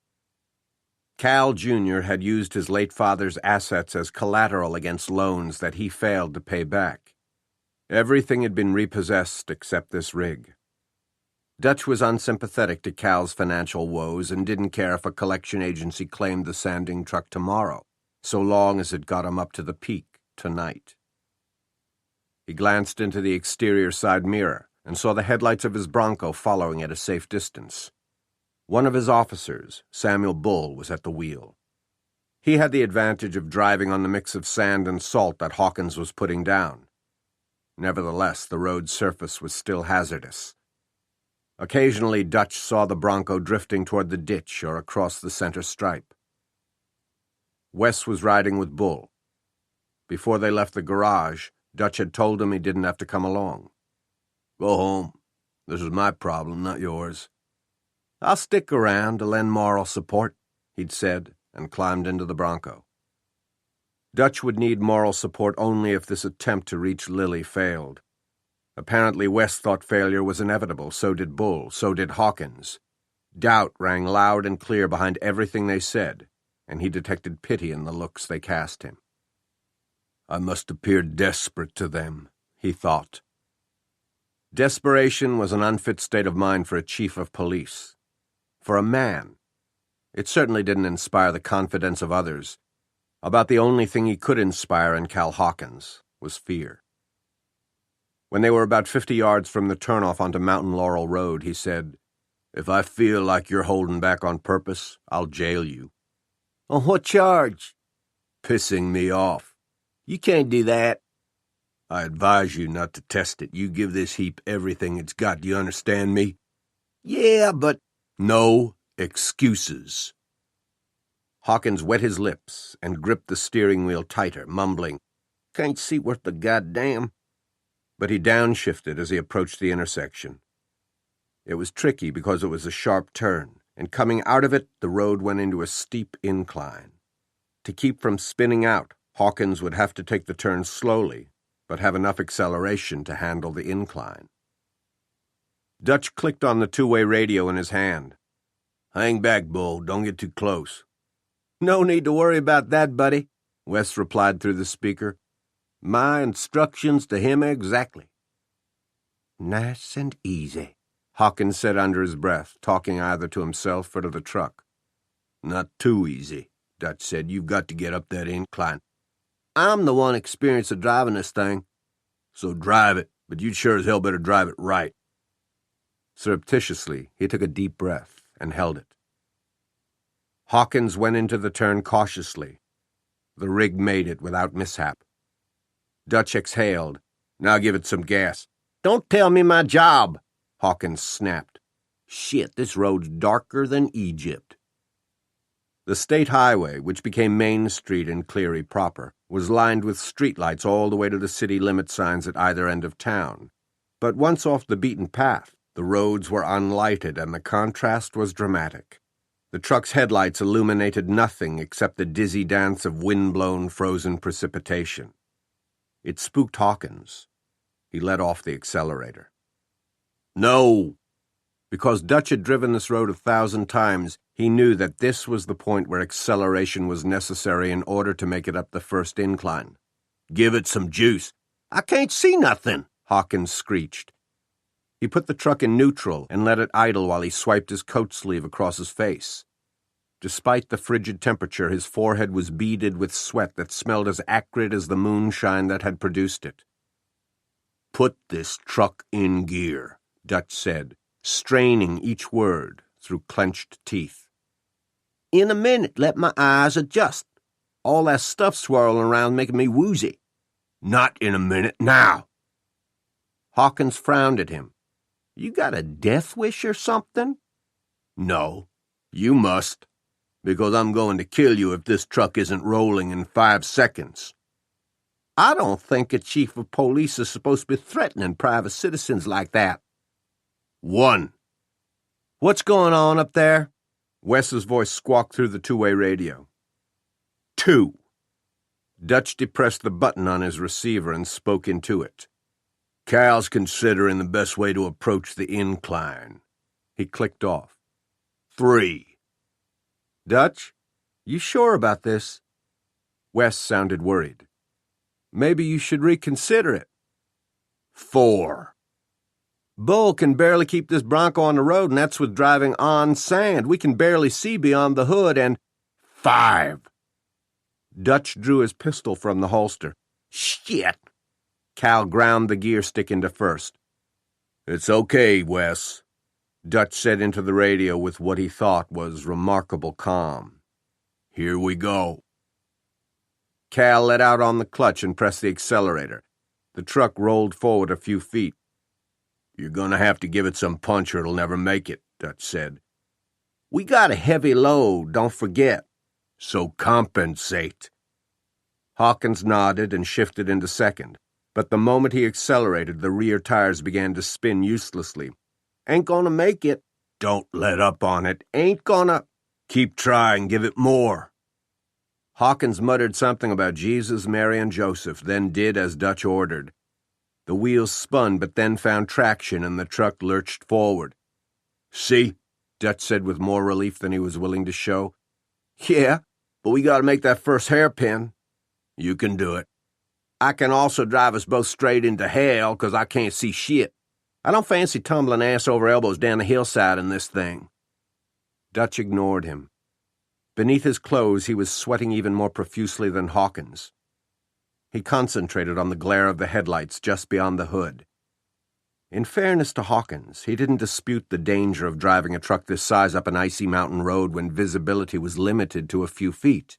Cal Jr. had used his late father's assets as collateral against loans that he failed to pay back. Everything had been repossessed except this rig. Dutch was unsympathetic to Cal's financial woes and didn't care if a collection agency claimed the sanding truck tomorrow, so long as it got him up to the peak tonight. He glanced into the exterior side mirror and saw the headlights of his Bronco following at a safe distance. One of his officers, Samuel Bull, was at the wheel. He had the advantage of driving on the mix of sand and salt that Hawkins was putting down. Nevertheless, the road's surface was still hazardous. Occasionally, Dutch saw the Bronco drifting toward the ditch or across the center stripe. Wes was riding with Bull. Before they left the garage, Dutch had told him he didn't have to come along. "Go home. This is my problem, not yours." "I'll stick around to lend moral support," he'd said, and climbed into the Bronco. Dutch would need moral support only if this attempt to reach Lily failed. Apparently Wes thought failure was inevitable, so did Bull, so did Hawkins. Doubt rang loud and clear behind everything they said, and he detected pity in the looks they cast him. "I must appear desperate to them," he thought. Desperation was an unfit state of mind for a chief of police. For a man, it certainly didn't inspire the confidence of others. About the only thing he could inspire in Cal Hawkins was fear. When they were about 50 yards from the turnoff onto Mountain Laurel Road, he said, "If I feel like you're holding back on purpose, I'll jail you." "On what charge?" "Pissing me off." "You can't do that." "I advise you not to test it. You give this heap everything it's got. Do you understand me?" "Yeah, but—" "No excuses." Hawkins wet his lips and gripped the steering wheel tighter, mumbling, "Can't see worth the goddamn." But he downshifted as he approached the intersection. It was tricky because it was a sharp turn, and coming out of it, the road went into a steep incline. To keep from spinning out, Hawkins would have to take the turn slowly, but have enough acceleration to handle the incline. Dutch clicked on the two-way radio in his hand. "Hang back, Bull. Don't get too close." "No need to worry about that, buddy," Wes replied through the speaker. "My instructions to him exactly." "Nice and easy," Hawkins said under his breath, talking either to himself or to the truck. "Not too easy," Dutch said. "You've got to get up that incline." "I'm the one experienced at driving this thing." "So drive it, but you'd sure as hell better drive it right." Surreptitiously, he took a deep breath and held it. Hawkins went into the turn cautiously. The rig made it without mishap. Dutch exhaled. "Now give it some gas." "Don't tell me my job," Hawkins snapped. "Shit, this road's darker than Egypt." The state highway, which became Main Street in Cleary proper, was lined with streetlights all the way to the city limit signs at either end of town. But once off the beaten path, the roads were unlighted and the contrast was dramatic. The truck's headlights illuminated nothing except the dizzy dance of wind-blown, frozen precipitation. It spooked Hawkins. He let off the accelerator. "No!" Because Dutch had driven this road 1,000 times, he knew that this was the point where acceleration was necessary in order to make it up the first incline. "Give it some juice." "I can't see nothing," Hawkins screeched. He put the truck in neutral and let it idle while he swiped his coat sleeve across his face. Despite the frigid temperature, his forehead was beaded with sweat that smelled as acrid as the moonshine that had produced it. "Put this truck in gear," Dutch said, straining each word through clenched teeth. "In a minute, let my eyes adjust. All that stuff swirling around making me woozy." "Not in a minute, now." Hawkins frowned at him. "You got a death wish or something?" "No, you must, because I'm going to kill you if this truck isn't rolling in 5 seconds. "I don't think a chief of police is supposed to be threatening private citizens like that." "1. What's going on up there? Wes's voice squawked through the two-way radio. 2. Dutch depressed the button on his receiver and spoke into it. Cal's considering the best way to approach the incline. He clicked off. 3. Dutch, you sure about this? Wes sounded worried. Maybe you should reconsider it. 4. Bull can barely keep this Bronco on the road, and that's with driving on sand. We can barely see beyond the hood, and 5. Dutch drew his pistol from the holster. Shit! Cal ground the gear stick into first. It's okay, Wes, Dutch said into the radio with what he thought was remarkable calm. Here we go. Cal let out on the clutch and pressed the accelerator. The truck rolled forward a few feet. You're going to have to give it some punch or it'll never make it, Dutch said. We got a heavy load, don't forget. So compensate. Hawkins nodded and shifted into second, but the moment he accelerated, the rear tires began to spin uselessly. Ain't gonna make it. Don't let up on it. Ain't gonna. Keep trying, give it more. Hawkins muttered something about Jesus, Mary, and Joseph, then did as Dutch ordered. The wheels spun, but then found traction, and the truck lurched forward. See? Dutch said with more relief than he was willing to show. Yeah, but we gotta make that first hairpin. You can do it. I can also drive us both straight into hell, 'cause I can't see shit. I don't fancy tumbling ass over elbows down the hillside in this thing. Dutch ignored him. Beneath his clothes, he was sweating even more profusely than Hawkins. He concentrated on the glare of the headlights just beyond the hood. In fairness to Hawkins, he didn't dispute the danger of driving a truck this size up an icy mountain road when visibility was limited to a few feet.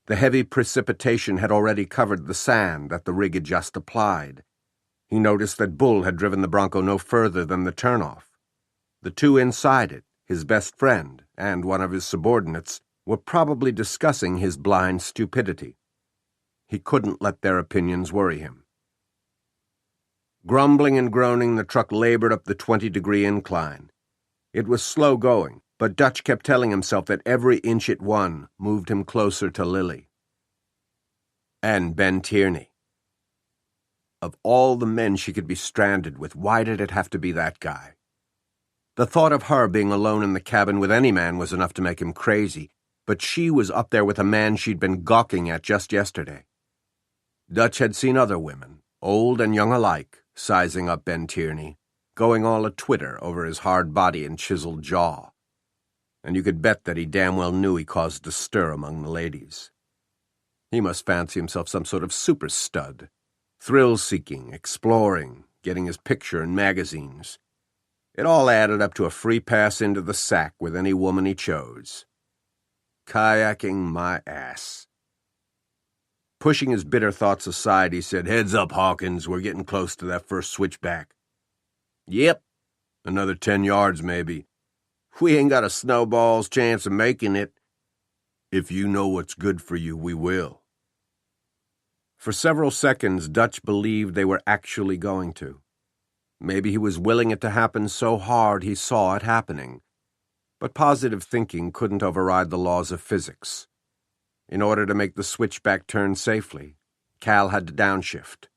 The heavy precipitation had already covered the sand that the rig had just applied. He noticed that Bull had driven the Bronco no further than the turnoff. The two inside it, his best friend and one of his subordinates, were probably discussing his blind stupidity. He couldn't let their opinions worry him. Grumbling and groaning, the truck labored up the 20-degree incline. It was slow going, but Dutch kept telling himself that every inch it won moved him closer to Lily. And Ben Tierney. Of all the men she could be stranded with, why did it have to be that guy? The thought of her being alone in the cabin with any man was enough to make him crazy, but she was up there with a man she'd been gawking at just yesterday. Dutch had seen other women, old and young alike, sizing up Ben Tierney, going all a-twitter over his hard body and chiseled jaw. And you could bet that he damn well knew he caused a stir among the ladies. He must fancy himself some sort of super stud, thrill-seeking, exploring, getting his picture in magazines. It all added up to a free pass into the sack with any woman he chose. Kayaking my ass. Pushing his bitter thoughts aside, he said, "Heads up, Hawkins, we're getting close to that first switchback." "Yep. Another 10 yards, maybe. We ain't got a snowball's chance of making it." "If you know what's good for you, we will." For several seconds, Dutch believed they were actually going to. Maybe he was willing it to happen so hard he saw it happening. But positive thinking couldn't override the laws of physics. In order to make the switchback turn safely, Cal had to downshift.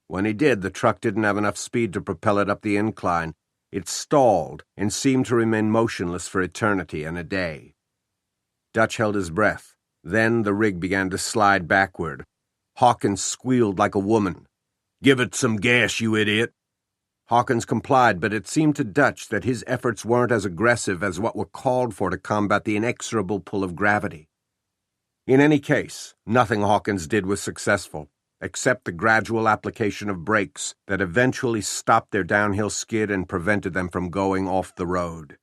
When he did, the truck didn't have enough speed to propel it up the incline. It stalled and seemed to remain motionless for eternity and a day. Dutch held his breath. Then the rig began to slide backward. Hawkins squealed like a woman. "Give it some gas, you idiot." Hawkins complied, but it seemed to Dutch that his efforts weren't as aggressive as what were called for to combat the inexorable pull of gravity. In any case, nothing Hawkins did was successful, except the gradual application of brakes that eventually stopped their downhill skid and prevented them from going off the road.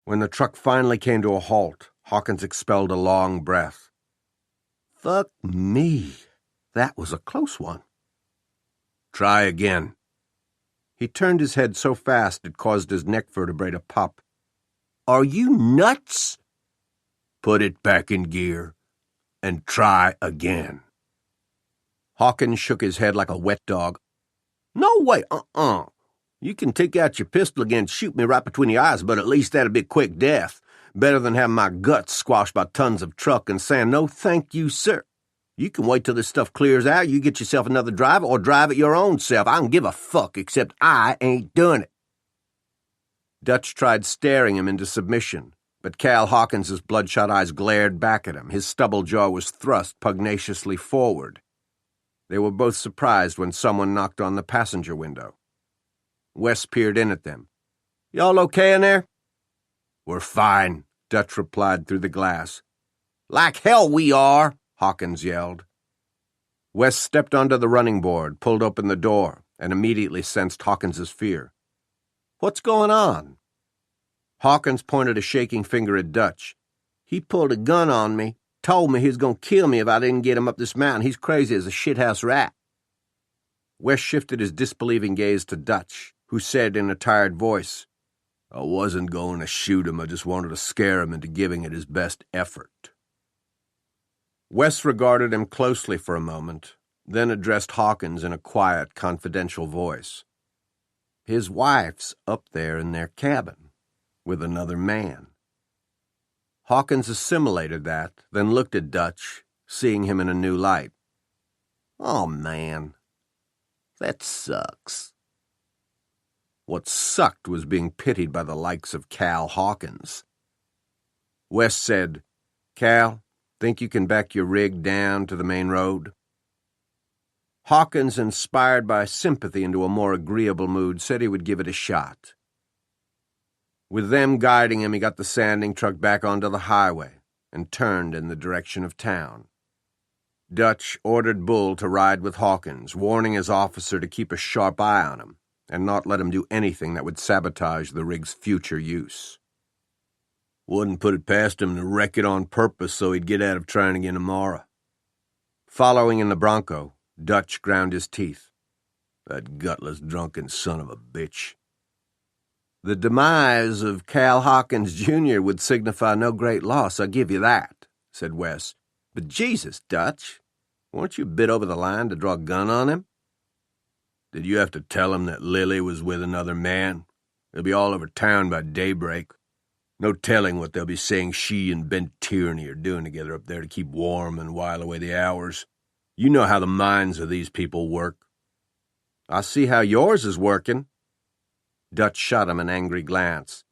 When the truck finally came to a halt, Hawkins expelled a long breath. "Fuck me. That was a close one." "Try again." He turned his head so fast it caused his neck vertebrae to pop. Are you nuts? Put it back in gear and try again. Hawkins shook his head like a wet dog. No way, You can take out your pistol again and shoot me right between the eyes, but at least that'd be a quick death. Better than having my guts squashed by tons of truck and sand. No, thank you, sir. You can wait till this stuff clears out. You get yourself another driver or drive it your own self. I don't give a fuck, except I ain't doing it. Dutch tried staring him into submission, but Cal Hawkins's bloodshot eyes glared back at him. His stubble jaw was thrust pugnaciously forward. They were both surprised when someone knocked on the passenger window. Wes peered in at them. "Y'all okay in there?" "We're fine," Dutch replied through the glass. "Like hell we are," Hawkins yelled. Wes stepped onto the running board, pulled open the door, and immediately sensed Hawkins's fear. "What's going on?" Hawkins pointed a shaking finger at Dutch. "He pulled a gun on me, told me he was going to kill me if I didn't get him up this mountain. He's crazy as a shithouse rat." Wes shifted his disbelieving gaze to Dutch, who said in a tired voice, "I wasn't going to shoot him. I just wanted to scare him into giving it his best effort." Wes regarded him closely for a moment, then addressed Hawkins in a quiet, confidential voice. "His wife's up there in their cabin, with another man." Hawkins assimilated that, then looked at Dutch, seeing him in a new light. "Oh, man, that sucks." What sucked was being pitied by the likes of Cal Hawkins. Wes said, "Cal, think you can back your rig down to the main road?" Hawkins, inspired by sympathy into a more agreeable mood, said he would give it a shot. With them guiding him, he got the sanding truck back onto the highway and turned in the direction of town. Dutch ordered Bull to ride with Hawkins, warning his officer to keep a sharp eye on him and not let him do anything that would sabotage the rig's future use. "Wouldn't put it past him to wreck it on purpose so he'd get out of trying again tomorrow." Following in the Bronco, Dutch ground his teeth. "That gutless, drunken son of a bitch." "The demise of Cal Hawkins, Jr. would signify no great loss, I'll give you that," said Wes. "But Jesus, Dutch, weren't you a bit over the line to draw a gun on him?" "Did you have to tell him that Lily was with another man? They'll be all over town by daybreak. No telling what they'll be saying she and Ben Tierney are doing together up there to keep warm and while away the hours. You know how the minds of these people work." "I see how yours is working." Dutch shot him an angry glance.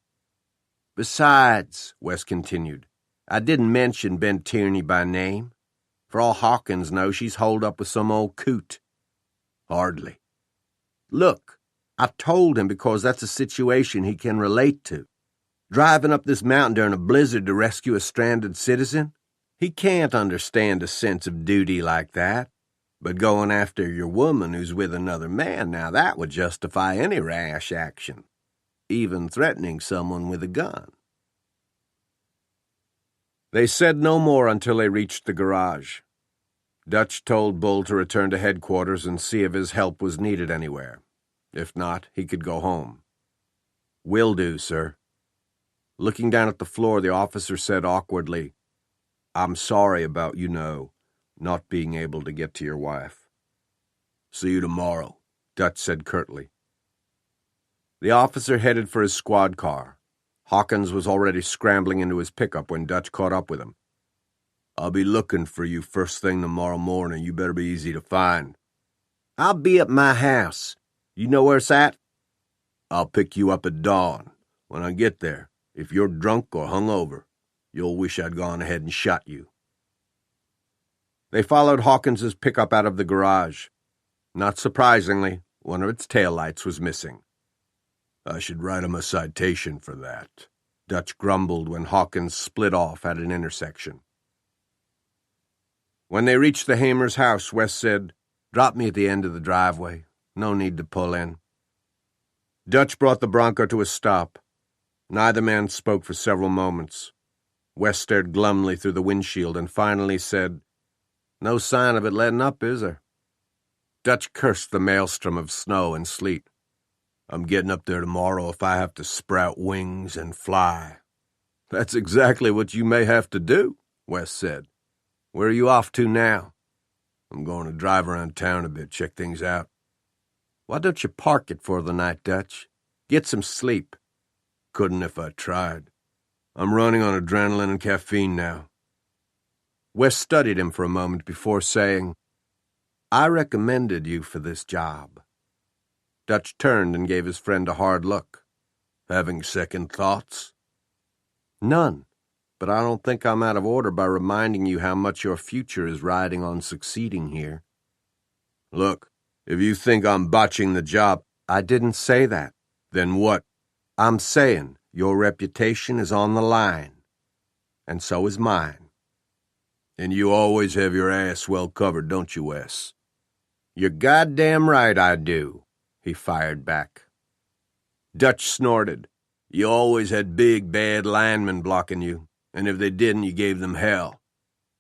"Besides," Wes continued, "I didn't mention Ben Tierney by name. For all Hawkins knows, she's holed up with some old coot." "Hardly." "Look, I told him because that's a situation he can relate to. Driving up this mountain during a blizzard to rescue a stranded citizen? He can't understand a sense of duty like that. But going after your woman who's with another man, now that would justify any rash action, even threatening someone with a gun." They said no more until they reached the garage. Dutch told Bull to return to headquarters and see if his help was needed anywhere. If not, he could go home. "Will do, sir." Looking down at the floor, the officer said awkwardly, "I'm sorry about, not being able to get to your wife." "See you tomorrow," Dutch said curtly. The officer headed for his squad car. Hawkins was already scrambling into his pickup when Dutch caught up with him. "I'll be looking for you first thing tomorrow morning. You better be easy to find." "I'll be at my house. You know where it's at?" "I'll pick you up at dawn. When I get there, if you're drunk or hungover, you'll wish I'd gone ahead and shot you." They followed Hawkins's pickup out of the garage. Not surprisingly, one of its taillights was missing. "I should write him a citation for that," Dutch grumbled when Hawkins split off at an intersection. When they reached the Hamers' house, Wes said, "Drop me at the end of the driveway. No need to pull in." Dutch brought the Bronco to a stop. Neither man spoke for several moments. Wes stared glumly through the windshield and finally said, "No sign of it letting up, is there?" Dutch cursed the maelstrom of snow and sleet. "I'm getting up there tomorrow if I have to sprout wings and fly," That's exactly what you may have to do, Wes said. Where are you off to now? I'm going to drive around town a bit, check things out. Why don't you park it for the night, Dutch? Get some sleep. Couldn't if I tried. I'm running on adrenaline and caffeine now. Wes studied him for a moment before saying, I recommended you for this job. Dutch turned and gave his friend a hard look. Having second thoughts? None, but I don't think I'm out of order by reminding you how much your future is riding on succeeding here. Look, if you think I'm botching the job, I didn't say that. Then what? I'm saying your reputation is on the line, and so is mine. And you always have your ass well covered, don't you, Wes? You're goddamn right I do, he fired back. Dutch snorted. You always had big, bad linemen blocking you, and if they didn't, you gave them hell.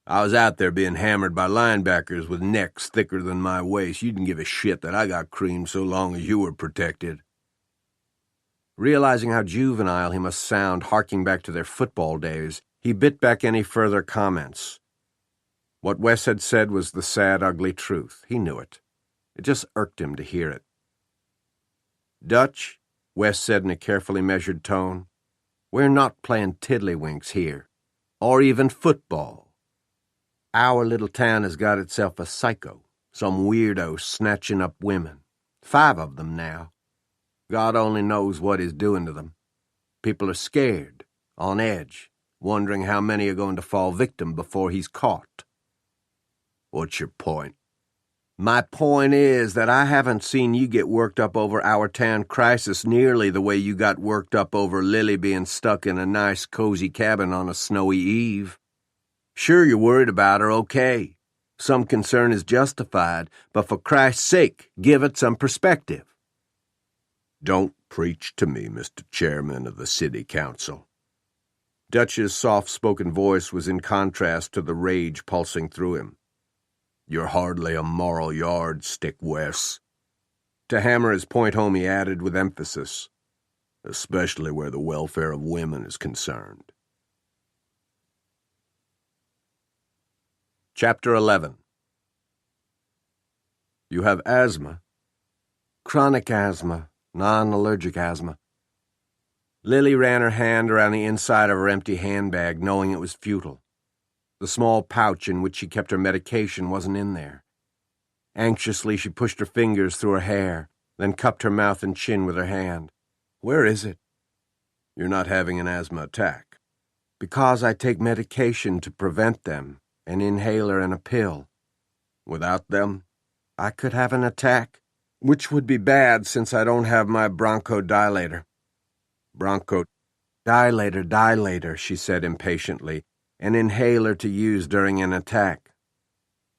I was out there being hammered by linebackers with necks thicker than my waist. You didn't give a shit that I got creamed so long as you were protected. Realizing how juvenile he must sound harking back to their football days, he bit back any further comments. What Wes had said was the sad, ugly truth. He knew it. It just irked him to hear it. Dutch, Wes said in a carefully measured tone, we're not playing tiddlywinks here, or even football. Our little town has got itself a psycho, some weirdo snatching up women. 5 of them now. God only knows what he's doing to them. People are scared, on edge, wondering how many are going to fall victim before he's caught. What's your point? My point is that I haven't seen you get worked up over our town crisis nearly the way you got worked up over Lily being stuck in a nice, cozy cabin on a snowy eve. Sure, you're worried about her, okay. Some concern is justified, but for Christ's sake, give it some perspective. Don't preach to me, Mr. Chairman of the City Council. Dutch's soft-spoken voice was in contrast to the rage pulsing through him. You're hardly a moral yardstick, Wes. To hammer his point home, he added with emphasis, especially where the welfare of women is concerned. Chapter 11. You have asthma. Chronic asthma, non-allergic asthma. Lily ran her hand around the inside of her empty handbag, knowing it was futile. The small pouch in which she kept her medication wasn't in there. Anxiously, she pushed her fingers through her hair, then cupped her mouth and chin with her hand. Where is it? You're not having an asthma attack. Because I take medication to prevent them, an inhaler and a pill. Without them, I could have an attack, which would be bad since I don't have my bronchodilator. Dilator, she said impatiently. An inhaler to use during an attack.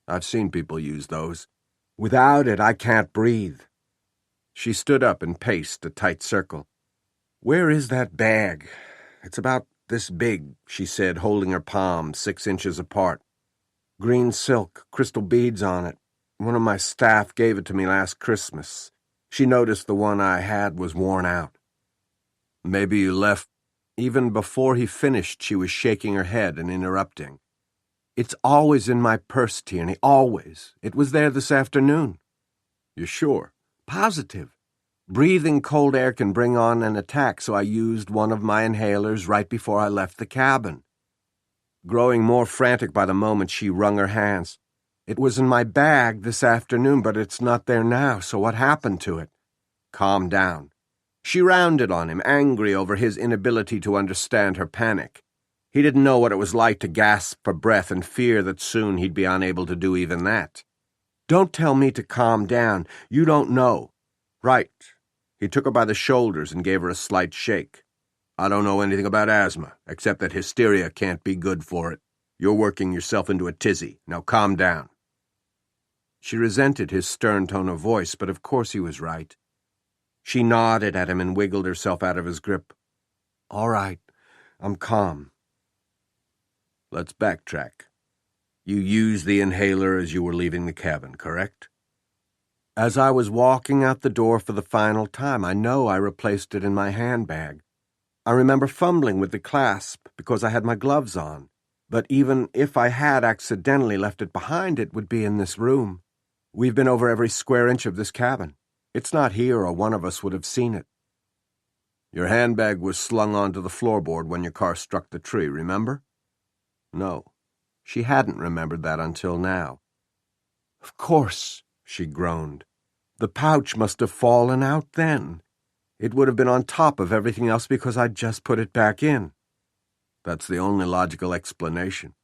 I've seen people use those. Without it, I can't breathe. She stood up and paced a tight circle. Where is that bag? It's about this big, she said, holding her palms 6 inches apart. Green silk, crystal beads on it. One of my staff gave it to me last Christmas. She noticed the one I had was worn out. Maybe you left. Even before he finished, she was shaking her head and interrupting. It's always in my purse, Tierney, always. It was there this afternoon. You're sure? Positive. Breathing cold air can bring on an attack, so I used one of my inhalers right before I left the cabin. Growing more frantic by the moment, she wrung her hands. It was in my bag this afternoon, but it's not there now, so what happened to it? Calm down. She rounded on him, angry over his inability to understand her panic. He didn't know what it was like to gasp for breath and fear that soon he'd be unable to do even that. Don't tell me to calm down. You don't know. Right. He took her by the shoulders and gave her a slight shake. I don't know anything about asthma, except that hysteria can't be good for it. You're working yourself into a tizzy. Now calm down. She resented his stern tone of voice, but of course he was right. She nodded at him and wiggled herself out of his grip. All right, I'm calm. Let's backtrack. You used the inhaler as you were leaving the cabin, correct? As I was walking out the door for the final time, I know I replaced it in my handbag. I remember fumbling with the clasp because I had my gloves on, but even if I had accidentally left it behind, it would be in this room. We've been over every square inch of this cabin. It's not here, or one of us would have seen it. Your handbag was slung onto the floorboard when your car struck the tree, remember? No, she hadn't remembered that until now. Of course, she groaned. The pouch must have fallen out then. It would have been on top of everything else because I'd just put it back in. That's the only logical explanation.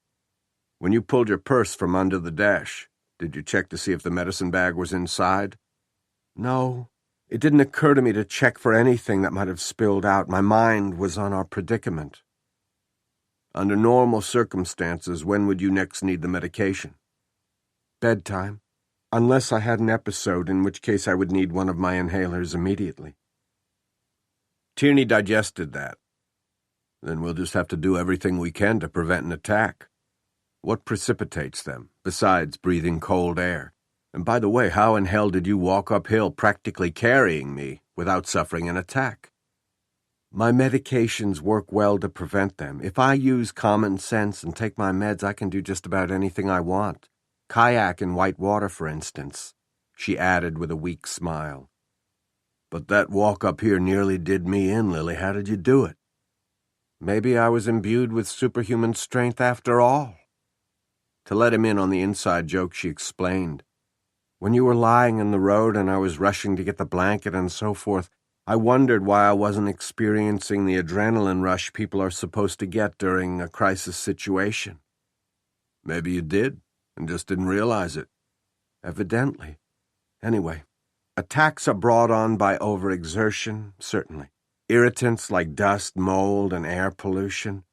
When you pulled your purse from under the dash, did you check to see if the medicine bag was inside? No, it didn't occur to me to check for anything that might have spilled out. My mind was on our predicament. Under normal circumstances, when would you next need the medication? Bedtime, unless I had an episode, in which case I would need one of my inhalers immediately. Tierney digested that. Then we'll just have to do everything we can to prevent an attack. What precipitates them, besides breathing cold air? And by the way, how in hell did you walk uphill practically carrying me without suffering an attack? My medications work well to prevent them. If I use common sense and take my meds, I can do just about anything I want. Kayak in white water, for instance, she added with a weak smile. But that walk up here nearly did me in, Lily. How did you do it? Maybe I was imbued with superhuman strength after all. To let him in on the inside joke, she explained. When you were lying in the road and I was rushing to get the blanket and so forth, I wondered why I wasn't experiencing the adrenaline rush people are supposed to get during a crisis situation. Maybe you did, and just didn't realize it. Evidently. Anyway, attacks are brought on by overexertion, certainly. Irritants like dust, mold, and air pollution.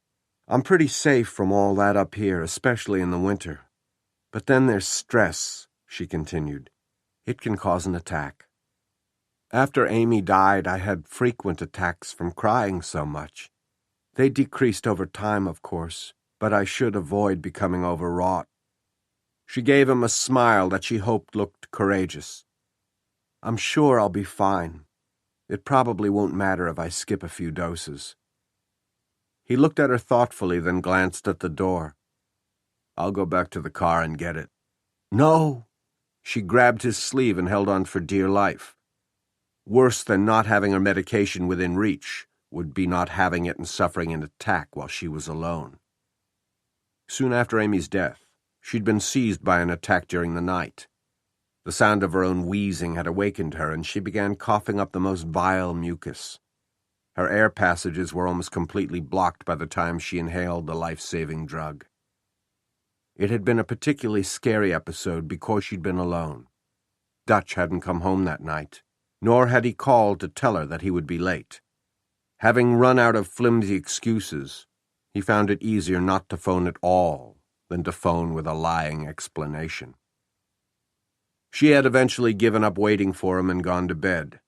I'm pretty safe from all that up here, especially in the winter. But then there's stress, she continued. It can cause an attack. After Amy died, I had frequent attacks from crying so much. They decreased over time, of course, but I should avoid becoming overwrought. She gave him a smile that she hoped looked courageous. I'm sure I'll be fine. It probably won't matter if I skip a few doses. He looked at her thoughtfully, then glanced at the door. I'll go back to the car and get it. No! She grabbed his sleeve and held on for dear life. Worse than not having her medication within reach would be not having it and suffering an attack while she was alone. Soon after Amy's death, she'd been seized by an attack during the night. The sound of her own wheezing had awakened her, and she began coughing up the most vile mucus. Her air passages were almost completely blocked by the time she inhaled the life-saving drug. It had been a particularly scary episode because she'd been alone. Dutch hadn't come home that night, nor had he called to tell her that he would be late. Having run out of flimsy excuses, he found it easier not to phone at all than to phone with a lying explanation. She had eventually given up waiting for him and gone to bed.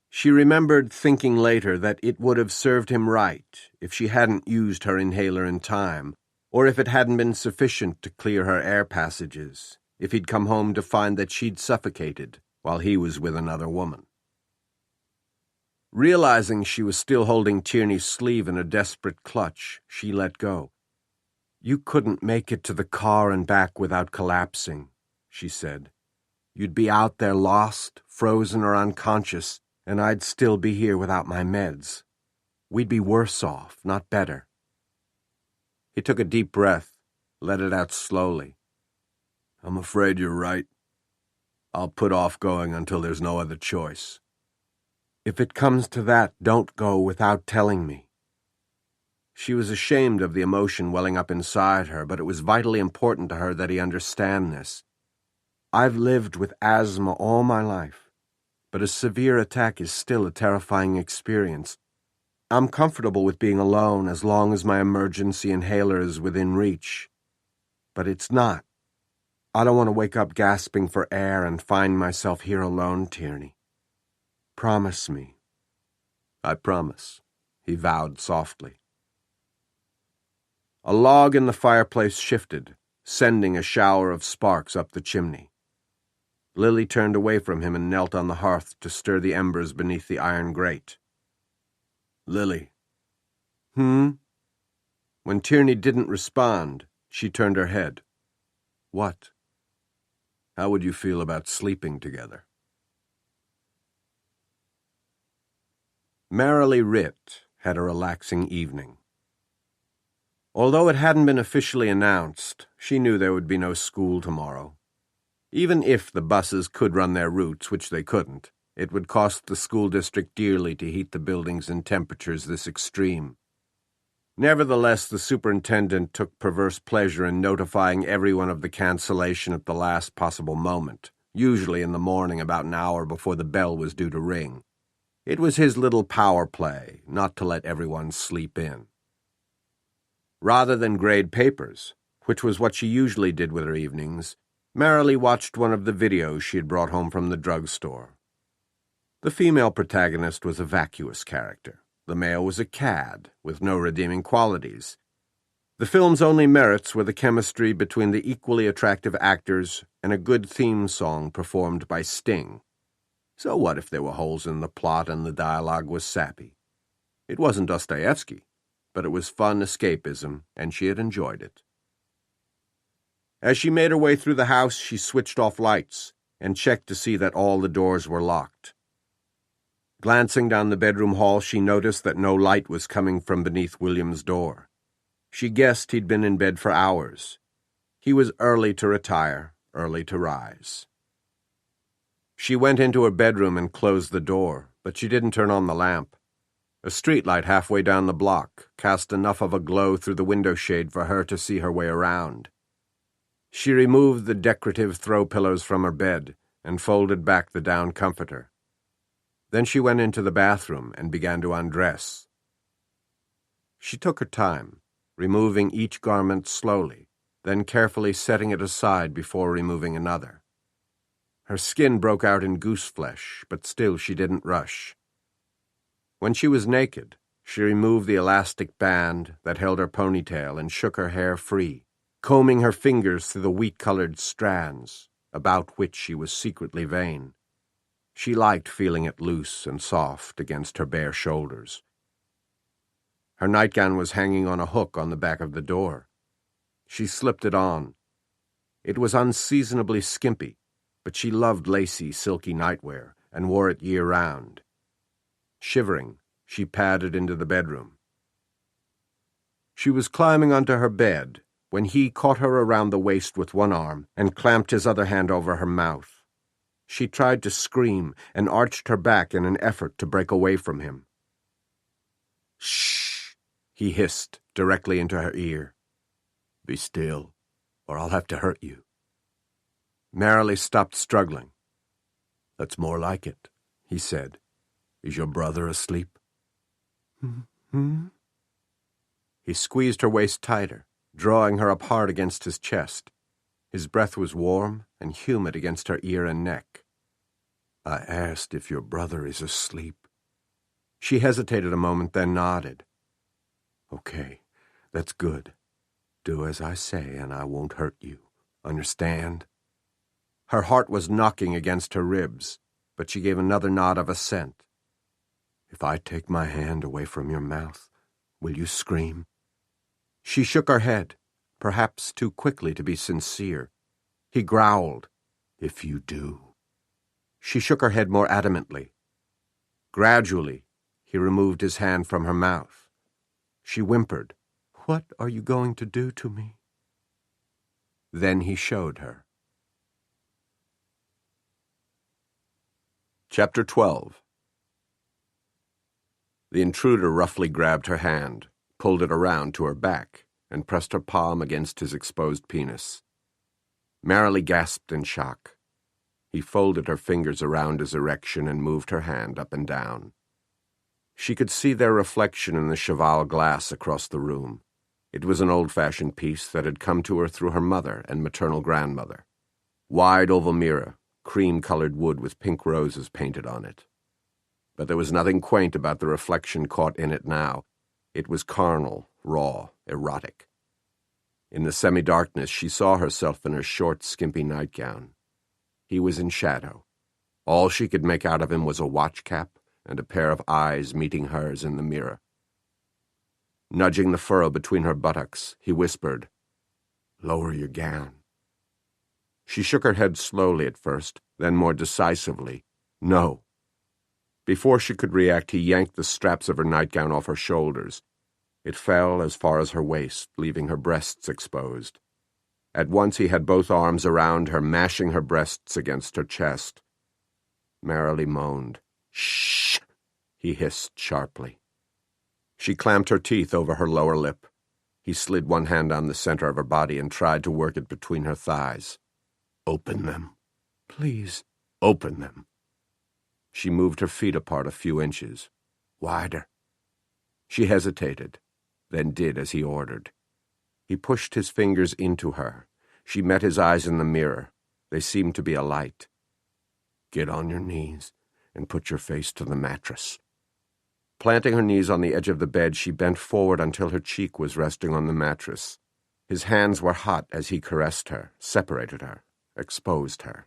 She remembered thinking later that it would have served him right if she hadn't used her inhaler in time, or if it hadn't been sufficient to clear her air passages, if he'd come home to find that she'd suffocated while he was with another woman. Realizing she was still holding Tierney's sleeve in a desperate clutch, she let go. You couldn't make it to the car and back without collapsing, she said. You'd be out there lost, frozen, or unconscious, and I'd still be here without my meds. We'd be worse off, not better. He took a deep breath, let it out slowly. I'm afraid you're right. I'll put off going until there's no other choice. If it comes to that, don't go without telling me. She was ashamed of the emotion welling up inside her, but it was vitally important to her that he understand this. I've lived with asthma all my life, but a severe attack is still a terrifying experience. I'm comfortable with being alone as long as my emergency inhaler is within reach. But it's not. I don't want to wake up gasping for air and find myself here alone, Tierney. Promise me. I promise, he vowed softly. A log in the fireplace shifted, sending a shower of sparks up the chimney. Lily turned away from him and knelt on the hearth to stir the embers beneath the iron grate. Lily, Hmm? When Tierney didn't respond, she turned her head. What? How would you feel about sleeping together? Merrily Writ had a relaxing evening. Although it hadn't been officially announced, she knew there would be no school tomorrow. Even if the buses could run their routes, which they couldn't, it would cost the school district dearly to heat the buildings in temperatures this extreme. Nevertheless, the superintendent took perverse pleasure in notifying everyone of the cancellation at the last possible moment, usually in the morning about an hour before the bell was due to ring. It was his little power play, not to let everyone sleep in. Rather than grade papers, which was what she usually did with her evenings, Merrily watched one of the videos she had brought home from the drugstore. The female protagonist was a vacuous character. The male was a cad, with no redeeming qualities. The film's only merits were the chemistry between the equally attractive actors and a good theme song performed by Sting. So what if there were holes in the plot and the dialogue was sappy? It wasn't Dostoevsky, but it was fun escapism, and she had enjoyed it. As she made her way through the house, she switched off lights and checked to see that all the doors were locked. Glancing down the bedroom hall, she noticed that no light was coming from beneath William's door. She guessed he'd been in bed for hours. He was early to retire, early to rise. She went into her bedroom and closed the door, but she didn't turn on the lamp. A streetlight halfway down the block cast enough of a glow through the window shade for her to see her way around. She removed the decorative throw pillows from her bed and folded back the down comforter. Then she went into the bathroom and began to undress. She took her time, removing each garment slowly, then carefully setting it aside before removing another. Her skin broke out in goose flesh, but still she didn't rush. When she was naked, she removed the elastic band that held her ponytail and shook her hair free, combing her fingers through the wheat-colored strands, about which she was secretly vain. She liked feeling it loose and soft against her bare shoulders. Her nightgown was hanging on a hook on the back of the door. She slipped it on. It was unseasonably skimpy, but she loved lacy, silky nightwear and wore it year-round. Shivering, she padded into the bedroom. She was climbing onto her bed when he caught her around the waist with one arm and clamped his other hand over her mouth. She tried to scream and arched her back in an effort to break away from him. "Shh!" he hissed directly into her ear. "Be still, or I'll have to hurt you." Merrily stopped struggling. "That's more like it," he said. "Is your brother asleep?" "Hmm?" He squeezed her waist tighter, drawing her up hard against his chest. His breath was warm and humid against her ear and neck. "I asked if your brother is asleep." She hesitated a moment, then nodded. "Okay, that's good. Do as I say and I won't hurt you. Understand?" Her heart was knocking against her ribs, but she gave another nod of assent. "If I take my hand away from your mouth, will you scream?" She shook her head, perhaps too quickly to be sincere. He growled, "If you do." She shook her head more adamantly. Gradually, he removed his hand from her mouth. She whimpered, "What are you going to do to me?" Then he showed her. Chapter 12. The intruder roughly grabbed her hand, pulled it around to her back, and pressed her palm against his exposed penis. Merrily gasped in shock. He folded her fingers around his erection and moved her hand up and down. She could see their reflection in the cheval glass across the room. It was an old-fashioned piece that had come to her through her mother and maternal grandmother. Wide oval mirror, cream-colored wood with pink roses painted on it. But there was nothing quaint about the reflection caught in it now. It was carnal, raw, erotic. In the semi-darkness, she saw herself in her short, skimpy nightgown. He was in shadow. All she could make out of him was a watch cap and a pair of eyes meeting hers in the mirror. Nudging the furrow between her buttocks, he whispered, "Lower your gown." She shook her head slowly at first, then more decisively, "No." Before she could react, he yanked the straps of her nightgown off her shoulders. It fell as far as her waist, leaving her breasts exposed. At once he had both arms around her, mashing her breasts against her chest. Merrily moaned. "Shh!" he hissed sharply. She clamped her teeth over her lower lip. He slid one hand down the center of her body and tried to work it between her thighs. "Open them. Please, open them." She moved her feet apart a few inches. "Wider." She hesitated, then did as he ordered. He pushed his fingers into her. She met his eyes in the mirror. They seemed to be alight. "Get on your knees and put your face to the mattress." Planting her knees on the edge of the bed, she bent forward until her cheek was resting on the mattress. His hands were hot as he caressed her, separated her, exposed her.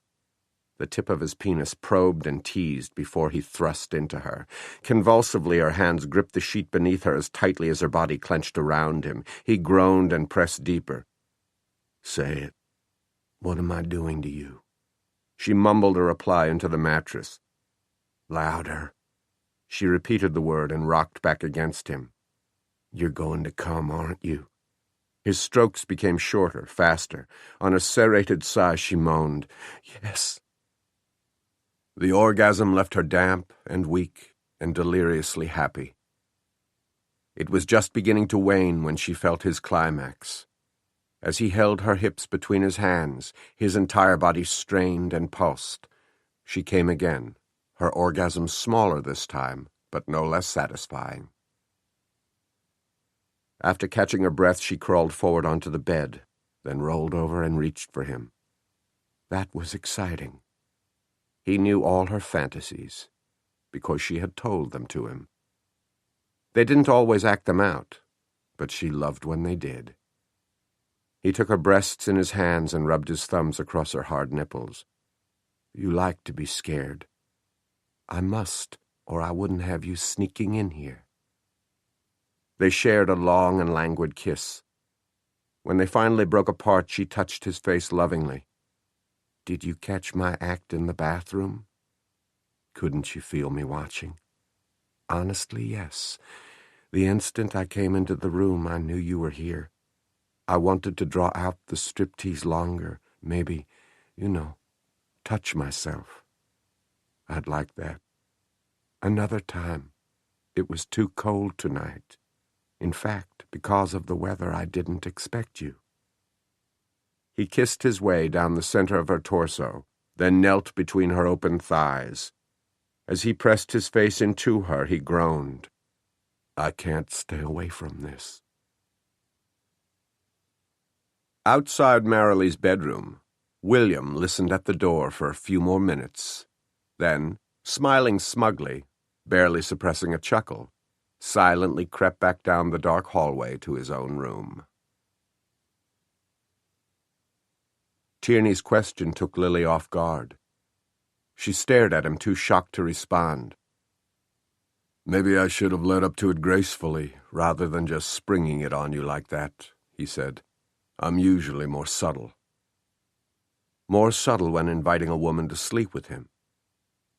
The tip of his penis probed and teased before he thrust into her. Convulsively, her hands gripped the sheet beneath her as tightly as her body clenched around him. He groaned and pressed deeper. "Say it. What am I doing to you?" She mumbled a reply into the mattress. "Louder." She repeated the word and rocked back against him. "You're going to come, aren't you?" His strokes became shorter, faster. On a serrated sigh, she moaned, "Yes." The orgasm left her damp and weak and deliriously happy. It was just beginning to wane when she felt his climax. As he held her hips between his hands, his entire body strained and pulsed. She came again, her orgasm smaller this time, but no less satisfying. After catching her breath, she crawled forward onto the bed, then rolled over and reached for him. That was exciting. He knew all her fantasies, because she had told them to him. They didn't always act them out, but she loved when they did. He took her breasts in his hands and rubbed his thumbs across her hard nipples. "You like to be scared." "I must, or I wouldn't have you sneaking in here." They shared a long and languid kiss. When they finally broke apart, she touched his face lovingly. "Did you catch my act in the bathroom?" "Couldn't you feel me watching?" "Honestly, yes. The instant I came into the room, I knew you were here. I wanted to draw out the striptease longer, maybe, touch myself. I'd like that. Another time. It was too cold tonight. In fact, because of the weather, I didn't expect you." He kissed his way down the center of her torso, then knelt between her open thighs. As he pressed his face into her, he groaned, "I can't stay away from this." Outside Marilee's bedroom, William listened at the door for a few more minutes. Then, smiling smugly, barely suppressing a chuckle, silently crept back down the dark hallway to his own room. Tierney's question took Lily off guard. She stared at him, too shocked to respond. "Maybe I should have led up to it gracefully, rather than just springing it on you like that," he said. "I'm usually more subtle." More subtle when inviting a woman to sleep with him.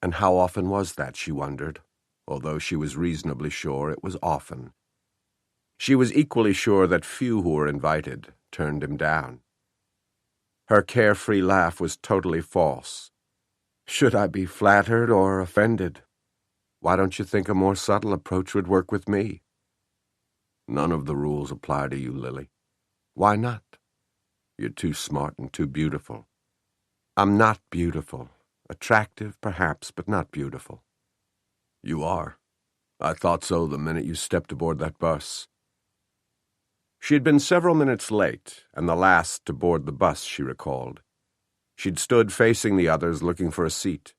And how often was that, she wondered, although she was reasonably sure it was often. She was equally sure that few who were invited turned him down. Her carefree laugh was totally false. "Should I be flattered or offended? Why don't you think a more subtle approach would work with me?" "None of the rules apply to you, Lily." "Why not?" "You're too smart and too beautiful." "I'm not beautiful. Attractive, perhaps, but not beautiful." "You are. I thought so the minute you stepped aboard that bus." She had been several minutes late, and the last to board the bus, she recalled. She'd stood facing the others, looking for a seat.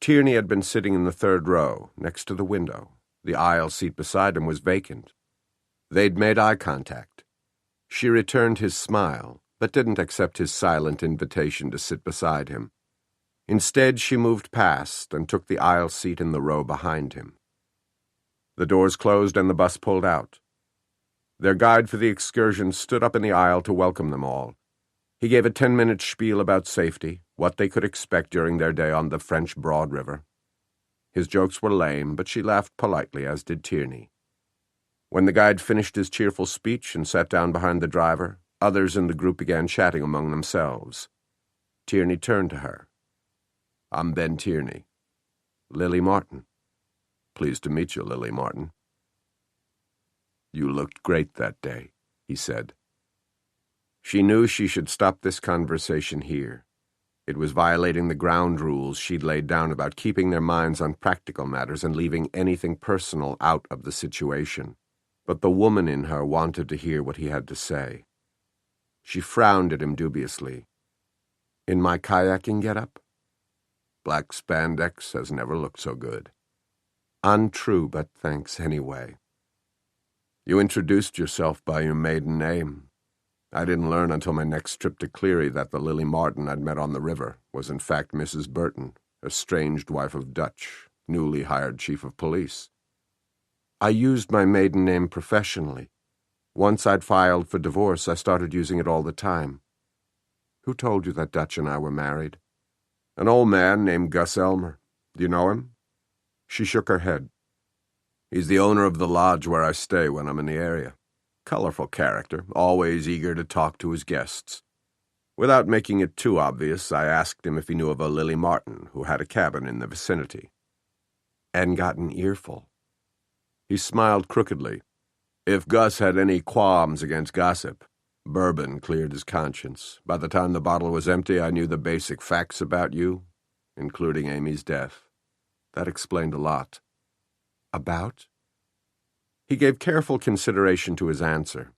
Tierney had been sitting in the third row, next to the window. The aisle seat beside him was vacant. They'd made eye contact. She returned his smile, but didn't accept his silent invitation to sit beside him. Instead, she moved past and took the aisle seat in the row behind him. The doors closed and the bus pulled out. Their guide for the excursion stood up in the aisle to welcome them all. He gave a 10-minute spiel about safety, what they could expect during their day on the French Broad River. His jokes were lame, but she laughed politely, as did Tierney. When the guide finished his cheerful speech and sat down behind the driver, others in the group began chatting among themselves. Tierney turned to her. "I'm Ben Tierney. Lily Martin. Pleased to meet you, Lily Martin." "You looked great that day," he said. She knew she should stop this conversation here. It was violating the ground rules she'd laid down about keeping their minds on practical matters and leaving anything personal out of the situation. But the woman in her wanted to hear what he had to say. She frowned at him dubiously. "In my kayaking getup?" "Black spandex has never looked so good." "Untrue, but thanks anyway." "You introduced yourself by your maiden name. I didn't learn until my next trip to Cleary that the Lily Martin I'd met on the river was in fact Mrs. Burton, estranged wife of Dutch, newly hired chief of police. I used my maiden name professionally. Once I'd filed for divorce, I started using it all the time." "Who told you that Dutch and I were married?" "An old man named Gus Elmer. Do you know him?" She shook her head. "He's the owner of the lodge where I stay when I'm in the area. Colorful character, always eager to talk to his guests. Without making it too obvious, I asked him if he knew of a Lily Martin who had a cabin in the vicinity." "And got an earful." He smiled crookedly. If Gus had any qualms against gossip, bourbon cleared his conscience. By the time the bottle was empty, I knew the basic facts about you, including Amy's death. That explained a lot. "About?" He gave careful consideration to his answer.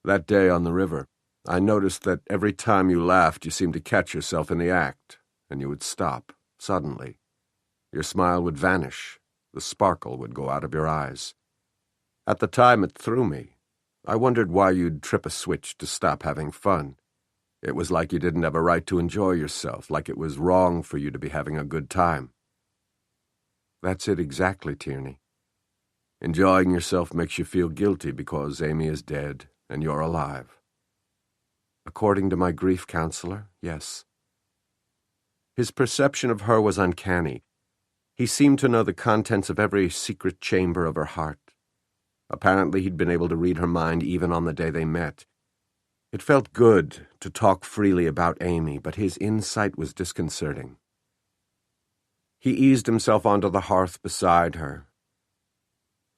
"That day on the river, I noticed that every time you laughed, you seemed to catch yourself in the act, and you would stop, suddenly. Your smile would vanish. The sparkle would go out of your eyes. At the time, it threw me. I wondered why you'd trip a switch to stop having fun. It was like you didn't have a right to enjoy yourself, like it was wrong for you to be having a good time." "That's it exactly, Tierney. Enjoying yourself makes you feel guilty because Amy is dead and you're alive." "According to my grief counselor, yes." His perception of her was uncanny. He seemed to know the contents of every secret chamber of her heart. Apparently he'd been able to read her mind even on the day they met. It felt good to talk freely about Amy, but his insight was disconcerting. He eased himself onto the hearth beside her.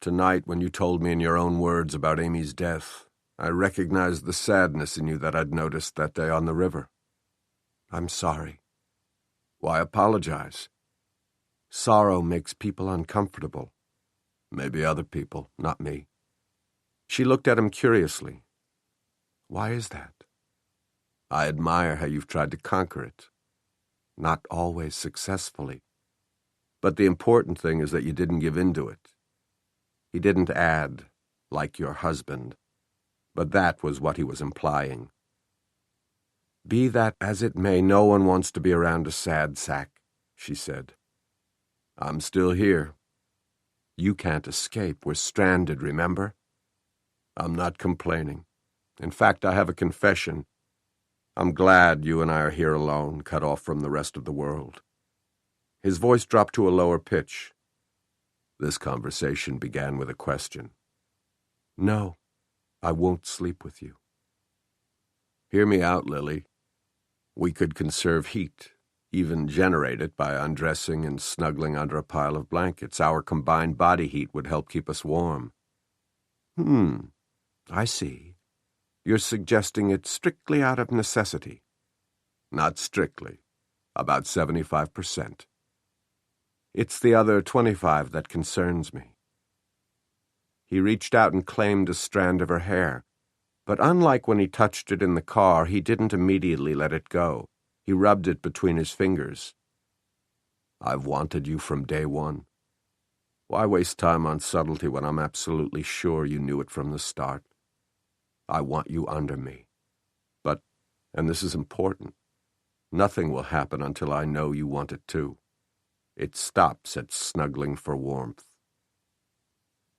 "Tonight, when you told me in your own words about Amy's death, I recognized the sadness in you that I'd noticed that day on the river." "I'm sorry." "Why apologize?" "Sorrow makes people uncomfortable." "Maybe other people, not me." She looked at him curiously. "Why is that?" "I admire how you've tried to conquer it." "Not always successfully." "But the important thing is that you didn't give in to it." He didn't add, "like your husband," but that was what he was implying. "Be that as it may, no one wants to be around a sad sack," she said. "I'm still here." "You can't escape. We're stranded, remember?" "I'm not complaining. In fact, I have a confession. I'm glad you and I are here alone, cut off from the rest of the world." His voice dropped to a lower pitch. This conversation began with a question. "No, I won't sleep with you." "Hear me out, Lily. We could conserve heat, even generate it by undressing and snuggling under a pile of blankets. Our combined body heat would help keep us warm." I see. You're suggesting it strictly out of necessity." "Not strictly. About 75%. It's the other 25 that concerns me." He reached out and claimed a strand of her hair, but unlike when he touched it in the car, he didn't immediately let it go. He rubbed it between his fingers. "I've wanted you from day one. Why waste time on subtlety when I'm absolutely sure you knew it from the start? I want you under me. But, and this is important, nothing will happen until I know you want it too. It stops at snuggling for warmth."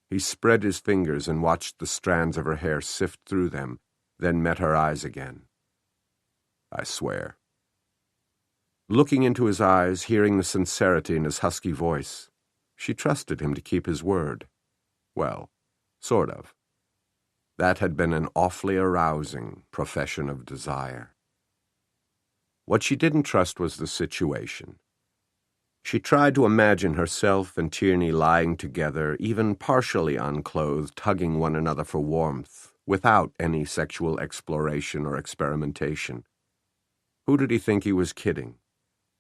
He spread his fingers and watched the strands of her hair sift through them, then met her eyes again. I swear. Looking into his eyes, hearing the sincerity in his husky voice, she trusted him to keep his word. Well, sort of. That had been an awfully arousing profession of desire. What she didn't trust was the situation. She tried to imagine herself and Tierney lying together, even partially unclothed, hugging one another for warmth, without any sexual exploration or experimentation. Who did he think he was kidding?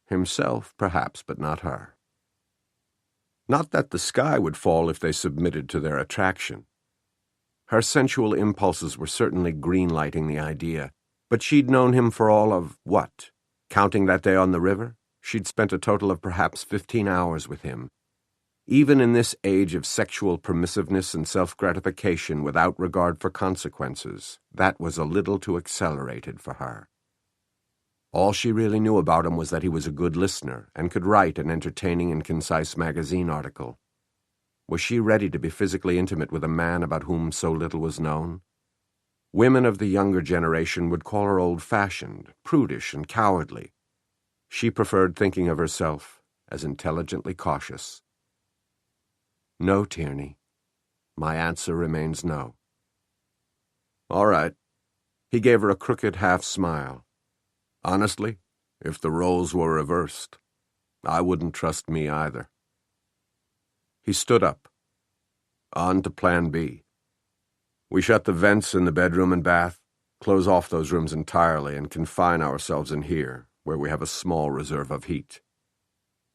Himself, perhaps, but not her. Not that the sky would fall if they submitted to their attraction. Her sensual impulses were certainly green-lighting the idea, but she'd known him for all of, what? Counting that day on the river, she'd spent a total of perhaps 15 hours with him. Even in this age of sexual permissiveness and self-gratification without regard for consequences, that was a little too accelerated for her. All she really knew about him was that he was a good listener and could write an entertaining and concise magazine article. Was she ready to be physically intimate with a man about whom so little was known? Women of the younger generation would call her old-fashioned, prudish, and cowardly. She preferred thinking of herself as intelligently cautious. No, Tierney. My answer remains no. All right. He gave her a crooked half-smile. Honestly, if the roles were reversed, I wouldn't trust me either. He stood up. On to Plan B. We shut the vents in the bedroom and bath, close off those rooms entirely, and confine ourselves in here, where we have a small reserve of heat.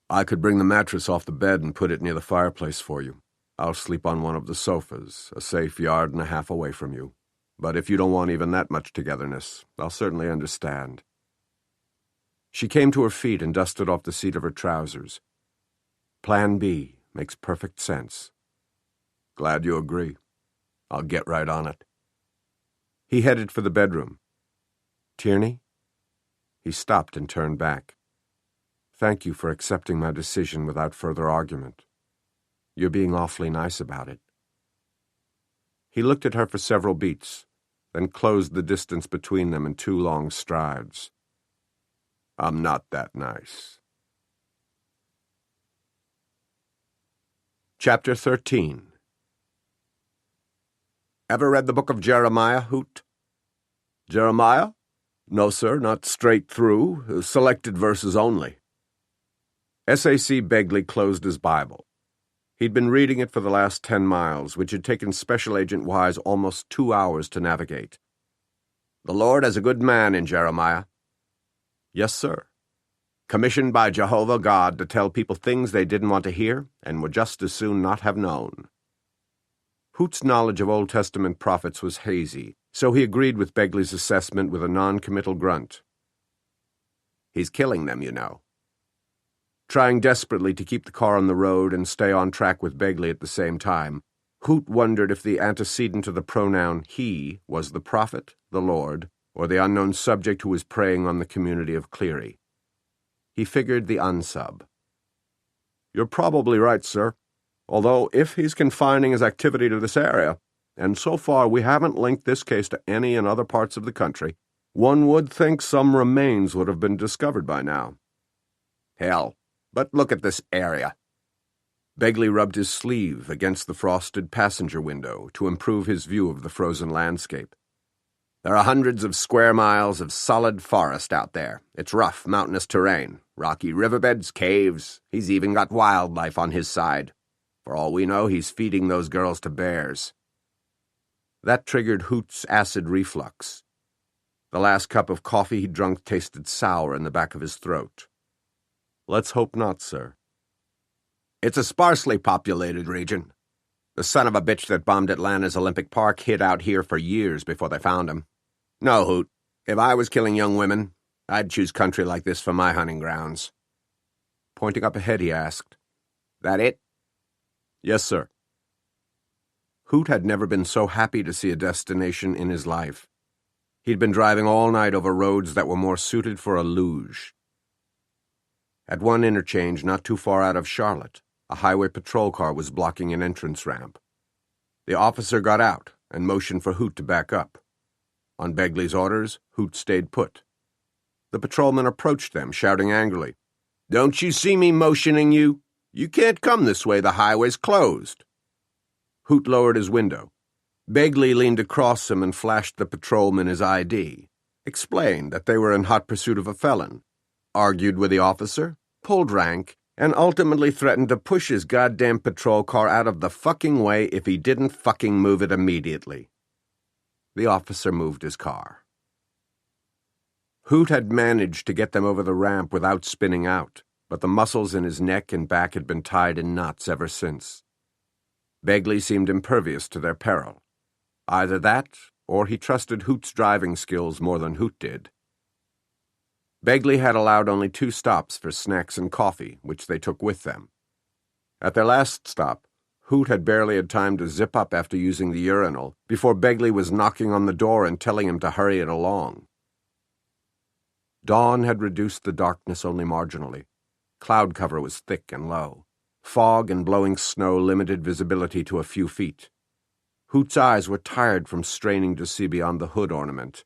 I could bring the mattress off the bed and put it near the fireplace for you. I'll sleep on one of the sofas, a safe yard and a half away from you. But if you don't want even that much togetherness, I'll certainly understand. She came to her feet and dusted off the seat of her trousers. Plan B makes perfect sense. Glad you agree. I'll get right on it. He headed for the bedroom. Tierney? He stopped and turned back. Thank you for accepting my decision without further argument. You're being awfully nice about it. He looked at her for several beats, then closed the distance between them in 2 long strides. I'm not that nice. Chapter 13. Ever read the book of Jeremiah, Hoot? Jeremiah? No, sir, not straight through, selected verses only. S.A.C. Begley closed his Bible. He'd been reading it for the last 10 miles, which had taken Special Agent Wise almost 2 hours to navigate. The Lord has a good man in Jeremiah. Yes, sir. Commissioned by Jehovah God to tell people things they didn't want to hear and would just as soon not have known. Hoot's knowledge of Old Testament prophets was hazy, so he agreed with Begley's assessment with a non-committal grunt. He's killing them, you know. Trying desperately to keep the car on the road and stay on track with Begley at the same time, Hoot wondered if the antecedent to the pronoun he was the prophet, the Lord, or the unknown subject who was preying on the community of Cleary. He figured the unsub. You're probably right, sir. Although, if he's confining his activity to this area, and so far we haven't linked this case to any in other parts of the country, one would think some remains would have been discovered by now. Hell, but look at this area. Begley rubbed his sleeve against the frosted passenger window to improve his view of the frozen landscape. There are hundreds of square miles of solid forest out there. It's rough, mountainous terrain, rocky riverbeds, caves. He's even got wildlife on his side. For all we know, he's feeding those girls to bears. That triggered Hoot's acid reflux. The last cup of coffee he'd drunk tasted sour in the back of his throat. Let's hope not, sir. It's a sparsely populated region. The son of a bitch that bombed Atlanta's Olympic Park hid out here for years before they found him. No, Hoot, if I was killing young women, I'd choose country like this for my hunting grounds. Pointing up ahead, he asked, That it? Yes, sir. Hoot had never been so happy to see a destination in his life. He'd been driving all night over roads that were more suited for a luge. At one interchange not too far out of Charlotte, a highway patrol car was blocking an entrance ramp. The officer got out and motioned for Hoot to back up. On Begley's orders, Hoot stayed put. The patrolman approached them, shouting angrily, "Don't you see me motioning you? You can't come this way, the highway's closed." Hoot lowered his window. Begley leaned across him and flashed the patrolman his ID, explained that they were in hot pursuit of a felon, argued with the officer, pulled rank, and ultimately threatened to push his goddamn patrol car out of the fucking way if he didn't fucking move it immediately. The officer moved his car. Hoot had managed to get them over the ramp without spinning out, but the muscles in his neck and back had been tied in knots ever since. Begley seemed impervious to their peril. Either that, or he trusted Hoot's driving skills more than Hoot did. Begley had allowed only 2 stops for snacks and coffee, which they took with them. At their last stop, Hoot had barely had time to zip up after using the urinal before Begley was knocking on the door and telling him to hurry it along. Dawn had reduced the darkness only marginally. Cloud cover was thick and low. Fog and blowing snow limited visibility to a few feet. Hoot's eyes were tired from straining to see beyond the hood ornament.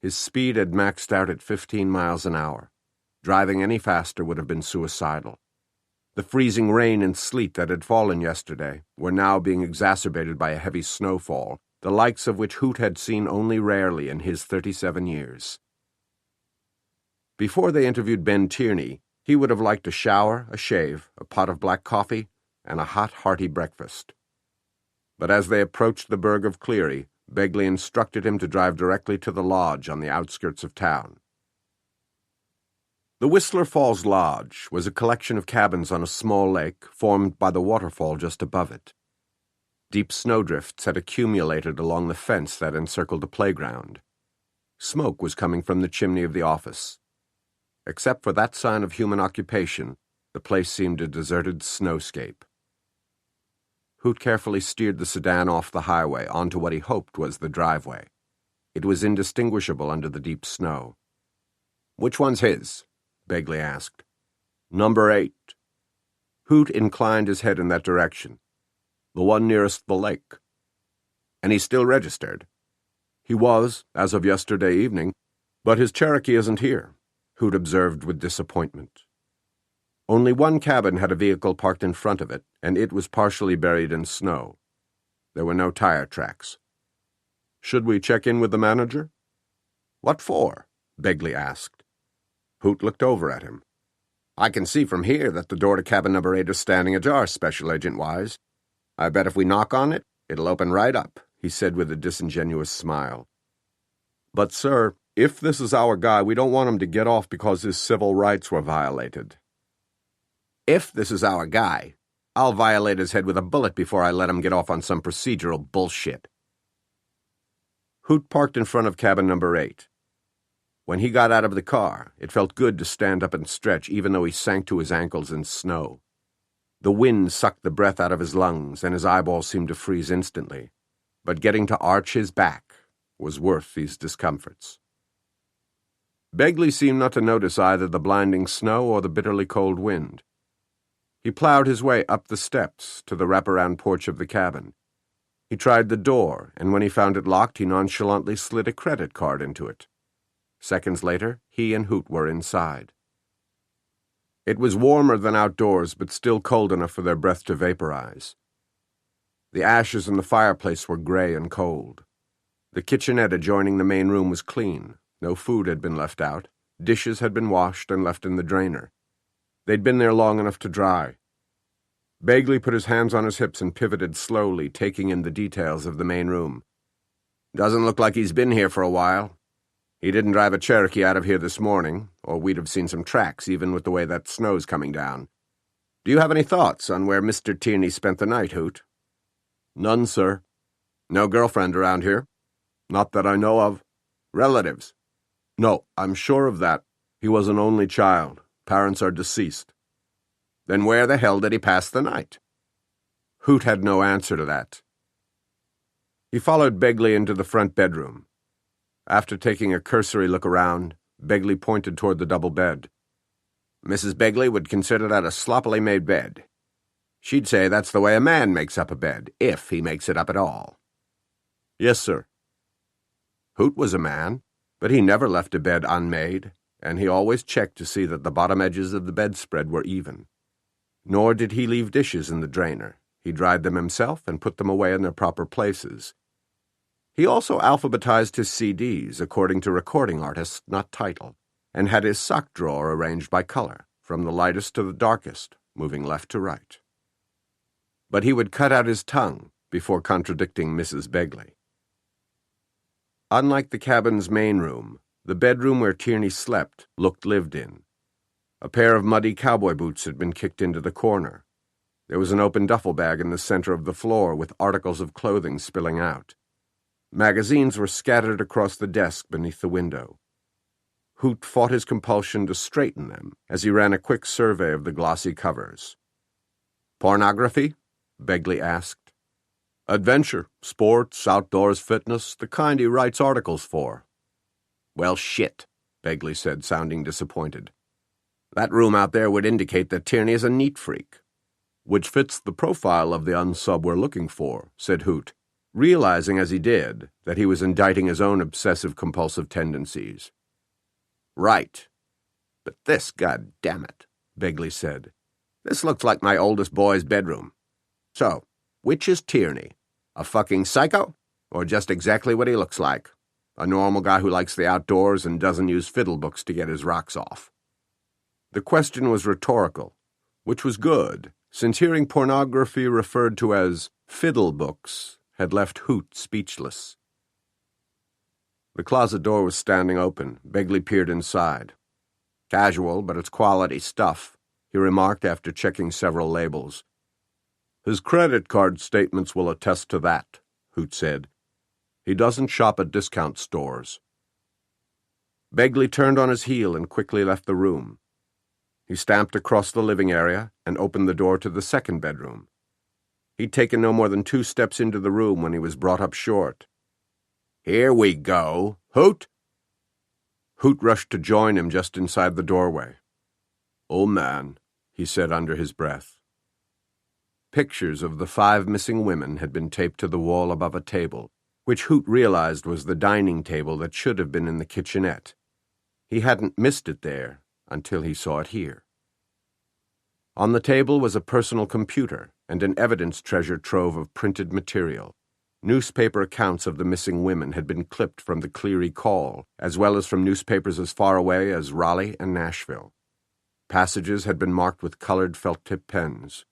His speed had maxed out at 15 miles an hour. Driving any faster would have been suicidal. The freezing rain and sleet that had fallen yesterday were now being exacerbated by a heavy snowfall, the likes of which Hoot had seen only rarely in his 37 years. Before they interviewed Ben Tierney, he would have liked a shower, a shave, a pot of black coffee, and a hot, hearty breakfast. But as they approached the burg of Cleary, Begley instructed him to drive directly to the lodge on the outskirts of town. The Whistler Falls Lodge was a collection of cabins on a small lake formed by the waterfall just above it. Deep snowdrifts had accumulated along the fence that encircled the playground. Smoke was coming from the chimney of the office. Except for that sign of human occupation, the place seemed a deserted snowscape. Hoot carefully steered the sedan off the highway onto what he hoped was the driveway. It was indistinguishable under the deep snow. "Which one's his?" Begley asked. "Number 8. Hoot inclined his head in that direction. "The one nearest the lake." "And he's still registered?" "He was, as of yesterday evening, but his Cherokee isn't here," Hoot observed with disappointment. Only one cabin had a vehicle parked in front of it, and it was partially buried in snow. There were no tire tracks. "Should we check in with the manager?" "What for?" Begley asked. Hoot looked over at him. "I can see from here that the door to cabin number 8 is standing ajar, Special Agent Wise. I bet if we knock on it, it'll open right up," he said with a disingenuous smile. "But, sir, if this is our guy, we don't want him to get off because his civil rights were violated." "If this is our guy, I'll violate his head with a bullet before I let him get off on some procedural bullshit." Hoot parked in front of cabin number 8. When he got out of the car, it felt good to stand up and stretch even though he sank to his ankles in snow. The wind sucked the breath out of his lungs and his eyeballs seemed to freeze instantly. But getting to arch his back was worth these discomforts. Begley seemed not to notice either the blinding snow or the bitterly cold wind. He plowed his way up the steps to the wraparound porch of the cabin. He tried the door, and when he found it locked, he nonchalantly slid a credit card into it. Seconds later, he and Hoot were inside. It was warmer than outdoors, but still cold enough for their breath to vaporize. The ashes in the fireplace were gray and cold. The kitchenette adjoining the main room was clean. No food had been left out. Dishes had been washed and left in the drainer. They'd been there long enough to dry. Begley put his hands on his hips and pivoted slowly, taking in the details of the main room. "Doesn't look like he's been here for a while. He didn't drive a Cherokee out of here this morning, or we'd have seen some tracks, even with the way that snow's coming down. Do you have any thoughts on where Mr. Tierney spent the night, Hoot?" "None, sir." "No girlfriend around here?" "Not that I know of." "Relatives?" "No, I'm sure of that. He was an only child. Parents are deceased." "Then where the hell did he pass the night?" Hoot had no answer to that. He followed Begley into the front bedroom. After taking a cursory look around, Begley pointed toward the double bed. "Mrs. Begley would consider that a sloppily made bed. She'd say that's the way a man makes up a bed, if he makes it up at all. Yes, sir. Hoot was a man, but he never left a bed unmade, and he always checked to see that the bottom edges of the bedspread were even. Nor did he leave dishes in the drainer. He dried them himself and put them away in their proper places. He also alphabetized his CDs according to recording artist, not title, and had his sock drawer arranged by color, from the lightest to the darkest, moving left to right. But he would cut out his tongue before contradicting Mrs. Begley. Unlike the cabin's main room, the bedroom where Tierney slept looked lived in. A pair of muddy cowboy boots had been kicked into the corner. There was an open duffel bag in the center of the floor with articles of clothing spilling out. Magazines were scattered across the desk beneath the window. Hoot fought his compulsion to straighten them as he ran a quick survey of the glossy covers. Pornography? Begley asked. Adventure, sports, outdoors, fitness, the kind he writes articles for. Well, shit, Begley said, sounding disappointed. That room out there would indicate that Tierney is a neat freak. Which fits the profile of the unsub we're looking for, said Hoot, realizing as he did that he was indicting his own obsessive-compulsive tendencies. Right. But this, goddammit, Begley said. This looks like my oldest boy's bedroom. So, which is Tierney? A fucking psycho? Or just exactly what he looks like? A normal guy who likes the outdoors and doesn't use fiddle books to get his rocks off. The question was rhetorical, which was good, since hearing pornography referred to as fiddle books had left Hoot speechless. The closet door was standing open. Begley peered inside. Casual, but it's quality stuff, he remarked after checking several labels. His credit card statements will attest to that, Hoot said. He doesn't shop at discount stores. Begley turned on his heel and quickly left the room. He stamped across the living area and opened the door to the second bedroom. He'd taken no more than 2 steps into the room when he was brought up short. Here we go. Hoot! Hoot rushed to join him just inside the doorway. Oh, man, he said under his breath. Pictures of the 5 missing women had been taped to the wall above a table, which Hoot realized was the dining table that should have been in the kitchenette. He hadn't missed it there until he saw it here. On the table was a personal computer and an evidence treasure trove of printed material. Newspaper accounts of the missing women had been clipped from the Cleary Call, as well as from newspapers as far away as Raleigh and Nashville. Passages had been marked with colored felt-tip pens.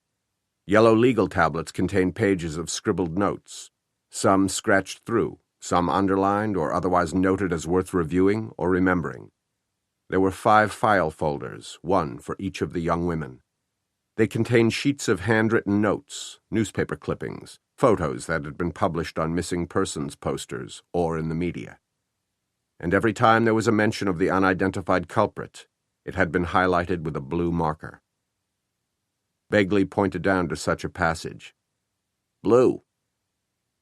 Yellow legal tablets contained pages of scribbled notes, some scratched through, some underlined or otherwise noted as worth reviewing or remembering. There were 5 file folders, one for each of the young women. They contained sheets of handwritten notes, newspaper clippings, photos that had been published on missing persons posters or in the media. And every time there was a mention of the unidentified culprit, it had been highlighted with a blue marker. Begley pointed down to such a passage. Blue.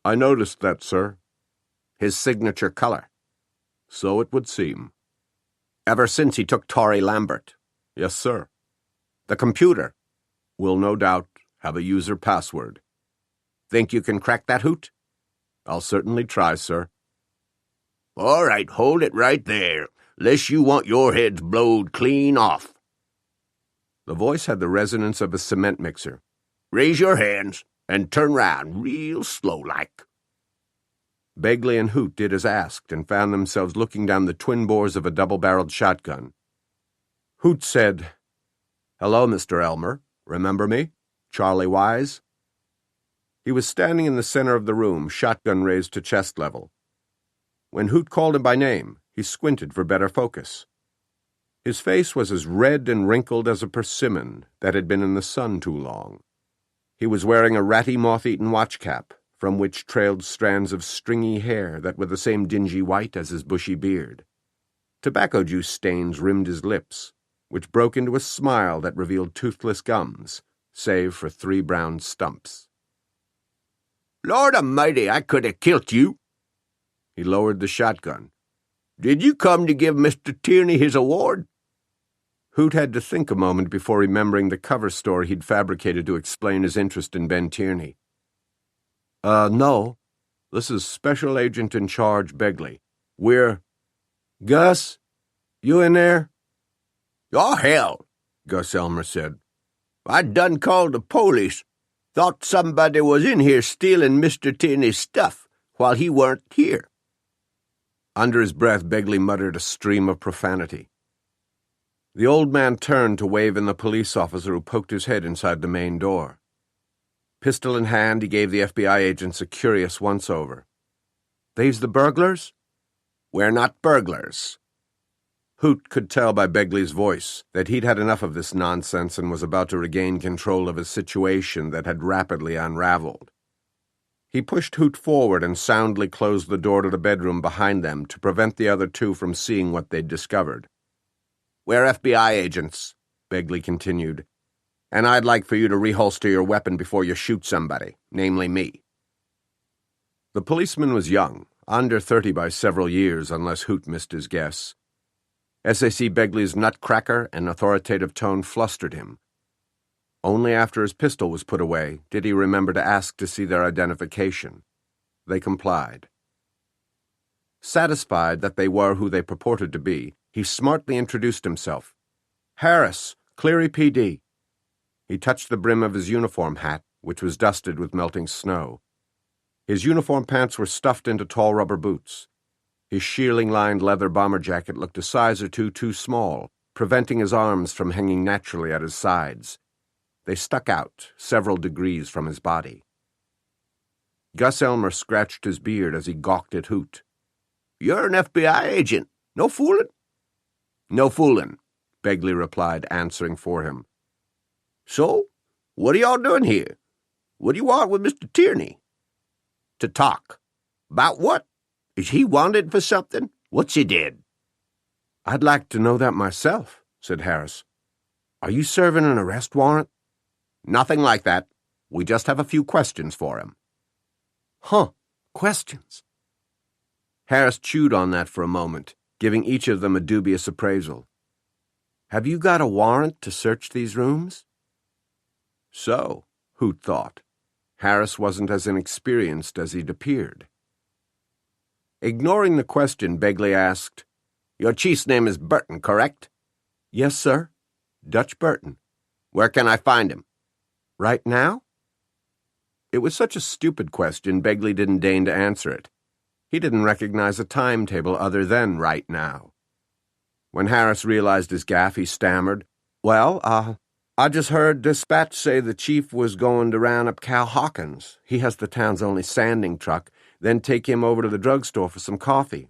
I noticed that, sir. His signature color. So it would seem. Ever since he took Torrey Lambert. Yes, sir. The computer will no doubt have a user password. Think you can crack that, Hoot? I'll certainly try, sir. All right, hold it right there, lest you want your heads blowed clean off. The voice had the resonance of a cement mixer. Raise your hands and turn round real slow-like. Begley and Hoot did as asked and found themselves looking down the twin bores of a double-barreled shotgun. Hoot said, Hello, Mr. Elmer. Remember me? Charlie Wise? He was standing in the center of the room, shotgun raised to chest level. When Hoot called him by name, he squinted for better focus. His face was as red and wrinkled as a persimmon that had been in the sun too long. He was wearing a ratty moth-eaten watch cap, from which trailed strands of stringy hair that were the same dingy white as his bushy beard. Tobacco juice stains rimmed his lips, which broke into a smile that revealed toothless gums, save for 3 brown stumps. Lord Almighty, I could have killed you. He lowered the shotgun. Did you come to give Mr. Tierney his award? Hoot had to think a moment before remembering the cover story he'd fabricated to explain his interest in Ben Tierney. No. This is Special Agent in Charge Begley. We're... Gus? You in there? Oh, hell, Gus Elmer said. I done called the police. Thought somebody was in here stealing Mr. Tierney's stuff while he weren't here. Under his breath, Begley muttered a stream of profanity. The old man turned to wave in the police officer who poked his head inside the main door. Pistol in hand, he gave the FBI agents a curious once-over. These the burglars? We're not burglars. Hoot could tell by Begley's voice that he'd had enough of this nonsense and was about to regain control of a situation that had rapidly unraveled. He pushed Hoot forward and soundly closed the door to the bedroom behind them to prevent the other two from seeing what they'd discovered. We're FBI agents, Begley continued, and I'd like for you to reholster your weapon before you shoot somebody, namely me. The policeman was young, under 30 by several years, unless Hoot missed his guess. SAC Begley's nutcracker and authoritative tone flustered him. Only after his pistol was put away did he remember to ask to see their identification. They complied. Satisfied that they were who they purported to be, he smartly introduced himself. Harris, Cleary PD. He touched the brim of his uniform hat, which was dusted with melting snow. His uniform pants were stuffed into tall rubber boots. His shearling-lined leather bomber jacket looked a size or two too small, preventing his arms from hanging naturally at his sides. They stuck out several degrees from his body. Gus Elmer scratched his beard as he gawked at Hoot. You're an FBI agent. No fooling? No fooling, Begley replied, answering for him. So, what are y'all doing here? What do you want with Mr. Tierney? To talk. About what? Is he wanted for something? What's he did? I'd like to know that myself, said Harris. Are you serving an arrest warrant? Nothing like that. We just have a few questions for him. Huh, questions. Harris chewed on that for a moment, giving each of them a dubious appraisal. Have you got a warrant to search these rooms? So, Hoot thought. Harris wasn't as inexperienced as he'd appeared. Ignoring the question, Begley asked, Your chief's name is Burton, correct? Yes, sir. Dutch Burton. Where can I find him? Right now? It was such a stupid question, Begley didn't deign to answer it. He didn't recognize a timetable other than right now. When Harris realized his gaffe, he stammered, Well, I just heard dispatch say the chief was going to round up Cal Hawkins. He has the town's only sanding truck, then take him over to the drugstore for some coffee.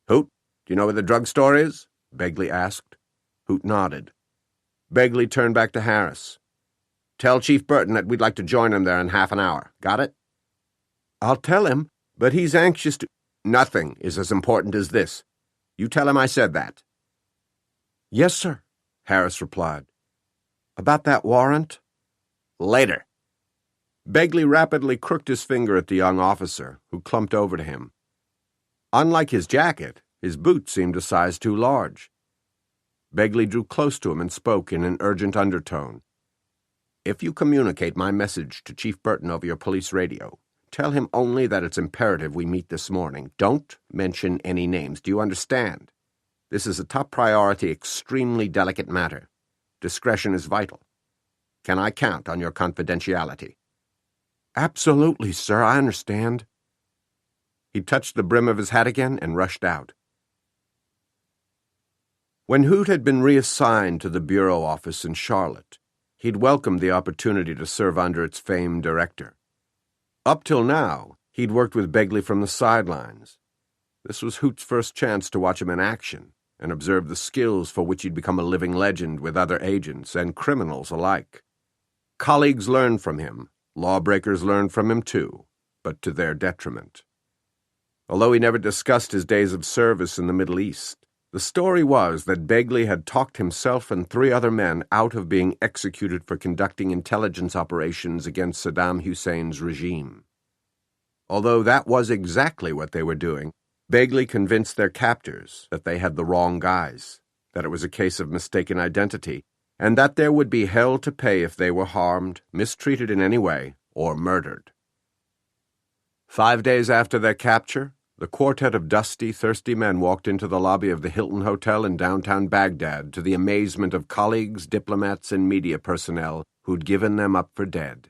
Hoot, do you know where the drugstore is? Begley asked. Hoot nodded. Begley turned back to Harris. Tell Chief Burton that we'd like to join him there in half an hour. Got it? I'll tell him, but he's anxious to... Nothing is as important as this. You tell him I said that. Yes, sir, Harris replied. About that warrant? Later. Begley rapidly crooked his finger at the young officer, who clumped over to him. Unlike his jacket, his boots seemed a size too large. Begley drew close to him and spoke in an urgent undertone. If you communicate my message to Chief Burton over your police radio, tell him only that it's imperative we meet this morning. Don't mention any names. Do you understand? This is a top priority, extremely delicate matter. Discretion is vital. Can I count on your confidentiality? Absolutely, sir. I understand. He touched the brim of his hat again and rushed out. When Hoot had been reassigned to the bureau office in Charlotte, he'd welcomed the opportunity to serve under its famed director. Up till now, he'd worked with Begley from the sidelines. This was Hoot's first chance to watch him in action and observe the skills for which he'd become a living legend with other agents and criminals alike. Colleagues learned from him, lawbreakers learned from him too, but to their detriment. Although he never discussed his days of service in the Middle East, the story was that Begley had talked himself and 3 other men out of being executed for conducting intelligence operations against Saddam Hussein's regime. Although that was exactly what they were doing, Begley convinced their captors that they had the wrong guys. that it was a case of mistaken identity, and that there would be hell to pay if they were harmed, mistreated in any way, or murdered. 5 days after their capture, the quartet of dusty, thirsty men walked into the lobby of the Hilton Hotel in downtown Baghdad to the amazement of colleagues, diplomats, and media personnel who'd given them up for dead.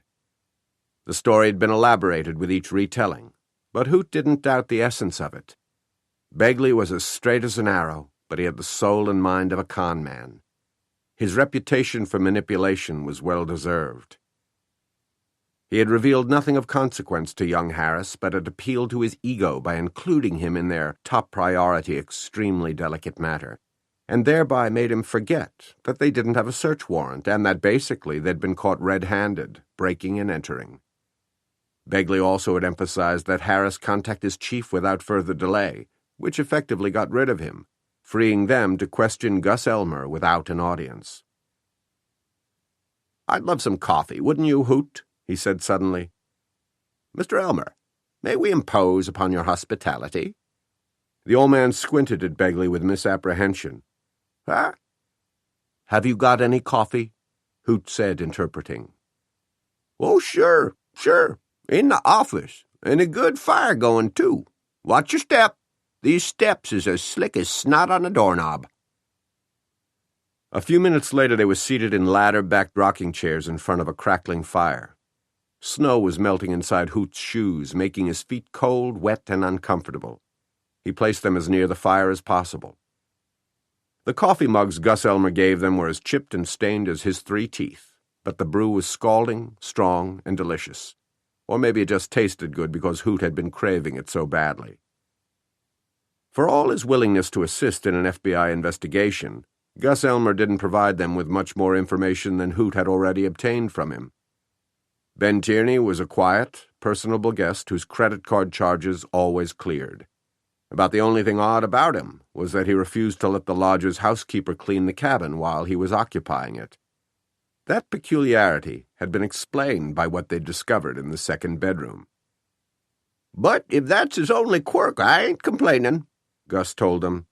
The story had been elaborated with each retelling, but Hoot didn't doubt the essence of it. Begley was as straight as an arrow, but he had the soul and mind of a con man. His reputation for manipulation was well-deserved. He had revealed nothing of consequence to young Harris, but had appealed to his ego by including him in their top-priority, extremely delicate matter, and thereby made him forget that they didn't have a search warrant and that basically they'd been caught red-handed, breaking and entering. Begley also had emphasized that Harris contact his chief without further delay, which effectively got rid of him, freeing them to question Gus Elmer without an audience. "I'd love some coffee, wouldn't you, Hoot?" he said suddenly. "Mr. Elmer, may we impose upon your hospitality?" The old man squinted at Begley with misapprehension. "Huh? Have you got any coffee?" Hoot said, interpreting. "Oh, sure. In the office, and a good fire going, too. Watch your step. These steps is as slick as snot on a doorknob." A few minutes later they were seated in ladder-backed rocking chairs in front of a crackling fire. Snow was melting inside Hoot's shoes, making his feet cold, wet, and uncomfortable. He placed them as near the fire as possible. The coffee mugs Gus Elmer gave them were as chipped and stained as his 3 teeth, but the brew was scalding, strong, and delicious. Or maybe it just tasted good because Hoot had been craving it so badly. For all his willingness to assist in an FBI investigation, Gus Elmer didn't provide them with much more information than Hoot had already obtained from him. Ben Tierney was a quiet, personable guest whose credit card charges always cleared. About the only thing odd about him was that he refused to let the lodger's housekeeper clean the cabin while he was occupying it. That peculiarity had been explained by what they'd discovered in the second bedroom. "But if that's his only quirk, I ain't complaining," Gus told him.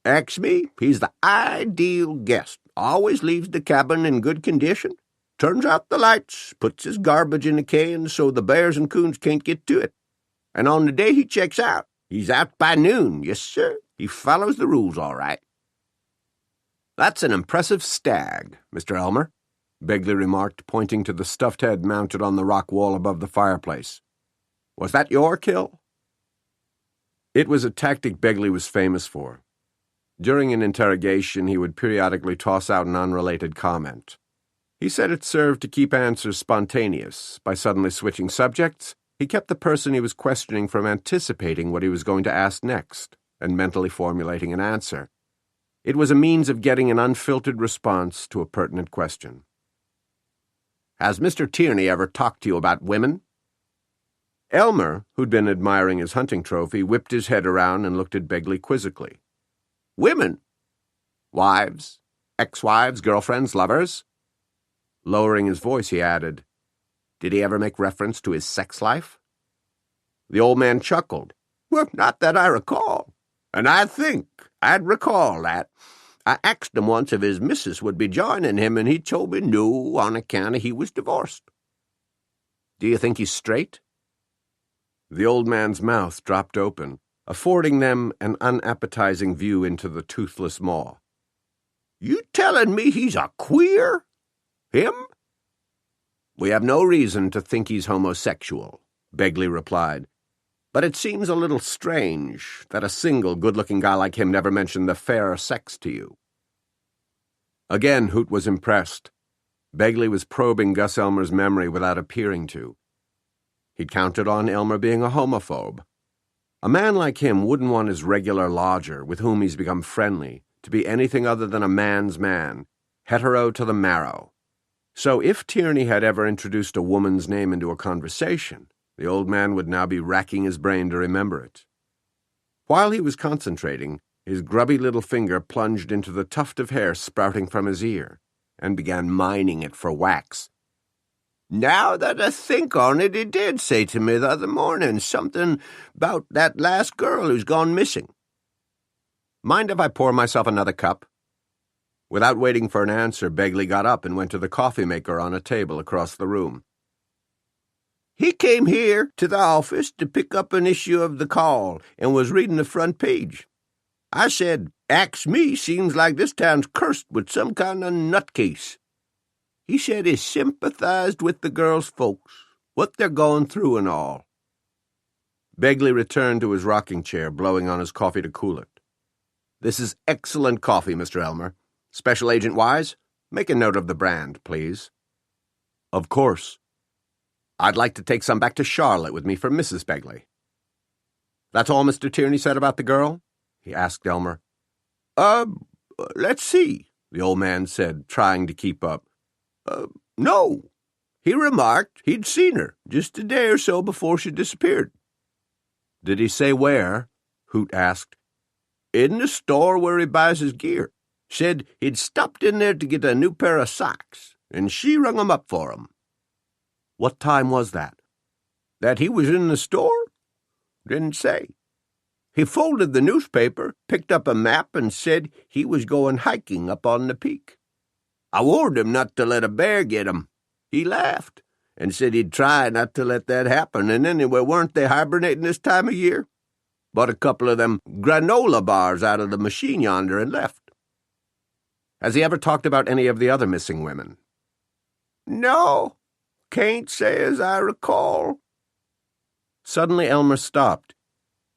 "Ax me, he's the ideal guest. Always leaves the cabin in good condition, turns out the lights, puts his garbage in a can so the bears and coons can't get to it. And on the day he checks out, he's out by noon. Yes, sir. He follows the rules all right." "That's an impressive stag, Mr. Elmer," Begley remarked, pointing to the stuffed head mounted on the rock wall above the fireplace. "Was that your kill?" It was a tactic Begley was famous for. During an interrogation, he would periodically toss out an unrelated comment. He said it served to keep answers spontaneous. By suddenly switching subjects, he kept the person he was questioning from anticipating what he was going to ask next and mentally formulating an answer. It was a means of getting an unfiltered response to a pertinent question. "Has Mr. Tierney ever talked to you about women?" Elmer, who'd been admiring his hunting trophy, whipped his head around and looked at Begley quizzically. "Women? Wives? Ex-wives? Girlfriends? Lovers?" Lowering his voice, he added, "Did he ever make reference to his sex life?" The old man chuckled. "Well, not that I recall. And I think I'd recall that. I asked him once if his missus would be joining him, and he told me no, on account of he was divorced." "Do you think he's straight?" The old man's mouth dropped open, affording them an unappetizing view into the toothless maw. "You telling me he's a queer? Him?" "We have no reason to think he's homosexual," Begley replied. "But it seems a little strange that a single good-looking guy like him never mentioned the fairer sex to you." Again, Hoot was impressed. Begley was probing Gus Elmer's memory without appearing to. He'd counted on Elmer being a homophobe. A man like him wouldn't want his regular lodger, with whom he's become friendly, to be anything other than a man's man, hetero to the marrow. So if Tierney had ever introduced a woman's name into a conversation, the old man would now be racking his brain to remember it. While he was concentrating, his grubby little finger plunged into the tuft of hair sprouting from his ear, and began mining it for wax. "Now that I think on it, he did say to me the other morning something about that last girl who's gone missing." "Mind if I pour myself another cup?" Without waiting for an answer, Begley got up and went to the coffee maker on a table across the room. He came here to the office to pick up an issue of the Call and was reading the front page. I said, "Ax me, seems like this town's cursed with some kind of nutcase." He said he sympathized with the girls' folks, what they're going through and all. Begley returned to his rocking chair, blowing on his coffee to cool it. "This is excellent coffee, Mr. Elmer. Special Agent Wise, make a note of the brand, please." "Of course. I'd like to take some back to Charlotte with me for Mrs. Begley." "That's all Mr. Tierney said about the girl?" he asked Elmer. Let's see," the old man said, trying to keep up. No. He remarked he'd seen her just a day or so before she disappeared." "Did he say where?" Hoot asked. "In the store where he buys his gear. Said he'd stopped in there to get a new pair of socks, and she rung 'em up for him." "What time was that?" "That he was in the store? Didn't say. He folded the newspaper, picked up a map, and said he was going hiking up on the peak. I warned him not to let a bear get him. He laughed and said he'd try not to let that happen, and anyway, weren't they hibernating this time of year? Bought a couple of them granola bars out of the machine yonder and left." "Has he ever talked about any of the other missing women?" "No, can't say as I recall." Suddenly Elmer stopped.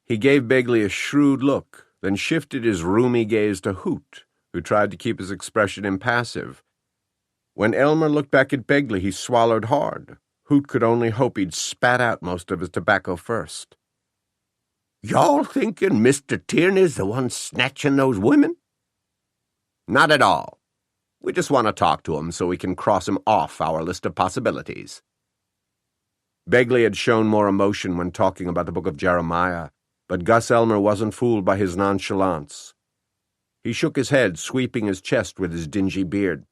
He gave Begley a shrewd look, then shifted his roomy gaze to Hoot, who tried to keep his expression impassive. When Elmer looked back at Begley, he swallowed hard. Hoot could only hope he'd spat out most of his tobacco first. "Y'all thinking Mr. Tierney's the one snatching those women?" "Not at all. We just want to talk to him so we can cross him off our list of possibilities." Begley had shown more emotion when talking about the book of Jeremiah, but Gus Elmer wasn't fooled by his nonchalance. He shook his head, sweeping his chest with his dingy beard.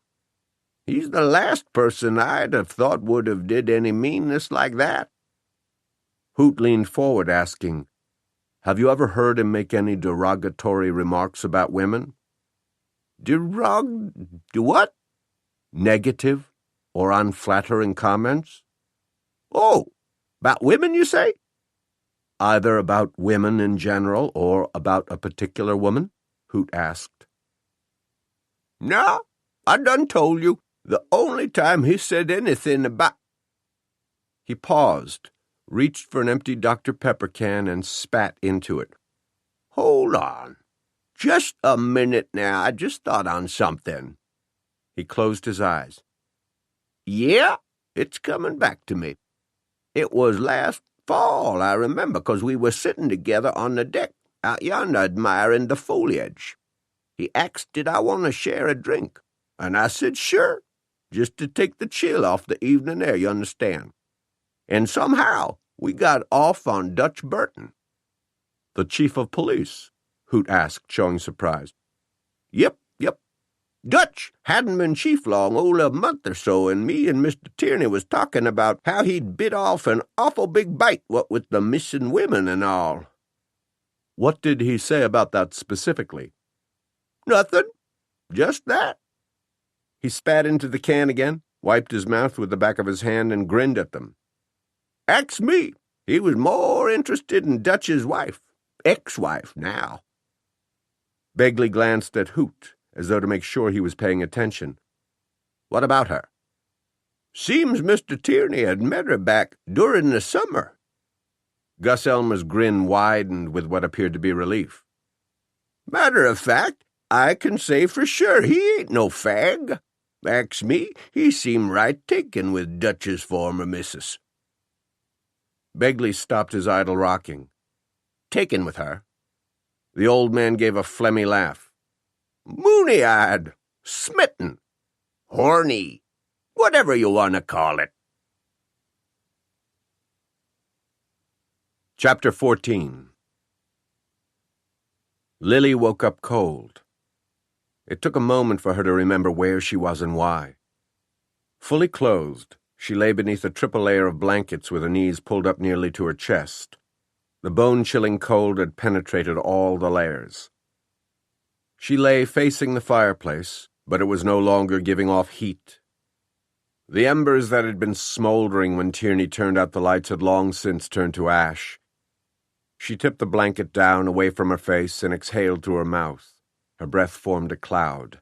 "He's the last person I'd have thought would have did any meanness like that." Hoot leaned forward, asking, "Have you ever heard him make any derogatory remarks about women?" What? Negative or unflattering comments? "Oh, about women, you say?" "Either about women in general or about a particular woman?" Hoot asked. "No, I done told you. The only time he said anything about—" He paused, reached for an empty Dr. Pepper can, and spat into it. "Hold on. Just a minute now. I just thought on something." He closed his eyes. "Yeah, it's coming back to me. It was last fall, I remember, 'cause we were sitting together on the deck out yonder admiring the foliage. He asked did I want to share a drink, and I said sure, just to take the chill off the evening air, you understand. And somehow we got off on Dutch Burton." "The chief of police?" Hoot asked, showing surprise. Yep. Dutch hadn't been chief long, only a month or so, and me and Mr. Tierney was talking about how he'd bit off an awful big bite, what with the missing women and all." "What did he say about that specifically?" "Nothing. Just that." He spat into the can again, wiped his mouth with the back of his hand, and grinned at them. "Ax me. He was more interested in Dutch's wife. Ex-wife now." Begley glanced at Hoot, as though to make sure he was paying attention. "What about her?" "Seems Mr. Tierney had met her back during the summer." Gus Elmer's grin widened with what appeared to be relief. "Matter of fact, I can say for sure he ain't no fag. Ax me, he seemed right taken with Dutch's former missus." Begley stopped his idle rocking. "Taken with her?" The old man gave a phlegmy laugh. "Moony-eyed, smitten, horny, whatever you want to call it." Chapter 14. Lily woke up cold. It took a moment for her to remember where she was and why. Fully clothed, she lay beneath a triple layer of blankets with her knees pulled up nearly to her chest. The bone-chilling cold had penetrated all the layers. She lay facing the fireplace, but it was no longer giving off heat. The embers that had been smoldering when Tierney turned out the lights had long since turned to ash. She tipped the blanket down away from her face and exhaled through her mouth. Her breath formed a cloud.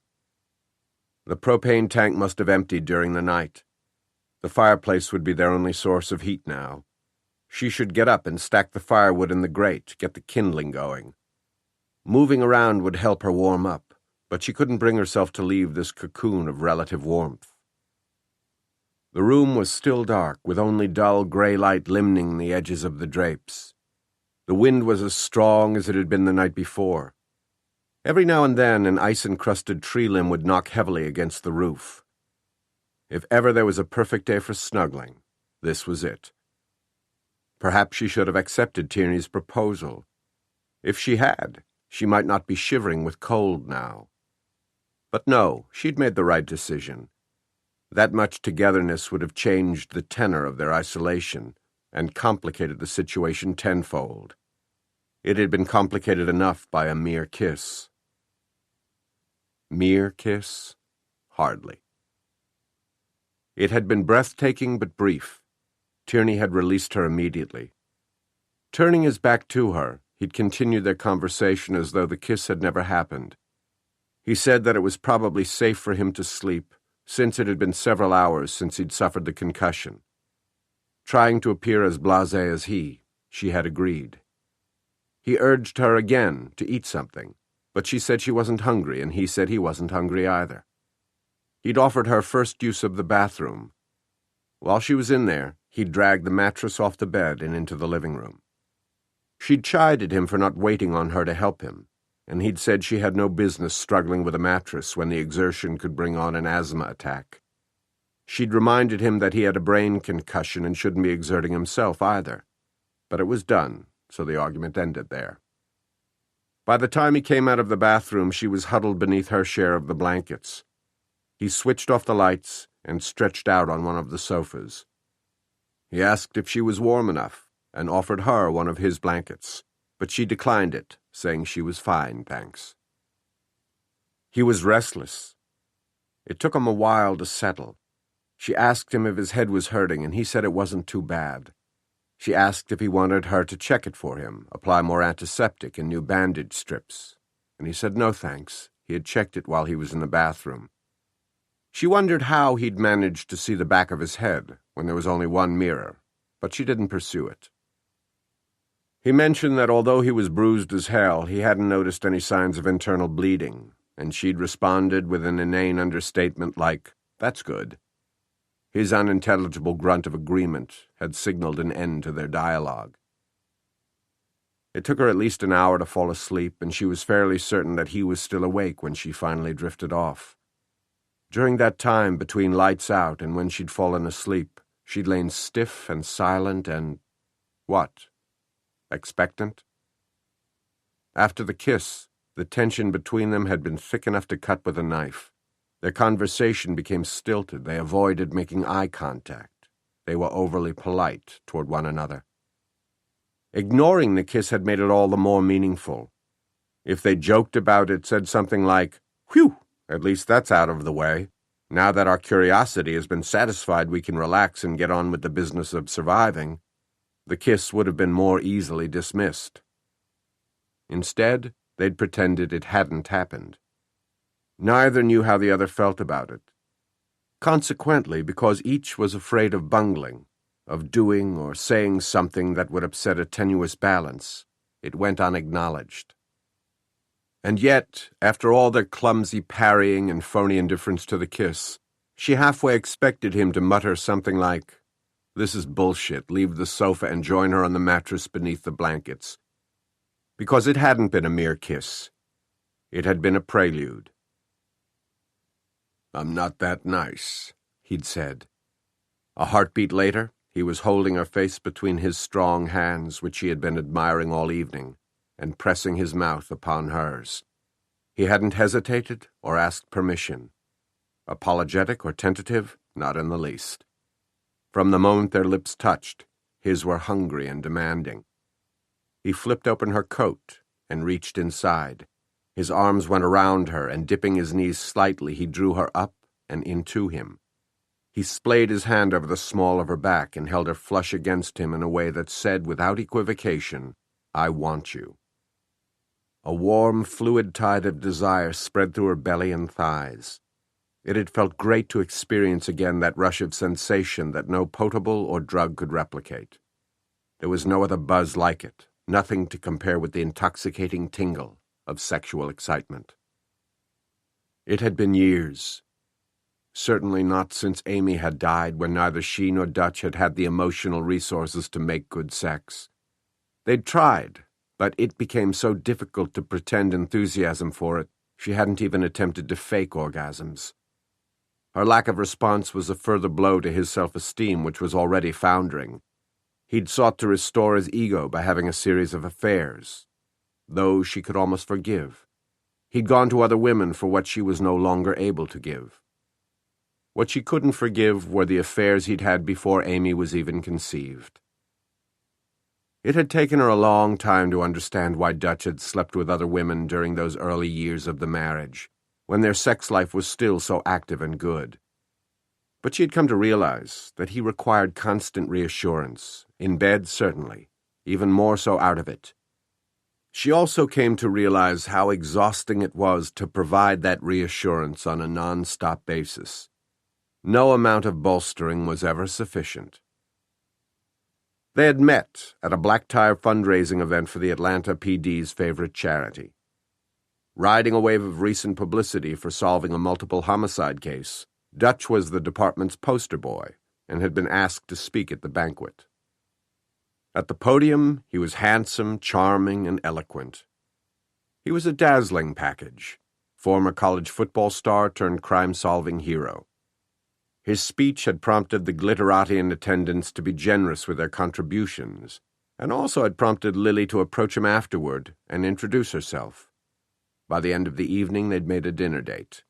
The propane tank must have emptied during the night. The fireplace would be their only source of heat now. She should get up and stack the firewood in the grate, get the kindling going. Moving around would help her warm up, but she couldn't bring herself to leave this cocoon of relative warmth. The room was still dark, with only dull gray light limning the edges of the drapes. The wind was as strong as it had been the night before. Every now and then an ice-encrusted tree limb would knock heavily against the roof. If ever there was a perfect day for snuggling, this was it. Perhaps she should have accepted Tierney's proposal. If she had, she might not be shivering with cold now. But no, she'd made the right decision. That much togetherness would have changed the tenor of their isolation and complicated the situation tenfold. It had been complicated enough by a mere kiss. Mere kiss? Hardly. It had been breathtaking but brief. Tierney had released her immediately. Turning his back to her, he'd continued their conversation as though the kiss had never happened. He said that it was probably safe for him to sleep, since it had been several hours since he'd suffered the concussion. Trying to appear as blasé as he, she had agreed. He urged her again to eat something, but she said she wasn't hungry, and he said he wasn't hungry either. He'd offered her first use of the bathroom. While she was in there, he'd dragged the mattress off the bed and into the living room. She'd chided him for not waiting on her to help him, and he'd said she had no business struggling with a mattress when the exertion could bring on an asthma attack. She'd reminded him that he had a brain concussion and shouldn't be exerting himself either. But it was done, so the argument ended there. By the time he came out of the bathroom, she was huddled beneath her share of the blankets. He switched off the lights and stretched out on one of the sofas. He asked if she was warm enough and offered her one of his blankets, but she declined it, saying she was fine, thanks. He was restless. It took him a while to settle. She asked him if his head was hurting, and he said it wasn't too bad. She asked if he wanted her to check it for him, apply more antiseptic and new bandage strips, and he said no thanks. He had checked it while he was in the bathroom. She wondered how he'd managed to see the back of his head when there was only one mirror, but she didn't pursue it. He mentioned that although he was bruised as hell, he hadn't noticed any signs of internal bleeding, and she'd responded with an inane understatement like, "That's good." His unintelligible grunt of agreement had signaled an end to their dialogue. It took her at least an hour to fall asleep, and she was fairly certain that he was still awake when she finally drifted off. During that time, between lights out and when she'd fallen asleep, she'd lain stiff and silent and... what? Expectant? After the kiss, the tension between them had been thick enough to cut with a knife. Their conversation became stilted. They avoided making eye contact. They were overly polite toward one another. Ignoring the kiss had made it all the more meaningful. If they joked about it, said something like, "Whew, at least that's out of the way. Now that our curiosity has been satisfied, we can relax and get on with the business of surviving," the kiss would have been more easily dismissed. Instead, they'd pretended it hadn't happened. Neither knew how the other felt about it. Consequently, because each was afraid of bungling, of doing or saying something that would upset a tenuous balance, it went unacknowledged. And yet, after all their clumsy parrying and phony indifference to the kiss, she halfway expected him to mutter something like, "This is bullshit, leave the sofa and join her on the mattress beneath the blankets." Because it hadn't been a mere kiss. It had been a prelude. "I'm not that nice," he'd said. A heartbeat later, he was holding her face between his strong hands, which he had been admiring all evening, and pressing his mouth upon hers. He hadn't hesitated or asked permission. Apologetic or tentative, not in the least. From the moment their lips touched, his were hungry and demanding. He flipped open her coat and reached inside. His arms went around her, and dipping his knees slightly, he drew her up and into him. He splayed his hand over the small of her back and held her flush against him in a way that said without equivocation, "I want you." A warm, fluid tide of desire spread through her belly and thighs. It had felt great to experience again that rush of sensation that no potable or drug could replicate. There was no other buzz like it, nothing to compare with the intoxicating tingle of sexual excitement. It had been years. Certainly not since Amy had died, when neither she nor Dutch had had the emotional resources to make good sex. They'd tried, but it became so difficult to pretend enthusiasm for it, she hadn't even attempted to fake orgasms. Her lack of response was a further blow to his self-esteem, which was already foundering. He'd sought to restore his ego by having a series of affairs, those she could almost forgive. He'd gone to other women for what she was no longer able to give. What she couldn't forgive were the affairs he'd had before Amy was even conceived. It had taken her a long time to understand why Dutch had slept with other women during those early years of the marriage, when their sex life was still so active and good. But she had come to realize that he required constant reassurance, in bed certainly, even more so out of it. She also came to realize how exhausting it was to provide that reassurance on a non-stop basis. No amount of bolstering was ever sufficient. They had met at a black-tie fundraising event for the Atlanta PD's favorite charity. Riding a wave of recent publicity for solving a multiple homicide case, Dutch was the department's poster boy and had been asked to speak at the banquet. At the podium, he was handsome, charming, and eloquent. He was a dazzling package, former college football star turned crime-solving hero. His speech had prompted the glitterati in attendance to be generous with their contributions, and also had prompted Lily to approach him afterward and introduce herself. By the end of the evening, they'd made a dinner date.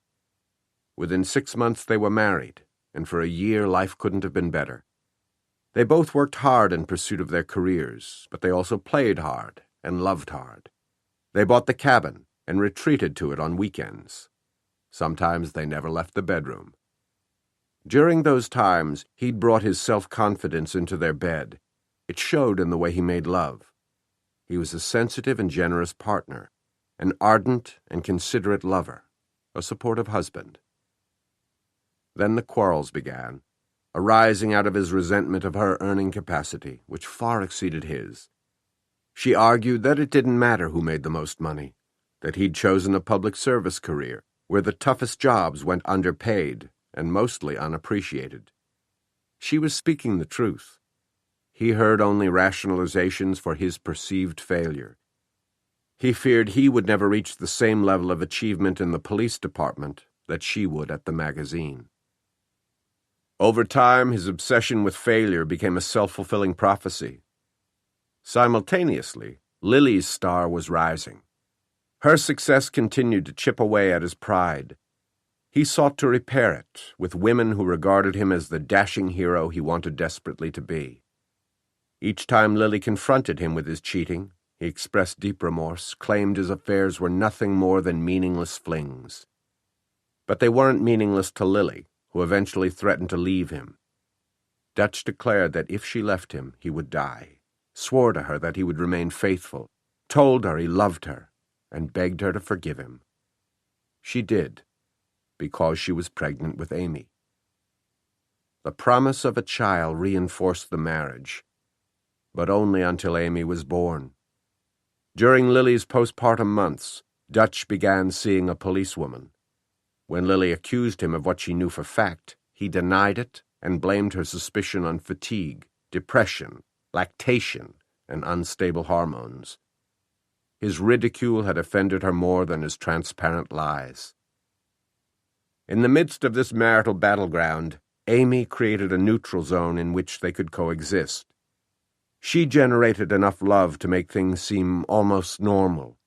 Within 6 months, they were married, and for a year, life couldn't have been better. They both worked hard in pursuit of their careers, but they also played hard and loved hard. They bought the cabin and retreated to it on weekends. Sometimes they never left the bedroom. During those times, he'd brought his self-confidence into their bed. It showed in the way he made love. He was a sensitive and generous partner, an ardent and considerate lover, a supportive husband. Then the quarrels began, arising out of his resentment of her earning capacity, which far exceeded his. She argued that it didn't matter who made the most money, that he'd chosen a public service career, where the toughest jobs went underpaid and mostly unappreciated. She was speaking the truth. He heard only rationalizations for his perceived failure. He feared he would never reach the same level of achievement in the police department that she would at the magazine. Over time, his obsession with failure became a self-fulfilling prophecy. Simultaneously, Lily's star was rising. Her success continued to chip away at his pride. He sought to repair it with women who regarded him as the dashing hero he wanted desperately to be. Each time Lily confronted him with his cheating, he expressed deep remorse, claimed his affairs were nothing more than meaningless flings. But they weren't meaningless to Lily, who eventually threatened to leave him. Dutch declared that if she left him, he would die, swore to her that he would remain faithful, told her he loved her, and begged her to forgive him. She did, because she was pregnant with Amy. The promise of a child reinforced the marriage, but only until Amy was born. During Lily's postpartum months, Dutch began seeing a policewoman. When Lily accused him of what she knew for fact, he denied it and blamed her suspicion on fatigue, depression, lactation, and unstable hormones. His ridicule had offended her more than his transparent lies. In the midst of this marital battleground, Amy created a neutral zone in which they could coexist. She generated enough love to make things seem almost normal.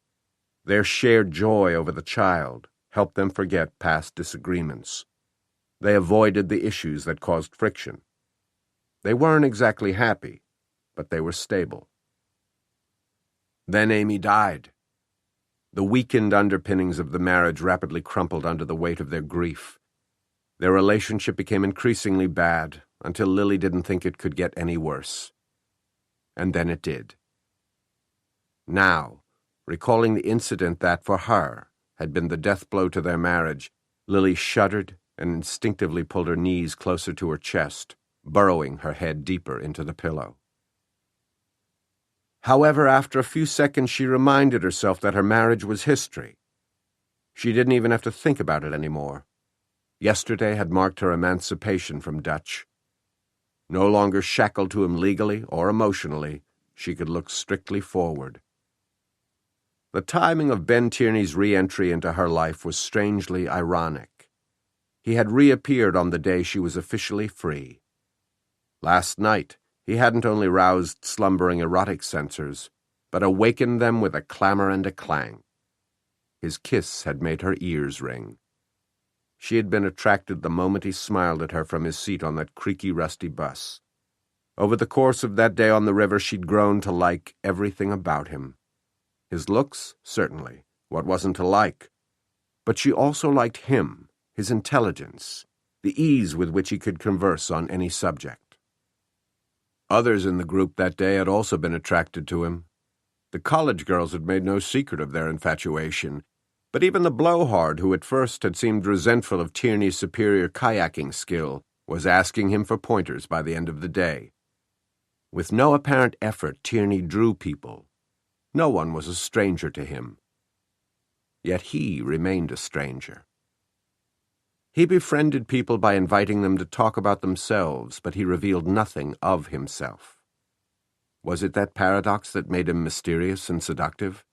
Their shared joy over the child helped them forget past disagreements. They avoided the issues that caused friction. They weren't exactly happy, but they were stable. Then Amy died. The weakened underpinnings of the marriage rapidly crumpled under the weight of their grief. Their relationship became increasingly bad until Lily didn't think it could get any worse. And then it did. Now, recalling the incident that, for her, had been the death blow to their marriage, Lily shuddered and instinctively pulled her knees closer to her chest, burrowing her head deeper into the pillow. However, after a few seconds she reminded herself that her marriage was history. She didn't even have to think about it anymore. Yesterday had marked her emancipation from Dutch. No longer shackled to him legally or emotionally, she could look strictly forward. The timing of Ben Tierney's re-entry into her life was strangely ironic. He had reappeared on the day she was officially free. Last night, he hadn't only roused slumbering erotic sensors, but awakened them with a clamor and a clang. His kiss had made her ears ring. She had been attracted the moment he smiled at her from his seat on that creaky, rusty bus. Over the course of that day on the river, she'd grown to like everything about him. His looks, certainly. What wasn't to like? But she also liked him, his intelligence, the ease with which he could converse on any subject. Others in the group that day had also been attracted to him. The college girls had made no secret of their infatuation, but even the blowhard, who at first had seemed resentful of Tierney's superior kayaking skill, was asking him for pointers by the end of the day. With no apparent effort, Tierney drew people. No one was a stranger to him. Yet he remained a stranger. He befriended people by inviting them to talk about themselves, but he revealed nothing of himself. Was it that paradox that made him mysterious and seductive?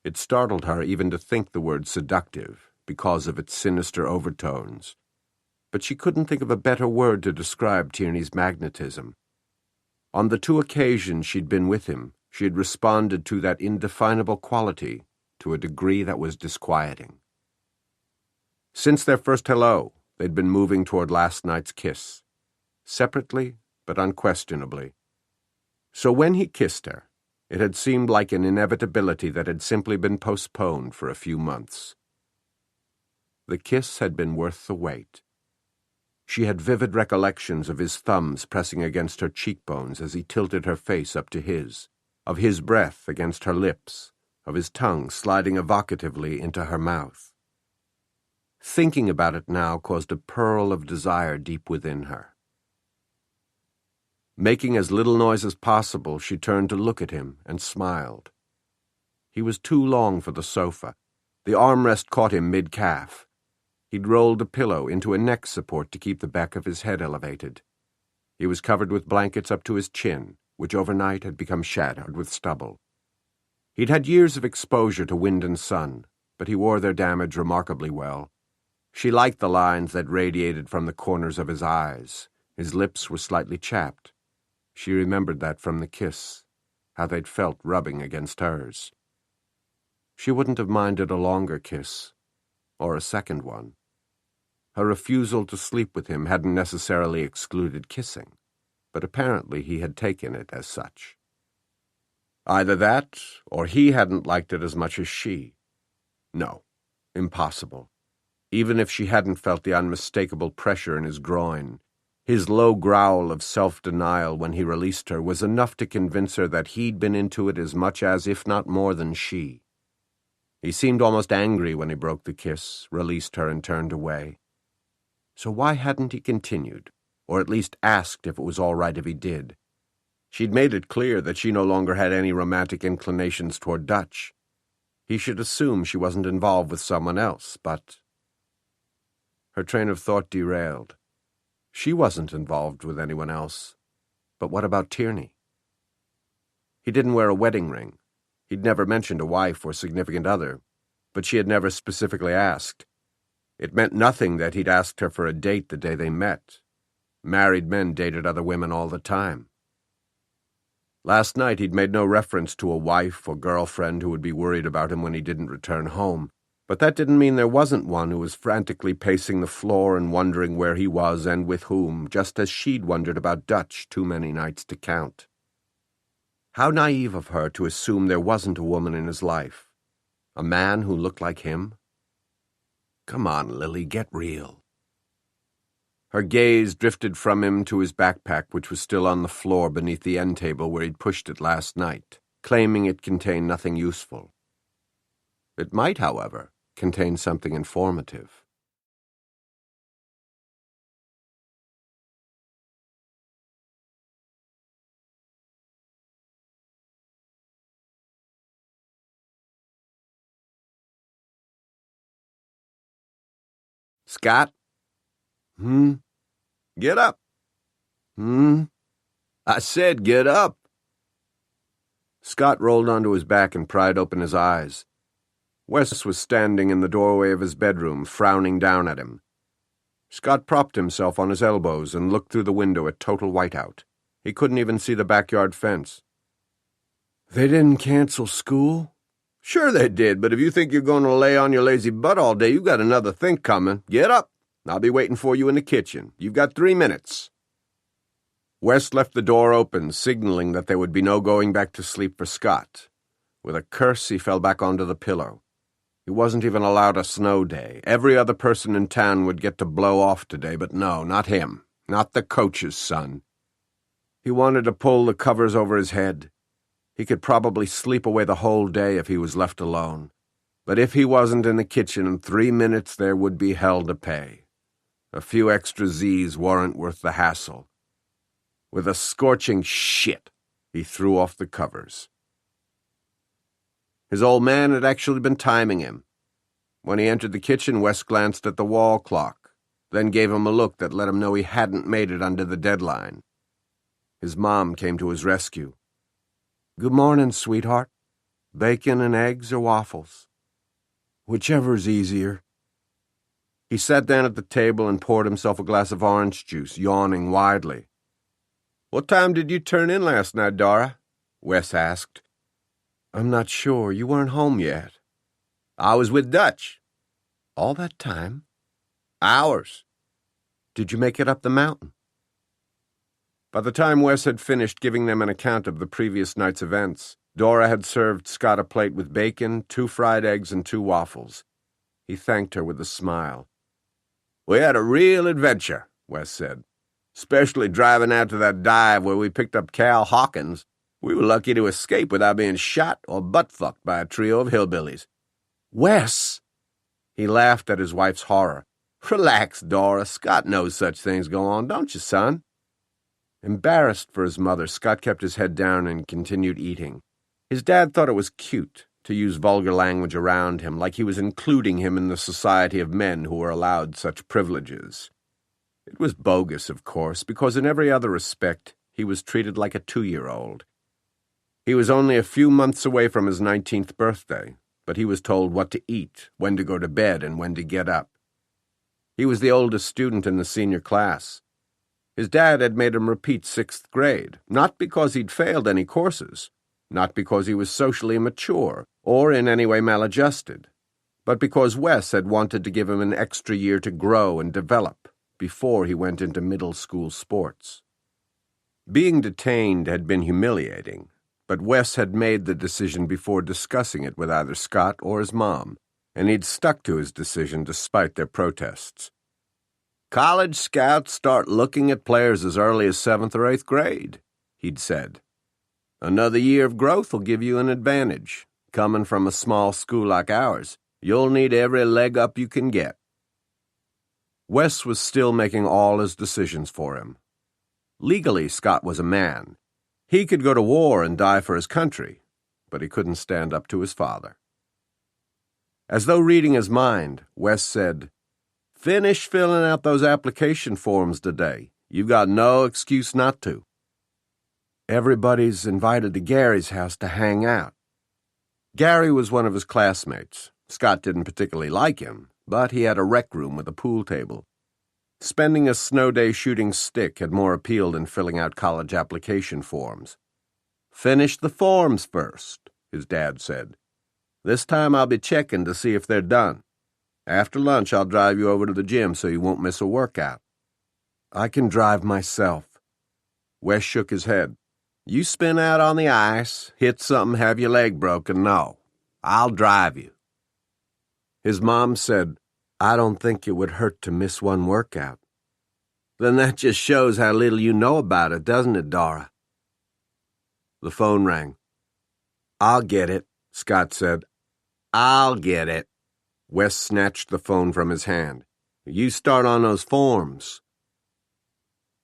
It startled her even to think the word seductive because of its sinister overtones, but she couldn't think of a better word to describe Tierney's magnetism. On the 2 occasions she'd been with him, she had responded to that indefinable quality to a degree that was disquieting. Since their first hello, they'd been moving toward last night's kiss, separately but unquestionably. So when he kissed her, it had seemed like an inevitability that had simply been postponed for a few months. The kiss had been worth the wait. She had vivid recollections of his thumbs pressing against her cheekbones as he tilted her face up to his, of his breath against her lips, of his tongue sliding evocatively into her mouth. Thinking about it now caused a pearl of desire deep within her. Making as little noise as possible, she turned to look at him and smiled. He was too long for the sofa. The armrest caught him mid-calf. He'd rolled a pillow into a neck support to keep the back of his head elevated. He was covered with blankets up to his chin, which overnight had become shadowed with stubble. He'd had years of exposure to wind and sun, but he wore their damage remarkably well. She liked the lines that radiated from the corners of his eyes. His lips were slightly chapped. She remembered that from the kiss, how they'd felt rubbing against hers. She wouldn't have minded a longer kiss, or a second one. Her refusal to sleep with him hadn't necessarily excluded kissing, but apparently he had taken it as such. Either that, or he hadn't liked it as much as she. No, impossible. Even if she hadn't felt the unmistakable pressure in his groin, his low growl of self-denial when he released her was enough to convince her that he'd been into it as much as, if not more than she. He seemed almost angry when he broke the kiss, released her, and turned away. So why hadn't he continued, or at least asked if it was all right if he did? She'd made it clear that she no longer had any romantic inclinations toward Dutch. He should assume she wasn't involved with someone else, but... Her train of thought derailed. She wasn't involved with anyone else. But what about Tierney? He didn't wear a wedding ring. He'd never mentioned a wife or significant other, but she had never specifically asked. It meant nothing that he'd asked her for a date the day they met. Married men dated other women all the time. Last night he'd made no reference to a wife or girlfriend who would be worried about him when he didn't return home, but that didn't mean there wasn't one who was frantically pacing the floor and wondering where he was and with whom, just as she'd wondered about Dutch too many nights to count. How naive of her to assume there wasn't a woman in his life. A man who looked like him? Come on, Lily, get real. Her gaze drifted from him to his backpack, which was still on the floor beneath the end table where he'd pushed it last night, claiming it contained nothing useful. It might, however, contain something informative. Scott? Get up. I said get up. Scott rolled onto his back and pried open his eyes. Wes was standing in the doorway of his bedroom, frowning down at him. Scott propped himself on his elbows and looked through the window at total whiteout. He couldn't even see the backyard fence. They didn't cancel school? Sure they did, but if you think you're going to lay on your lazy butt all day, you've got another thing coming. Get up. I'll be waiting for you in the kitchen. You've got 3 minutes. Wes left the door open, signaling that there would be no going back to sleep for Scott. With a curse, he fell back onto the pillow. He wasn't even allowed a snow day. Every other person in town would get to blow off today, but no, not him. Not the coach's son. He wanted to pull the covers over his head. He could probably sleep away the whole day if he was left alone. But if he wasn't in the kitchen in 3 minutes, there would be hell to pay. A few extra Z's weren't worth the hassle. With a scorching shit, he threw off the covers. His old man had actually been timing him. When he entered the kitchen, Wes glanced at the wall clock, then gave him a look that let him know he hadn't made it under the deadline. His mom came to his rescue. Good morning, sweetheart. Bacon and eggs or waffles? Whichever's easier. He sat down at the table and poured himself a glass of orange juice, yawning widely. What time did you turn in last night, Dora? Wes asked. I'm not sure. You weren't home yet. I was with Dutch. All that time? Hours. Did you make it up the mountain? By the time Wes had finished giving them an account of the previous night's events, Dora had served Scott a plate with bacon, 2 fried eggs, and 2 waffles. He thanked her with a smile. We had a real adventure, Wes said. Especially driving out to that dive where we picked up Cal Hawkins. We were lucky to escape without being shot or butt-fucked by a trio of hillbillies. Wes! He laughed at his wife's horror. Relax, Dora. Scott knows such things go on, don't you, son? Embarrassed for his mother, Scott kept his head down and continued eating. His dad thought it was cute to use vulgar language around him, like he was including him in the society of men who were allowed such privileges. It was bogus, of course, because in every other respect he was treated like a 2-year-old. He was only a few months away from his 19th birthday, but he was told what to eat, when to go to bed, and when to get up. He was the oldest student in the senior class. His dad had made him repeat 6th grade, not because he'd failed any courses, not because he was socially immature or in any way maladjusted, but because Wes had wanted to give him an extra year to grow and develop before he went into middle school sports. Being detained had been humiliating, but Wes had made the decision before discussing it with either Scott or his mom, and he'd stuck to his decision despite their protests. College scouts start looking at players as early as 7th or 8th grade, he'd said. Another year of growth will give you an advantage. Coming from a small school like ours, you'll need every leg up you can get. Wes was still making all his decisions for him. Legally, Scott was a man. He could go to war and die for his country, but he couldn't stand up to his father. As though reading his mind, Wes said, Finish filling out those application forms today. You've got no excuse not to. Everybody's invited to Gary's house to hang out. Gary was one of his classmates. Scott didn't particularly like him, but he had a rec room with a pool table. Spending a snow day shooting stick had more appeal than filling out college application forms. Finish the forms first, his dad said. This time I'll be checking to see if they're done. After lunch, I'll drive you over to the gym so you won't miss a workout. I can drive myself. Wes shook his head. You spin out on the ice, hit something, have your leg broken. No, I'll drive you. His mom said, "I don't think it would hurt to miss one workout." Then that just shows how little you know about it, doesn't it, Dora? The phone rang. "I'll get it," Scott said. "I'll get it." Wes snatched the phone from his hand. "You start on those forms."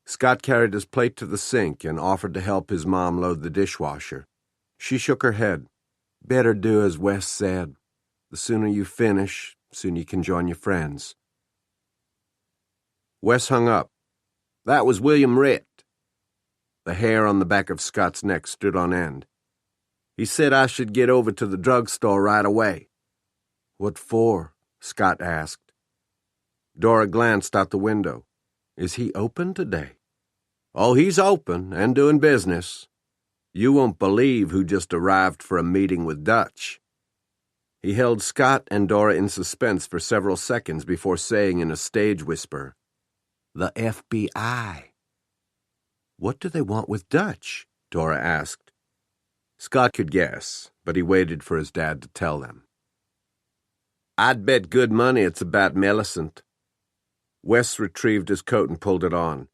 Scott carried his plate to the sink and offered to help his mom load the dishwasher. She shook her head. "Better do as Wes said. The sooner you finish, the sooner you can join your friends." Wes hung up. "That was William Ritt." The hair on the back of Scott's neck stood on end. "He said I should get over to the drugstore right away." "What for?" Scott asked. Dora glanced out the window. "Is he open today?" "Oh, he's open and doing business. You won't believe who just arrived for a meeting with Dutch." He held Scott and Dora in suspense for several seconds before saying in a stage whisper, "The FBI." "What do they want with Dutch?" Dora asked. Scott could guess, but he waited for his dad to tell them. "I'd bet good money it's about Millicent." Wes retrieved his coat and pulled it on.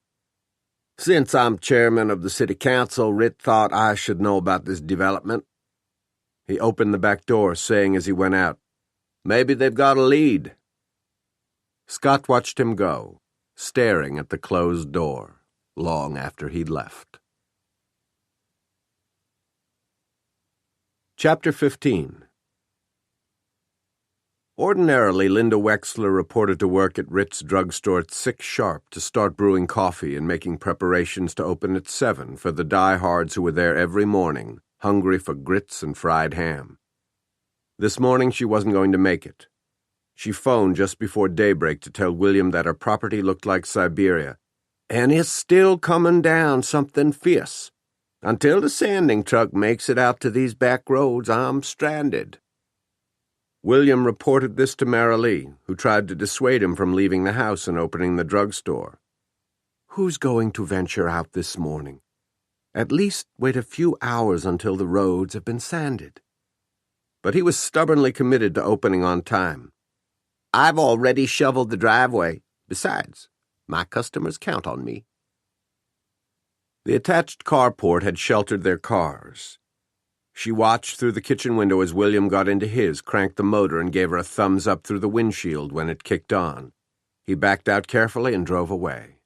"Since I'm chairman of the city council, Ritt thought I should know about this development." He opened the back door, saying as he went out, "Maybe they've got a lead." Scott watched him go, staring at the closed door, long after he'd left. Chapter 15. Ordinarily, Linda Wexler reported to work at Ritt's drugstore at 6 sharp to start brewing coffee and making preparations to open at 7 for the diehards who were there every morning, hungry for grits and fried ham. This morning she wasn't going to make it. She phoned just before daybreak to tell William that her property looked like Siberia, "And it's still coming down something fierce. Until the sanding truck makes it out to these back roads, I'm stranded." William reported this to Marilee, who tried to dissuade him from leaving the house and opening the drugstore. "Who's going to venture out this morning? At least wait a few hours until the roads have been sanded." But he was stubbornly committed to opening on time. "I've already shoveled the driveway. Besides, my customers count on me." The attached carport had sheltered their cars. She watched through the kitchen window as William got into his, cranked the motor, and gave her a thumbs up through the windshield when it kicked on. He backed out carefully and drove away.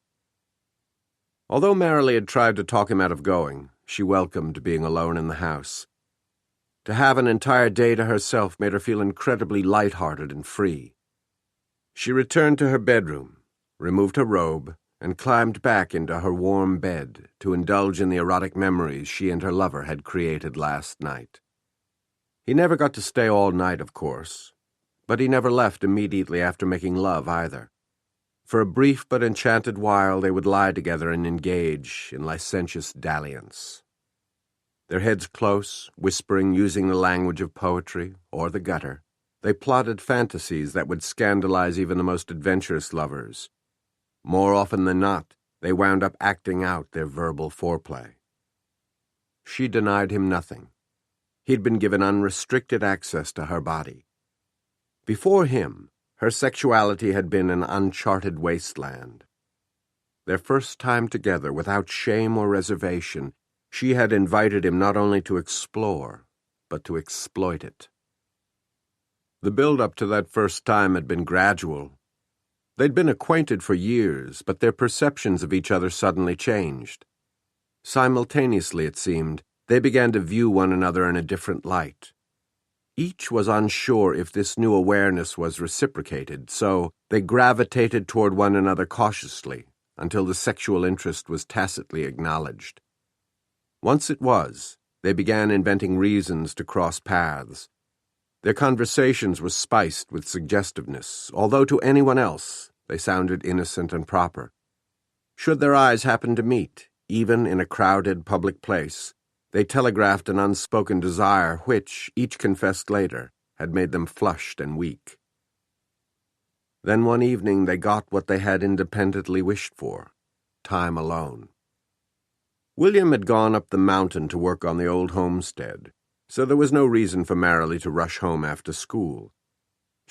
Although Marilee had tried to talk him out of going, she welcomed being alone in the house. To have an entire day to herself made her feel incredibly light-hearted and free. She returned to her bedroom, removed her robe, and climbed back into her warm bed to indulge in the erotic memories she and her lover had created last night. He never got to stay all night, of course, but he never left immediately after making love either. For a brief but enchanted while they would lie together and engage in licentious dalliance. Their heads close, whispering, using the language of poetry or the gutter, they plotted fantasies that would scandalize even the most adventurous lovers. More often than not, they wound up acting out their verbal foreplay. She denied him nothing. He'd been given unrestricted access to her body. Before him, her sexuality had been an uncharted wasteland. Their first time together, without shame or reservation, she had invited him not only to explore, but to exploit it. The build-up to that first time had been gradual. They'd been acquainted for years, but their perceptions of each other suddenly changed. Simultaneously, it seemed, they began to view one another in a different light. Each was unsure if this new awareness was reciprocated, so they gravitated toward one another cautiously until the sexual interest was tacitly acknowledged. Once it was, they began inventing reasons to cross paths. Their conversations were spiced with suggestiveness, although to anyone else they sounded innocent and proper. Should their eyes happen to meet, even in a crowded public place, they telegraphed an unspoken desire which, each confessed later, had made them flushed and weak. Then one evening they got what they had independently wished for, time alone. William had gone up the mountain to work on the old homestead, so there was no reason for Marilee to rush home after school.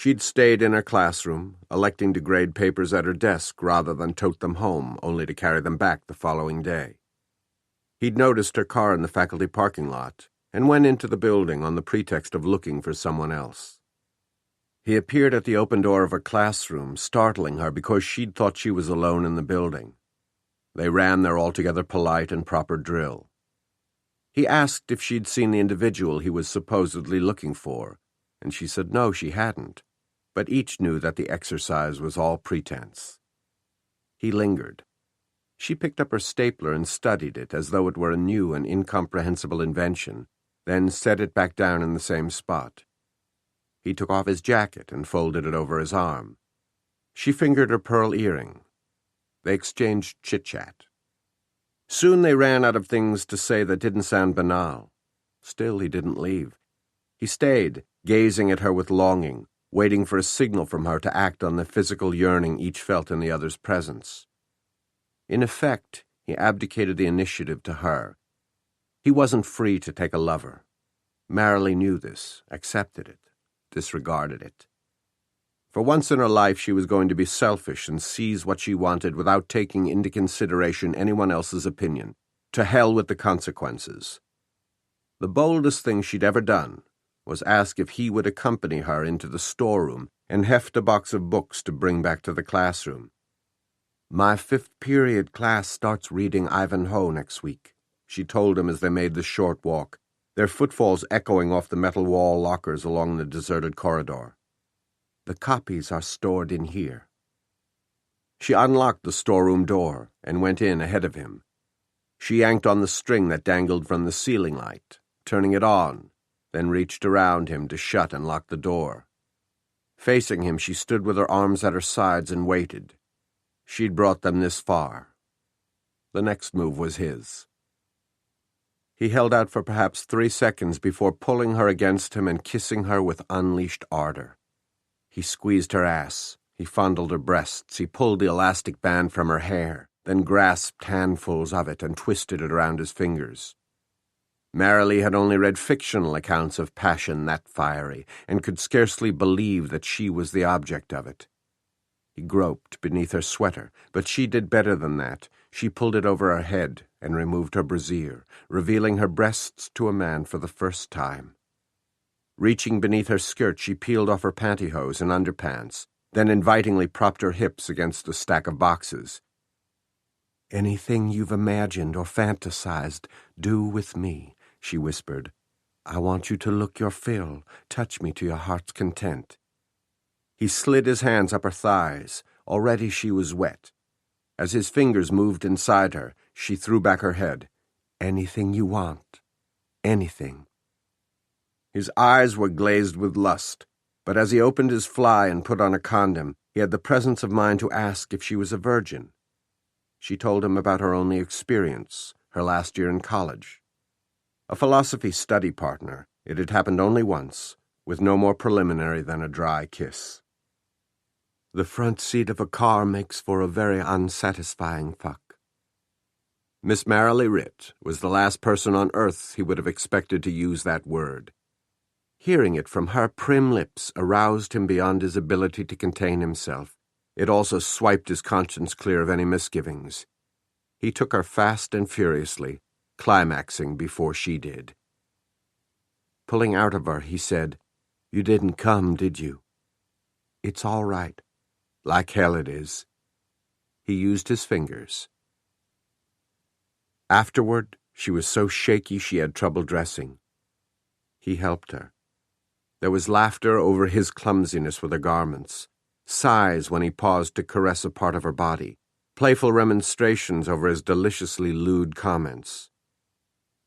She'd stayed in her classroom, electing to grade papers at her desk rather than tote them home, only to carry them back the following day. He'd noticed her car in the faculty parking lot and went into the building on the pretext of looking for someone else. He appeared at the open door of her classroom, startling her because she'd thought she was alone in the building. They ran their altogether polite and proper drill. He asked if she'd seen the individual he was supposedly looking for, and she said no, she hadn't, but each knew that the exercise was all pretense. He lingered. She picked up her stapler and studied it as though it were a new and incomprehensible invention, then set it back down in the same spot. He took off his jacket and folded it over his arm. She fingered her pearl earring. They exchanged chit-chat. Soon they ran out of things to say that didn't sound banal. Still, he didn't leave. He stayed, gazing at her with longing, waiting for a signal from her to act on the physical yearning each felt in the other's presence. In effect, he abdicated the initiative to her. He wasn't free to take a lover. Marilee knew this, accepted it, disregarded it. For once in her life, she was going to be selfish and seize what she wanted without taking into consideration anyone else's opinion. To hell with the consequences. The boldest thing she'd ever done was ask if he would accompany her into the storeroom and heft a box of books to bring back to the classroom. "My fifth period class starts reading Ivanhoe next week," she told him as they made the short walk, their footfalls echoing off the metal wall lockers along the deserted corridor. "The copies are stored in here." She unlocked the storeroom door and went in ahead of him. She yanked on the string that dangled from the ceiling light, turning it on, then reached around him to shut and lock the door. Facing him, she stood with her arms at her sides and waited. She'd brought them this far. The next move was his. He held out for perhaps 3 seconds before pulling her against him and kissing her with unleashed ardor. He squeezed her ass, he fondled her breasts, he pulled the elastic band from her hair, then grasped handfuls of it and twisted it around his fingers. Marilee had only read fictional accounts of passion that fiery, and could scarcely believe that she was the object of it. He groped beneath her sweater, but she did better than that. She pulled it over her head and removed her brassiere, revealing her breasts to a man for the first time. Reaching beneath her skirt, she peeled off her pantyhose and underpants, then invitingly propped her hips against the stack of boxes. "Anything you've imagined or fantasized, do with me," she whispered. "I want you to look your fill, touch me to your heart's content." He slid his hands up her thighs. Already she was wet. As his fingers moved inside her, she threw back her head. "Anything you want. Anything." His eyes were glazed with lust, but as he opened his fly and put on a condom, he had the presence of mind to ask if she was a virgin. She told him about her only experience, her last year in college. A philosophy study partner, it had happened only once, with no more preliminary than a dry kiss. "The front seat of a car makes for a very unsatisfying fuck." Miss Marilee Ritt was the last person on earth he would have expected to use that word. Hearing it from her prim lips aroused him beyond his ability to contain himself. It also swiped his conscience clear of any misgivings. He took her fast and furiously, climaxing before she did. Pulling out of her, he said, "You didn't come, did you?" "It's all right. Like hell it is." He used his fingers. Afterward, she was so shaky she had trouble dressing. He helped her. There was laughter over his clumsiness with her garments, sighs when he paused to caress a part of her body, playful remonstrations over his deliciously lewd comments.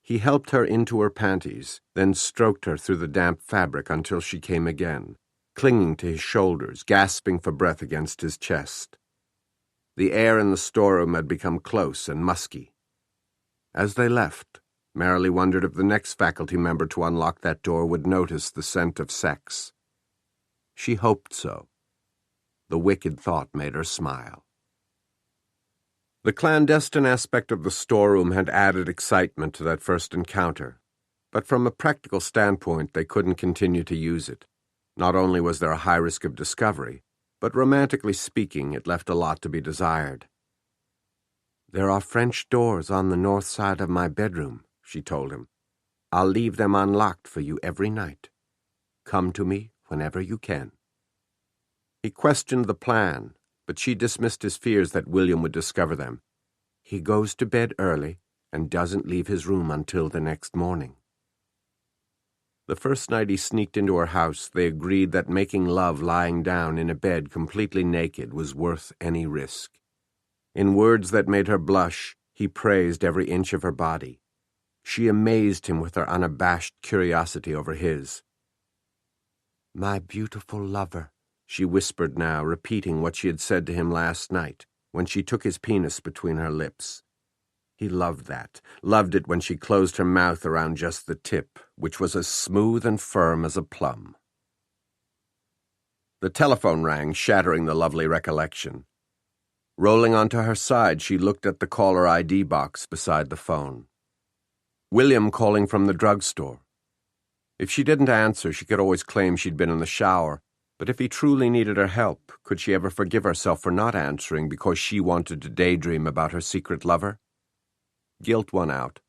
He helped her into her panties, then stroked her through the damp fabric until she came again, clinging to his shoulders, gasping for breath against his chest. The air in the storeroom had become close and musky. As they left, Marilee wondered if the next faculty member to unlock that door would notice the scent of sex. She hoped so. The wicked thought made her smile. The clandestine aspect of the storeroom had added excitement to that first encounter, but from a practical standpoint they couldn't continue to use it. Not only was there a high risk of discovery, but romantically speaking, it left a lot to be desired. "There are French doors on the north side of my bedroom," she told him. "I'll leave them unlocked for you every night. Come to me whenever you can." He questioned the plan, but she dismissed his fears that William would discover them. "He goes to bed early and doesn't leave his room until the next morning." The first night he sneaked into her house, they agreed that making love lying down in a bed completely naked was worth any risk. In words that made her blush, he praised every inch of her body. She amazed him with her unabashed curiosity over his. "My beautiful lover," she whispered now, repeating what she had said to him last night, when she took his penis between her lips. He loved that, loved it when she closed her mouth around just the tip, which was as smooth and firm as a plum. The telephone rang, shattering the lovely recollection. Rolling onto her side, she looked at the caller ID box beside the phone. William calling from the drugstore. If she didn't answer, she could always claim she'd been in the shower, but if he truly needed her help, could she ever forgive herself for not answering because she wanted to daydream about her secret lover? Guilt won out.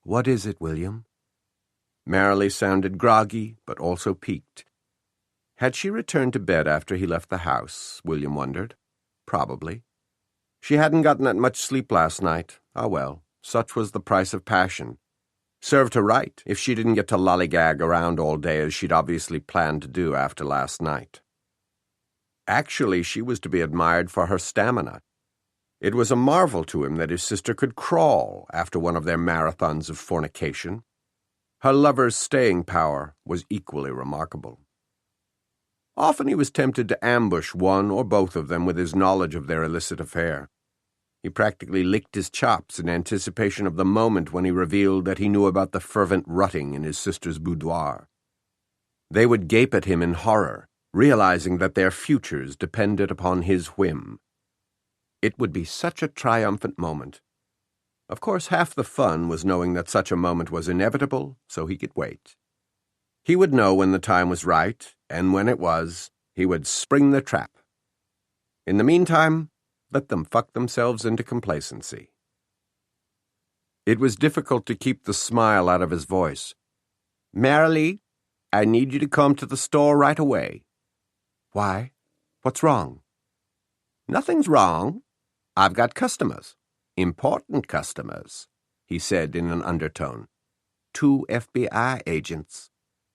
"What is it, William?" Marilee sounded groggy, but also piqued. Had she returned to bed after he left the house, William wondered. Probably. She hadn't gotten that much sleep last night. Ah well, such was the price of passion. Served her right if she didn't get to lollygag around all day as she'd obviously planned to do after last night. Actually, she was to be admired for her stamina. It was a marvel to him that his sister could crawl after one of their marathons of fornication. Her lover's staying power was equally remarkable. Often he was tempted to ambush one or both of them with his knowledge of their illicit affair. He practically licked his chops in anticipation of the moment when he revealed that he knew about the fervent rutting in his sister's boudoir. They would gape at him in horror, realizing that their futures depended upon his whim. It would be such a triumphant moment. Of course, half the fun was knowing that such a moment was inevitable, so he could wait. He would know when the time was right, and when it was, he would spring the trap. In the meantime, let them fuck themselves into complacency. It was difficult to keep the smile out of his voice. "Marilee, I need you to come to the store right away." "Why? What's wrong?" "Nothing's wrong. I've got customers. Important customers," he said in an undertone. 2 FBI agents.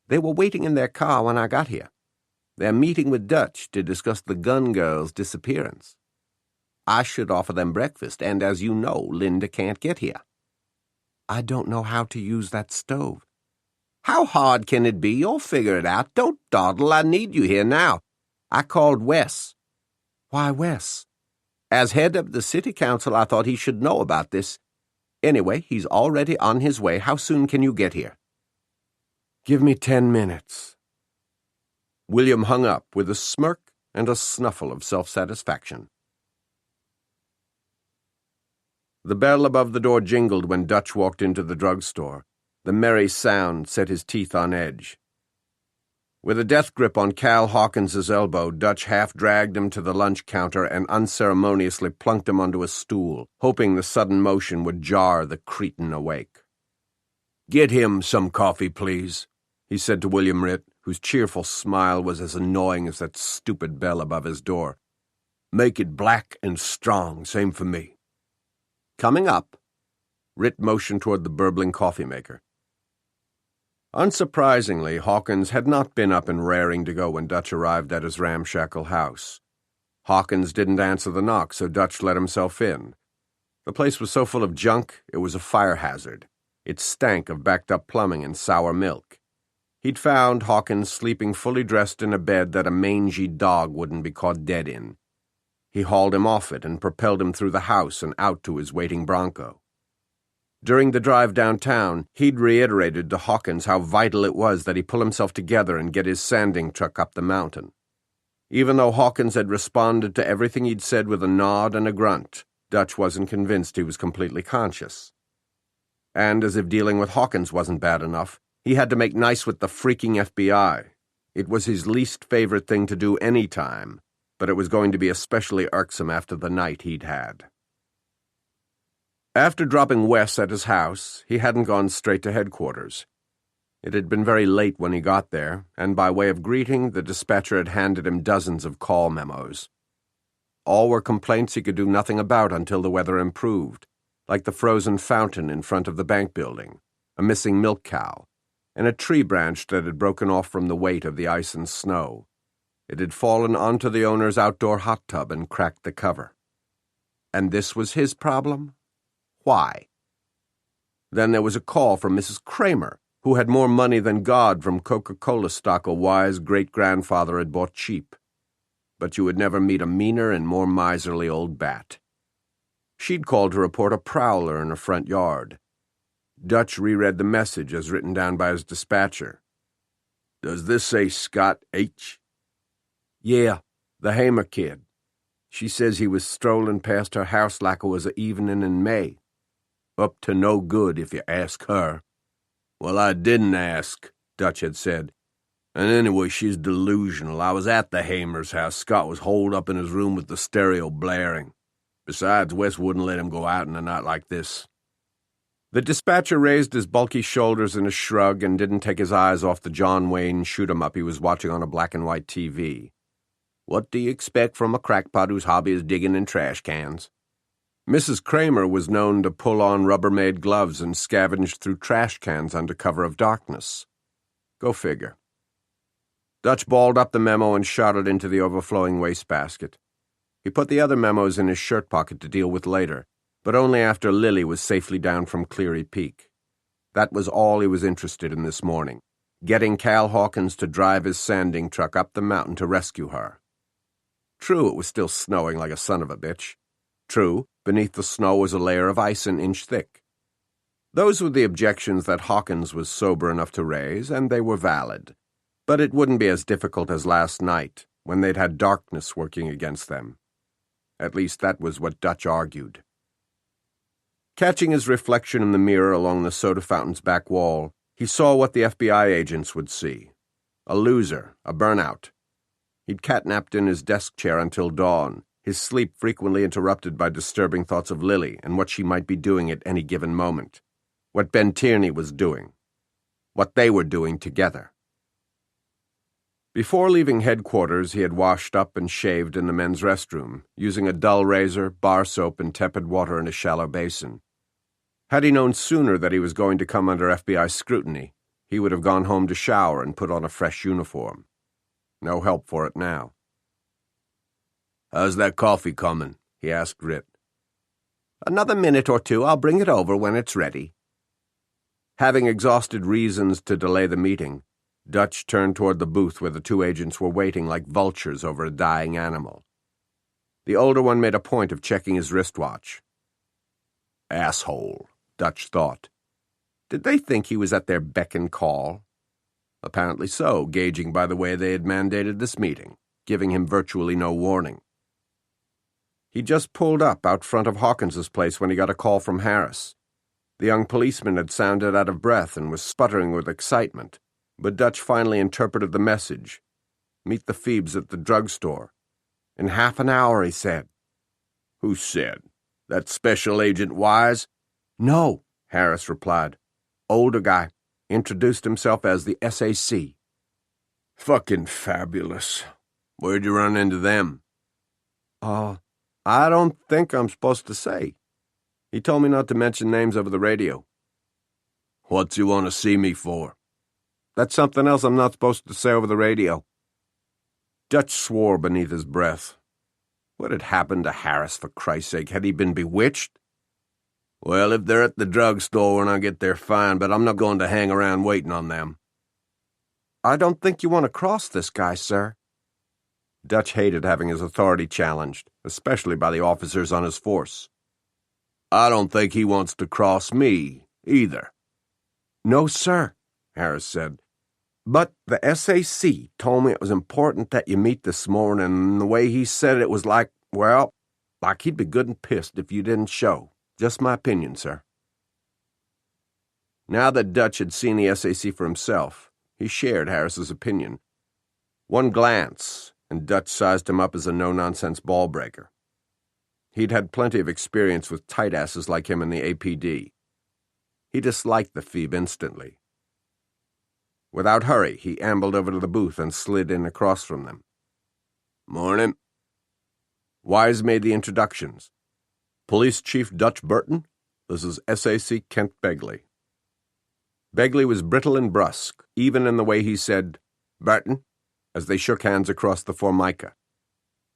They were waiting in their car when I got here. They're meeting with Dutch to discuss the gun girl's disappearance. I should offer them breakfast, and as you know, Linda can't get here. "I don't know how to use that stove." "How hard can it be? You'll figure it out. Don't dawdle. I need you here now. I called Wes." "Why Wes?" "As head of the city council, I thought he should know about this. Anyway, he's already on his way. How soon can you get here?" "Give me 10 minutes. William hung up with a smirk and a snuffle of self-satisfaction. The bell above the door jingled when Dutch walked into the drugstore. The merry sound set his teeth on edge. With a death grip on Cal Hawkins's elbow, Dutch half-dragged him to the lunch counter and unceremoniously plunked him onto a stool, hoping the sudden motion would jar the cretin awake. "Get him some coffee, please," he said to William Ritt, whose cheerful smile was as annoying as that stupid bell above his door. "Make it black and strong, same for me." "Coming up." Ritt motioned toward the burbling coffee maker. Unsurprisingly, Hawkins had not been up and raring to go when Dutch arrived at his ramshackle house. Hawkins didn't answer the knock, so Dutch let himself in. The place was so full of junk, it was a fire hazard. It stank of backed-up plumbing and sour milk. He'd found Hawkins sleeping fully dressed in a bed that a mangy dog wouldn't be caught dead in. He hauled him off it and propelled him through the house and out to his waiting Bronco. During the drive downtown, he'd reiterated to Hawkins how vital it was that he pull himself together and get his sanding truck up the mountain. Even though Hawkins had responded to everything he'd said with a nod and a grunt, Dutch wasn't convinced he was completely conscious. And as if dealing with Hawkins wasn't bad enough, he had to make nice with the freaking FBI. It was his least favorite thing to do any time, but it was going to be especially irksome after the night he'd had. After dropping Wes at his house, he hadn't gone straight to headquarters. It had been very late when he got there, and by way of greeting, the dispatcher had handed him dozens of call memos. All were complaints he could do nothing about until the weather improved, like the frozen fountain in front of the bank building, a missing milk cow, and a tree branch that had broken off from the weight of the ice and snow. It had fallen onto the owner's outdoor hot tub and cracked the cover. And this was his problem? Why? Then there was a call from Mrs. Kramer, who had more money than God from Coca-Cola stock a wise great-grandfather had bought cheap. But you would never meet a meaner and more miserly old bat. She'd called to report a prowler in her front yard. Dutch reread the message as written down by his dispatcher. "Does this say Scott H.?" "Yeah, the Hamer kid. She says he was strolling past her house like it was a evening in May. Up to no good, if you ask her." "Well, I didn't ask," Dutch had said. "And anyway, she's delusional. I was at the Hamer's house. Scott was holed up in his room with the stereo blaring. Besides, Wes wouldn't let him go out in a night like this." The dispatcher raised his bulky shoulders in a shrug and didn't take his eyes off the John Wayne shoot-'em-up he was watching on a black-and-white TV. "What do you expect from a crackpot whose hobby is digging in trash cans?" Mrs. Kramer was known to pull on Rubbermaid gloves and scavenge through trash cans under cover of darkness. Go figure. Dutch balled up the memo and shot it into the overflowing wastebasket. He put the other memos in his shirt pocket to deal with later, but only after Lily was safely down from Cleary Peak. That was all he was interested in this morning, getting Cal Hawkins to drive his sanding truck up the mountain to rescue her. True, it was still snowing like a son of a bitch. True, beneath the snow was a layer of ice an inch thick. Those were the objections that Hawkins was sober enough to raise, and they were valid. But it wouldn't be as difficult as last night, when they'd had darkness working against them. At least that was what Dutch argued. Catching his reflection in the mirror along the soda fountain's back wall, he saw what the FBI agents would see. A loser, a burnout. He'd catnapped in his desk chair until dawn, his sleep frequently interrupted by disturbing thoughts of Lily and what she might be doing at any given moment. What Ben Tierney was doing. What they were doing together. Before leaving headquarters, he had washed up and shaved in the men's restroom, using a dull razor, bar soap, and tepid water in a shallow basin. Had he known sooner that he was going to come under FBI scrutiny, he would have gone home to shower and put on a fresh uniform. No help for it now. "How's that coffee coming?" he asked Rit. "Another minute or two. I'll bring it over when it's ready." Having exhausted reasons to delay the meeting, Dutch turned toward the booth where the two agents were waiting like vultures over a dying animal. The older one made a point of checking his wristwatch. Asshole, Dutch thought. Did they think he was at their beck and call? Apparently so, gauging by the way they had mandated this meeting, giving him virtually no warning. He just pulled up out front of Hawkins's place when he got a call from Harris. The young policeman had sounded out of breath and was sputtering with excitement, but Dutch finally interpreted the message. Meet the Phoebes at the drugstore. In half an hour, he said. Who said? That Special Agent Wise? No, Harris replied. Older guy. Introduced himself as the SAC. Fucking fabulous. Where'd you run into them? I don't think I'm supposed to say. He told me not to mention names over the radio. What's he want to see me for? That's something else I'm not supposed to say over the radio. Dutch swore beneath his breath. What had happened to Harris, for Christ's sake? Had he been bewitched? Well, if they're at the drugstore when I get there, fine, but I'm not going to hang around waiting on them. I don't think you want to cross this guy, sir. Dutch hated having his authority challenged, especially by the officers on his force. I don't think he wants to cross me, either. No, sir, Harris said. But the SAC told me it was important that you meet this morning, and the way he said it was like he'd be good and pissed if you didn't show. Just my opinion, sir. Now that Dutch had seen the SAC for himself, he shared Harris's opinion. One glance, and Dutch sized him up as a no-nonsense ball-breaker. He'd had plenty of experience with tight-asses like him in the APD. He disliked the Phoebe instantly. Without hurry, he ambled over to the booth and slid in across from them. "Morning." Wise made the introductions. "Police Chief Dutch Burton, this is SAC Kent Begley." Begley was brittle and brusque, even in the way he said, "Burton," as they shook hands across the Formica.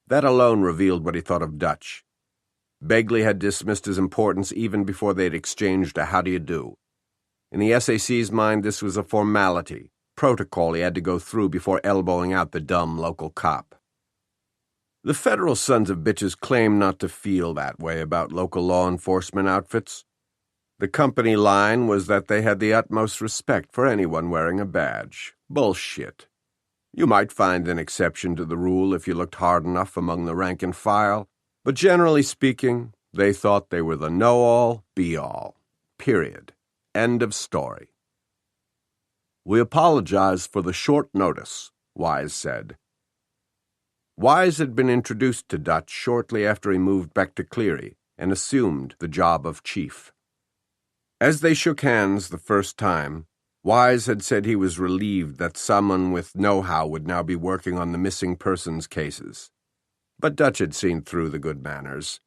That alone revealed what he thought of Dutch. Begley had dismissed his importance even before they'd exchanged a "how do you do." In the SAC's mind, this was a formality, protocol he had to go through before elbowing out the dumb local cop. The federal sons of bitches claim not to feel that way about local law enforcement outfits. The company line was that they had the utmost respect for anyone wearing a badge. Bullshit. You might find an exception to the rule if you looked hard enough among the rank and file, but generally speaking, they thought they were the know-all, be-all. Period. End of story. "We apologize for the short notice," Wise said. Wise had been introduced to Dutch shortly after he moved back to Cleary and assumed the job of chief. As they shook hands the first time, Wise had said he was relieved that someone with know-how would now be working on the missing persons cases. But Dutch had seen through the good manners.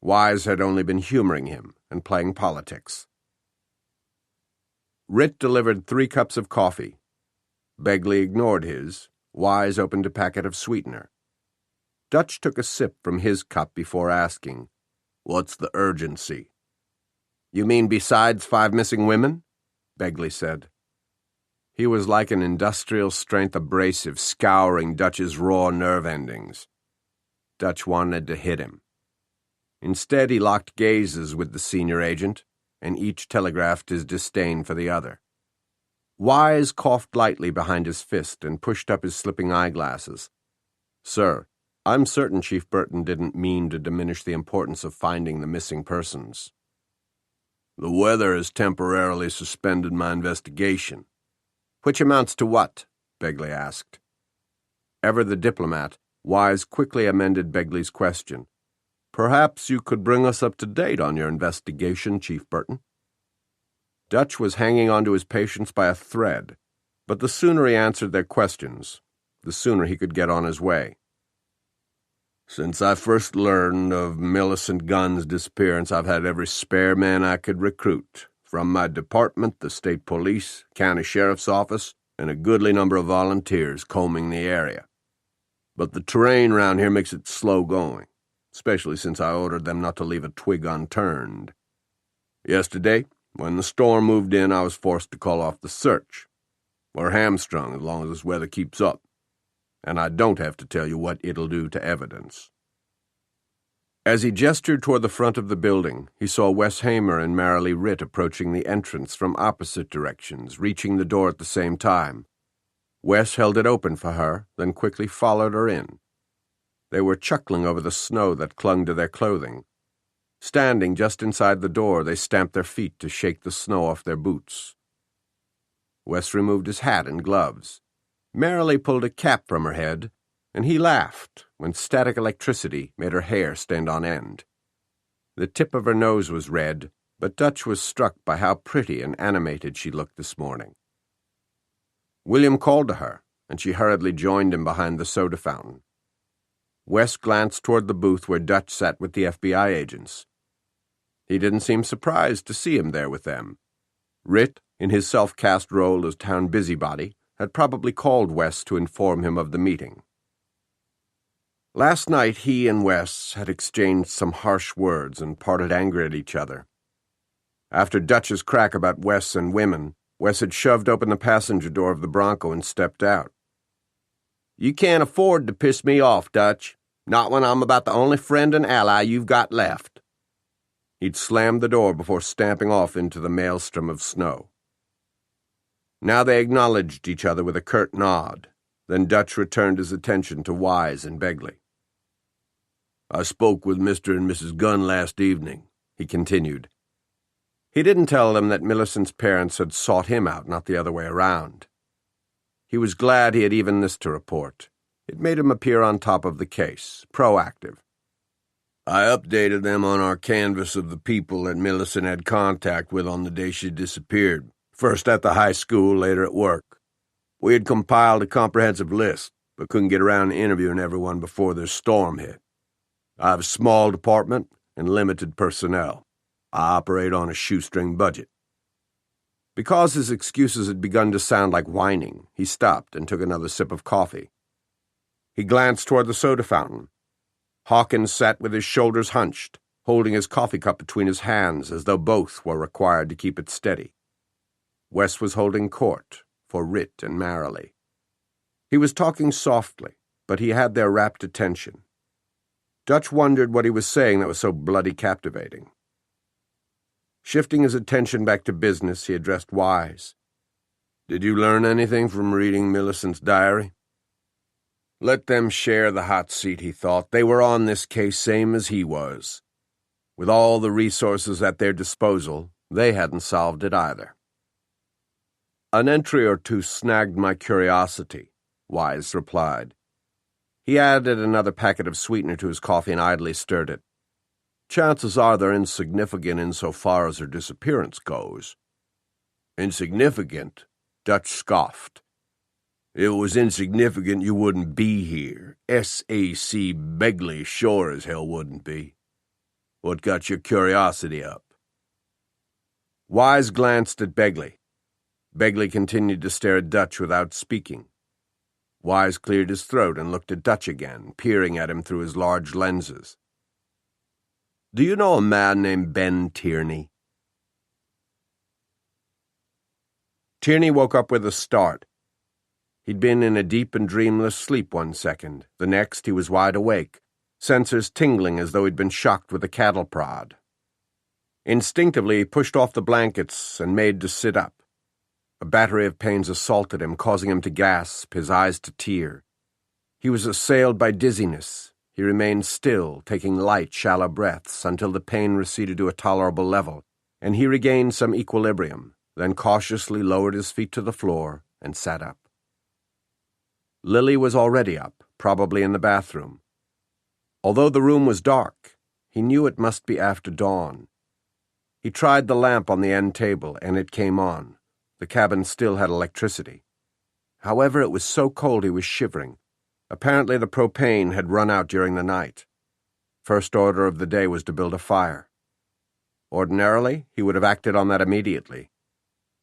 Wise had only been humoring him and playing politics. Ritt delivered 3 cups of coffee. Begley ignored his. Wise opened a packet of sweetener. Dutch took a sip from his cup before asking, "What's the urgency?" "You mean besides 5 missing women?" Begley said. He was like an industrial-strength abrasive scouring Dutch's raw nerve endings. Dutch wanted to hit him. Instead, he locked gazes with the senior agent, and each telegraphed his disdain for the other. Wise coughed lightly behind his fist and pushed up his slipping eyeglasses. "Sir, I'm certain Chief Burton didn't mean to diminish the importance of finding the missing persons." "The weather has temporarily suspended my investigation." "Which amounts to what?" Begley asked. Ever the diplomat, Wise quickly amended Begley's question. "Perhaps you could bring us up to date on your investigation, Chief Burton." Dutch was hanging on to his patience by a thread, but the sooner he answered their questions, the sooner he could get on his way. "Since I first learned of Millicent Gunn's disappearance, I've had every spare man I could recruit, from my department, the state police, county sheriff's office, and a goodly number of volunteers combing the area. But the terrain round here makes it slow going, especially since I ordered them not to leave a twig unturned. Yesterday, when the storm moved in, I was forced to call off the search. We're hamstrung as long as this weather keeps up, and I don't have to tell you what it'll do to evidence." As he gestured toward the front of the building, he saw Wes Hamer and Marilee Ritt approaching the entrance from opposite directions, reaching the door at the same time. Wes held it open for her, then quickly followed her in. They were chuckling over the snow that clung to their clothing. Standing just inside the door, they stamped their feet to shake the snow off their boots. Wes removed his hat and gloves. Marilee pulled a cap from her head, and he laughed when static electricity made her hair stand on end. The tip of her nose was red, but Dutch was struck by how pretty and animated she looked this morning. William called to her, and she hurriedly joined him behind the soda fountain. Wes glanced toward the booth where Dutch sat with the FBI agents. He didn't seem surprised to see him there with them. Ritt, in his self-cast role as town busybody, had probably called Wes to inform him of the meeting. Last night he and Wes had exchanged some harsh words and parted angry at each other. After Dutch's crack about Wes and women, Wes had shoved open the passenger door of the Bronco and stepped out. "You can't afford to piss me off, Dutch. Not when I'm about the only friend and ally you've got left." He'd slammed the door before stamping off into the maelstrom of snow. Now they acknowledged each other with a curt nod. Then Dutch returned his attention to Wise and Begley. "I spoke with Mr. and Mrs. Gunn last evening," he continued. He didn't tell them that Millicent's parents had sought him out, not the other way around. He was glad he had even this to report. It made him appear on top of the case, proactive. I updated them on our canvass of the people that Millicent had contact with on the day she disappeared, first at the high school, later at work. We had compiled a comprehensive list, but couldn't get around to interviewing everyone before the storm hit. I have a small department and limited personnel. I operate on a shoestring budget. Because his excuses had begun to sound like whining, he stopped and took another sip of coffee. He glanced toward the soda fountain. Hawkins sat with his shoulders hunched, holding his coffee cup between his hands as though both were required to keep it steady. Wes was holding court for Writ and Marilee. He was talking softly, but he had their rapt attention. Dutch wondered what he was saying that was so bloody captivating. Shifting his attention back to business, he addressed Wise. Did you learn anything from reading Millicent's diary? Let them share the hot seat, he thought. They were on this case same as he was. With all the resources at their disposal, they hadn't solved it either. An entry or two snagged my curiosity, Wise replied. He added another packet of sweetener to his coffee and idly stirred it. Chances are they're insignificant insofar as her disappearance goes. Insignificant? Dutch scoffed. If it was insignificant, you wouldn't be here. S.A.C. Begley sure as hell wouldn't be. What got your curiosity up? Wise glanced at Begley. Begley continued to stare at Dutch without speaking. Wise cleared his throat and looked at Dutch again, peering at him through his large lenses. Do you know a man named Ben Tierney? Tierney woke up with a start. He'd been in a deep and dreamless sleep one second. The next, he was wide awake, sensors tingling as though he'd been shocked with a cattle prod. Instinctively, he pushed off the blankets and made to sit up. A battery of pains assaulted him, causing him to gasp, his eyes to tear. He was assailed by dizziness. He remained still, taking light, shallow breaths until the pain receded to a tolerable level, and he regained some equilibrium, then cautiously lowered his feet to the floor and sat up. Lily was already up, probably in the bathroom. Although the room was dark, he knew it must be after dawn. He tried the lamp on the end table, and it came on. The cabin still had electricity. However, it was so cold he was shivering. Apparently the propane had run out during the night. First order of the day was to build a fire. Ordinarily, he would have acted on that immediately.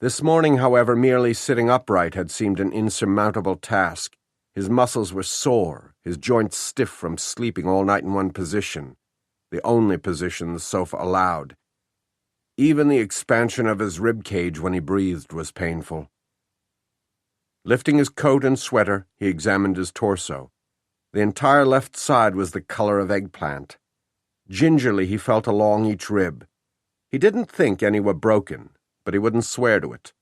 This morning, however, merely sitting upright had seemed an insurmountable task. His muscles were sore, his joints stiff from sleeping all night in one position, the only position the sofa allowed. Even the expansion of his rib cage when he breathed was painful. Lifting his coat and sweater, he examined his torso. The entire left side was the color of eggplant. Gingerly, he felt along each rib. He didn't think any were broken, but he wouldn't swear to it.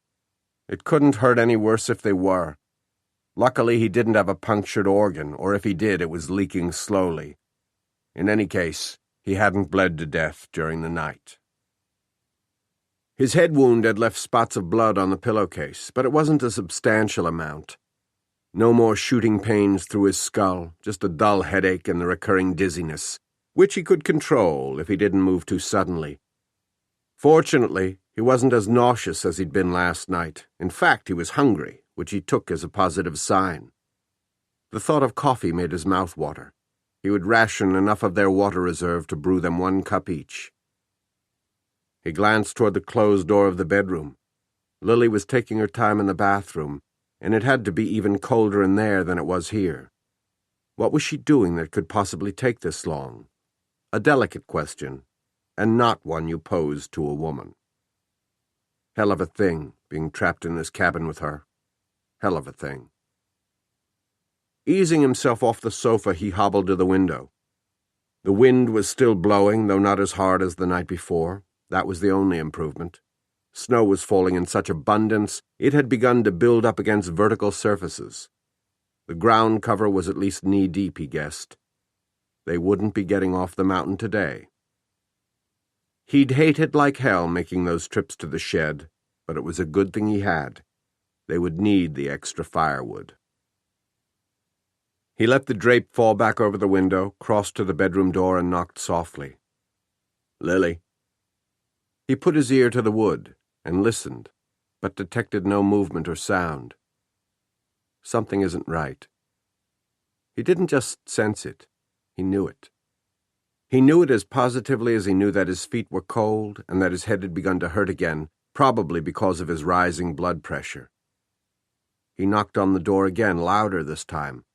It couldn't hurt any worse if they were. Luckily, he didn't have a punctured organ, or if he did, it was leaking slowly. In any case, he hadn't bled to death during the night. His head wound had left spots of blood on the pillowcase, but it wasn't a substantial amount. No more shooting pains through his skull, just a dull headache and the recurring dizziness, which he could control if he didn't move too suddenly. Fortunately, he wasn't as nauseous as he'd been last night. In fact, he was hungry, which he took as a positive sign. The thought of coffee made his mouth water. He would ration enough of their water reserve to brew them 1 cup each. He glanced toward the closed door of the bedroom. Lily was taking her time in the bathroom, and it had to be even colder in there than it was here. What was she doing that could possibly take this long? A delicate question, and not one you posed to a woman. Hell of a thing, being trapped in this cabin with her. Hell of a thing. Easing himself off the sofa, he hobbled to the window. The wind was still blowing, though not as hard as the night before. That was the only improvement. Snow was falling in such abundance, it had begun to build up against vertical surfaces. The ground cover was at least knee-deep, he guessed. They wouldn't be getting off the mountain today. He'd hated like hell making those trips to the shed, but it was a good thing he had. They would need the extra firewood. He let the drape fall back over the window, crossed to the bedroom door, and knocked softly. "Lily." He put his ear to the wood and listened, but detected no movement or sound. Something isn't right. He didn't just sense it, he knew it. He knew it as positively as he knew that his feet were cold and that his head had begun to hurt again, probably because of his rising blood pressure. He knocked on the door again, louder this time.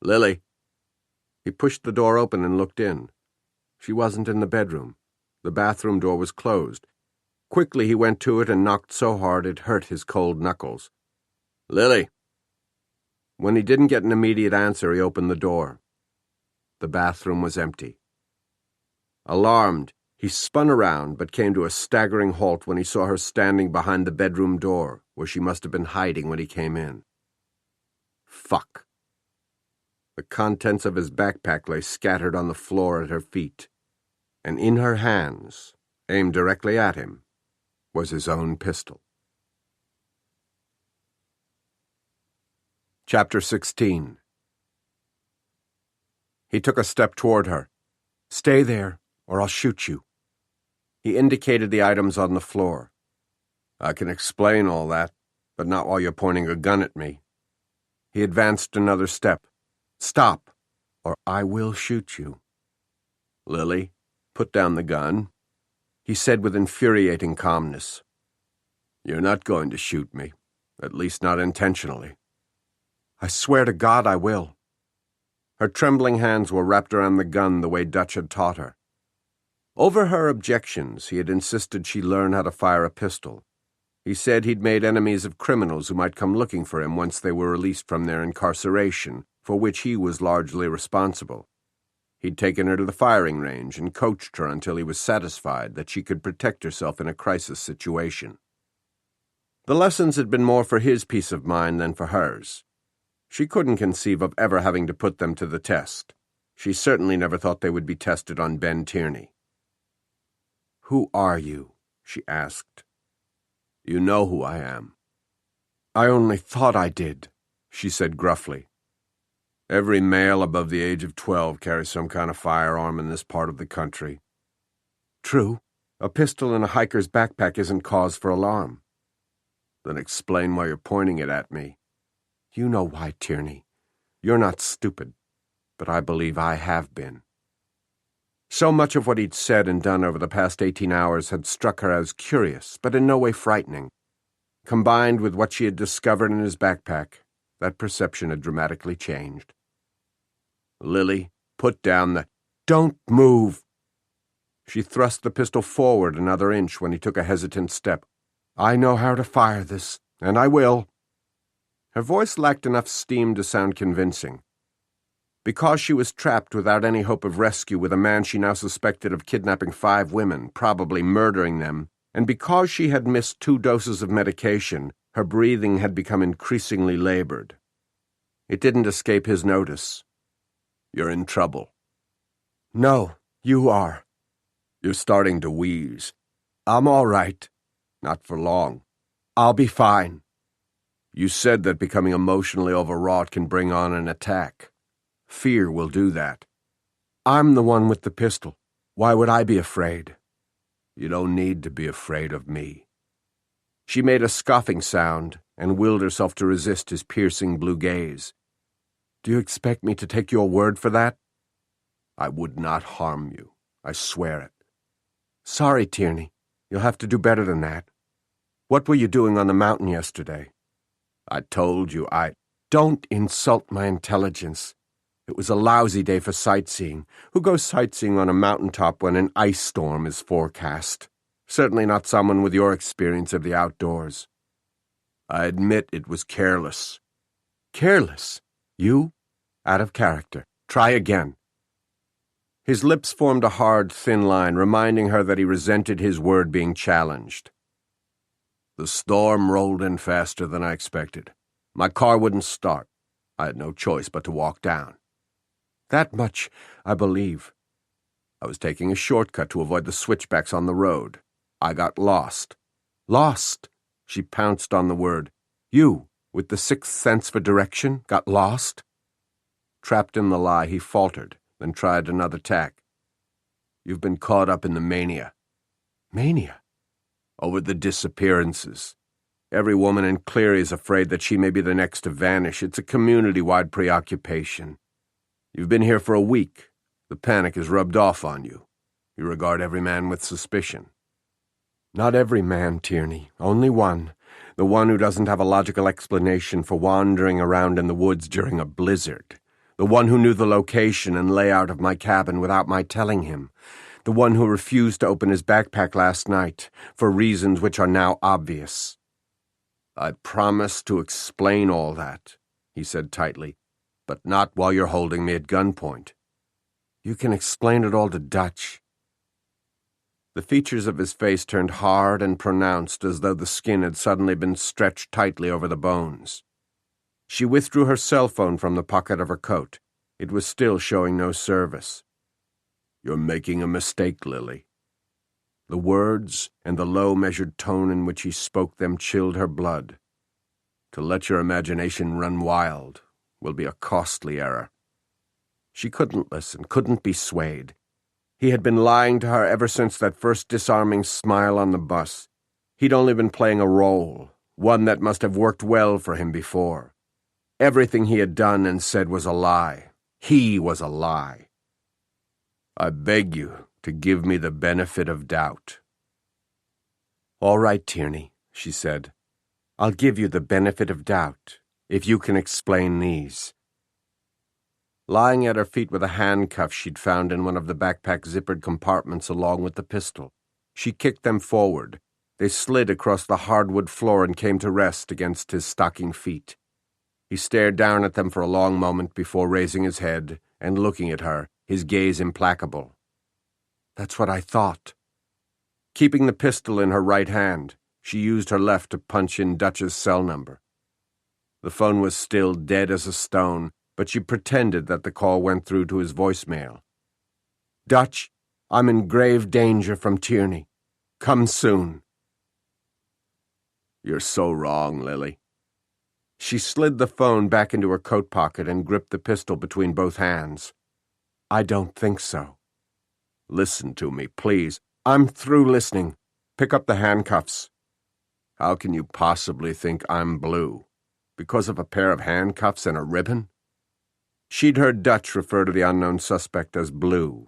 "Lily." He pushed the door open and looked in. She wasn't in the bedroom. The bathroom door was closed. Quickly he went to it and knocked so hard it hurt his cold knuckles. "Lily." When he didn't get an immediate answer, he opened the door. The bathroom was empty. Alarmed, he spun around but came to a staggering halt when he saw her standing behind the bedroom door, where she must have been hiding when he came in. Fuck. The contents of his backpack lay scattered on the floor at her feet, and in her hands, aimed directly at him, was his own pistol. Chapter 16. He took a step toward her. "Stay there, or I'll shoot you." He indicated the items on the floor. "I can explain all that, but not while you're pointing a gun at me." He advanced another step. "Stop, or I will shoot you." "Lily, put down the gun," he said with infuriating calmness. "You're not going to shoot me, at least not intentionally." "I swear to God I will." Her trembling hands were wrapped around the gun the way Dutch had taught her. Over her objections, he had insisted she learn how to fire a pistol. He said he'd made enemies of criminals who might come looking for him once they were released from their incarceration, for which he was largely responsible. He'd taken her to the firing range and coached her until he was satisfied that she could protect herself in a crisis situation. The lessons had been more for his peace of mind than for hers. She couldn't conceive of ever having to put them to the test. She certainly never thought they would be tested on Ben Tierney. "Who are you?" she asked. "You know who I am." "I only thought I did," she said gruffly. "Every male above the age of 12 carries some kind of firearm in this part of the country." "True. A pistol in a hiker's backpack isn't cause for alarm." "Then explain why you're pointing it at me." "You know why, Tierney. You're not stupid, but I believe I have been." So much of what he'd said and done over the past 18 hours had struck her as curious, but in no way frightening. Combined with what she had discovered in his backpack, that perception had dramatically changed. "Lily, put down the—" "Don't move!" She thrust the pistol forward another inch when he took a hesitant step. "I know how to fire this, and I will." Her voice lacked enough steam to sound convincing. Because she was trapped without any hope of rescue with a man she now suspected of kidnapping 5 women, probably murdering them, and because she had missed 2 doses of medication, her breathing had become increasingly labored. It didn't escape his notice. "You're in trouble." "No, you are." "You're starting to wheeze." "I'm all right." "Not for long." "I'll be fine." "You said that becoming emotionally overwrought can bring on an attack. Fear will do that." "I'm the one with the pistol. Why would I be afraid?" "You don't need to be afraid of me." She made a scoffing sound and willed herself to resist his piercing blue gaze. "Do you expect me to take your word for that?" "I would not harm you. I swear it." "Sorry, Tierney. You'll have to do better than that. What were you doing on the mountain yesterday?" "I told you I—" "Don't insult my intelligence. It was a lousy day for sightseeing. Who goes sightseeing on a mountaintop when an ice storm is forecast? Certainly not someone with your experience of the outdoors." "I admit it was careless." "Careless? You? Out of character. Try again." His lips formed a hard, thin line, reminding her that he resented his word being challenged. "The storm rolled in faster than I expected. My car wouldn't start. I had no choice but to walk down." "That much, I believe." "I was taking a shortcut to avoid the switchbacks on the road. I got lost." "Lost?" She pounced on the word. You, with the sixth sense for direction, got lost? Trapped in the lie, he faltered, then tried another tack. You've been caught up in the mania. Mania? Over the disappearances. Every woman in Cleary is afraid that she may be the next to vanish. It's a community-wide preoccupation. You've been here for a week. The panic has rubbed off on you. You regard every man with suspicion. Not every man, Tierney. Only one. The one who doesn't have a logical explanation for wandering around in the woods during a blizzard. The one who knew the location and layout of my cabin without my telling him. The one who refused to open his backpack last night, for reasons which are now obvious. I promise to explain all that, he said tightly, but not while you're holding me at gunpoint. You can explain it all to Dutch. The features of his face turned hard and pronounced as though the skin had suddenly been stretched tightly over the bones. She withdrew her cell phone from the pocket of her coat. It was still showing no service. You're making a mistake, Lily. The words and the low, measured tone in which he spoke them chilled her blood. To let your imagination run wild will be a costly error. She couldn't listen, couldn't be swayed. He had been lying to her ever since that first disarming smile on the bus. He'd only been playing a role, one that must have worked well for him before. Everything he had done and said was a lie. He was a lie. I beg you to give me the benefit of doubt. All right, Tierney, she said. I'll give you the benefit of doubt, if you can explain these. Lying at her feet were the handcuffs she'd found in one of the backpack zippered compartments along with the pistol. She kicked them forward. They slid across the hardwood floor and came to rest against his stocking feet. He stared down at them for a long moment before raising his head and looking at her, his gaze implacable. That's what I thought. Keeping the pistol in her right hand, she used her left to punch in Dutch's cell number. The phone was still dead as a stone, but she pretended that the call went through to his voicemail. Dutch, I'm in grave danger from Tierney. Come soon. You're so wrong, Lily. She slid the phone back into her coat pocket and gripped the pistol between both hands. I don't think so. Listen to me, please. I'm through listening. Pick up the handcuffs. How can you possibly think I'm blue? Because of a pair of handcuffs and a ribbon? She'd heard Dutch refer to the unknown suspect as Blue.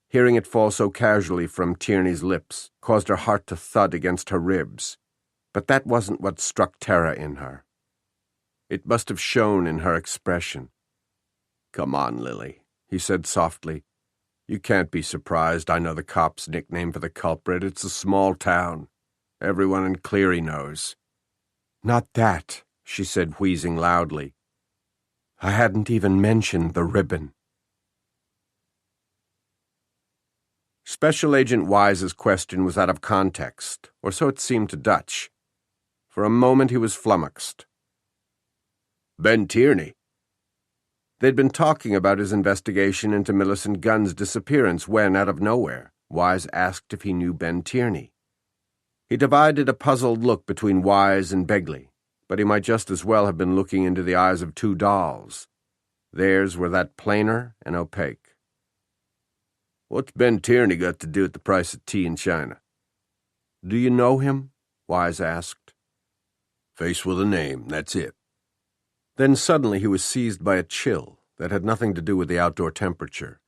Hearing it fall so casually from Tierney's lips caused her heart to thud against her ribs. But that wasn't what struck terror in her. It must have shown in her expression. Come on, Lily, he said softly. You can't be surprised I know the cop's nickname for the culprit. It's a small town. Everyone in Cleary knows. Not that, she said, wheezing loudly. I hadn't even mentioned the ribbon. Special Agent Wise's question was out of context, or so it seemed to Dutch. For a moment he was flummoxed. Ben Tierney. They'd been talking about his investigation into Millicent Gunn's disappearance when, out of nowhere, Wise asked if he knew Ben Tierney. He divided a puzzled look between Wise and Begley, but he might just as well have been looking into the eyes of two dolls. Theirs were that plainer and opaque. What's Ben Tierney got to do with the price of tea in China? Do you know him? Wise asked. Face with a name, that's it. Then suddenly he was seized by a chill that had nothing to do with the outdoor temperature.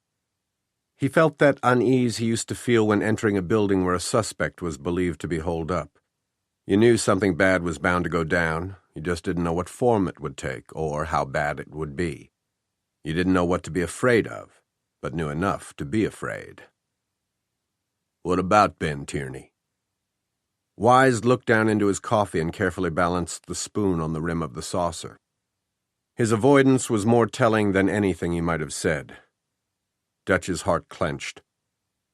He felt that unease he used to feel when entering a building where a suspect was believed to be holed up. You knew something bad was bound to go down, you just didn't know what form it would take or how bad it would be. You didn't know what to be afraid of, but knew enough to be afraid. What about Ben Tierney? Wise looked down into his coffee and carefully balanced the spoon on the rim of the saucer. His avoidance was more telling than anything he might have said. Dutch's heart clenched.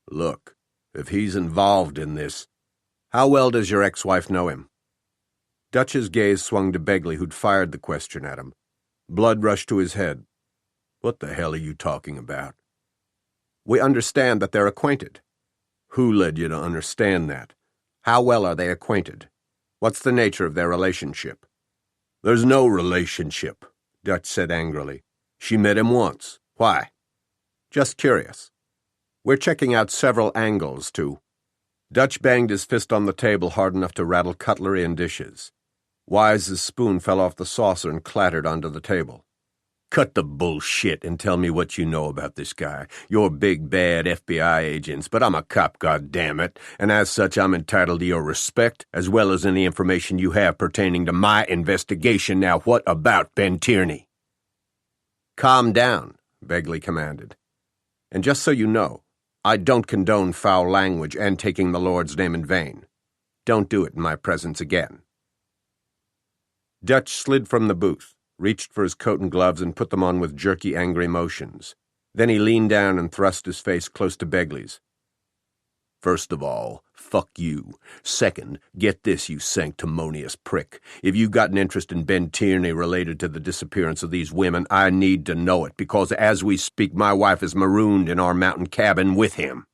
Look, if he's involved in this, how well does your ex-wife know him? Dutch's gaze swung to Begley, who'd fired the question at him. Blood rushed to his head. What the hell are you talking about? We understand that they're acquainted. Who led you to understand that? How well are they acquainted? What's the nature of their relationship? There's no relationship, Dutch said angrily. She met him once. Why? Just curious. We're checking out several angles, too. Dutch banged his fist on the table hard enough to rattle cutlery and dishes. Wise's spoon fell off the saucer and clattered onto the table. Cut the bullshit and tell me what you know about this guy. You're big, bad FBI agents, but I'm a cop, goddammit, and as such I'm entitled to your respect as well as any information you have pertaining to my investigation. Now, what about Ben Tierney? Calm down, Begley commanded. And just so you know, I don't condone foul language and taking the Lord's name in vain. Don't do it in my presence again. Dutch slid from the booth, reached for his coat and gloves and put them on with jerky, angry motions. Then he leaned down and thrust his face close to Begley's. First of all, fuck you. Second, get this, you sanctimonious prick. If you've got an interest in Ben Tierney related to the disappearance of these women, I need to know it, because as we speak, my wife is marooned in our mountain cabin with him.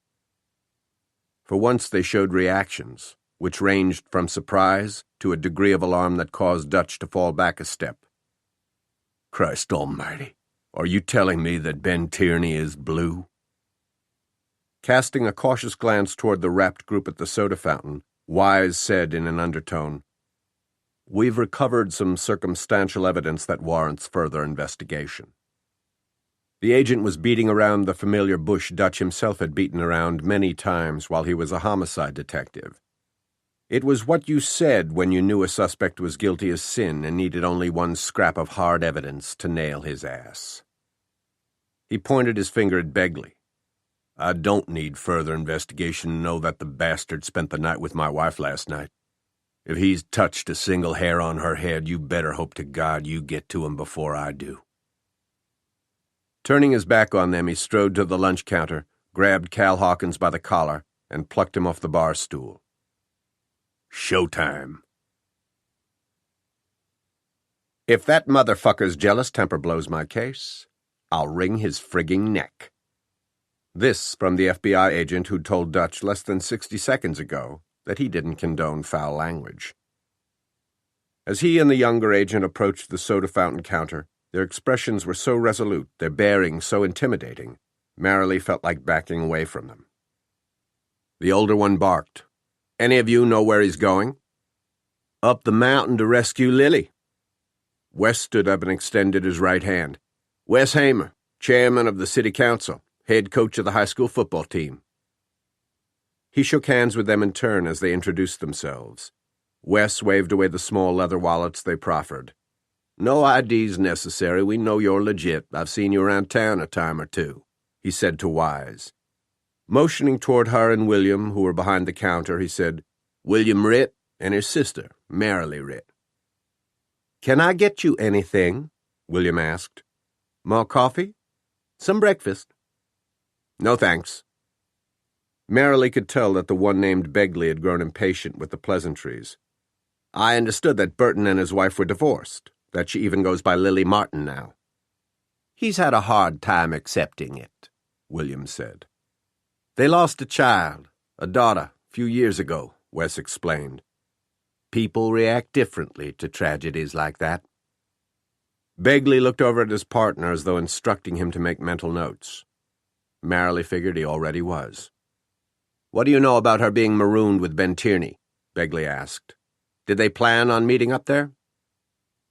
For once they showed reactions, which ranged from surprise to a degree of alarm that caused Dutch to fall back a step. Christ almighty, are you telling me that Ben Tierney is blue? Casting a cautious glance toward the rapt group at the soda fountain, Wise said in an undertone, "We've recovered some circumstantial evidence that warrants further investigation." The agent was beating around the familiar bush Dutch himself had beaten around many times while he was a homicide detective. It was what you said when you knew a suspect was guilty as sin and needed only one scrap of hard evidence to nail his ass. He pointed his finger at Begley. I don't need further investigation to know that the bastard spent the night with my wife last night. If he's touched a single hair on her head, you better hope to God you get to him before I do. Turning his back on them, he strode to the lunch counter, grabbed Cal Hawkins by the collar, and plucked him off the bar stool. Showtime. If that motherfucker's jealous temper blows my case, I'll wring his frigging neck. This from the FBI agent who'd told Dutch less than 60 seconds ago that he didn't condone foul language. As he and the younger agent approached the soda fountain counter, their expressions were so resolute, their bearing so intimidating, Marilee felt like backing away from them. The older one barked. "Any of you know where he's going?" "Up the mountain to rescue Lily." Wes stood up and extended his right hand. "Wes Hamer, chairman of the city council, head coach of the high school football team." He shook hands with them in turn as they introduced themselves. Wes waved away the small leather wallets they proffered. "No IDs necessary. We know you're legit. I've seen you around town a time or two," he said to Wise. Motioning toward her and William, who were behind the counter, he said, "William Ritt and his sister, Marilee Ritt." "Can I get you anything?" William asked. "More coffee? Some breakfast?" "No, thanks." Marilee could tell that the one named Begley had grown impatient with the pleasantries. "I understood that Burton and his wife were divorced, that she even goes by Lily Martin now." "He's had a hard time accepting it," William said. "They lost a child, a daughter, a few years ago," Wes explained. "People react differently to tragedies like that." Begley looked over at his partner as though instructing him to make mental notes. Marilee figured he already was. "What do you know about her being marooned with Ben Tierney?" Begley asked. "Did they plan on meeting up there?"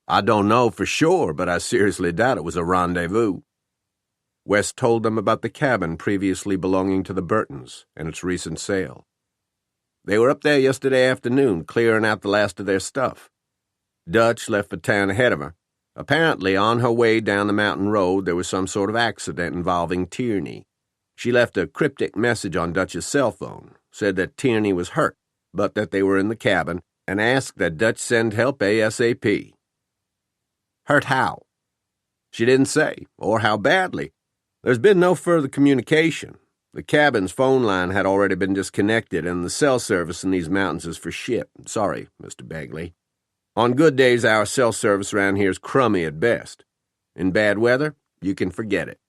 "I don't know for sure, but I seriously doubt it was a rendezvous." Wes told them about the cabin previously belonging to the Burtons and its recent sale. "They were up there yesterday afternoon, clearing out the last of their stuff. Dutch left for town ahead of her. Apparently, on her way down the mountain road, there was some sort of accident involving Tierney. She left a cryptic message on Dutch's cell phone, said that Tierney was hurt, but that they were in the cabin, and asked that Dutch send help ASAP. "Hurt how?" "She didn't say, or how badly. There's been no further communication. The cabin's phone line had already been disconnected, and the cell service in these mountains is for shit. Sorry, Mr. Begley. On good days, our cell service around here is crummy at best. In bad weather, you can forget it."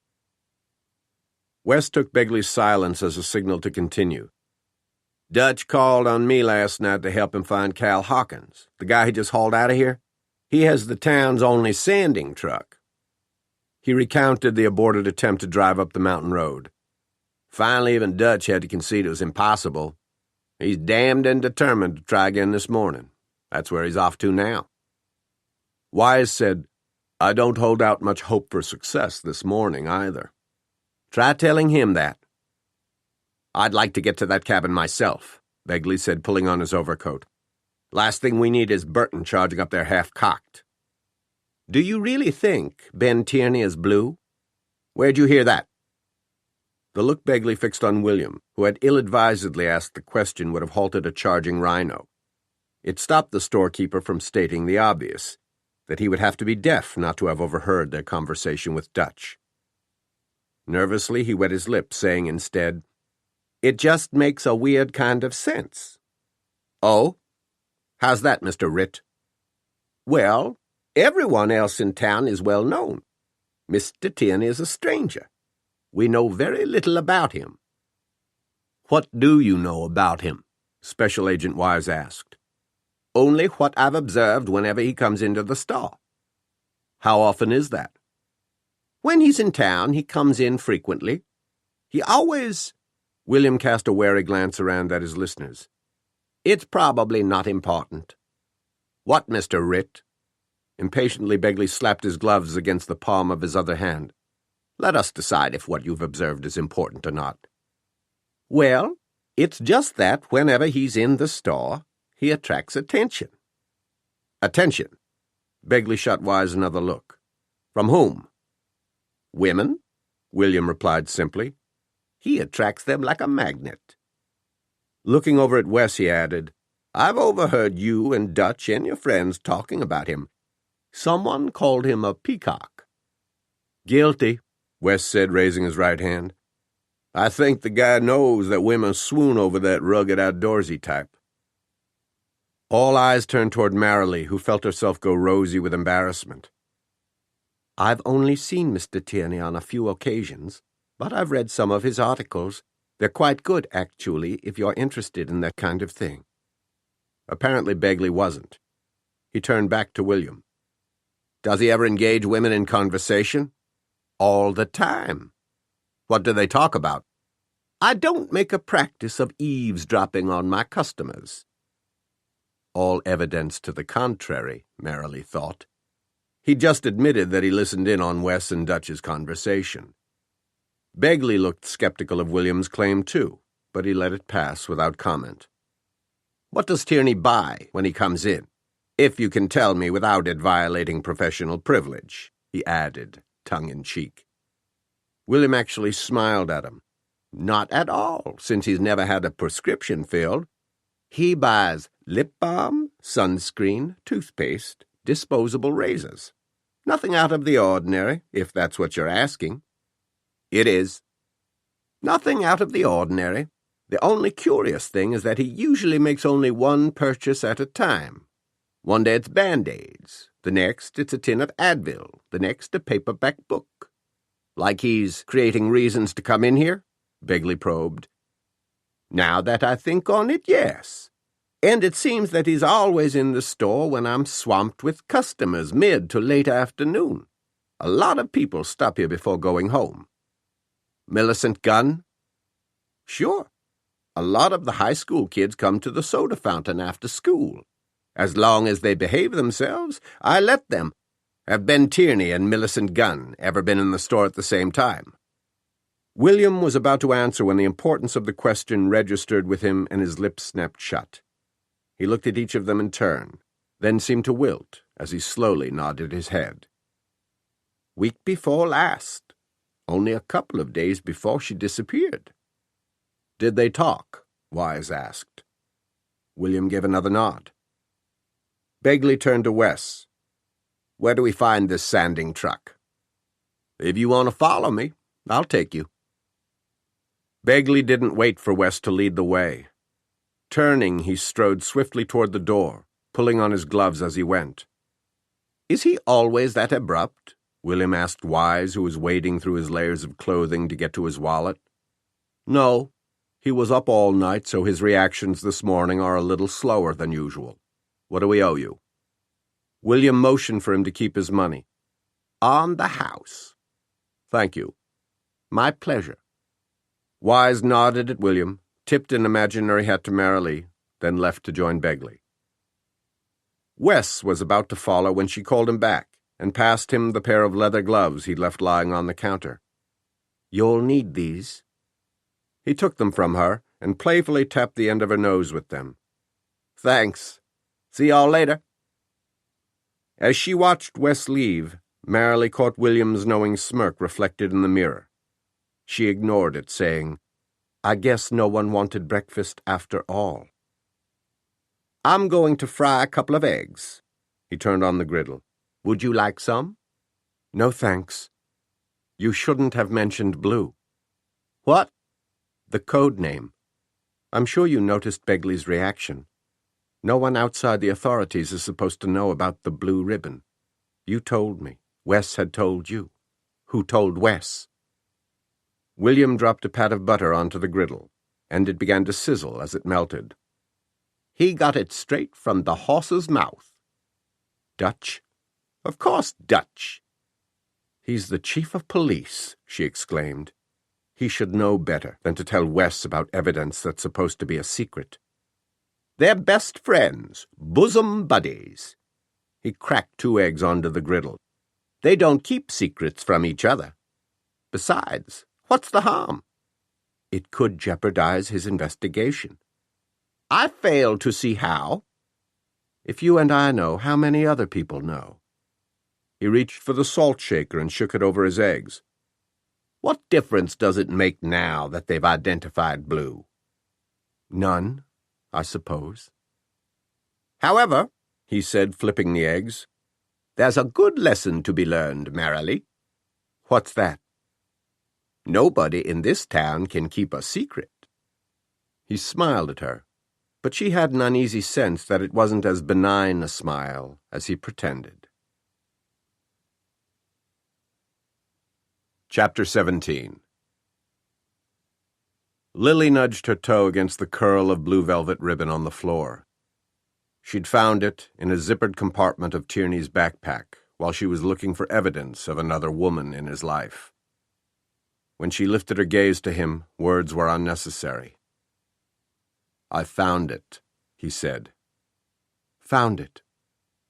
Wes took Begley's silence as a signal to continue. "Dutch called on me last night to help him find Cal Hawkins, the guy he just hauled out of here. He has the town's only sanding truck. He recounted the aborted attempt to drive up the mountain road. Finally, even Dutch had to concede it was impossible. He's damned and determined to try again this morning. That's where he's off to now. Wise said, I don't hold out much hope for success this morning either. Try telling him that. I'd like to get to that cabin myself, Begley said, pulling on his overcoat. Last thing we need is Burton charging up there half-cocked. Do you really think Ben Tierney is blue? Where'd you hear that? The look Begley fixed on William, who had ill-advisedly asked the question, would have halted a charging rhino. It stopped the storekeeper from stating the obvious, that he would have to be deaf not to have overheard their conversation with Dutch. Nervously, he wet his lips, saying instead, It just makes a weird kind of sense. Oh? How's that, Mr. Ritt? Well, everyone else in town is well known. Mr. Tierney is a stranger. We know very little about him. What do you know about him? Special Agent Wise asked. Only what I've observed whenever he comes into the store. How often is that? When he's in town, he comes in frequently. He always... William cast a wary glance around at his listeners. It's probably not important. What, Mr. Ritt? Impatiently, Begley slapped his gloves against the palm of his other hand. Let us decide if what you've observed is important or not. Well, it's just that whenever he's in the store, he attracts attention. Attention? Begley shot Wise another look. From whom? Women, William replied simply. He attracts them like a magnet. Looking over at Wes, he added, I've overheard you and Dutch and your friends talking about him. Someone called him a peacock. Guilty, Wes said, raising his right hand. I think the guy knows that women swoon over that rugged outdoorsy type. All eyes turned toward Marilee, who felt herself go rosy with embarrassment. I've only seen Mr. Tierney on a few occasions, but I've read some of his articles. They're quite good, actually, if you're interested in that kind of thing. Apparently Begley wasn't. He turned back to William. Does he ever engage women in conversation? All the time. What do they talk about? I don't make a practice of eavesdropping on my customers. All evidence to the contrary, Marilee thought. He just admitted that he listened in on Wes and Dutch's conversation. Begley looked skeptical of William's claim, too, but he let it pass without comment. What does Tierney buy when he comes in? If you can tell me without it violating professional privilege, he added, tongue-in-cheek. William actually smiled at him. Not at all, since he's never had a prescription filled. He buys lip balm, sunscreen, toothpaste, disposable razors. Nothing out of the ordinary, if that's what you're asking. It is. Nothing out of the ordinary. The only curious thing is that he usually makes only one purchase at a time. One day it's Band-Aids, the next it's a tin of Advil, the next a paperback book. Like he's creating reasons to come in here? Begley probed. Now that I think on it, yes. And it seems that he's always in the store when I'm swamped with customers mid to late afternoon. A lot of people stop here before going home. Millicent Gunn? Sure. A lot of the high school kids come to the soda fountain after school. As long as they behave themselves, I let them. Have Ben Tierney and Millicent Gunn ever been in the store at the same time? William was about to answer when the importance of the question registered with him and his lips snapped shut. He looked at each of them in turn, then seemed to wilt as he slowly nodded his head. Week before last. Only a couple of days before she disappeared. Did they talk? Wise asked. William gave another nod. Begley turned to Wes. Where do we find this sanding truck? If you want to follow me, I'll take you. Begley didn't wait for Wes to lead the way. Turning, he strode swiftly toward the door, pulling on his gloves as he went. Is he always that abrupt? William asked Wise, who was wading through his layers of clothing to get to his wallet. No. He was up all night, so his reactions this morning are a little slower than usual. What do we owe you? William motioned for him to keep his money. On the house. Thank you. My pleasure. Wise nodded at William, tipped an imaginary hat to Marilee, then left to join Begley. Wes was about to follow when she called him back and passed him the pair of leather gloves he'd left lying on the counter. You'll need these. He took them from her and playfully tapped the end of her nose with them. Thanks. See y'all later. As she watched Wes leave, Marilee caught William's knowing smirk reflected in the mirror. She ignored it, saying, I guess no one wanted breakfast after all. I'm going to fry a couple of eggs. He turned on the griddle. Would you like some? No, thanks. You shouldn't have mentioned Blue. What? The code name. I'm sure you noticed Begley's reaction. No one outside the authorities is supposed to know about the blue ribbon. You told me. Wes had told you. Who told Wes? William dropped a pat of butter onto the griddle, and it began to sizzle as it melted. He got it straight from the horse's mouth. Dutch? Of course, Dutch. He's the chief of police, she exclaimed. He should know better than to tell Wes about evidence that's supposed to be a secret. They're best friends, bosom buddies. He cracked 2 eggs onto the griddle. They don't keep secrets from each other. Besides, what's the harm? It could jeopardize his investigation. I fail to see how. If you and I know, how many other people know? He reached for the salt shaker and shook it over his eggs. What difference does it make now that they've identified Blue? None, I suppose. However, he said, flipping the eggs, there's a good lesson to be learned, Marilee. What's that? Nobody in this town can keep a secret. He smiled at her, but she had an uneasy sense that it wasn't as benign a smile as he pretended. Chapter 17. Lily nudged her toe against the curl of blue velvet ribbon on the floor. She'd found it in a zippered compartment of Tierney's backpack while she was looking for evidence of another woman in his life. When she lifted her gaze to him, words were unnecessary. I found it, he said. Found it?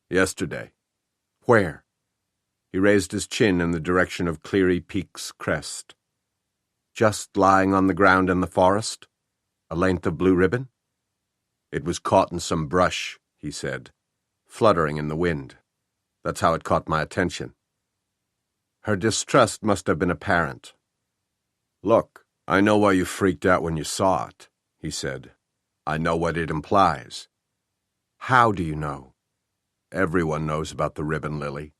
Yesterday. Where? He raised his chin in the direction of Cleary Peak's crest. Just lying on the ground in the forest? A length of blue ribbon? It was caught in some brush, he said, fluttering in the wind. That's how it caught my attention. Her distrust must have been apparent. Look, I know why you freaked out when you saw it, he said. I know what it implies. How do you know? Everyone knows about the ribbon, Lily.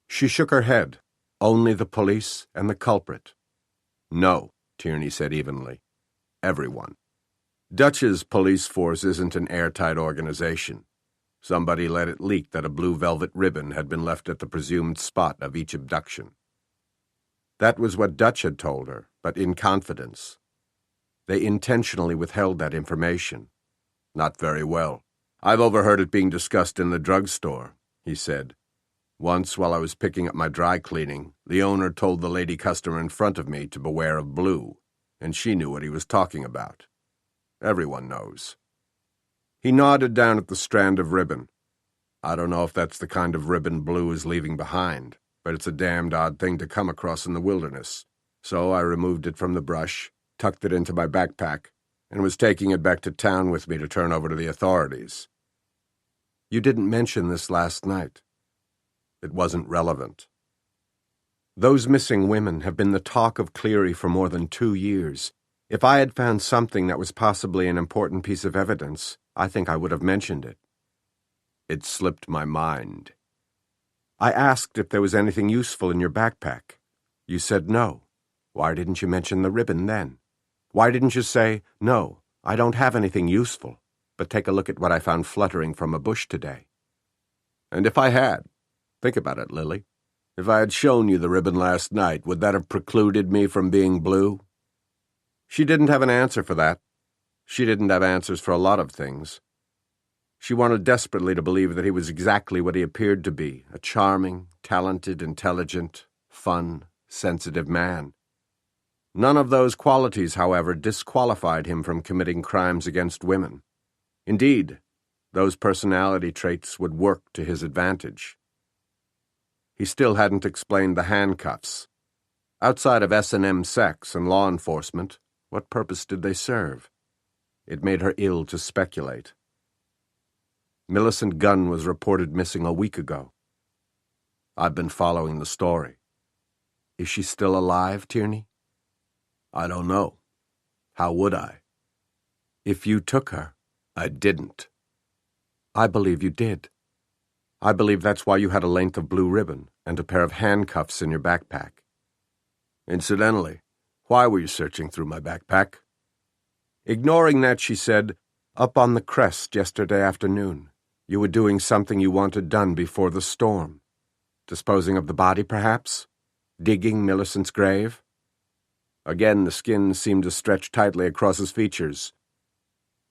She shook her head. Only the police and the culprit. No, Tierney said evenly. Everyone. Dutch's police force isn't an airtight organization. Somebody let it leak that a blue velvet ribbon had been left at the presumed spot of each abduction. That was what Dutch had told her, but in confidence. They intentionally withheld that information. Not very well. I've overheard it being discussed in the drugstore, he said. Once, while I was picking up my dry cleaning, the owner told the lady customer in front of me to beware of Blue, and she knew what he was talking about. Everyone knows. He nodded down at the strand of ribbon. I don't know if that's the kind of ribbon Blue is leaving behind, but it's a damned odd thing to come across in the wilderness. So I removed it from the brush, tucked it into my backpack, and was taking it back to town with me to turn over to the authorities. You didn't mention this last night. It wasn't relevant. Those missing women have been the talk of Cleary for more than 2 years. If I had found something that was possibly an important piece of evidence, I think I would have mentioned it. It slipped my mind. I asked if there was anything useful in your backpack. You said no. Why didn't you mention the ribbon then? Why didn't you say, no, I don't have anything useful, but take a look at what I found fluttering from a bush today? And if I had, think about it, Lily. If I had shown you the ribbon last night, would that have precluded me from being Blue? She didn't have an answer for that. She didn't have answers for a lot of things. She wanted desperately to believe that he was exactly what he appeared to be, a charming, talented, intelligent, fun, sensitive man. None of those qualities, however, disqualified him from committing crimes against women. Indeed, those personality traits would work to his advantage. He still hadn't explained the handcuffs. Outside of S&M sex and law enforcement, what purpose did they serve? It made her ill to speculate. Millicent Gunn was reported missing a week ago. I've been following the story. Is she still alive, Tierney? I don't know. How would I? If you took her, I didn't. I believe you did. I believe that's why you had a length of blue ribbon and a pair of handcuffs in your backpack. Incidentally, why were you searching through my backpack? Ignoring that, she said, up on the crest yesterday afternoon. You were doing something you wanted done before the storm. Disposing of the body, perhaps? Digging Millicent's grave? Again, the skin seemed to stretch tightly across his features.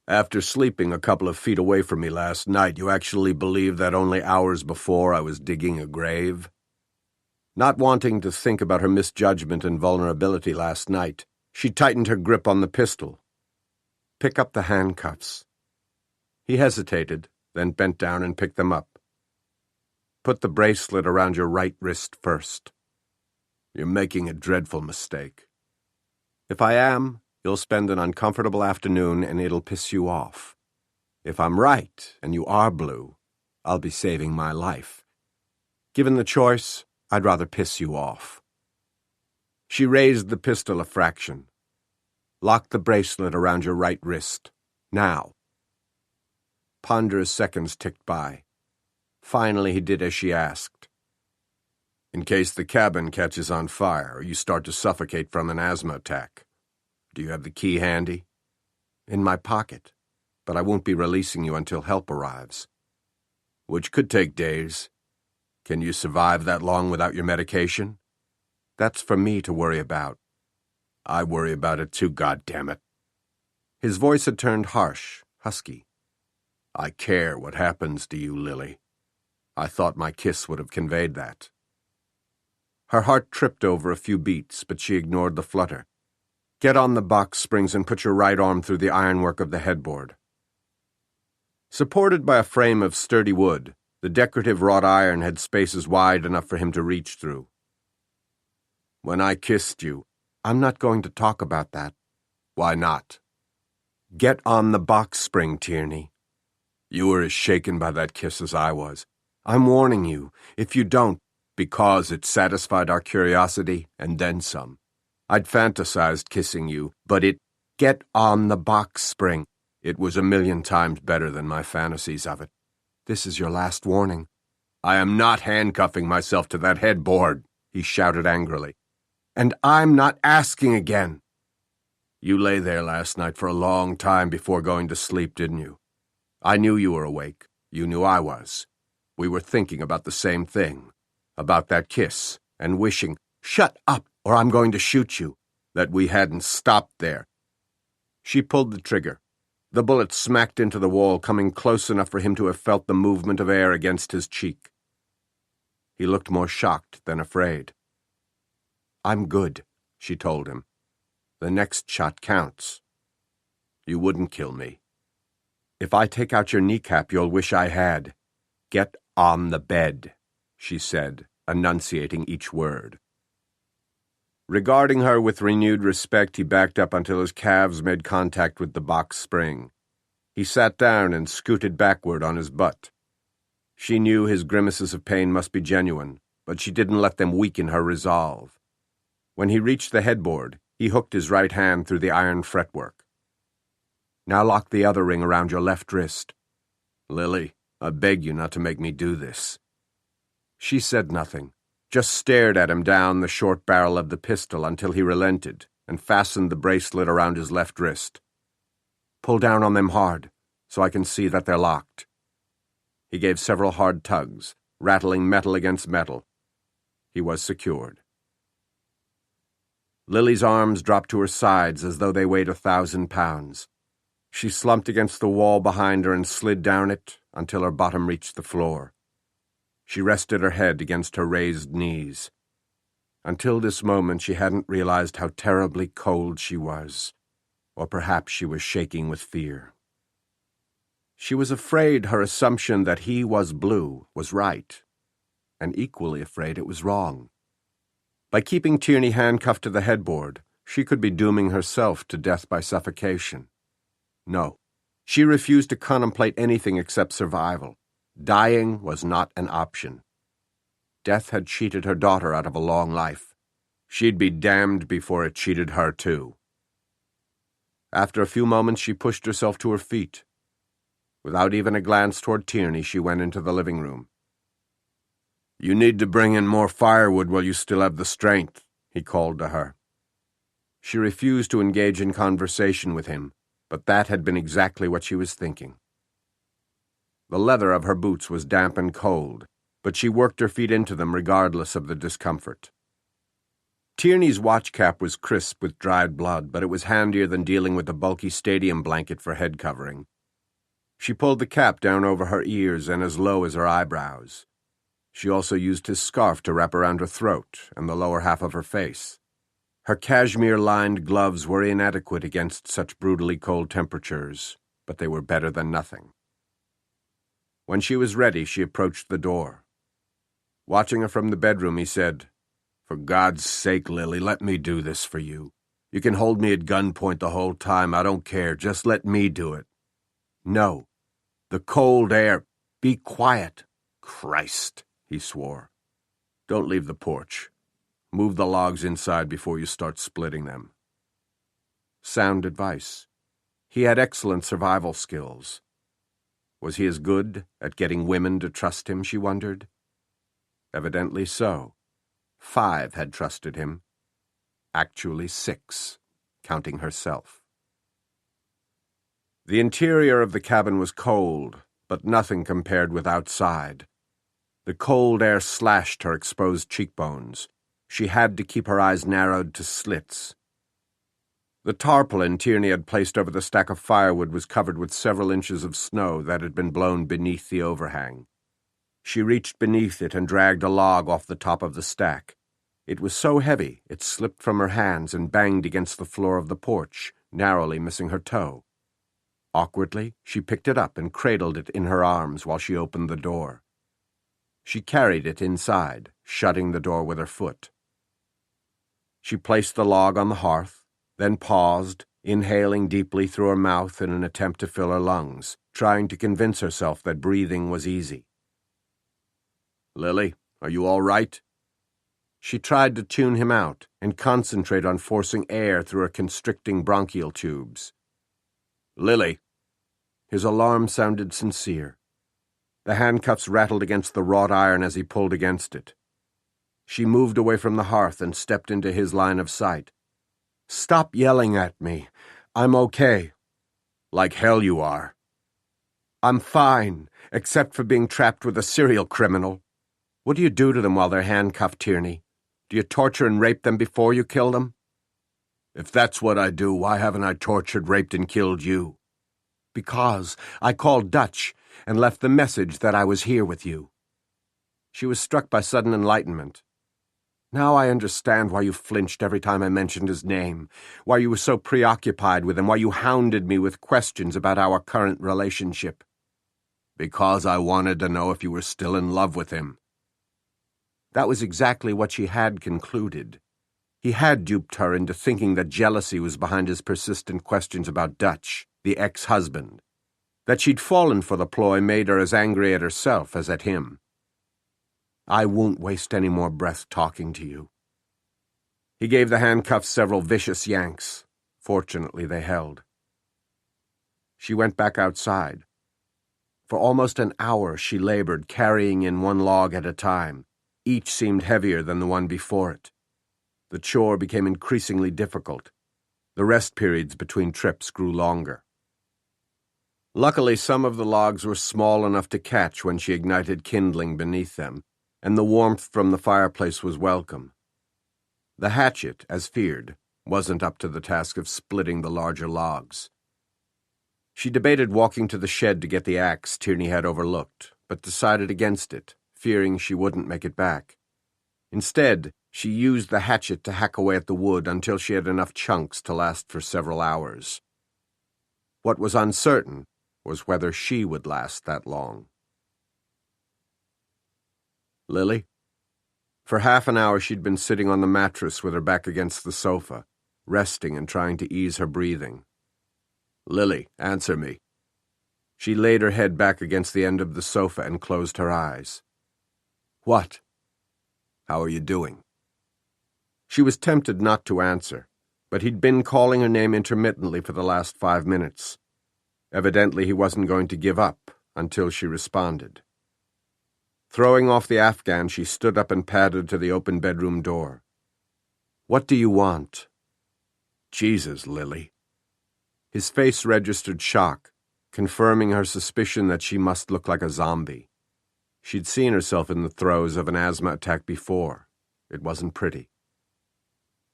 After sleeping a couple of feet away from me last night, you actually believe that only hours before I was digging a grave? Not wanting to think about her misjudgment and vulnerability last night, she tightened her grip on the pistol. Pick up the handcuffs. He hesitated, then bent down and picked them up. Put the bracelet around your right wrist first. You're making a dreadful mistake. If I am, you'll spend an uncomfortable afternoon and it'll piss you off. If I'm right and you are blue, I'll be saving my life. Given the choice, I'd rather piss you off. She raised the pistol a fraction. Lock the bracelet around your right wrist. Now. Ponderous seconds ticked by. Finally, he did as she asked. In case the cabin catches on fire or you start to suffocate from an asthma attack. Do you have the key handy? In my pocket, but I won't be releasing you until help arrives. Which could take days. Can you survive that long without your medication? That's for me to worry about. I worry about it too, goddammit. His voice had turned harsh, husky. I care what happens to you, Lily. I thought my kiss would have conveyed that. Her heart tripped over a few beats, but she ignored the flutter. Get on the box springs and put your right arm through the ironwork of the headboard. Supported by a frame of sturdy wood, the decorative wrought iron had spaces wide enough for him to reach through. When I kissed you, I'm not going to talk about that. Why not? Get on the box spring, Tierney. You were as shaken by that kiss as I was. I'm warning you, if you don't, because it satisfied our curiosity and then some. I'd fantasized kissing you, but get on the box spring. It was 1,000,000 times better than my fantasies of it. This is your last warning. I am not handcuffing myself to that headboard, he shouted angrily. And I'm not asking again. You lay there last night for a long time before going to sleep, didn't you? I knew you were awake. You knew I was. We were thinking about the same thing, about that kiss, and wishing, shut up, or I'm going to shoot you, that we hadn't stopped there. She pulled the trigger. The bullet smacked into the wall, coming close enough for him to have felt the movement of air against his cheek. He looked more shocked than afraid. I'm good, she told him. The next shot counts. You wouldn't kill me. If I take out your kneecap, you'll wish I had. Get on the bed, she said, enunciating each word. Regarding her with renewed respect, he backed up until his calves made contact with the box spring. He sat down and scooted backward on his butt. She knew his grimaces of pain must be genuine, but she didn't let them weaken her resolve. When he reached the headboard, he hooked his right hand through the iron fretwork. Now lock the other ring around your left wrist. Lily, I beg you not to make me do this. She said nothing, just stared at him down the short barrel of the pistol until he relented and fastened the bracelet around his left wrist. Pull down on them hard, so I can see that they're locked. He gave several hard tugs, rattling metal against metal. He was secured. Lily's arms dropped to her sides as though they weighed 1,000 pounds. She slumped against the wall behind her and slid down it until her bottom reached the floor. She rested her head against her raised knees. Until this moment she hadn't realized how terribly cold she was, or perhaps she was shaking with fear. She was afraid her assumption that he was blue was right, and equally afraid it was wrong. By keeping Tierney handcuffed to the headboard, she could be dooming herself to death by suffocation. No, she refused to contemplate anything except survival. Dying was not an option. Death had cheated her daughter out of a long life. She'd be damned before it cheated her, too. After a few moments, she pushed herself to her feet. Without even a glance toward Tierney, she went into the living room. "You need to bring in more firewood while you still have the strength," he called to her. She refused to engage in conversation with him, but that had been exactly what she was thinking. The leather of her boots was damp and cold, but she worked her feet into them regardless of the discomfort. Tierney's watch cap was crisp with dried blood, but it was handier than dealing with the bulky stadium blanket for head covering. She pulled the cap down over her ears and as low as her eyebrows. She also used his scarf to wrap around her throat and the lower half of her face. Her cashmere-lined gloves were inadequate against such brutally cold temperatures, but they were better than nothing. When she was ready, she approached the door. Watching her from the bedroom, he said, "For God's sake, Lily, let me do this for you. You can hold me at gunpoint the whole time. I don't care. Just let me do it." "No. The cold air. Be quiet." "Christ," he swore. "Don't leave the porch. Move the logs inside before you start splitting them." Sound advice. He had excellent survival skills. Was he as good at getting women to trust him, she wondered? Evidently so. 5 had trusted him. Actually 6, counting herself. The interior of the cabin was cold, but nothing compared with outside. The cold air slashed her exposed cheekbones. She had to keep her eyes narrowed to slits. The tarpaulin Tierney had placed over the stack of firewood was covered with several inches of snow that had been blown beneath the overhang. She reached beneath it and dragged a log off the top of the stack. It was so heavy it slipped from her hands and banged against the floor of the porch, narrowly missing her toe. Awkwardly, she picked it up and cradled it in her arms while she opened the door. She carried it inside, shutting the door with her foot. She placed the log on the hearth, then paused, inhaling deeply through her mouth in an attempt to fill her lungs, trying to convince herself that breathing was easy. "Lily, are you all right?" She tried to tune him out and concentrate on forcing air through her constricting bronchial tubes. "Lily." His alarm sounded sincere. The handcuffs rattled against the wrought iron as he pulled against it. She moved away from the hearth and stepped into his line of sight. "Stop yelling at me. I'm okay." "Like hell you are." "I'm fine, except for being trapped with a serial criminal." "What do you do to them while they're handcuffed, Tierney? Do you torture and rape them before you kill them?" "If that's what I do, why haven't I tortured, raped, and killed you?" "Because I called Dutch and left the message that I was here with you." She was struck by sudden enlightenment. "Now I understand why you flinched every time I mentioned his name, why you were so preoccupied with him, why you hounded me with questions about our current relationship." "Because I wanted to know if you were still in love with him." That was exactly what she had concluded. He had duped her into thinking that jealousy was behind his persistent questions about Dutch, the ex-husband. That she'd fallen for the ploy made her as angry at herself as at him. "I won't waste any more breath talking to you." He gave the handcuffs several vicious yanks. Fortunately, they held. She went back outside. For almost an hour she labored, carrying in one log at a time. Each seemed heavier than the one before it. The chore became increasingly difficult. The rest periods between trips grew longer. Luckily, some of the logs were small enough to catch when she ignited kindling beneath them, and the warmth from the fireplace was welcome. The hatchet, as feared, wasn't up to the task of splitting the larger logs. She debated walking to the shed to get the axe Tierney had overlooked, but decided against it, fearing she wouldn't make it back. Instead, she used the hatchet to hack away at the wood until she had enough chunks to last for several hours. What was uncertain was whether she would last that long. Lily? For half an hour she'd been sitting on the mattress with her back against the sofa, resting and trying to ease her breathing. Lily, answer me. She laid her head back against the end of the sofa and closed her eyes. What? How are you doing? She was tempted not to answer, but he'd been calling her name intermittently for the last 5 minutes. Evidently he wasn't going to give up until she responded. Throwing off the afghan, she stood up and padded to the open bedroom door. What do you want? Jesus, Lily. His face registered shock, confirming her suspicion that she must look like a zombie. She'd seen herself in the throes of an asthma attack before. It wasn't pretty.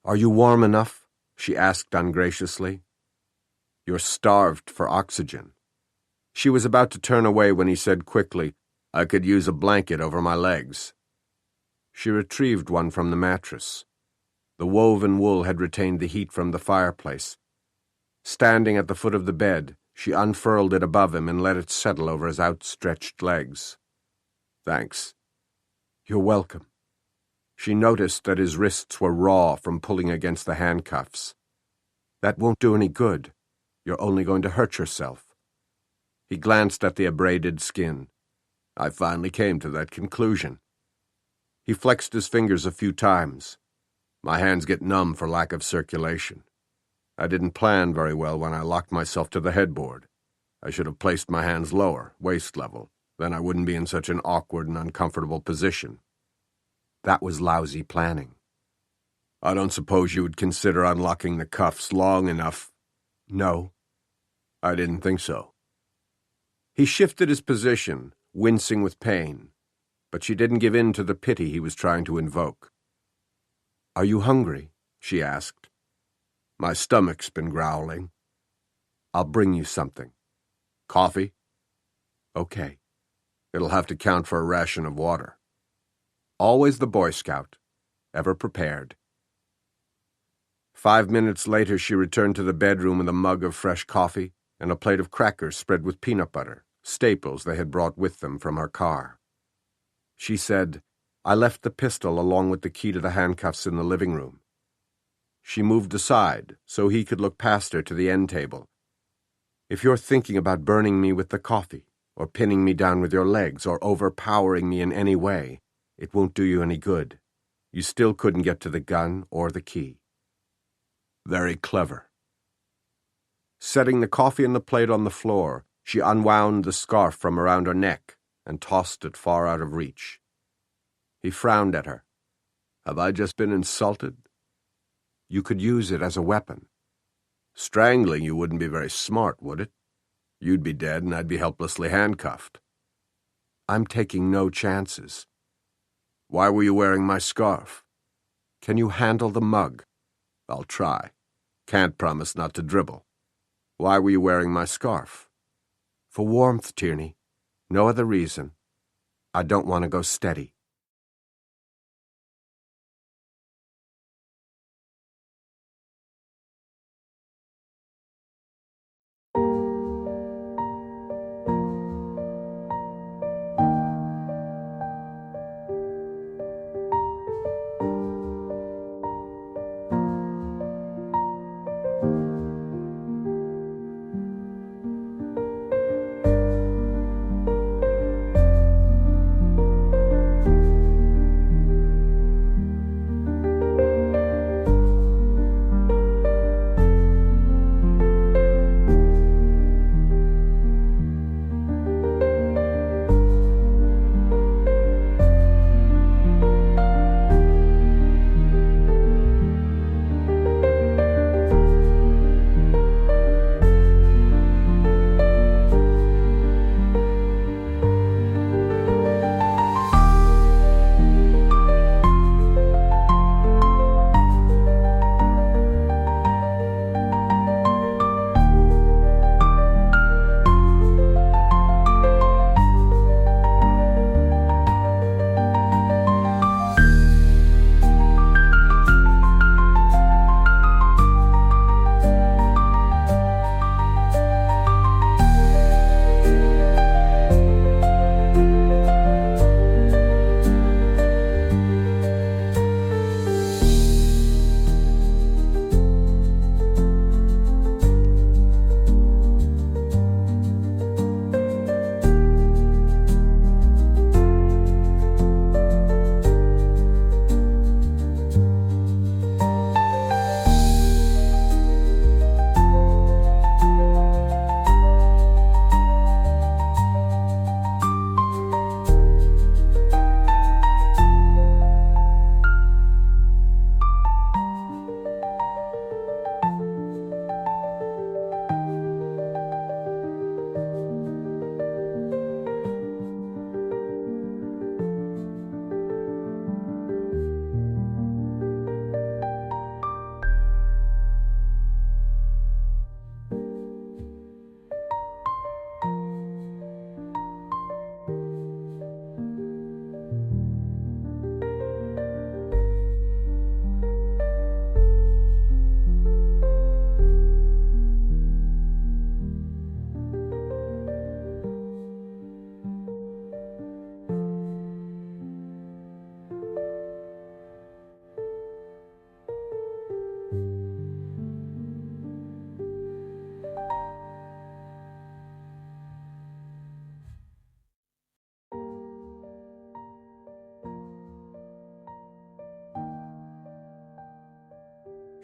Are you warm enough? She asked ungraciously. You're starved for oxygen. She was about to turn away when he said quickly, I could use a blanket over my legs. She retrieved one from the mattress. The woven wool had retained the heat from the fireplace. Standing at the foot of the bed, she unfurled it above him and let it settle over his outstretched legs. Thanks. You're welcome. She noticed that his wrists were raw from pulling against the handcuffs. That won't do any good. You're only going to hurt yourself. He glanced at the abraded skin. I finally came to that conclusion. He flexed his fingers a few times. My hands get numb for lack of circulation. I didn't plan very well when I locked myself to the headboard. I should have placed my hands lower, waist level. Then I wouldn't be in such an awkward and uncomfortable position. That was lousy planning. I don't suppose you would consider unlocking the cuffs long enough. No. I didn't think so. He shifted his position, wincing with pain, but she didn't give in to the pity he was trying to invoke. Are you hungry? She asked. My stomach's been growling. I'll bring you something. Coffee? Okay. It'll have to count for a ration of water. Always the Boy Scout, ever prepared. 5 minutes later, she returned to the bedroom with a mug of fresh coffee and a plate of crackers spread with peanut butter, staples they had brought with them from her car. She said, I left the pistol along with the key to the handcuffs in the living room. She moved aside so he could look past her to the end table. If you're thinking about burning me with the coffee, or pinning me down with your legs, or overpowering me in any way, it won't do you any good. You still couldn't get to the gun or the key. Very clever. Setting the coffee and the plate on the floor, she unwound the scarf from around her neck and tossed it far out of reach. He frowned at her. Have I just been insulted? You could use it as a weapon. Strangling you wouldn't be very smart, would it? You'd be dead and I'd be helplessly handcuffed. I'm taking no chances. Why were you wearing my scarf? Can you handle the mug? I'll try. Can't promise not to dribble. Why were you wearing my scarf? For warmth, Tierney. No other reason. I don't want to go steady.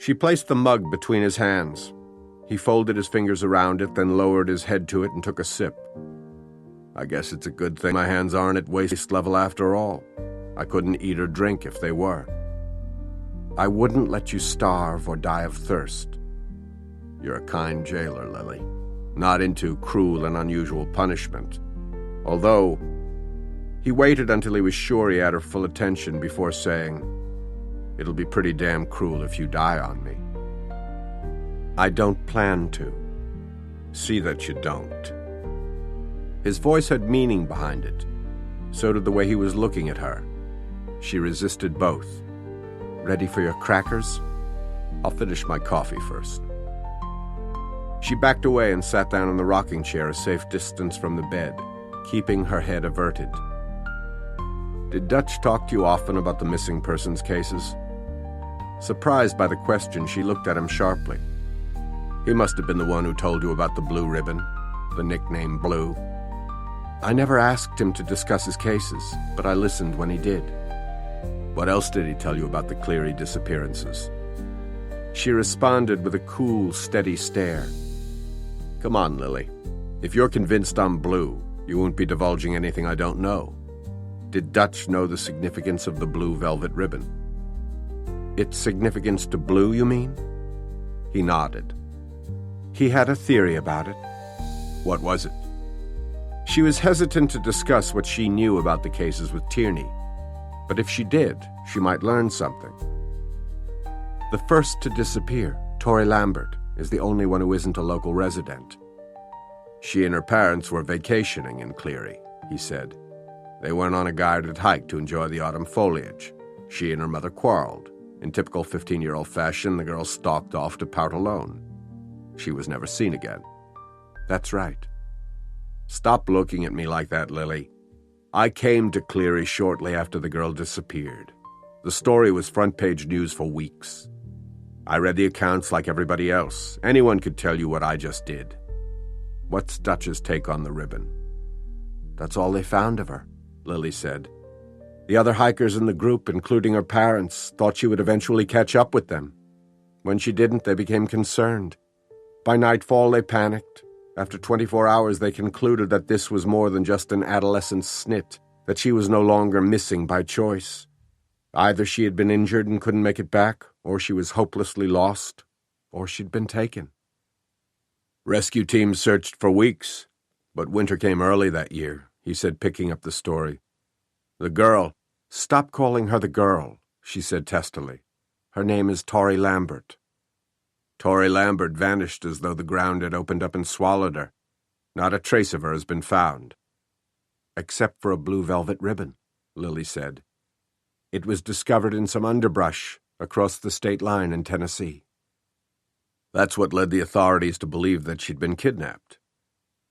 She placed the mug between his hands. He folded his fingers around it, then lowered his head to it and took a sip. I guess it's a good thing my hands aren't at waist level after all. I couldn't eat or drink if they were. I wouldn't let you starve or die of thirst. You're a kind jailer, Lily. Not into cruel and unusual punishment. Although, he waited until he was sure he had her full attention before saying, "It'll be pretty damn cruel if you die on me." I don't plan to. See that you don't. His voice had meaning behind it. So did the way he was looking at her. She resisted both. Ready for your crackers? I'll finish my coffee first. She backed away and sat down in the rocking chair a safe distance from the bed, keeping her head averted. Did Dutch talk to you often about the missing persons cases? Surprised by the question, she looked at him sharply. He must have been the one who told you about the blue ribbon, the nickname Blue. I never asked him to discuss his cases, but I listened when he did. What else did he tell you about the Cleary disappearances? She responded with a cool, steady stare. Come on, Lily. If you're convinced I'm blue, you won't be divulging anything I don't know. Did Dutch know the significance of the blue velvet ribbon? Its significance to Blue, you mean? He nodded. He had a theory about it. What was it? She was hesitant to discuss what she knew about the cases with Tierney, but if she did, she might learn something. The first to disappear, Tori Lambert, is the only one who isn't a local resident. She and her parents were vacationing in Cleary, he said. They went on a guided hike to enjoy the autumn foliage. She and her mother quarreled. In typical 15-year-old fashion, the girl stalked off to pout alone. She was never seen again. That's right. Stop looking at me like that, Lily. I came to Cleary shortly after the girl disappeared. The story was front-page news for weeks. I read the accounts like everybody else. Anyone could tell you what I just did. What's Dutch's take on the ribbon? That's all they found of her, Lily said. The other hikers in the group, including her parents, thought she would eventually catch up with them. When she didn't, they became concerned. By nightfall, they panicked. After 24 hours, they concluded that this was more than just an adolescent snit, that she was no longer missing by choice. Either she had been injured and couldn't make it back, or she was hopelessly lost, or she'd been taken. Rescue teams searched for weeks, but winter came early that year, he said, picking up the story. The girl, stop calling her the girl, she said testily. Her name is Tori Lambert. Tori Lambert vanished as though the ground had opened up and swallowed her. Not a trace of her has been found. Except for a blue velvet ribbon, Lily said. It was discovered in some underbrush across the state line in Tennessee. That's what led the authorities to believe that she'd been kidnapped.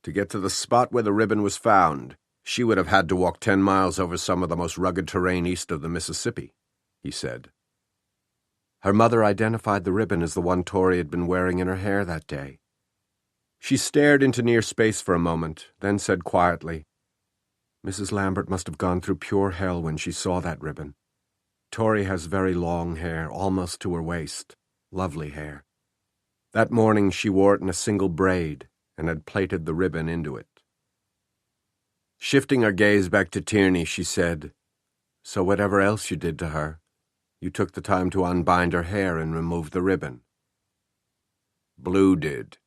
To get to the spot where the ribbon was found, she would have had to walk 10 miles over some of the most rugged terrain east of the Mississippi, he said. Her mother identified the ribbon as the one Tori had been wearing in her hair that day. She stared into near space for a moment, then said quietly, Mrs. Lambert must have gone through pure hell when she saw that ribbon. Tori has very long hair, almost to her waist. Lovely hair. That morning she wore it in a single braid and had plaited the ribbon into it. Shifting her gaze back to Tierney, she said, So whatever else you did to her, you took the time to unbind her hair and remove the ribbon. Blue did.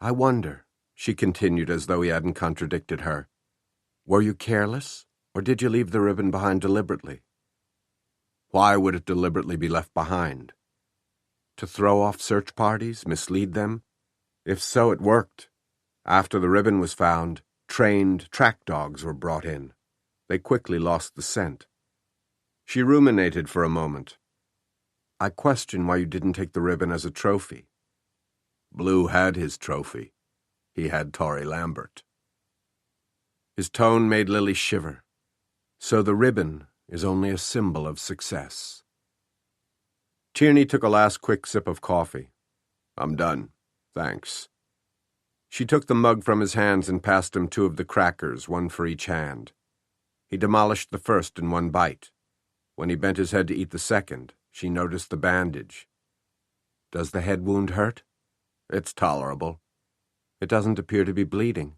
I wonder, she continued as though he hadn't contradicted her, were you careless, or did you leave the ribbon behind deliberately? Why would it deliberately be left behind? To throw off search parties, mislead them? If so, it worked. After the ribbon was found, trained track dogs were brought in. They quickly lost the scent. She ruminated for a moment. I question why you didn't take the ribbon as a trophy. Blue had his trophy. He had Tori Lambert. His tone made Lily shiver. So the ribbon is only a symbol of success. Tierney took a last quick sip of coffee. I'm done. Thanks. She took the mug from his hands and passed him 2 of the crackers, 1 for each hand. He demolished the first in 1 bite. When he bent his head to eat the second, she noticed the bandage, Does the head wound hurt? It's tolerable. It doesn't appear to be bleeding.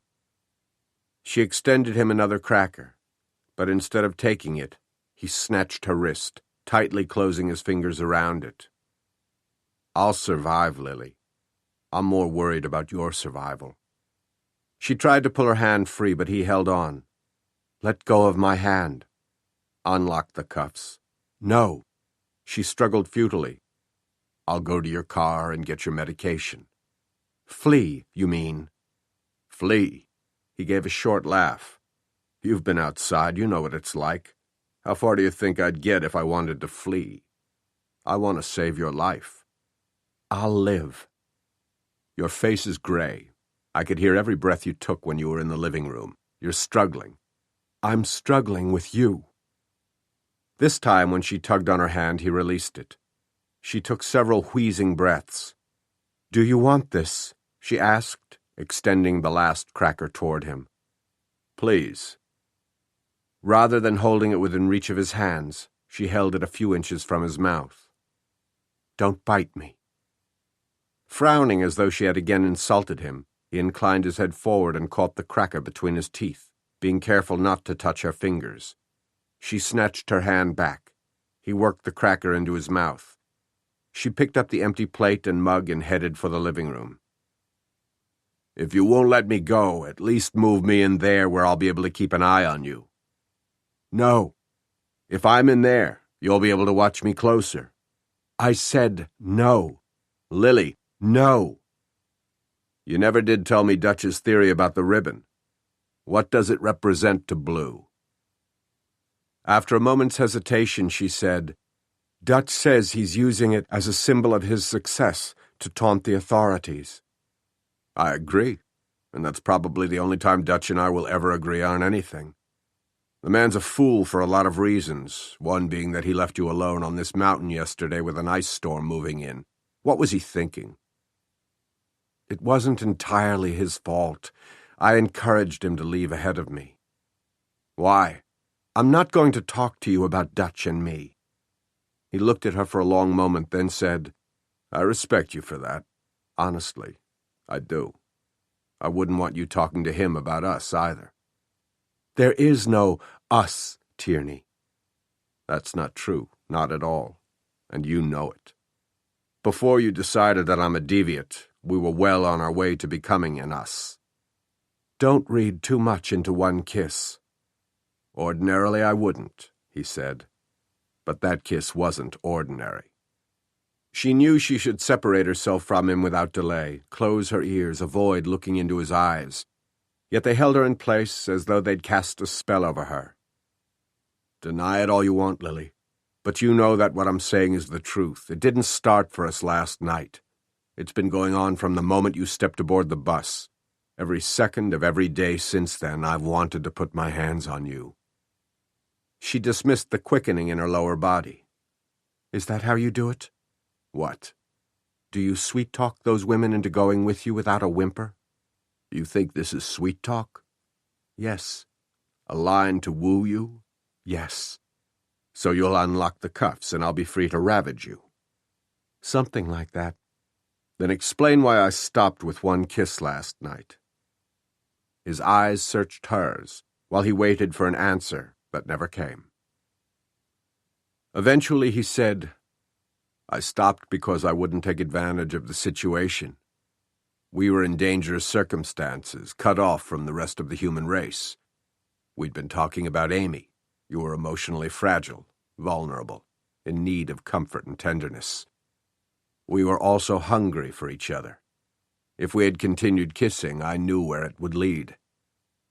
She extended him another cracker, but instead of taking it, he snatched her wrist, tightly closing his fingers around it. I'll survive, Lily. I'm more worried about your survival. She tried to pull her hand free, but he held on. Let go of my hand. Unlock the cuffs. No. She struggled futilely. I'll go to your car and get your medication. Flee, you mean? Flee. He gave a short laugh. You've been outside, you know what it's like. How far do you think I'd get if I wanted to flee? I want to save your life. I'll live. Your face is gray. I could hear every breath you took when you were in the living room. You're struggling. I'm struggling with you. This time, when she tugged on her hand, he released it. She took several wheezing breaths. Do you want this? She asked, extending the last cracker toward him. Please. Rather than holding it within reach of his hands, she held it a few inches from his mouth. Don't bite me. Frowning as though she had again insulted him, he inclined his head forward and caught the cracker between his teeth, being careful not to touch her fingers. She snatched her hand back. He worked the cracker into his mouth. She picked up the empty plate and mug and headed for the living room. If you won't let me go, at least move me in there where I'll be able to keep an eye on you. No. If I'm in there, you'll be able to watch me closer. I said no. Lily, no. You never did tell me Dutch's theory about the ribbon. What does it represent to Blue? After a moment's hesitation, she said, Dutch says he's using it as a symbol of his success to taunt the authorities. I agree, and that's probably the only time Dutch and I will ever agree on anything. The man's a fool for a lot of reasons, one being that he left you alone on this mountain yesterday with an ice storm moving in. What was he thinking? It wasn't entirely his fault. I encouraged him to leave ahead of me. Why? I'm not going to talk to you about Dutch and me. He looked at her for a long moment, then said, I respect you for that. Honestly, I do. I wouldn't want you talking to him about us either. There is no us, Tierney. That's not true, not at all, and you know it. Before you decided that I'm a deviant, we were well on our way to becoming an us. Don't read too much into one kiss. Ordinarily I wouldn't, he said, but that kiss wasn't ordinary. She knew she should separate herself from him without delay, close her ears, avoid looking into his eyes. Yet they held her in place as though they'd cast a spell over her. Deny it all you want, Lily, but you know that what I'm saying is the truth. It didn't start for us last night. It's been going on from the moment you stepped aboard the bus. Every second of every day since then, I've wanted to put my hands on you. She dismissed the quickening in her lower body. Is that how you do it? What? Do you sweet-talk those women into going with you without a whimper? You think this is sweet talk? Yes. A line to woo you? Yes. So you'll unlock the cuffs and I'll be free to ravage you. Something like that. Then explain why I stopped with one kiss last night. His eyes searched hers while he waited for an answer that never came. Eventually he said, I stopped because I wouldn't take advantage of the situation. We were in dangerous circumstances, cut off from the rest of the human race. We'd been talking about Amy. You were emotionally fragile, vulnerable, in need of comfort and tenderness. We were also hungry for each other. If we had continued kissing, I knew where it would lead.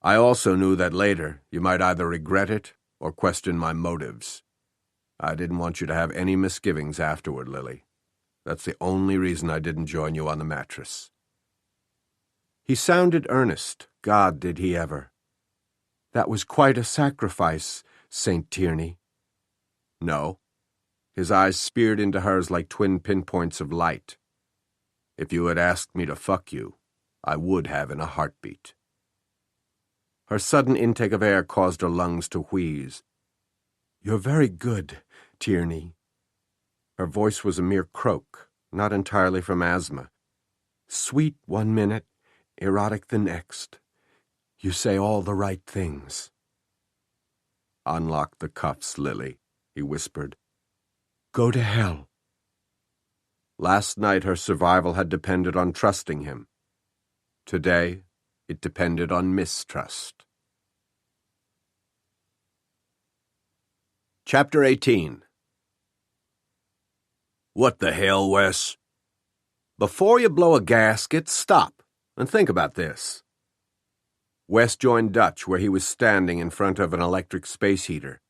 I also knew that later you might either regret it or question my motives. I didn't want you to have any misgivings afterward, Lily. That's the only reason I didn't join you on the mattress. He sounded earnest. God, did he ever. That was quite a sacrifice, St. Tierney. No. His eyes speared into hers like twin pinpoints of light. If you had asked me to fuck you, I would have in a heartbeat. Her sudden intake of air caused her lungs to wheeze. You're very good, Tierney. Her voice was a mere croak, not entirely from asthma. Sweet 1 minute, erotic the next. You say all the right things. Unlock the cuffs, Lily, he whispered. Go to hell. Last night her survival had depended on trusting him. Today, it depended on mistrust. Chapter 18. What the hell, Wes? Before you blow a gasket, stop and think about this. Wes joined Dutch where he was standing in front of an electric space heater.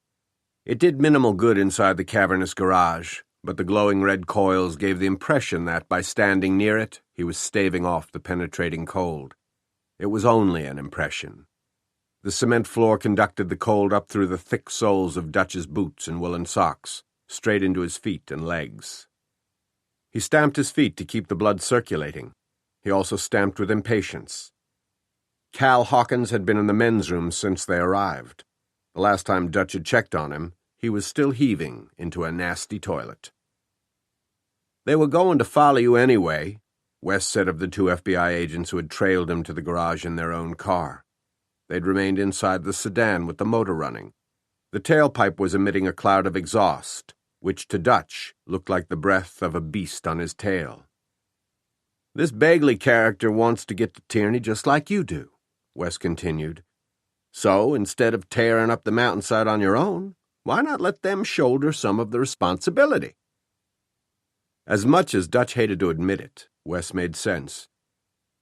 It did minimal good inside the cavernous garage, but the glowing red coils gave the impression that, by standing near it, he was staving off the penetrating cold. It was only an impression. The cement floor conducted the cold up through the thick soles of Dutch's boots and woolen socks, straight into his feet and legs. He stamped his feet to keep the blood circulating. He also stamped with impatience. Cal Hawkins had been in the men's room since they arrived. The last time Dutch had checked on him, he was still heaving into a nasty toilet. They were going to follow you anyway, Wes said of the 2 FBI agents who had trailed him to the garage in their own car. They'd remained inside the sedan with the motor running. The tailpipe was emitting a cloud of exhaust, which to Dutch looked like the breath of a beast on his tail. This Bagley character wants to get to Tierney just like you do, Wes continued. So, instead of tearing up the mountainside on your own, why not let them shoulder some of the responsibility? As much as Dutch hated to admit it, Wes made sense.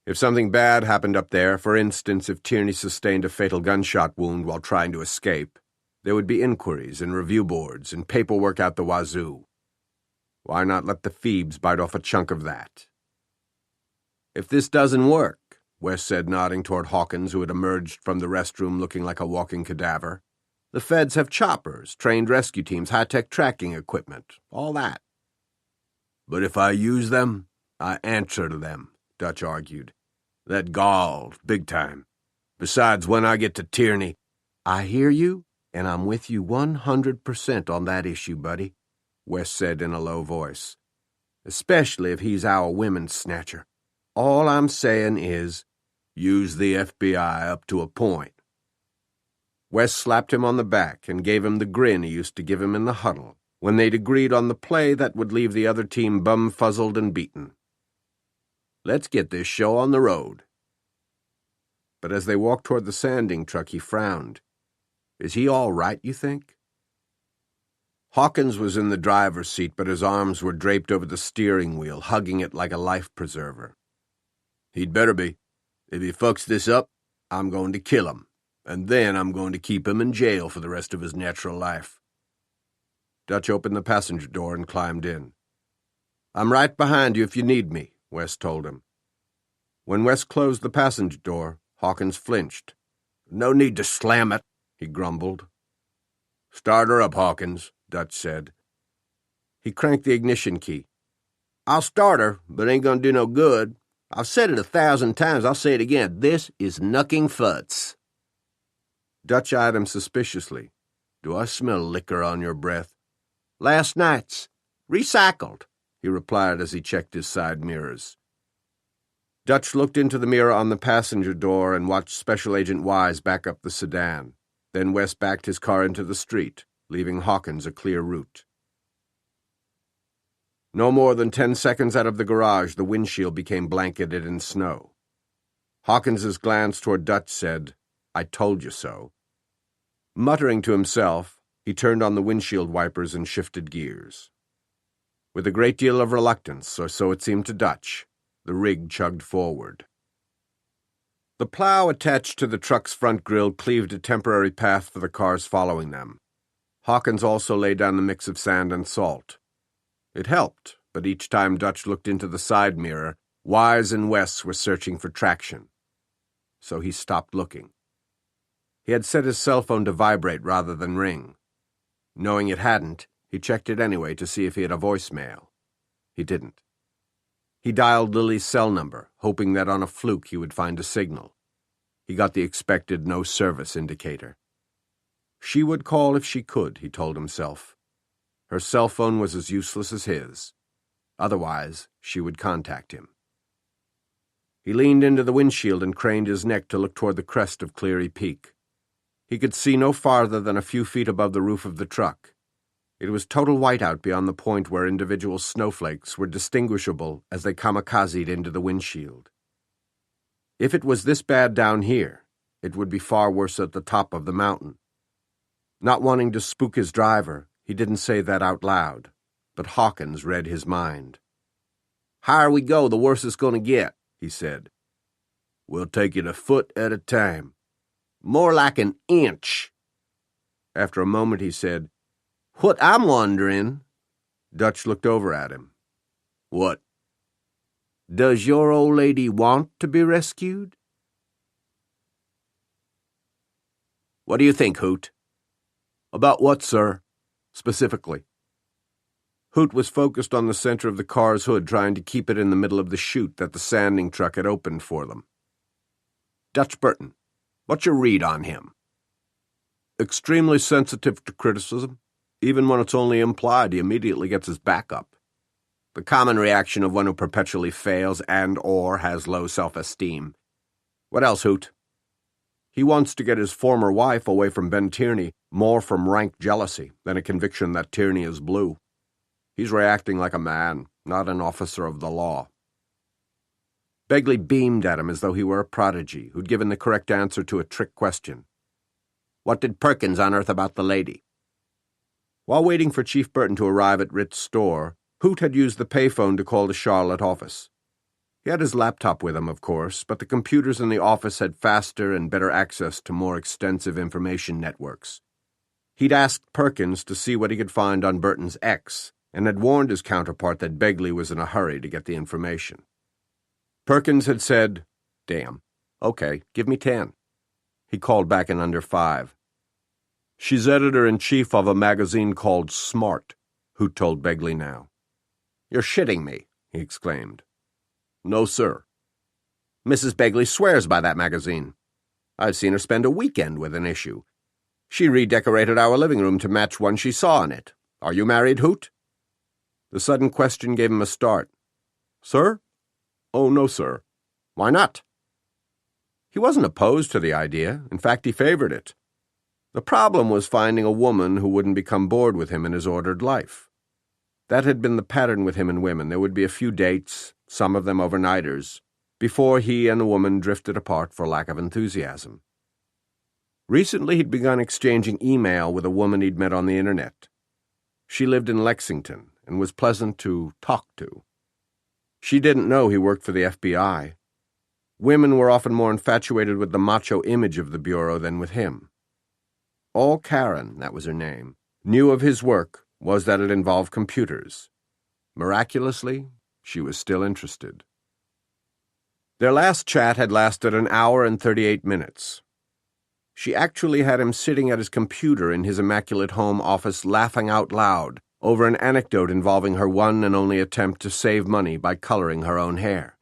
If something bad happened up there, for instance, if Tierney sustained a fatal gunshot wound while trying to escape, there would be inquiries and review boards and paperwork out the wazoo. Why not let the Phoebes bite off a chunk of that? If this doesn't work, Wes said, nodding toward Hawkins, who had emerged from the restroom looking like a walking cadaver, the feds have choppers, trained rescue teams, high-tech tracking equipment, all that. But if I use them, I answer to them, Dutch argued. That galls, big time. Besides, when I get to Tierney, I hear you, and I'm with you 100% on that issue, buddy, Wes said in a low voice. Especially if he's our women's snatcher. All I'm saying is, use the FBI up to a point. Wes slapped him on the back and gave him the grin he used to give him in the huddle, when they'd agreed on the play that would leave the other team bum-fuzzled and beaten. Let's get this show on the road. But as they walked toward the sanding truck, he frowned. Is he all right, you think? Hawkins was in the driver's seat, but his arms were draped over the steering wheel, hugging it like a life preserver. He'd better be. If he fucks this up, I'm going to kill him, and then I'm going to keep him in jail for the rest of his natural life. Dutch opened the passenger door and climbed in. I'm right behind you if you need me, Wes told him. When Wes closed the passenger door, Hawkins flinched. No need to slam it, he grumbled. Start her up, Hawkins, Dutch said. He cranked the ignition key. I'll start her, but ain't gonna do no good. I've said it 1,000 times, I'll say it again. This is knucking futs. Dutch eyed him suspiciously. Do I smell liquor on your breath? Last night's. Recycled, he replied as he checked his side mirrors. Dutch looked into the mirror on the passenger door and watched Special Agent Wise back up the sedan. Then Wes backed his car into the street, leaving Hawkins a clear route. No more than 10 seconds out of the garage, the windshield became blanketed in snow. Hawkins's glance toward Dutch said, I told you so. Muttering to himself, he turned on the windshield wipers and shifted gears. With a great deal of reluctance, or so it seemed to Dutch, the rig chugged forward. The plow attached to the truck's front grille cleaved a temporary path for the cars following them. Hawkins also laid down the mix of sand and salt. It helped, but each time Dutch looked into the side mirror, Wise and Wes were searching for traction. So he stopped looking. He had set his cell phone to vibrate rather than ring. Knowing it hadn't, he checked it anyway to see if he had a voicemail. He didn't. He dialed Lily's cell number, hoping that on a fluke he would find a signal. He got the expected no-service indicator. She would call if she could, he told himself. Her cell phone was as useless as his. Otherwise, she would contact him. He leaned into the windshield and craned his neck to look toward the crest of Cleary Peak. He could see no farther than a few feet above the roof of the truck. It was total whiteout beyond the point where individual snowflakes were distinguishable as they kamikazed into the windshield. If it was this bad down here, it would be far worse at the top of the mountain. Not wanting to spook his driver, he didn't say that out loud, but Hawkins read his mind. "Higher we go, the worse it's going to get," he said. "We'll take it a foot at a time." "More like an inch." After a moment he said, "What I'm wondering—" Dutch looked over at him. "What?" "Does your old lady want to be rescued?" "What do you think, Hoot?" "About what, sir? Specifically?" Hoot was focused on the center of the car's hood, trying to keep it in the middle of the chute that the sanding truck had opened for them. "Dutch Burton, what's your read on him?" "Extremely sensitive to criticism. Even when it's only implied, he immediately gets his back up. The common reaction of one who perpetually fails and/or has low self-esteem. What else, Hoot?" "He wants to get his former wife away from Ben Tierney, more from rank jealousy than a conviction that Tierney is blue. He's reacting like a man, not an officer of the law." Begley beamed at him as though he were a prodigy who'd given the correct answer to a trick question. "What did Perkins unearth about the lady?" While waiting for Chief Burton to arrive at Ritt's store, Hoot had used the payphone to call the Charlotte office. He had his laptop with him, of course, but the computers in the office had faster and better access to more extensive information networks. He'd asked Perkins to see what he could find on Burton's ex, and had warned his counterpart that Begley was in a hurry to get the information. Perkins had said, "Damn. Okay, give me 10. He called back in under 5. "She's editor-in-chief of a magazine called Smart," Hoot told Begley now. "You're shitting me," he exclaimed. "No, sir." "Mrs. Begley swears by that magazine. I've seen her spend a weekend with an issue. She redecorated our living room to match one she saw in it. Are you married, Hoot?" The sudden question gave him a start. "Sir? Oh, no, sir." "Why not?" He wasn't opposed to the idea. In fact, he favored it. The problem was finding a woman who wouldn't become bored with him in his ordered life. That had been the pattern with him and women. There would be a few dates, some of them overnighters, before he and the woman drifted apart for lack of enthusiasm. Recently, he'd begun exchanging email with a woman he'd met on the internet. She lived in Lexington and was pleasant to talk to. She didn't know he worked for the FBI. Women were often more infatuated with the macho image of the Bureau than with him. All Karen, that was her name, knew of his work was that it involved computers. Miraculously, she was still interested. Their last chat had lasted an hour and 38 minutes. She actually had him sitting at his computer in his immaculate home office laughing out loud over an anecdote involving her one and only attempt to save money by coloring her own hair.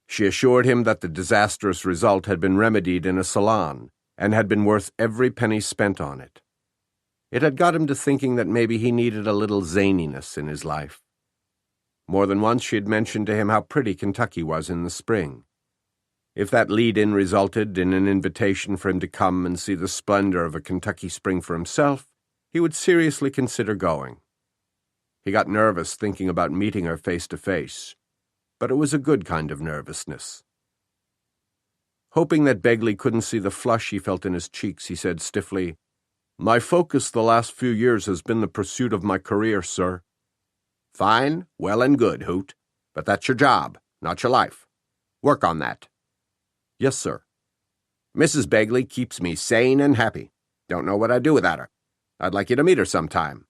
She assured him that the disastrous result had been remedied in a salon and had been worth every penny spent on it. It had got him to thinking that maybe he needed a little zaniness in his life. More than once she had mentioned to him how pretty Kentucky was in the spring. If that lead-in resulted in an invitation for him to come and see the splendor of a Kentucky spring for himself, he would seriously consider going. He got nervous thinking about meeting her face to face, but it was a good kind of nervousness. Hoping that Begley couldn't see the flush he felt in his cheeks, he said stiffly, "My focus the last few years has been the pursuit of my career, sir." "Fine, well and good, Hoot. But that's your job, not your life. Work on that." "Yes, sir." "Mrs. Begley keeps me sane and happy. Don't know what I'd do without her. I'd like you to meet her sometime."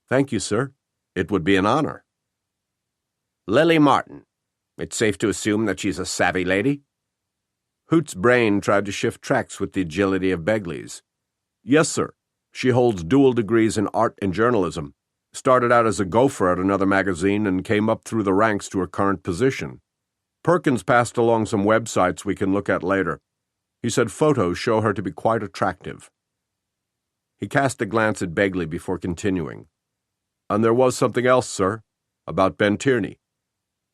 "Thank you, sir. It would be an honor." "Lily Martin. It's safe to assume that she's a savvy lady?" Hoot's brain tried to shift tracks with the agility of Begley's. "Yes, sir. She holds dual degrees in art and journalism. Started out as a gopher at another magazine and came up through the ranks to her current position. Perkins passed along some websites we can look at later. He said photos show her to be quite attractive." He cast a glance at Begley before continuing. "And there was something else, sir, about Ben Tierney."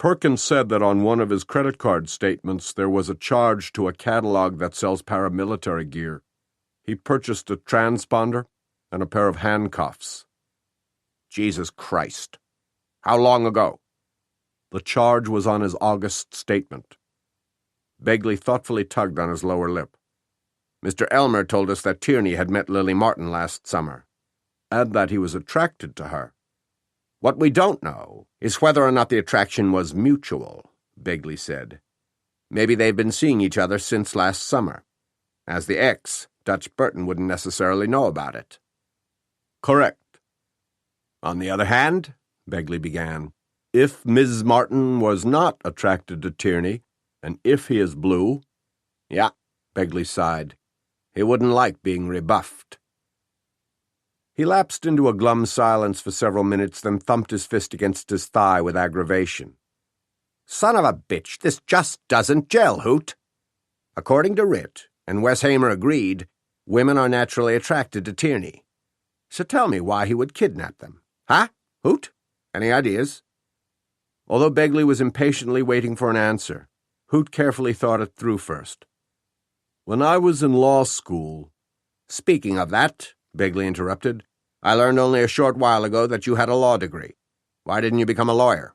Perkins said that on one of his credit card statements there was a charge to a catalog that sells paramilitary gear. He purchased a transponder and a pair of handcuffs. Jesus Christ. How long ago? The charge was on his August statement. Begley thoughtfully tugged on his lower lip. Mr. Elmer told us that Tierney had met Lily Martin last summer, and that he was attracted to her. What we don't know is whether or not the attraction was mutual, Begley said. Maybe they've been seeing each other since last summer. As the ex, Dutch Burton wouldn't necessarily know about it. Correct. On the other hand, Begley began, if Ms. Martin was not attracted to Tierney, and if he is blue— Yeah, Begley sighed. He wouldn't like being rebuffed. He lapsed into a glum silence for several minutes, then thumped his fist against his thigh with aggravation. Son of a bitch, this just doesn't gel, Hoot. According to Ritt, and Wes Hamer agreed, women are naturally attracted to Tierney. So tell me why he would kidnap them. Huh, Hoot? Any ideas? Although Begley was impatiently waiting for an answer, Hoot carefully thought it through first. When I was in law school— Speaking of that, Begley interrupted, I learned only a short while ago that you had a law degree. Why didn't you become a lawyer?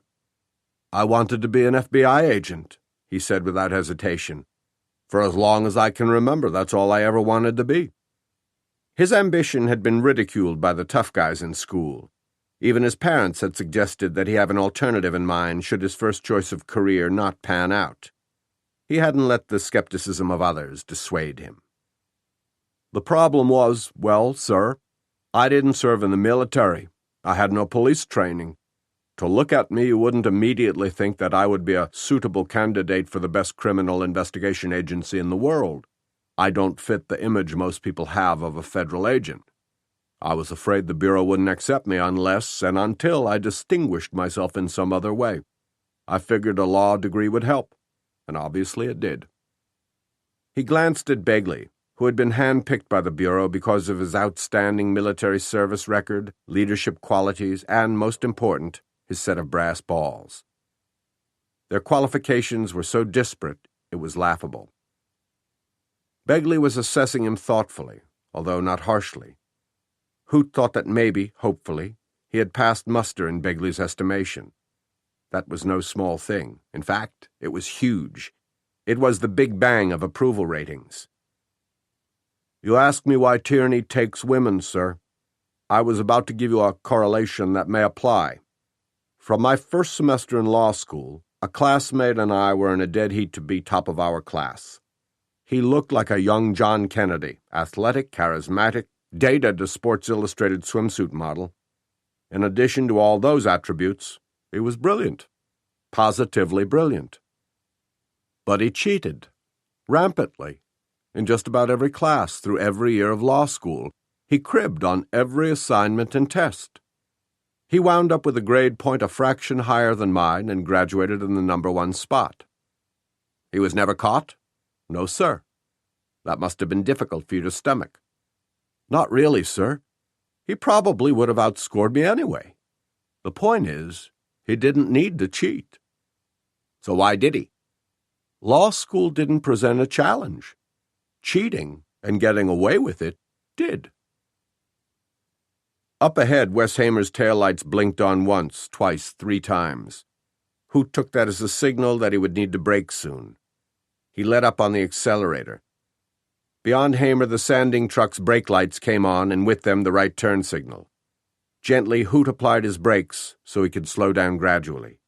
I wanted to be an FBI agent, he said without hesitation. For as long as I can remember, that's all I ever wanted to be. His ambition had been ridiculed by the tough guys in school. Even his parents had suggested that he have an alternative in mind should his first choice of career not pan out. He hadn't let the skepticism of others dissuade him. The problem was, well, sir, I didn't serve in the military. I had no police training. To look at me, you wouldn't immediately think that I would be a suitable candidate for the best criminal investigation agency in the world. I don't fit the image most people have of a federal agent. I was afraid the Bureau wouldn't accept me unless and until I distinguished myself in some other way. I figured a law degree would help, and obviously it did. He glanced at Begley, who had been handpicked by the Bureau because of his outstanding military service record, leadership qualities, and, most important, his set of brass balls. Their qualifications were so disparate, it was laughable. Begley was assessing him thoughtfully, although not harshly. Hoot thought that maybe, hopefully, he had passed muster in Begley's estimation. That was no small thing. In fact, it was huge. It was the big bang of approval ratings. You ask me why Tierney takes women, sir. I was about to give you a correlation that may apply. From my first semester in law school, a classmate and I were in a dead heat to be top of our class. He looked like a young John Kennedy, athletic, charismatic, dated a Sports Illustrated swimsuit model. In addition to all those attributes, he was brilliant. Positively brilliant. But he cheated. Rampantly. In just about every class through every year of law school. He cribbed on every assignment and test. He wound up with a grade point a fraction higher than mine and graduated in the #1 spot. He was never caught? No, sir. That must have been difficult for you to stomach. Not really, sir. He probably would have outscored me anyway. The point is, he didn't need to cheat. So why did he? Law school didn't present a challenge. Cheating, and getting away with it, did. Up ahead, Wes Hamer's taillights blinked on once, twice, 3 times. Hoot took that as a signal that he would need to brake soon. He let up on the accelerator. Beyond Hamer, the sanding truck's brake lights came on, and with them the right turn signal. Gently, Hoot applied his brakes so he could slow down gradually.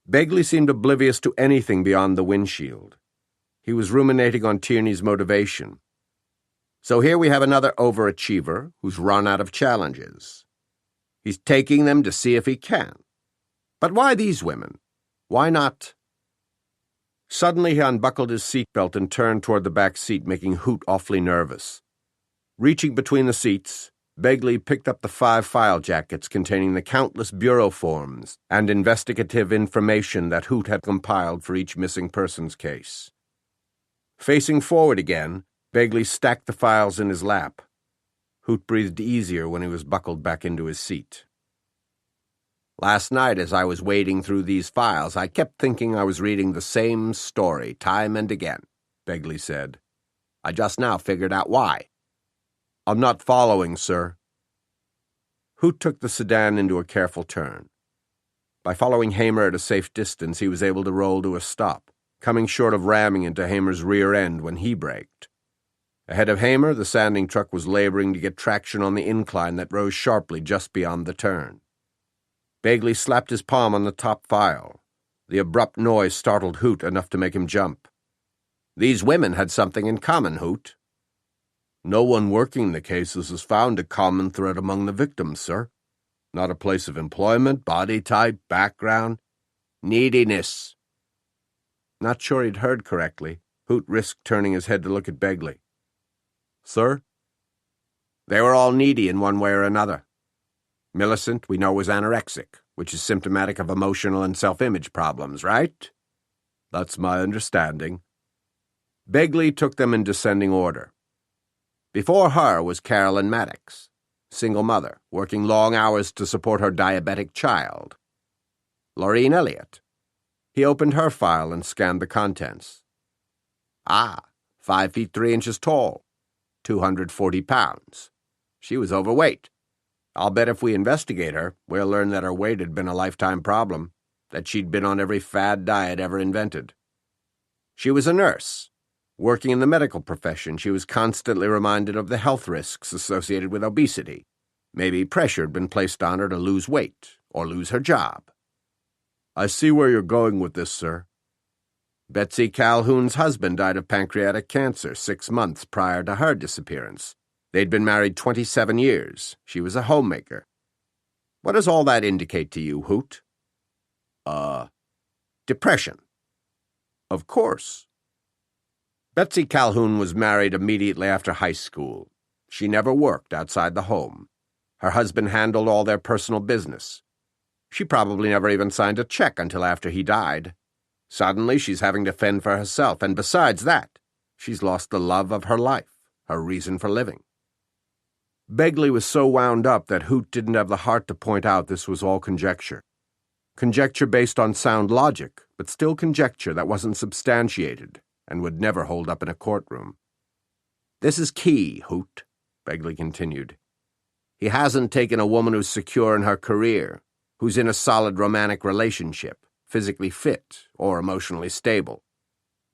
Begley seemed oblivious to anything beyond the windshield. He was ruminating on Tierney's motivation. So here we have another overachiever who's run out of challenges. He's taking them to see if he can. But why these women? Why not? Suddenly he unbuckled his seatbelt and turned toward the back seat, making Hoot awfully nervous. Reaching between the seats, Begley picked up the 5 file jackets containing the countless bureau forms and investigative information that Hoot had compiled for each missing persons case. Facing forward again, Begley stacked the files in his lap. Hoot breathed easier when he was buckled back into his seat. Last night, as I was wading through these files, I kept thinking I was reading the same story time and again, Begley said. I just now figured out why. I'm not following, sir. Hoot took the sedan into a careful turn. By following Hamer at a safe distance, he was able to roll to a stop, coming short of ramming into Hamer's rear end when he braked. Ahead of Hamer, the sanding truck was laboring to get traction on the incline that rose sharply just beyond the turn. Begley slapped his palm on the top file. The abrupt noise startled Hoot enough to make him jump. These women had something in common, Hoot. No one working the cases has found a common thread among the victims, sir. Not a place of employment, body type, background. Neediness. Not sure he'd heard correctly. Hoot risked turning his head to look at Begley. Sir? They were all needy in one way or another. Millicent, we know, was anorexic, which is symptomatic of emotional and self-image problems, right? That's my understanding. Begley took them in descending order. Before her was Carolyn Maddox, single mother, working long hours to support her diabetic child. Laureen Elliott. He opened her file and scanned the contents. 5 feet 3 inches tall, 240 pounds. She was overweight. I'll bet if we investigate her, we'll learn that her weight had been a lifetime problem, that she'd been on every fad diet ever invented. She was a nurse. Working in the medical profession, she was constantly reminded of the health risks associated with obesity. Maybe pressure had been placed on her to lose weight or lose her job. I see where you're going with this, sir. Betsy Calhoun's husband died of pancreatic cancer 6 months prior to her disappearance. They'd been married 27 years. She was a homemaker. What does all that indicate to you, Hoot? Depression. Of course. Betsy Calhoun was married immediately after high school. She never worked outside the home. Her husband handled all their personal business. She probably never even signed a check until after he died. Suddenly she's having to fend for herself, and besides that, she's lost the love of her life, her reason for living. Begley was so wound up that Hoot didn't have the heart to point out this was all conjecture. Conjecture based on sound logic, but still conjecture that wasn't substantiated and would never hold up in a courtroom. This is key, Hoot, Begley continued. He hasn't taken a woman who's secure in her career, who's in a solid romantic relationship, physically fit, or emotionally stable.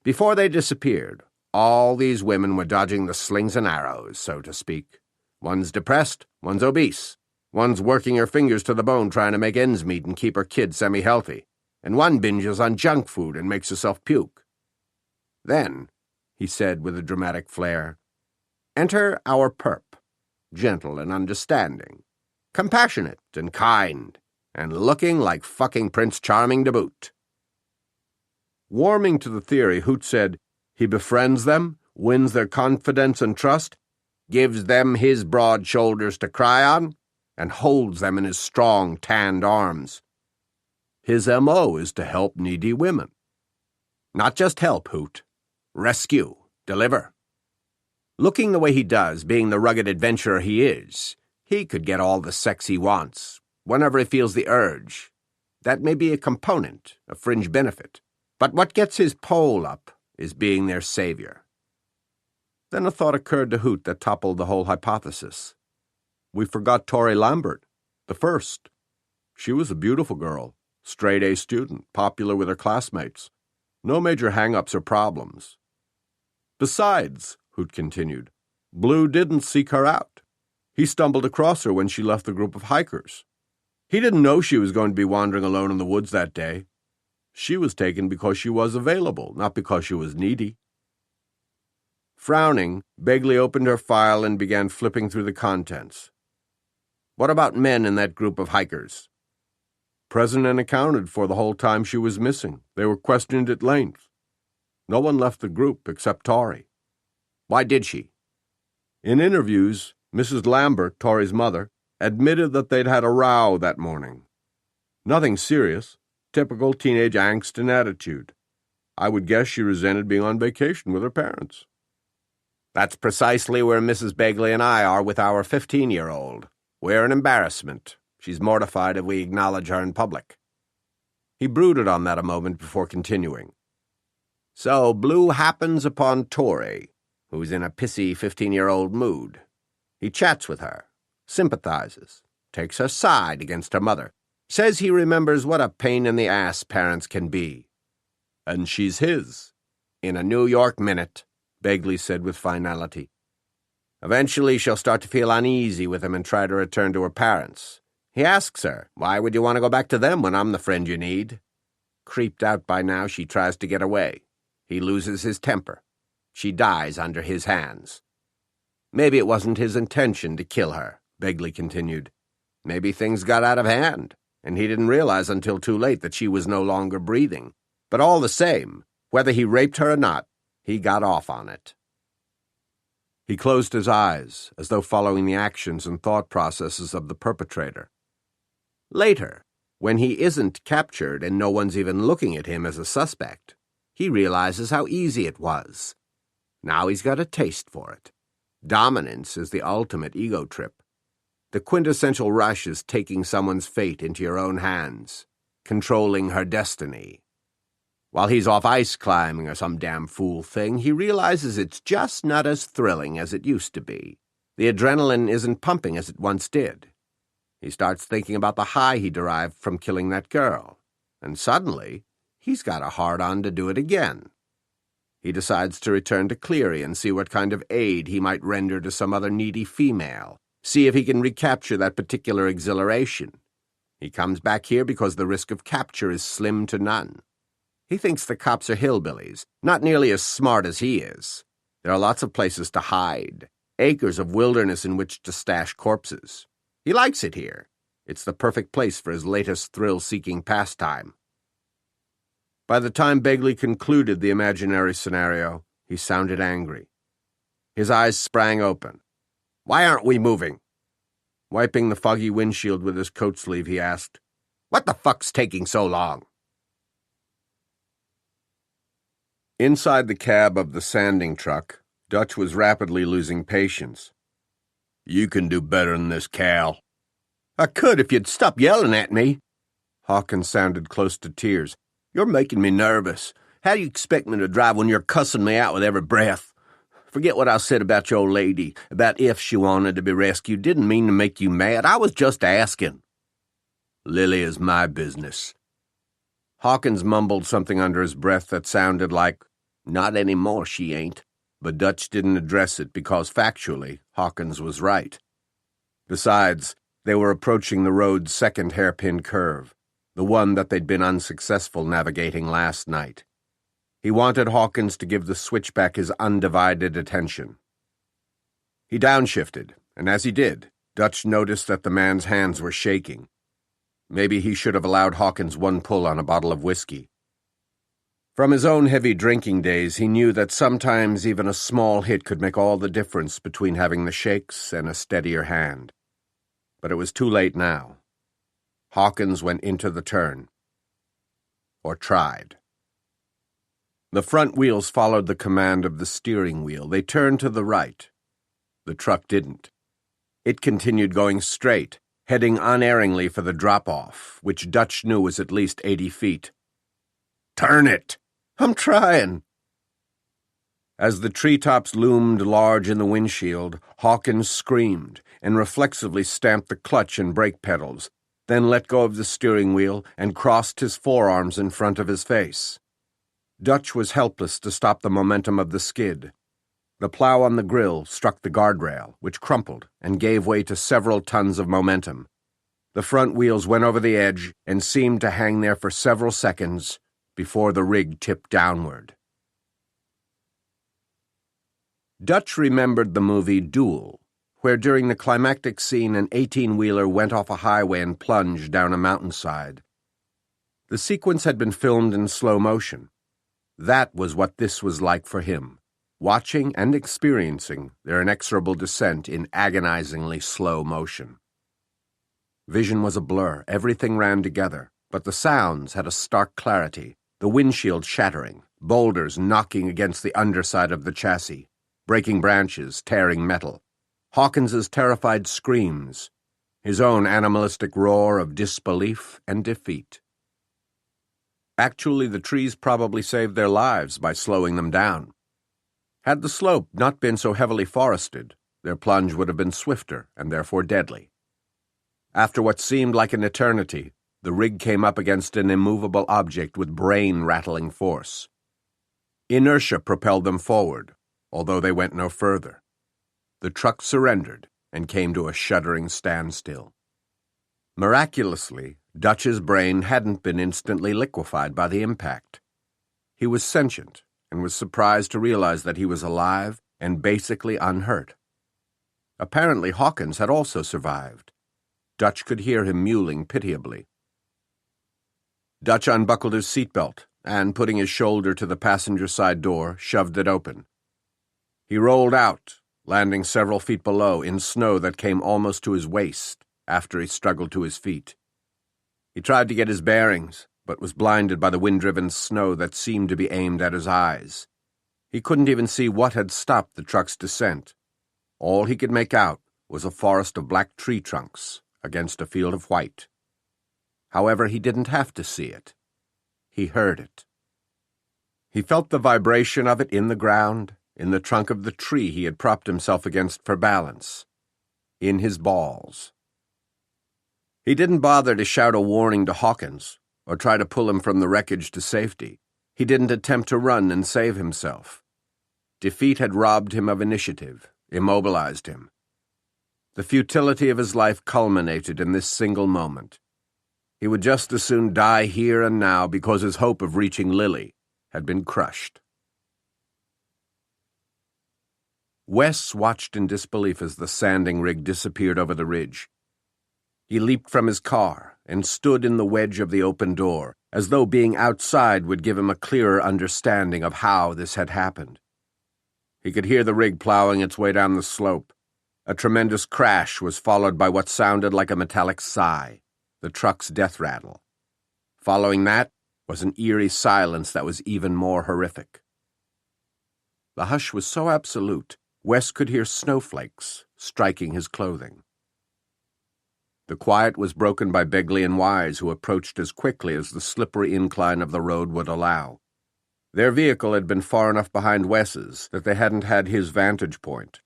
Before they disappeared, all these women were dodging the slings and arrows, so to speak. One's depressed, one's obese, one's working her fingers to the bone trying to make ends meet and keep her kid semi-healthy, and one binges on junk food and makes herself puke. Then, he said with a dramatic flair, enter our perp, gentle and understanding, compassionate and kind, and looking like fucking Prince Charming to boot. Warming to the theory, Hoot said, he befriends them, wins their confidence and trust, gives them his broad shoulders to cry on, and holds them in his strong, tanned arms. His M.O. is to help needy women. Not just help, Hoot. Rescue. Deliver. Looking the way he does, being the rugged adventurer he is, he could get all the sex he wants, whenever he feels the urge. That may be a component, a fringe benefit. But what gets his pole up is being their savior. Then a thought occurred to Hoot that toppled the whole hypothesis. We forgot Tori Lambert, the first. She was a beautiful girl, straight-A student, popular with her classmates. No major hang-ups or problems. Besides, Hoot continued, Blue didn't seek her out. He stumbled across her when she left the group of hikers. He didn't know she was going to be wandering alone in the woods that day. She was taken because she was available, not because she was needy. Frowning, Begley opened her file and began flipping through the contents. What about men in that group of hikers? Present and accounted for the whole time she was missing. They were questioned at length. No one left the group except Tori. Why did she? In interviews, Mrs. Lambert, Tori's mother, admitted that they'd had a row that morning. Nothing serious, typical teenage angst and attitude. I would guess she resented being on vacation with her parents. That's precisely where Mrs. Begley and I are with our 15-year-old. We're an embarrassment. She's mortified if we acknowledge her in public." He brooded on that a moment before continuing. "So Blue happens upon Tori, who's in a pissy 15-year-old mood. He chats with her, sympathizes, takes her side against her mother, says he remembers what a pain in the ass parents can be. And she's his. In a New York minute," Begley said with finality. "Eventually she'll start to feel uneasy with him and try to return to her parents. He asks her, 'Why would you want to go back to them when I'm the friend you need?' Creeped out by now, she tries to get away. He loses his temper. She dies under his hands. Maybe it wasn't his intention to kill her," Begley continued. "Maybe things got out of hand, and he didn't realize until too late that she was no longer breathing. But all the same, whether he raped her or not, he got off on it." He closed his eyes, as though following the actions and thought processes of the perpetrator. Later, when he isn't captured and no one's even looking at him as a suspect, he realizes how easy it was. Now he's got a taste for it. Dominance is the ultimate ego trip. The quintessential rush is taking someone's fate into your own hands, controlling her destiny. While he's off ice climbing or some damn fool thing, he realizes it's just not as thrilling as it used to be. The adrenaline isn't pumping as it once did. He starts thinking about the high he derived from killing that girl, and suddenly he's got a hard-on to do it again. He decides to return to Cleary and see what kind of aid he might render to some other needy female, see if he can recapture that particular exhilaration. He comes back here because the risk of capture is slim to none. He thinks the cops are hillbillies, not nearly as smart as he is. There are lots of places to hide, acres of wilderness in which to stash corpses. He likes it here. It's the perfect place for his latest thrill-seeking pastime. By the time Begley concluded the imaginary scenario, he sounded angry. His eyes sprang open. "Why aren't we moving?" Wiping the foggy windshield with his coat sleeve, he asked, "What the fuck's taking so long?" Inside the cab of the sanding truck, Dutch was rapidly losing patience. "You can do better than this, Cal." "I could if you'd stop yelling at me." Hawkins sounded close to tears. "You're making me nervous. How do you expect me to drive when you're cussing me out with every breath? Forget what I said about your lady, about if she wanted to be rescued. Didn't mean to make you mad. I was just asking." "Lily is my business." Hawkins mumbled something under his breath that sounded like, "Not anymore, she ain't." But Dutch didn't address it because, factually, Hawkins was right. Besides, they were approaching the road's second hairpin curve, the one that they'd been unsuccessful navigating last night. He wanted Hawkins to give the switchback his undivided attention. He downshifted, and as he did, Dutch noticed that the man's hands were shaking. Maybe he should have allowed Hawkins one pull on a bottle of whiskey. From his own heavy drinking days, he knew that sometimes even a small hit could make all the difference between having the shakes and a steadier hand. But it was too late now. Hawkins went into the turn. Or tried. The front wheels followed the command of the steering wheel. They turned to the right. The truck didn't. It continued going straight, heading unerringly for the drop-off, which Dutch knew was at least 80 feet. "Turn it!" "I'm trying." As the treetops loomed large in the windshield, Hawkins screamed and reflexively stamped the clutch and brake pedals, then let go of the steering wheel and crossed his forearms in front of his face. Dutch was helpless to stop the momentum of the skid. The plow on the grill struck the guardrail, which crumpled and gave way to several tons of momentum. The front wheels went over the edge and seemed to hang there for several seconds before the rig tipped downward. Dutch remembered the movie Duel, where during the climactic scene an 18-wheeler went off a highway and plunged down a mountainside. The sequence had been filmed in slow motion. That was what this was like for him, watching and experiencing their inexorable descent in agonizingly slow motion. Vision was a blur, everything ran together, but the sounds had a stark clarity, the windshield shattering, boulders knocking against the underside of the chassis, breaking branches, tearing metal, Hawkins's terrified screams, his own animalistic roar of disbelief and defeat. Actually, the trees probably saved their lives by slowing them down. Had the slope not been so heavily forested, their plunge would have been swifter and therefore deadly. After what seemed like an eternity, the rig came up against an immovable object with brain-rattling force. Inertia propelled them forward, although they went no further. The truck surrendered and came to a shuddering standstill. Miraculously, Dutch's brain hadn't been instantly liquefied by the impact. He was sentient and was surprised to realize that he was alive and basically unhurt. Apparently, Hawkins had also survived. Dutch could hear him mewling pitiably. Dutch unbuckled his seatbelt and, putting his shoulder to the passenger side door, shoved it open. He rolled out, landing several feet below in snow that came almost to his waist after he struggled to his feet. He tried to get his bearings, but was blinded by the wind-driven snow that seemed to be aimed at his eyes. He couldn't even see what had stopped the truck's descent. All he could make out was a forest of black tree trunks against a field of white. However, he didn't have to see it. He heard it. He felt the vibration of it in the ground, in the trunk of the tree he had propped himself against for balance, in his balls. He didn't bother to shout a warning to Hawkins or try to pull him from the wreckage to safety. He didn't attempt to run and save himself. Defeat had robbed him of initiative, immobilized him. The futility of his life culminated in this single moment. He would just as soon die here and now because his hope of reaching Lily had been crushed. Wes watched in disbelief as the sanding rig disappeared over the ridge. He leaped from his car and stood in the wedge of the open door, as though being outside would give him a clearer understanding of how this had happened. He could hear the rig plowing its way down the slope. A tremendous crash was followed by what sounded like a metallic sigh, the truck's death rattle. Following that was an eerie silence that was even more horrific. The hush was so absolute, Wes could hear snowflakes striking his clothing. The quiet was broken by Begley and Wise, who approached as quickly as the slippery incline of the road would allow. Their vehicle had been far enough behind Wes's that they hadn't had his vantage point.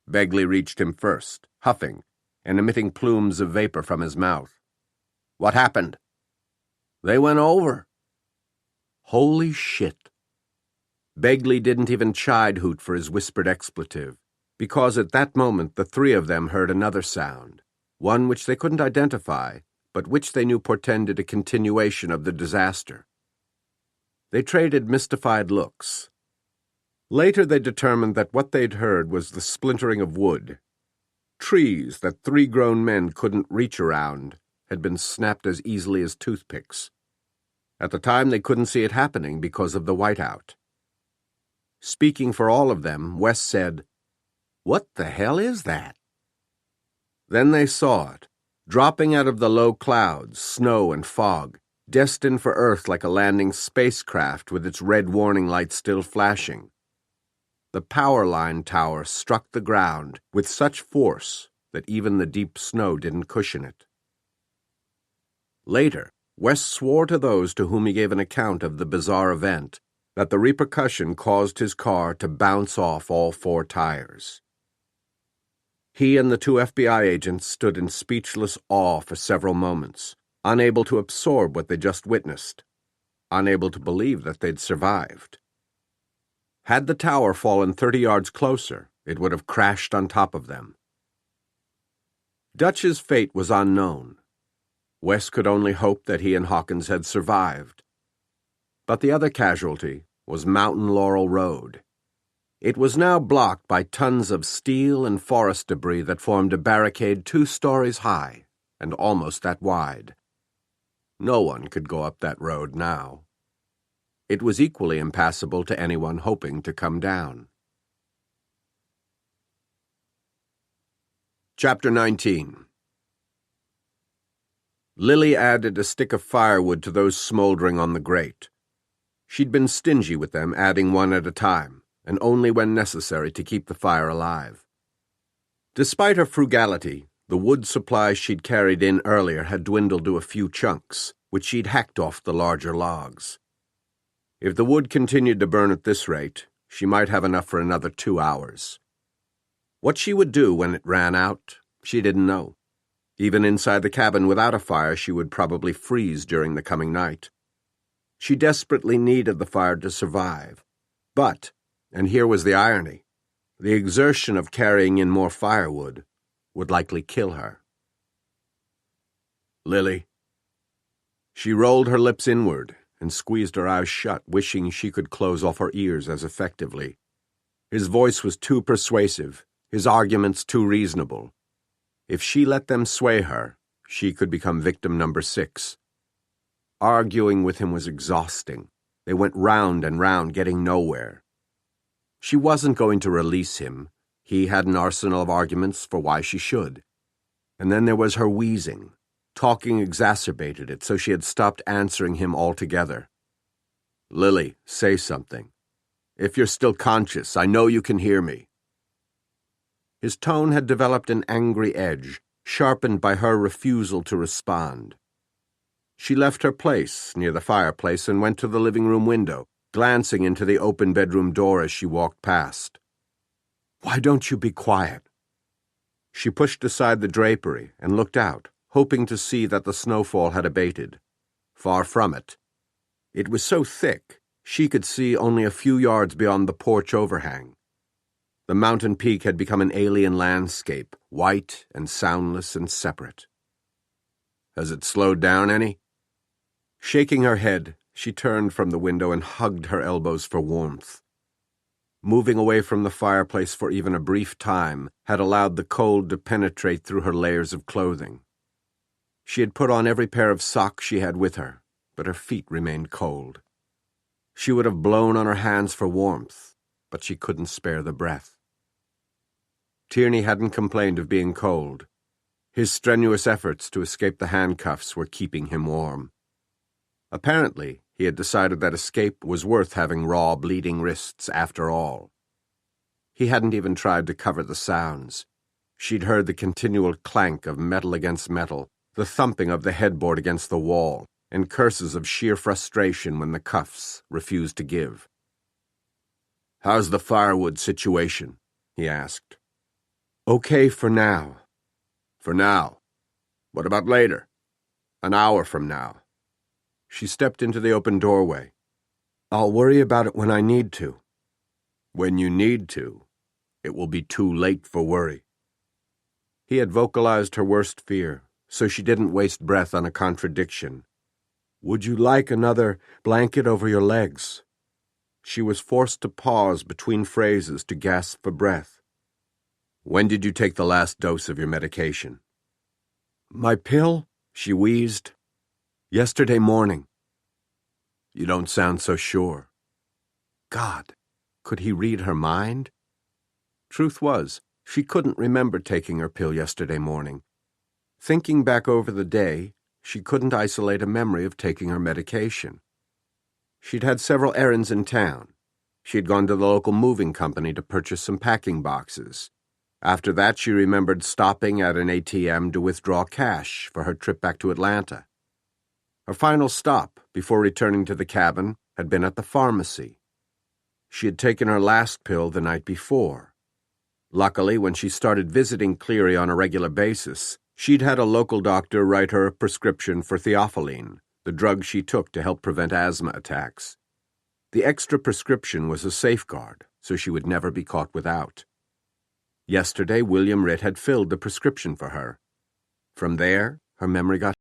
Begley reached him first, huffing and emitting plumes of vapor from his mouth. "What happened?" "They went over." Holy shit. Begley didn't even chide Hoot for his whispered expletive, because at that moment the three of them heard another sound, one which they couldn't identify, but which they knew portended a continuation of the disaster. They traded mystified looks. Later they determined that what they'd heard was the splintering of wood. Trees that three grown men couldn't reach around had been snapped as easily as toothpicks. At the time they couldn't see it happening because of the whiteout. Speaking for all of them, Wes said, "What the hell is that?" Then they saw it, dropping out of the low clouds, snow and fog, destined for Earth like a landing spacecraft with its red warning light still flashing. The power line tower struck the ground with such force that even the deep snow didn't cushion it. Later, Wes swore to those to whom he gave an account of the bizarre event that the repercussion caused his car to bounce off all four tires. He and the two FBI agents stood in speechless awe for several moments, unable to absorb what they just witnessed, unable to believe that they'd survived. Had the tower fallen 30 yards closer, it would have crashed on top of them. Dutch's fate was unknown. Wes could only hope that he and Hawkins had survived. But the other casualty was Mountain Laurel Road. It was now blocked by tons of steel and forest debris that formed a barricade 2 stories high and almost that wide. No one could go up that road now. It was equally impassable to anyone hoping to come down. Chapter 19. Lily added a stick of firewood to those smoldering on the grate. She'd been stingy with them, adding one at a time, and only when necessary to keep the fire alive. Despite her frugality, The wood supply she'd carried in earlier had dwindled to a few chunks, which she'd hacked off the larger logs. If the wood continued to burn at this rate, she might have enough for another 2 hours. What she would do when it ran out, she didn't know. Even inside the cabin without a fire, she would probably freeze during the coming night. She desperately needed the fire to survive. But, and here was the irony, the exertion of carrying in more firewood would likely kill her. Lily. She rolled her lips inward and squeezed her eyes shut, wishing she could close off her ears as effectively. His voice was too persuasive, his arguments too reasonable. If she let them sway her, she could become victim number 6. Arguing with him was exhausting. They went round and round, getting nowhere. She wasn't going to release him. He had an arsenal of arguments for why she should. And then there was her wheezing. Talking exacerbated it, so she had stopped answering him altogether. Lily, say something. If you're still conscious, I know you can hear me. His tone had developed an angry edge, sharpened by her refusal to respond. She left her place near the fireplace and went to the living room window, glancing into the open bedroom door as she walked past. Why don't you be quiet? She pushed aside the drapery and looked out, hoping to see that the snowfall had abated. Far from it. It was so thick, she could see only a few yards beyond the porch overhang. The mountain peak had become an alien landscape, white and soundless and separate. Has it slowed down any? Shaking her head, she turned from the window and hugged her elbows for warmth. Moving away from the fireplace for even a brief time had allowed the cold to penetrate through her layers of clothing. She had put on every pair of socks she had with her, but her feet remained cold. She would have blown on her hands for warmth, but she couldn't spare the breath. Tierney hadn't complained of being cold. His strenuous efforts to escape the handcuffs were keeping him warm. Apparently, he had decided that escape was worth having raw, bleeding wrists after all. He hadn't even tried to cover the sounds. She'd heard the continual clank of metal against metal, the thumping of the headboard against the wall, and curses of sheer frustration when the cuffs refused to give. "How's the firewood situation?" he asked. "Okay for now." "For now? What about later? An hour from now?" She stepped into the open doorway. "I'll worry about it when I need to." "When you need to, it will be too late for worry." He had vocalized her worst fear, so she didn't waste breath on a contradiction. "Would you like another blanket over your legs?" She was forced to pause between phrases to gasp for breath. "When did you take the last dose of your medication?" "My pill?" she wheezed. "Yesterday morning." "You don't sound so sure." God, could he read her mind? Truth was, she couldn't remember taking her pill yesterday morning. Thinking back over the day, she couldn't isolate a memory of taking her medication. She'd had several errands in town. She'd gone to the local moving company to purchase some packing boxes. After that, she remembered stopping at an ATM to withdraw cash for her trip back to Atlanta. Her final stop, before returning to the cabin, had been at the pharmacy. She had taken her last pill the night before. Luckily, when she started visiting Cleary on a regular basis, she'd had a local doctor write her a prescription for theophylline, the drug she took to help prevent asthma attacks. The extra prescription was a safeguard, so she would never be caught without. Yesterday, William Ritt had filled the prescription for her. From there, her memory got